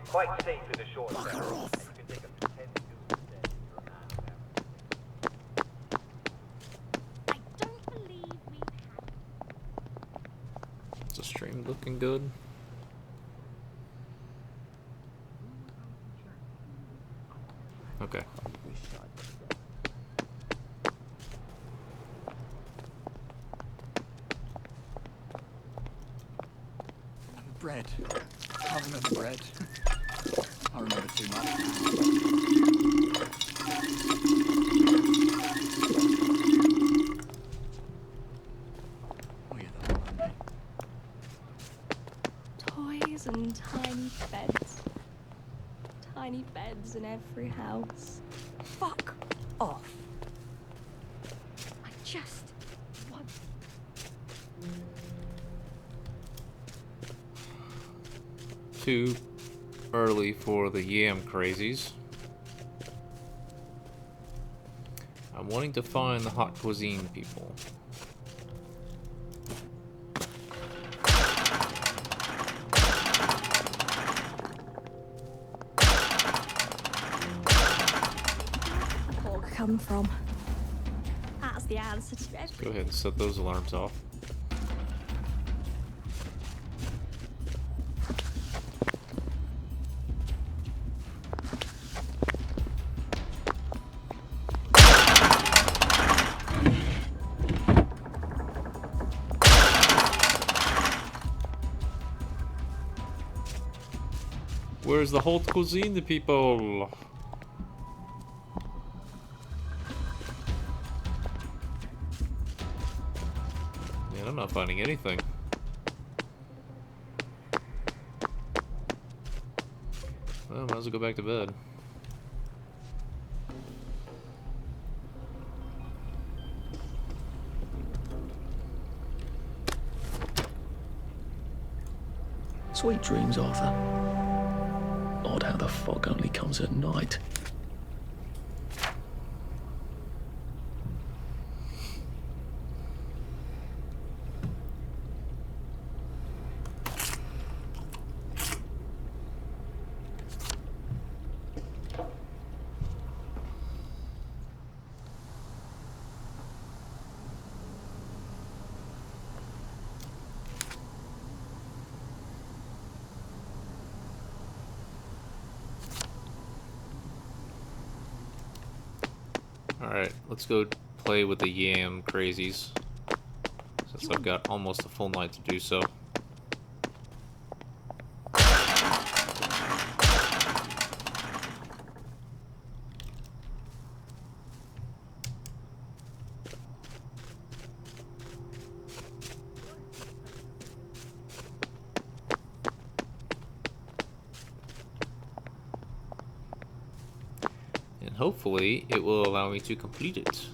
Quite safe in the short term. And you can take a pretend to instead. I don't believe we have. Is the stream looking good? Okay. Bread. I remember bread. I remember too much. Oh, you're the one. Toys and tiny beds. Tiny beds in every house. Fuck off. I just want... Too early for the yam crazies. I'm wanting to find the hot cuisine people. Pork come from? That's the answer to everything. Go ahead and set those alarms off. Where's the haute cuisine, the people? Man, I'm not finding anything. Well, might as well go back to bed. Sweet dreams, Arthur. Odd how the fog only comes at night. Alright, let's go play with the yam crazies, since I've got almost a full night to do so. hopefully it will allow me to complete it.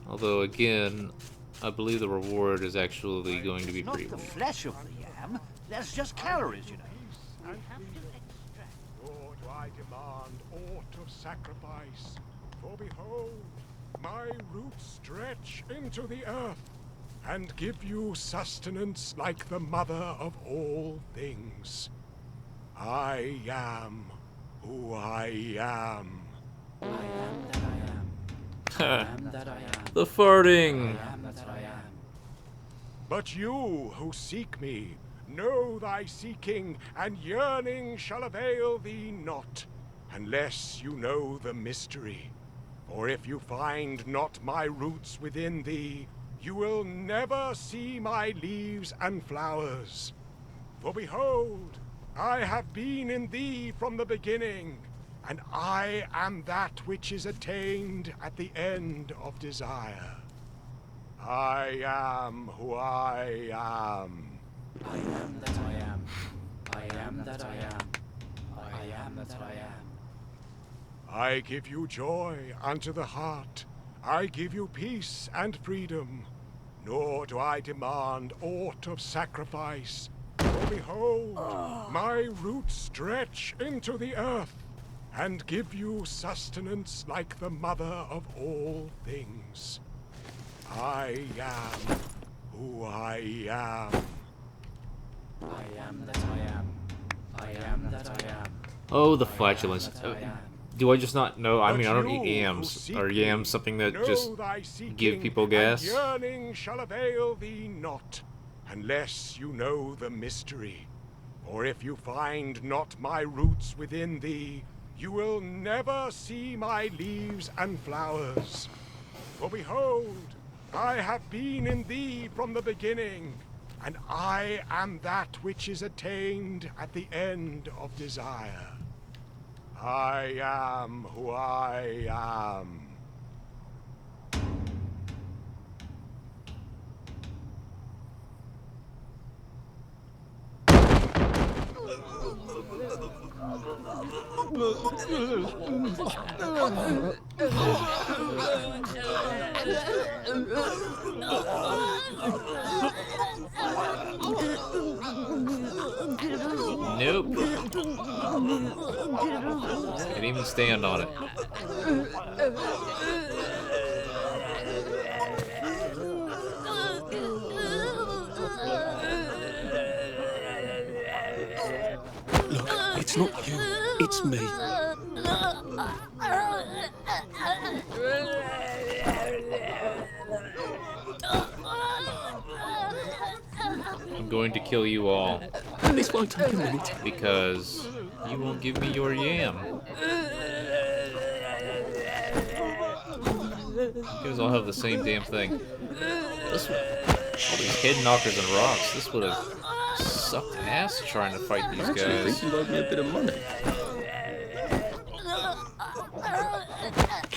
Although again, I believe the reward is actually going to be Not pretty the weak. flesh of the yam. That's just calories, you know. Nor do I demand aught of sacrifice. For behold, my roots stretch into the earth, and give you sustenance like the mother of all things. I am who I am. I am that I am. I am that I am. The farting! I am that I am. But you who seek me, know thy seeking, and yearning shall avail thee not, unless you know the mystery. For if you find not my roots within thee, you will never see my leaves and flowers. For behold, I have been in thee from the beginning, and I am that which is attained at the end of desire. I am who I am. I am that I am. I am that I am. I am that I am. I give you joy unto the heart. I give you peace and freedom. Nor do I demand aught of sacrifice. For behold, my roots stretch into the earth, and give you sustenance like the mother of all things. I am who I am. I am that I am. I am that I am. Oh, the flatulence. Do I just not know? I mean, I don't eat yams. Are yams something that just give people gas? And yearning shall avail thee not, unless you know the mystery. For if you find not my roots within thee, you will never see my leaves and flowers. For behold, I have been in thee from the beginning, and I am that which is attained at the end of desire. I am who I am. Nope. Can't even stand on it. Look, it's not you. It's me. I'm going to kill you all. This won't take a minute. Because you won't give me your yam. You guys all have the same damn thing. All these head knockers and rocks. This would have sucked ass trying to fight these guys. I think you owe me a bit of money.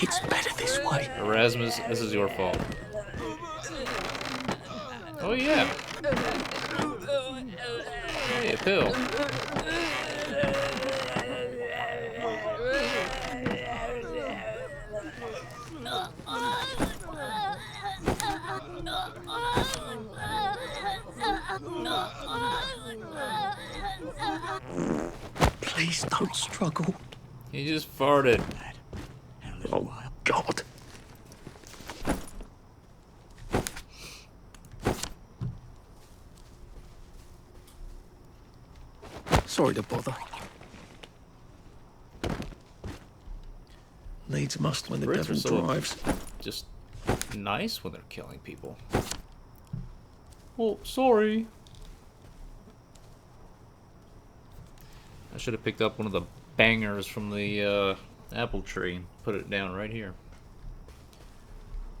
It's better this way. Erasmus, this is your fault. Oh yeah. Hey, a pill. Please don't struggle. He just farted. Oh, God. Sorry to bother. Needs must when the Brits devil are so drives. Just nice when they're killing people. Oh, sorry. I should have picked up one of the bangers from the apple tree and put it down right here.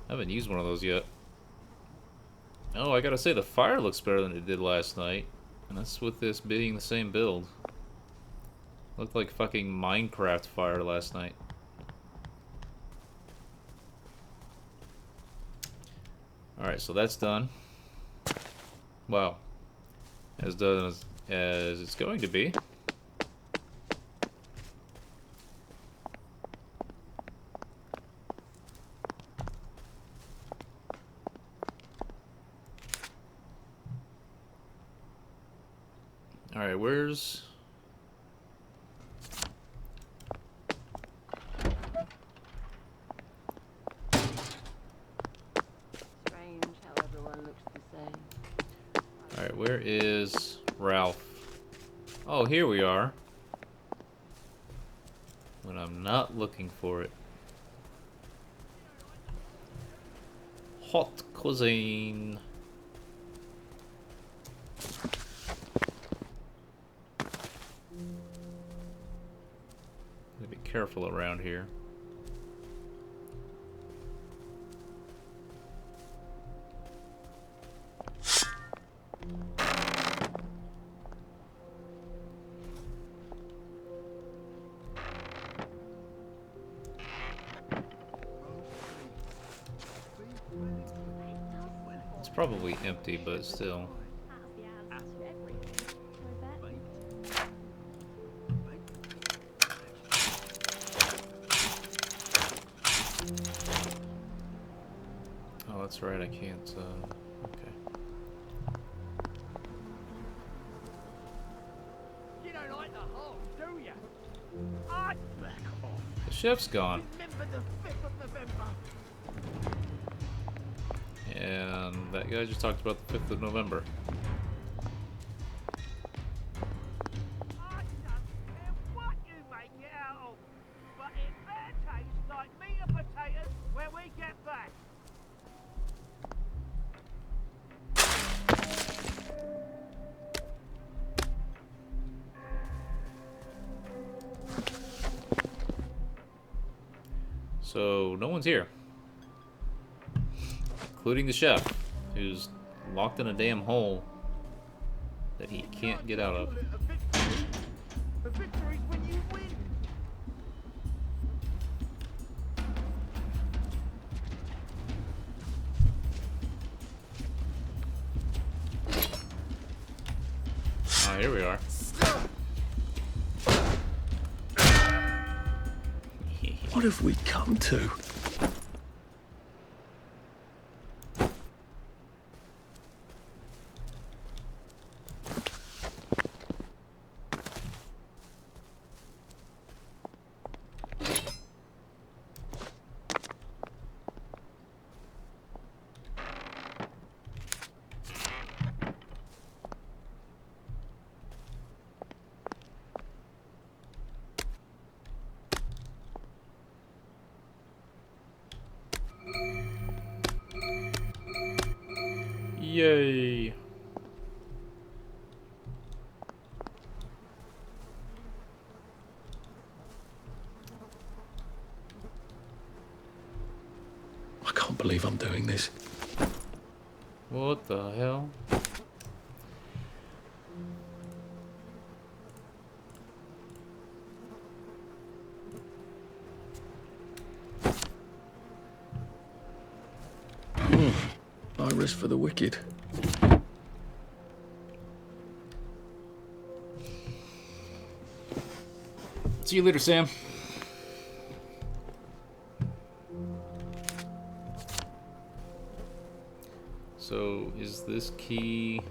I haven't used one of those yet. Oh, I gotta say the fire looks better than it did last night. And that's with this being the same build. Looked like fucking Minecraft fire last night. Alright, so that's done. Wow. As done as it's going to be. Alright, where's... Strange how everyone looks the same. Alright, where is Ralph? Oh, here we are. When I'm not looking for it. Hot cuisine. Gotta be careful around here. It's probably empty, but still. Oh, that's right, I can't, okay. You don't like the whole, do you? I'd back off. The chef's gone. Remember the 5th of November. And that guy just talked about the 5th of November. I don't care what you make it out of, but it better taste like meat and potatoes when we get back. So, no one's here. Including the chef, who's locked in a damn hole that he can't get out of. The victory's when you win. Ah, here we are. What have we come to? Yay! I can't believe I'm doing this. What the hell? Iris for the wicked. See you later, Sam. So, is this key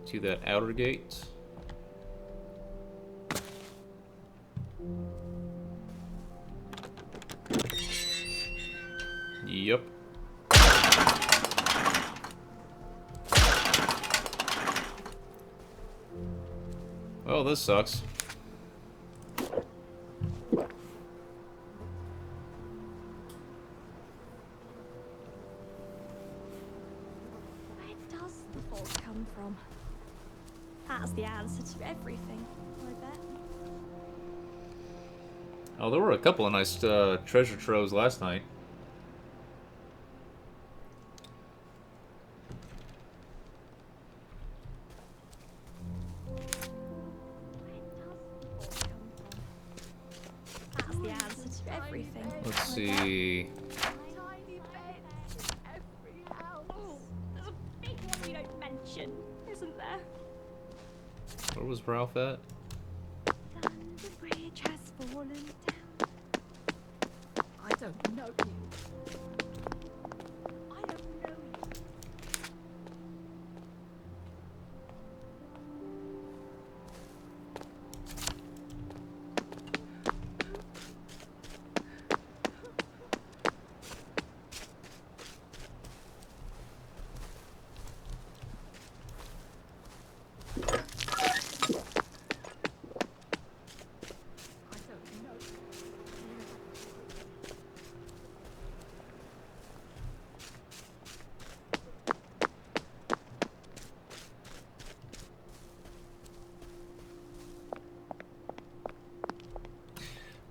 to that outer gate? Yep. Well, this sucks. Where does the fog come from? That's the answer to everything, I bet. Oh, there were a couple of nice treasure troves last night. That's the answer to everything. Let's see. Tiny beds in every house. Oh, there's a big one you don't mention, isn't there? Where was Ralph at? The bridge has fallen down. I don't know you. I don't know you.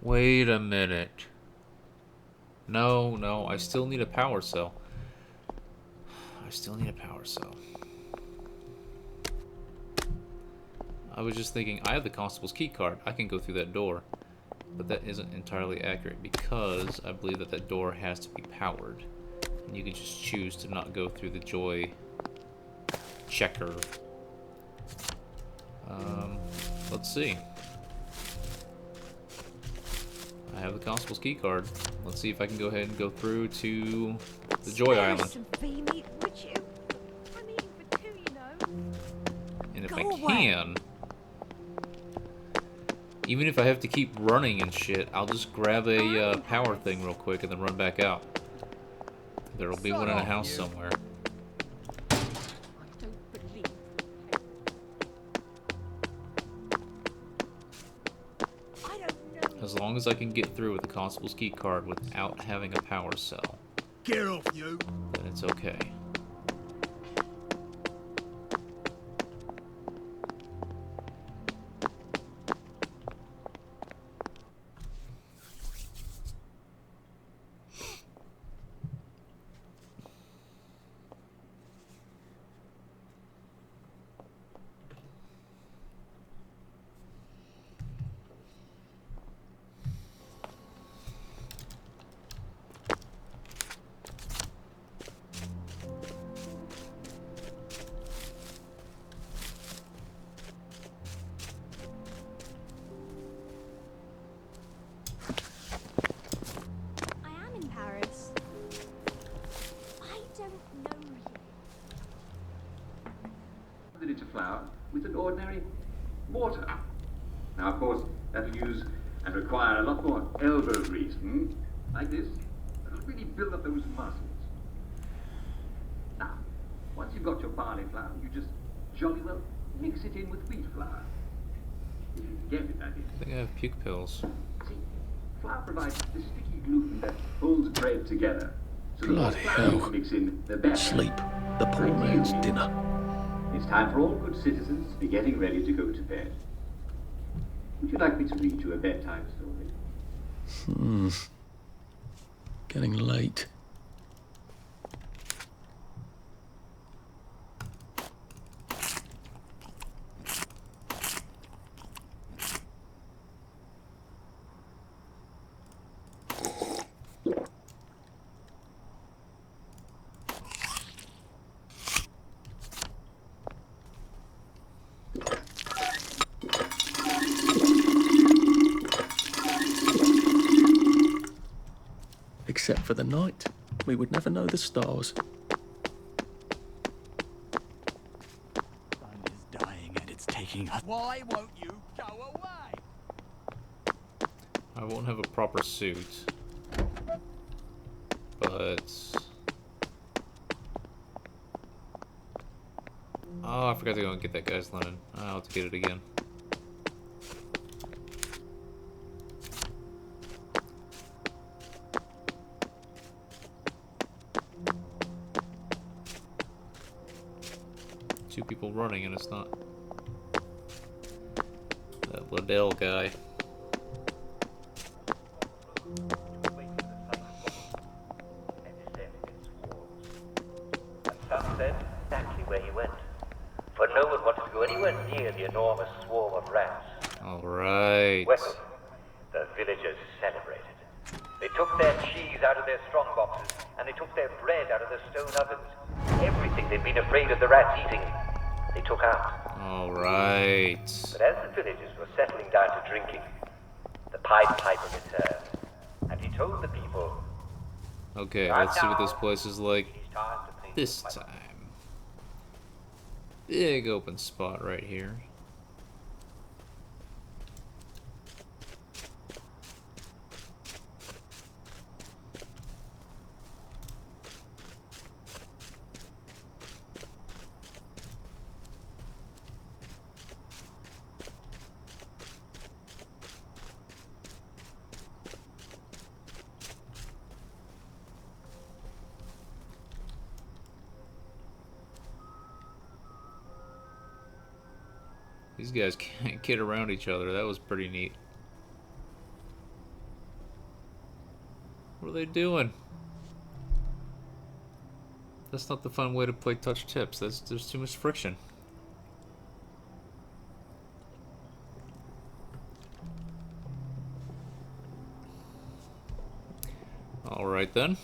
Wait a minute. No, no, I still need a power cell. I still need a power cell. I was just thinking, I have the constable's key card. I can go through that door. But that isn't entirely accurate because I believe that that door has to be powered. And you can just choose to not go through the joy checker. Let's see. I have the constable's key card. Let's see if I can go ahead and go through to the Joy Island. Some meat, would you? I'm eating for two, you know. And if Go I away. can, even if I have to keep running and shit, I'll just grab a power thing real quick and then run back out. There'll be one in a house somewhere. As long as I can get through with the constable's key card without having a power cell, Get off, you! then it's okay. I am in Paris. I don't know you. Miniature flour with an ordinary mortar. Now, of course, that'll use and require a lot more elbow grease, like this. It'll really build up those muscles. Now, once you've got your barley flour, you just jolly well mix it in with wheat flour. If you can get it, that is. I think I have puke pills. See, flour provides the sticky gluten that holds bread together. So the more Bloody flour you hell. mix in, the better. Sleep. The poor man's dinner. It's time for all good citizens to be getting ready to go to bed. Would you like me to read you a bedtime story? Getting late. Except for the night, we would never know the stars. Sun is dying and it's taking us. Why won't you go away? I won't have a proper suit, but... Oh, I forgot to go and get that guy's linen. I'll have to get it again. Two people running and it's not that Liddell guy. And some said exactly where he went, for no one wanted to go anywhere near the enormous swarm of rats. Alright. Well, the villagers celebrated. They took their cheese out of their strong boxes, and they took their bread out of their stone ovens. Everything they'd been afraid of the rats eating, they took out. Alright. But as the villagers were settling down to drinking, the Pied Piper returned, and he told the people, Okay, let's see what this place is like this time. Big open spot right here. These guys can't get around each other. That was pretty neat. What are they doing? That's not the fun way to play touch tips. There's too much friction. All right then.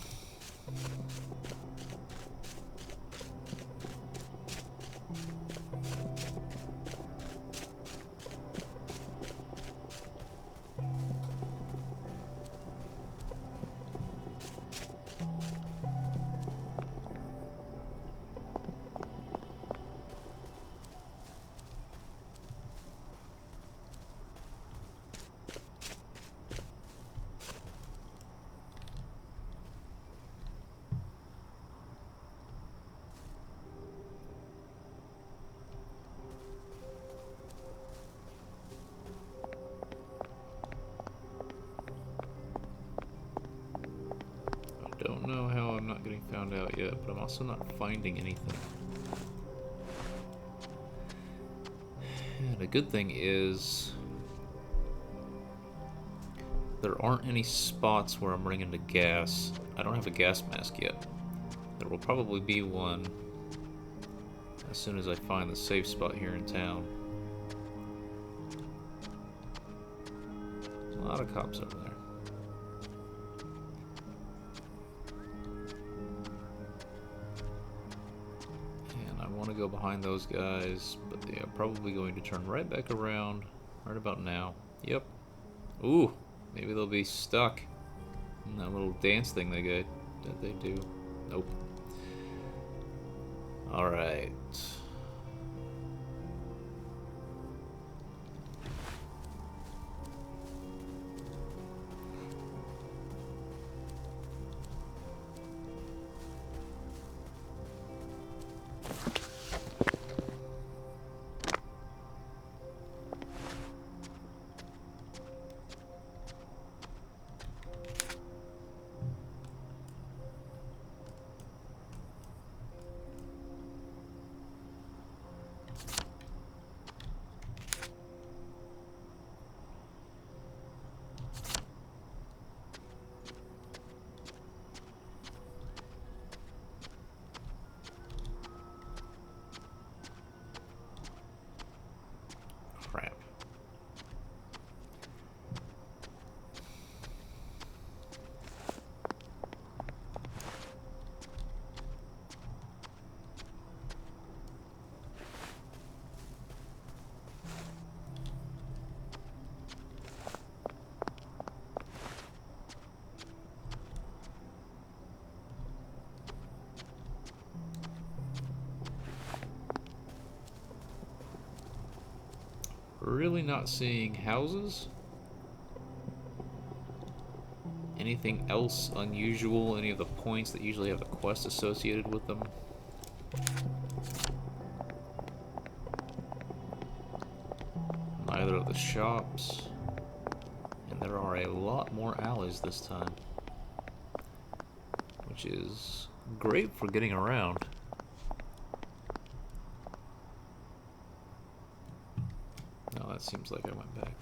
Don't know how I'm not getting found out yet, but I'm also not finding anything. And the good thing is there aren't any spots where I'm running into gas. I don't have a gas mask yet. There will probably be one as soon as I find the safe spot here in town. There's a lot of cops over there. Go behind those guys, but they are probably going to turn right back around right about now. Yep. Ooh, maybe they'll be stuck in that little dance thing that they do. Nope. All right. Crap. Really not seeing houses? Anything else unusual? Any of the points that usually have a quest associated with them? Neither of the shops. And there are a lot more alleys this time, which is great for getting around. No, that seems like I went back.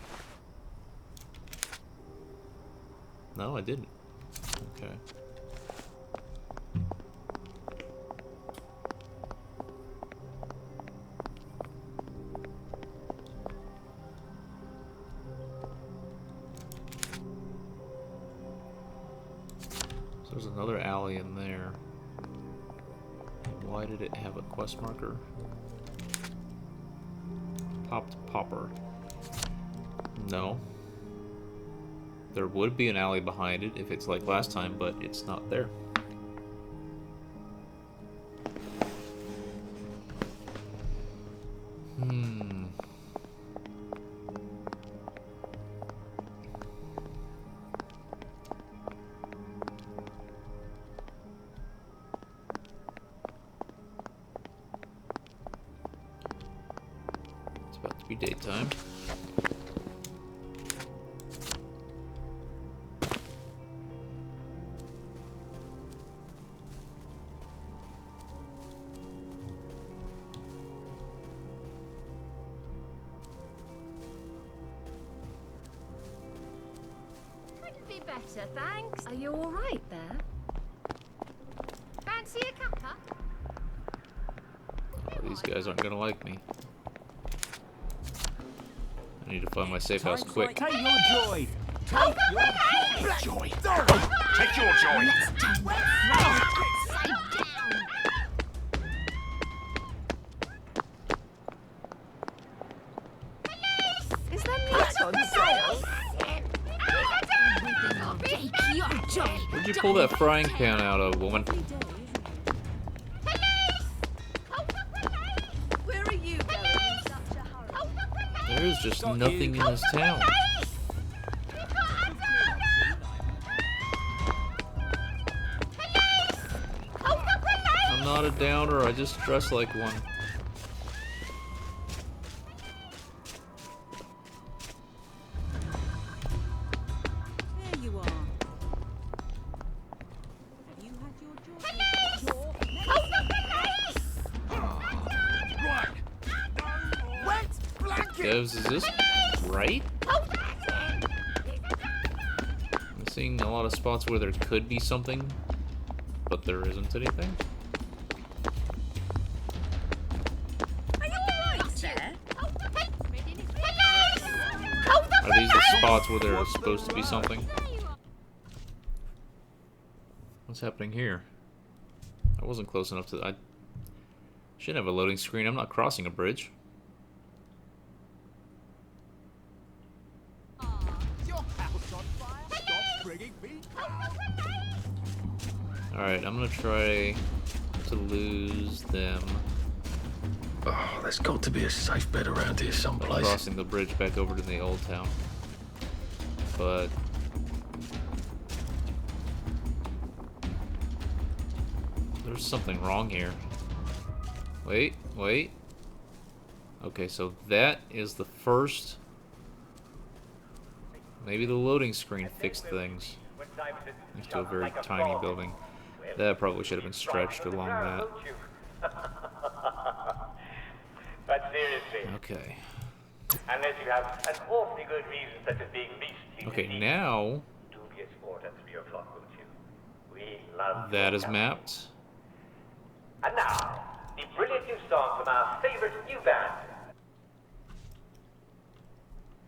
No, I didn't. Okay. So there's another alley in there. Why did it have a quest marker? Popped popper. No. There would be an alley behind it if it's like last time, but it's not there. It's about to be daytime. better, thanks. Are you all right there? Fancy a cuppa? Oh, these guys aren't gonna like me. I need to find my safe house quick. Take your joy. Take your joy. Take your joy. Is there meat on sale? Where'd you pull that frying pan out of, woman? Where are you going in such a hurry? There's just nothing in this town. I'm not a downer, I just dress like one. There you are. Have you had your joy? Wet blanket. Devs, is this right? I'm seeing a lot of spots where there could be something, but there isn't anything. Are you alright there? Are these the spots where there's supposed to be something? What's happening here? I wasn't close enough to... I shouldn't have a loading screen. I'm not crossing a bridge. Your house on fire. Stop bringing me. Alright, I'm gonna try to lose them. Oh, there's got to be a safe bed around here someplace. Crossing the bridge back over to the old town. But... there's something wrong here. Wait, wait. Okay, so that is the first... maybe the loading screen fixed things. Next to a very tiny building. That probably should have been stretched along that. But seriously, Okay. unless you have an awfully good reason, such as being least Okay, now do be a sport at 3 o'clock, won't you? We love that your is company. mapped. And now, the brilliant new song from our favorite new band.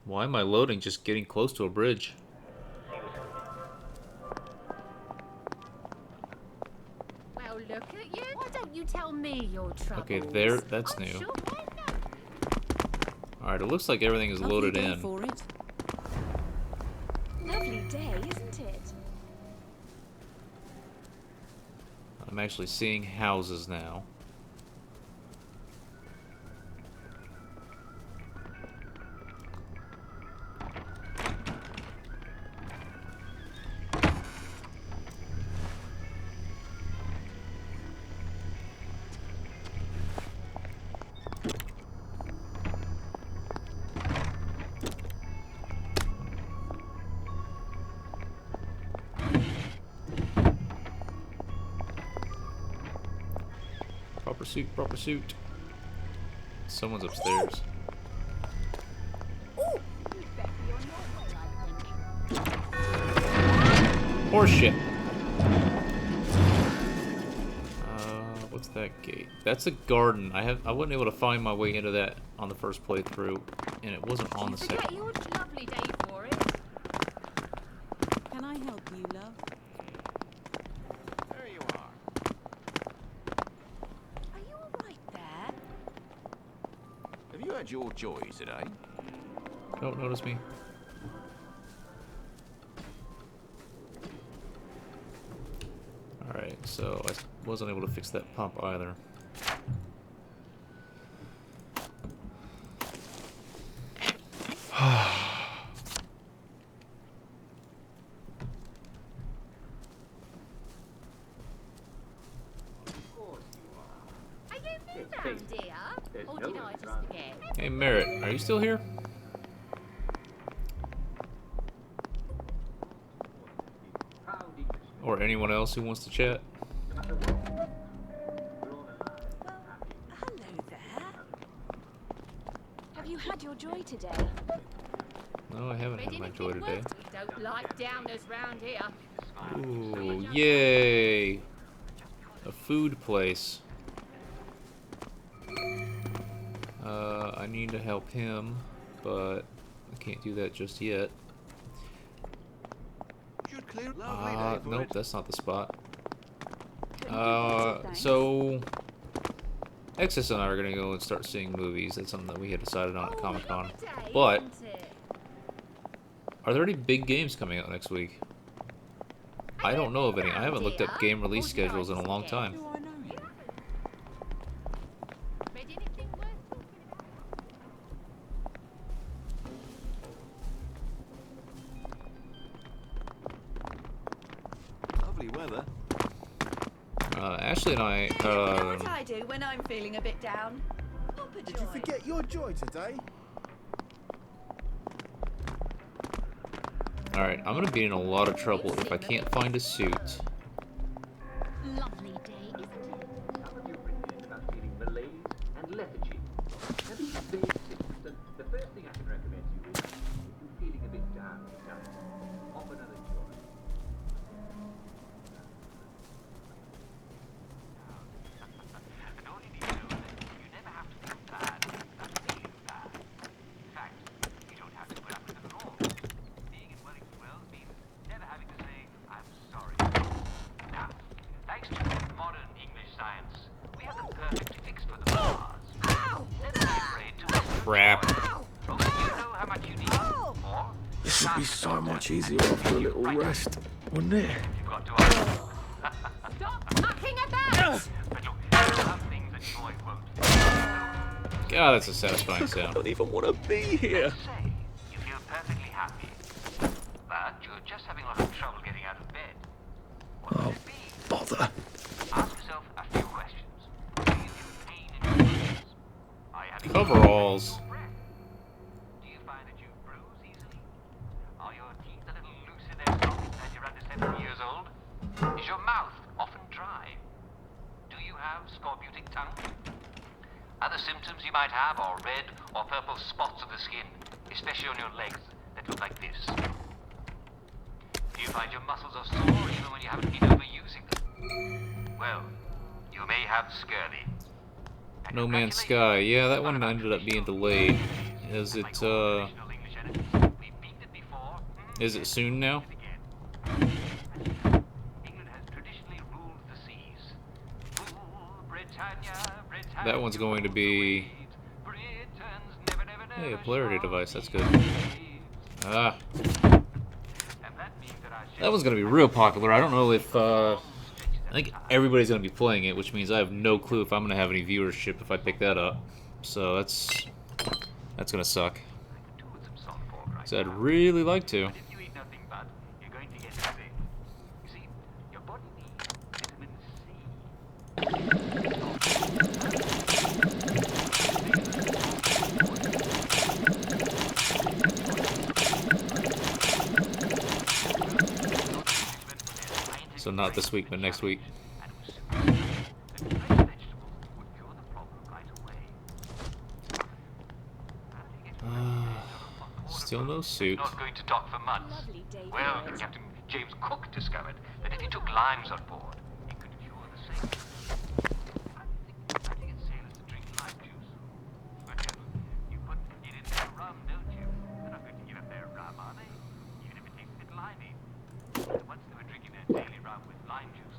Why am I loading just getting close to a bridge? Well, look at you. Why don't you tell me your troubles? Okay, there, that's new. Sure, why not? Alright, it looks like everything is loaded in. For it. Lovely day, isn't it? I'm actually seeing houses now. Proper suit. Someone's upstairs. Horseshit. What's that gate? That's a garden. I wasn't able to find my way into that on the first playthrough, and it wasn't on the Forget second. your lovely day for it. Can I help you, love? There you are. Are you alright there? Have you had your joy today? Don't notice me. Alright, so I wasn't able to fix that pump either. Are you around, dear? Or did I just forget? Hey Merritt, are you still here? Or anyone else who wants to chat? Hello there. Have you had your joy today? No, I haven't had my joy today. We don't like downers round here. Ooh, yay! A food place. I need to help him, but I can't do that just yet. Nope, that's not the spot. So Eksys and I are gonna go and start seeing movies. That's something that we had decided on at Comic-Con. But are there any big games coming out next week? I don't know of any. I haven't looked up game release schedules in a long time. Lovely weather. Ashley and I. You know what I do when I'm feeling a bit down? Pop a Did you forget your joy today? Alright, I'm gonna be in a lot of trouble if I can't find a suit. Lovely day, isn't it? Some of you have written about feeling malaise and lethargy. Now, these are vague symptoms, and the first thing I can recommend to you is, if you're feeling a bit down, offer another joy. And all you need to know is that you never have to feel bad about feeling bad. In fact, you don't have to put up with it at all. Being in Wellington Wells means never having to say, I'm sorry. Now, thanks to modern English science, we have the perfect fix for the bars. Never be afraid to Crap. Only you know how much you need. Or, This would be so much easier after a little rest, wouldn't it? you've got to ask. Stop mucking about! But look, there are some things that joy won't. God, that's a satisfying sound. I don't even want to be here. Say, you feel perfectly happy. But you're just having a lot of trouble getting out of bed. What could it be? Bother. Ask yourself a few questions. Do you feel pain in your muscles? Are you having Coveralls. Do you find that you bruise easily? Are your teeth a little loose in their sockets as you're under 70 years old? Is your mouth often dry? Do you have scorbutic tongue? Other symptoms you might have are red or purple spots on the skin, especially on your legs that look like this. Do you find your muscles are sore even when you haven't been overusing them? Well, you may have scurvy. No Man's Sky. Yeah, that one ended up being delayed. Is it, Is it soon now? That one's going to be... Hey, a polarity device. That's good. Ah. That one's going to be real popular. I don't know if... I think everybody's going to be playing it, which means I have no clue if I'm going to have any viewership if I pick that up. So that's going to suck. So I'd really like to. So not this week, but next week. Still no suit. Not going to dock for months. Well, Captain James Cook discovered that if he took limes on board, he could cure the same. I think it's sailors to drink lime juice. Well, you put it in their rum, don't you? They're not going to give up their rum, are they? Even if it tastes a bit limey. Once they were drinking their daily rum with lime juice,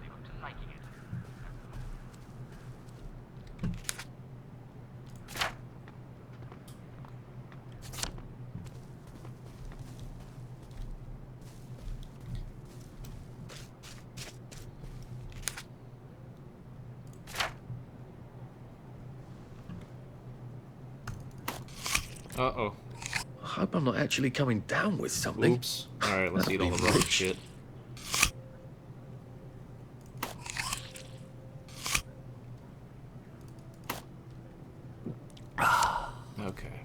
they got to liking it. Uh-oh. I hope I'm not actually coming down with something. Oops. Alright, let's eat all the rotten shit. Okay.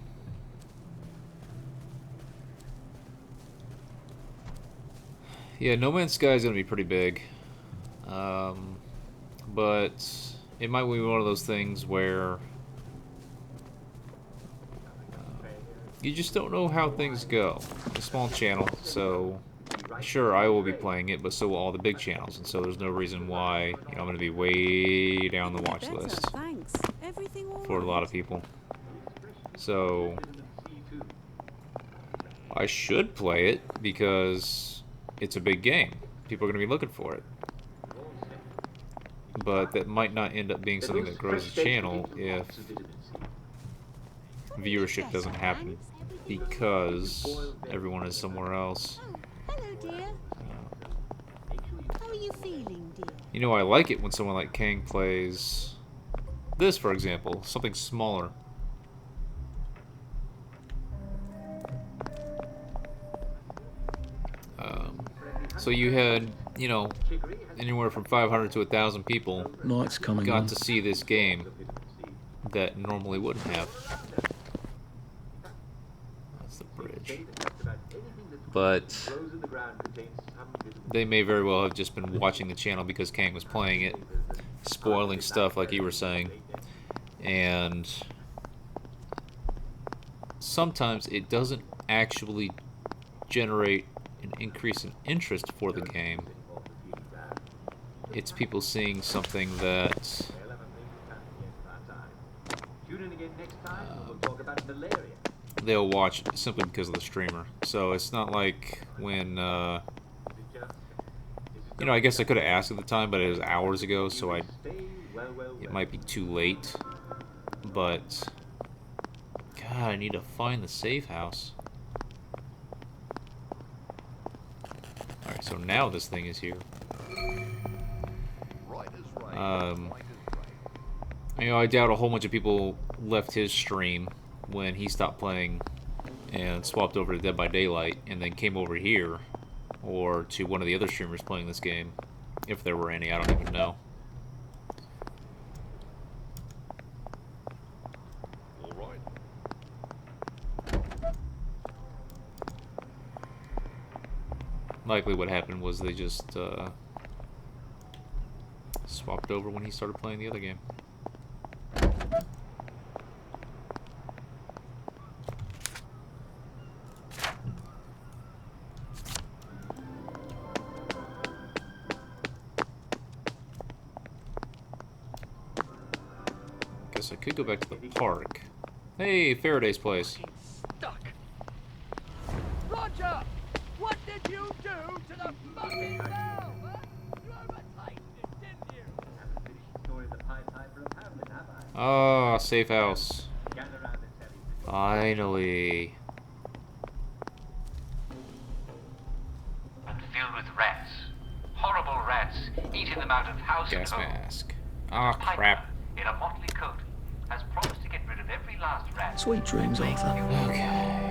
Yeah, No Man's Sky is going to be pretty big. But it might be one of those things where you just don't know how things go. It's a small channel, so sure, I will be playing it, but so will all the big channels, and so there's no reason why, you know, I'm going to be way down the watch list for a lot of people. So I should play it because it's a big game. People are going to be looking for it. But that might not end up being something that grows the channel if viewership doesn't happen because everyone is somewhere else. Hello, dear. How are you feeling, dear? You know, I like it when someone like Kang plays this, for example, something smaller. So you had, you know, anywhere from 500 to 1,000 people Night's coming got on. to see this game that normally wouldn't have. That's the bridge. But they may very well have just been watching the channel because Kang was playing it, spoiling stuff like you were saying. And sometimes it doesn't actually generate an increase in interest for the game. It's people seeing something that they'll watch simply because of the streamer. So it's not like when you know, I guess I could have asked at the time, but it was hours ago, so it might be too late. But God, I need to find the safe house. Alright, so now this thing is here. You know, I doubt a whole bunch of people left his stream when he stopped playing and swapped over to Dead by Daylight and then came over here or to one of the other streamers playing this game. If there were any, I don't even know. Likely what happened was they just swapped over when he started playing the other game. Guess I could go back to the park. Hey, Faraday's place. Stuck. Roger! What did you do to the fucking valve? Huh? You overtightened it, didn't you? Haven't finished the story of the Pied Piper of Hamelin, have I? Ah, safe house. Finally. And filled with rats. Horrible rats, eating them out of house Gas and home. mask. Ah, crap. In a motley coat, has promised to get rid of every last rat. Sweet dreams, Arthur. Okay.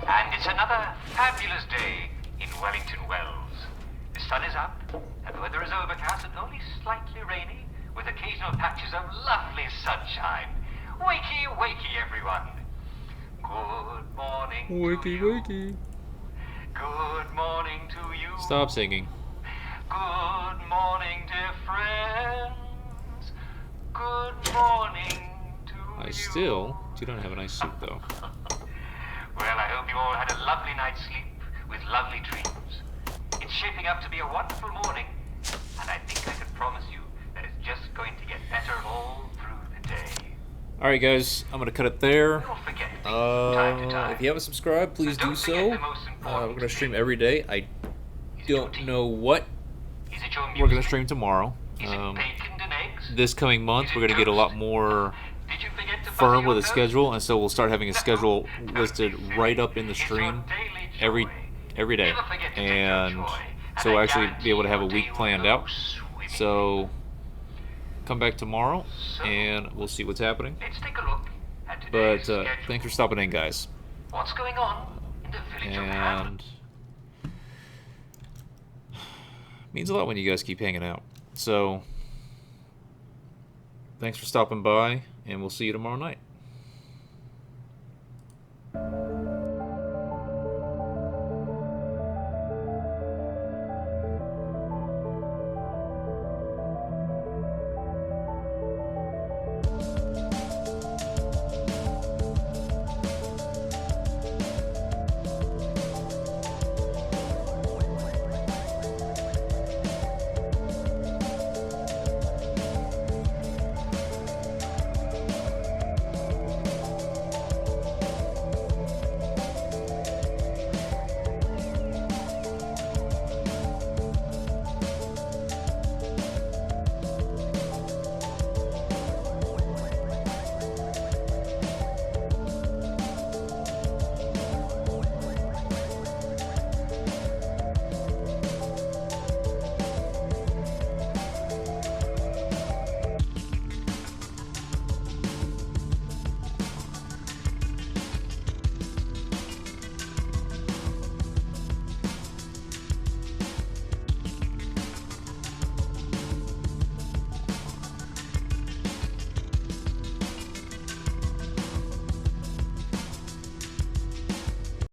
And it's another fabulous day in Wellington Wells. The sun is up, and the weather is overcast and only slightly rainy, with occasional patches of lovely sunshine. Wakey, wakey, everyone. Good morning to you. Wakey. Good morning to you. Stop singing. Good morning, dear friends. Good morning to I still do not have a nice suit, though. Well, I hope you all had a lovely night's sleep with lovely dreams. It's shaping up to be a wonderful morning, and I think I can promise you that it's just going to get better all through the day. Alright, guys, I'm going to cut it there. Don't forget, time to time. If you haven't subscribed, please do so. We're going to stream every day. I don't know what we're going to stream tomorrow. This coming month, we're going to get a lot more firm with a schedule, and so we'll start having a schedule listed right up in the stream every day, and so we'll actually be able to have a week planned out. So come back tomorrow and we'll see what's happening. Let's take a look at But today's schedule. thanks for stopping in, guys. What's going on in the village of Hammond? And means a lot when you guys keep hanging out. So thanks for stopping by, and we'll see you tomorrow night.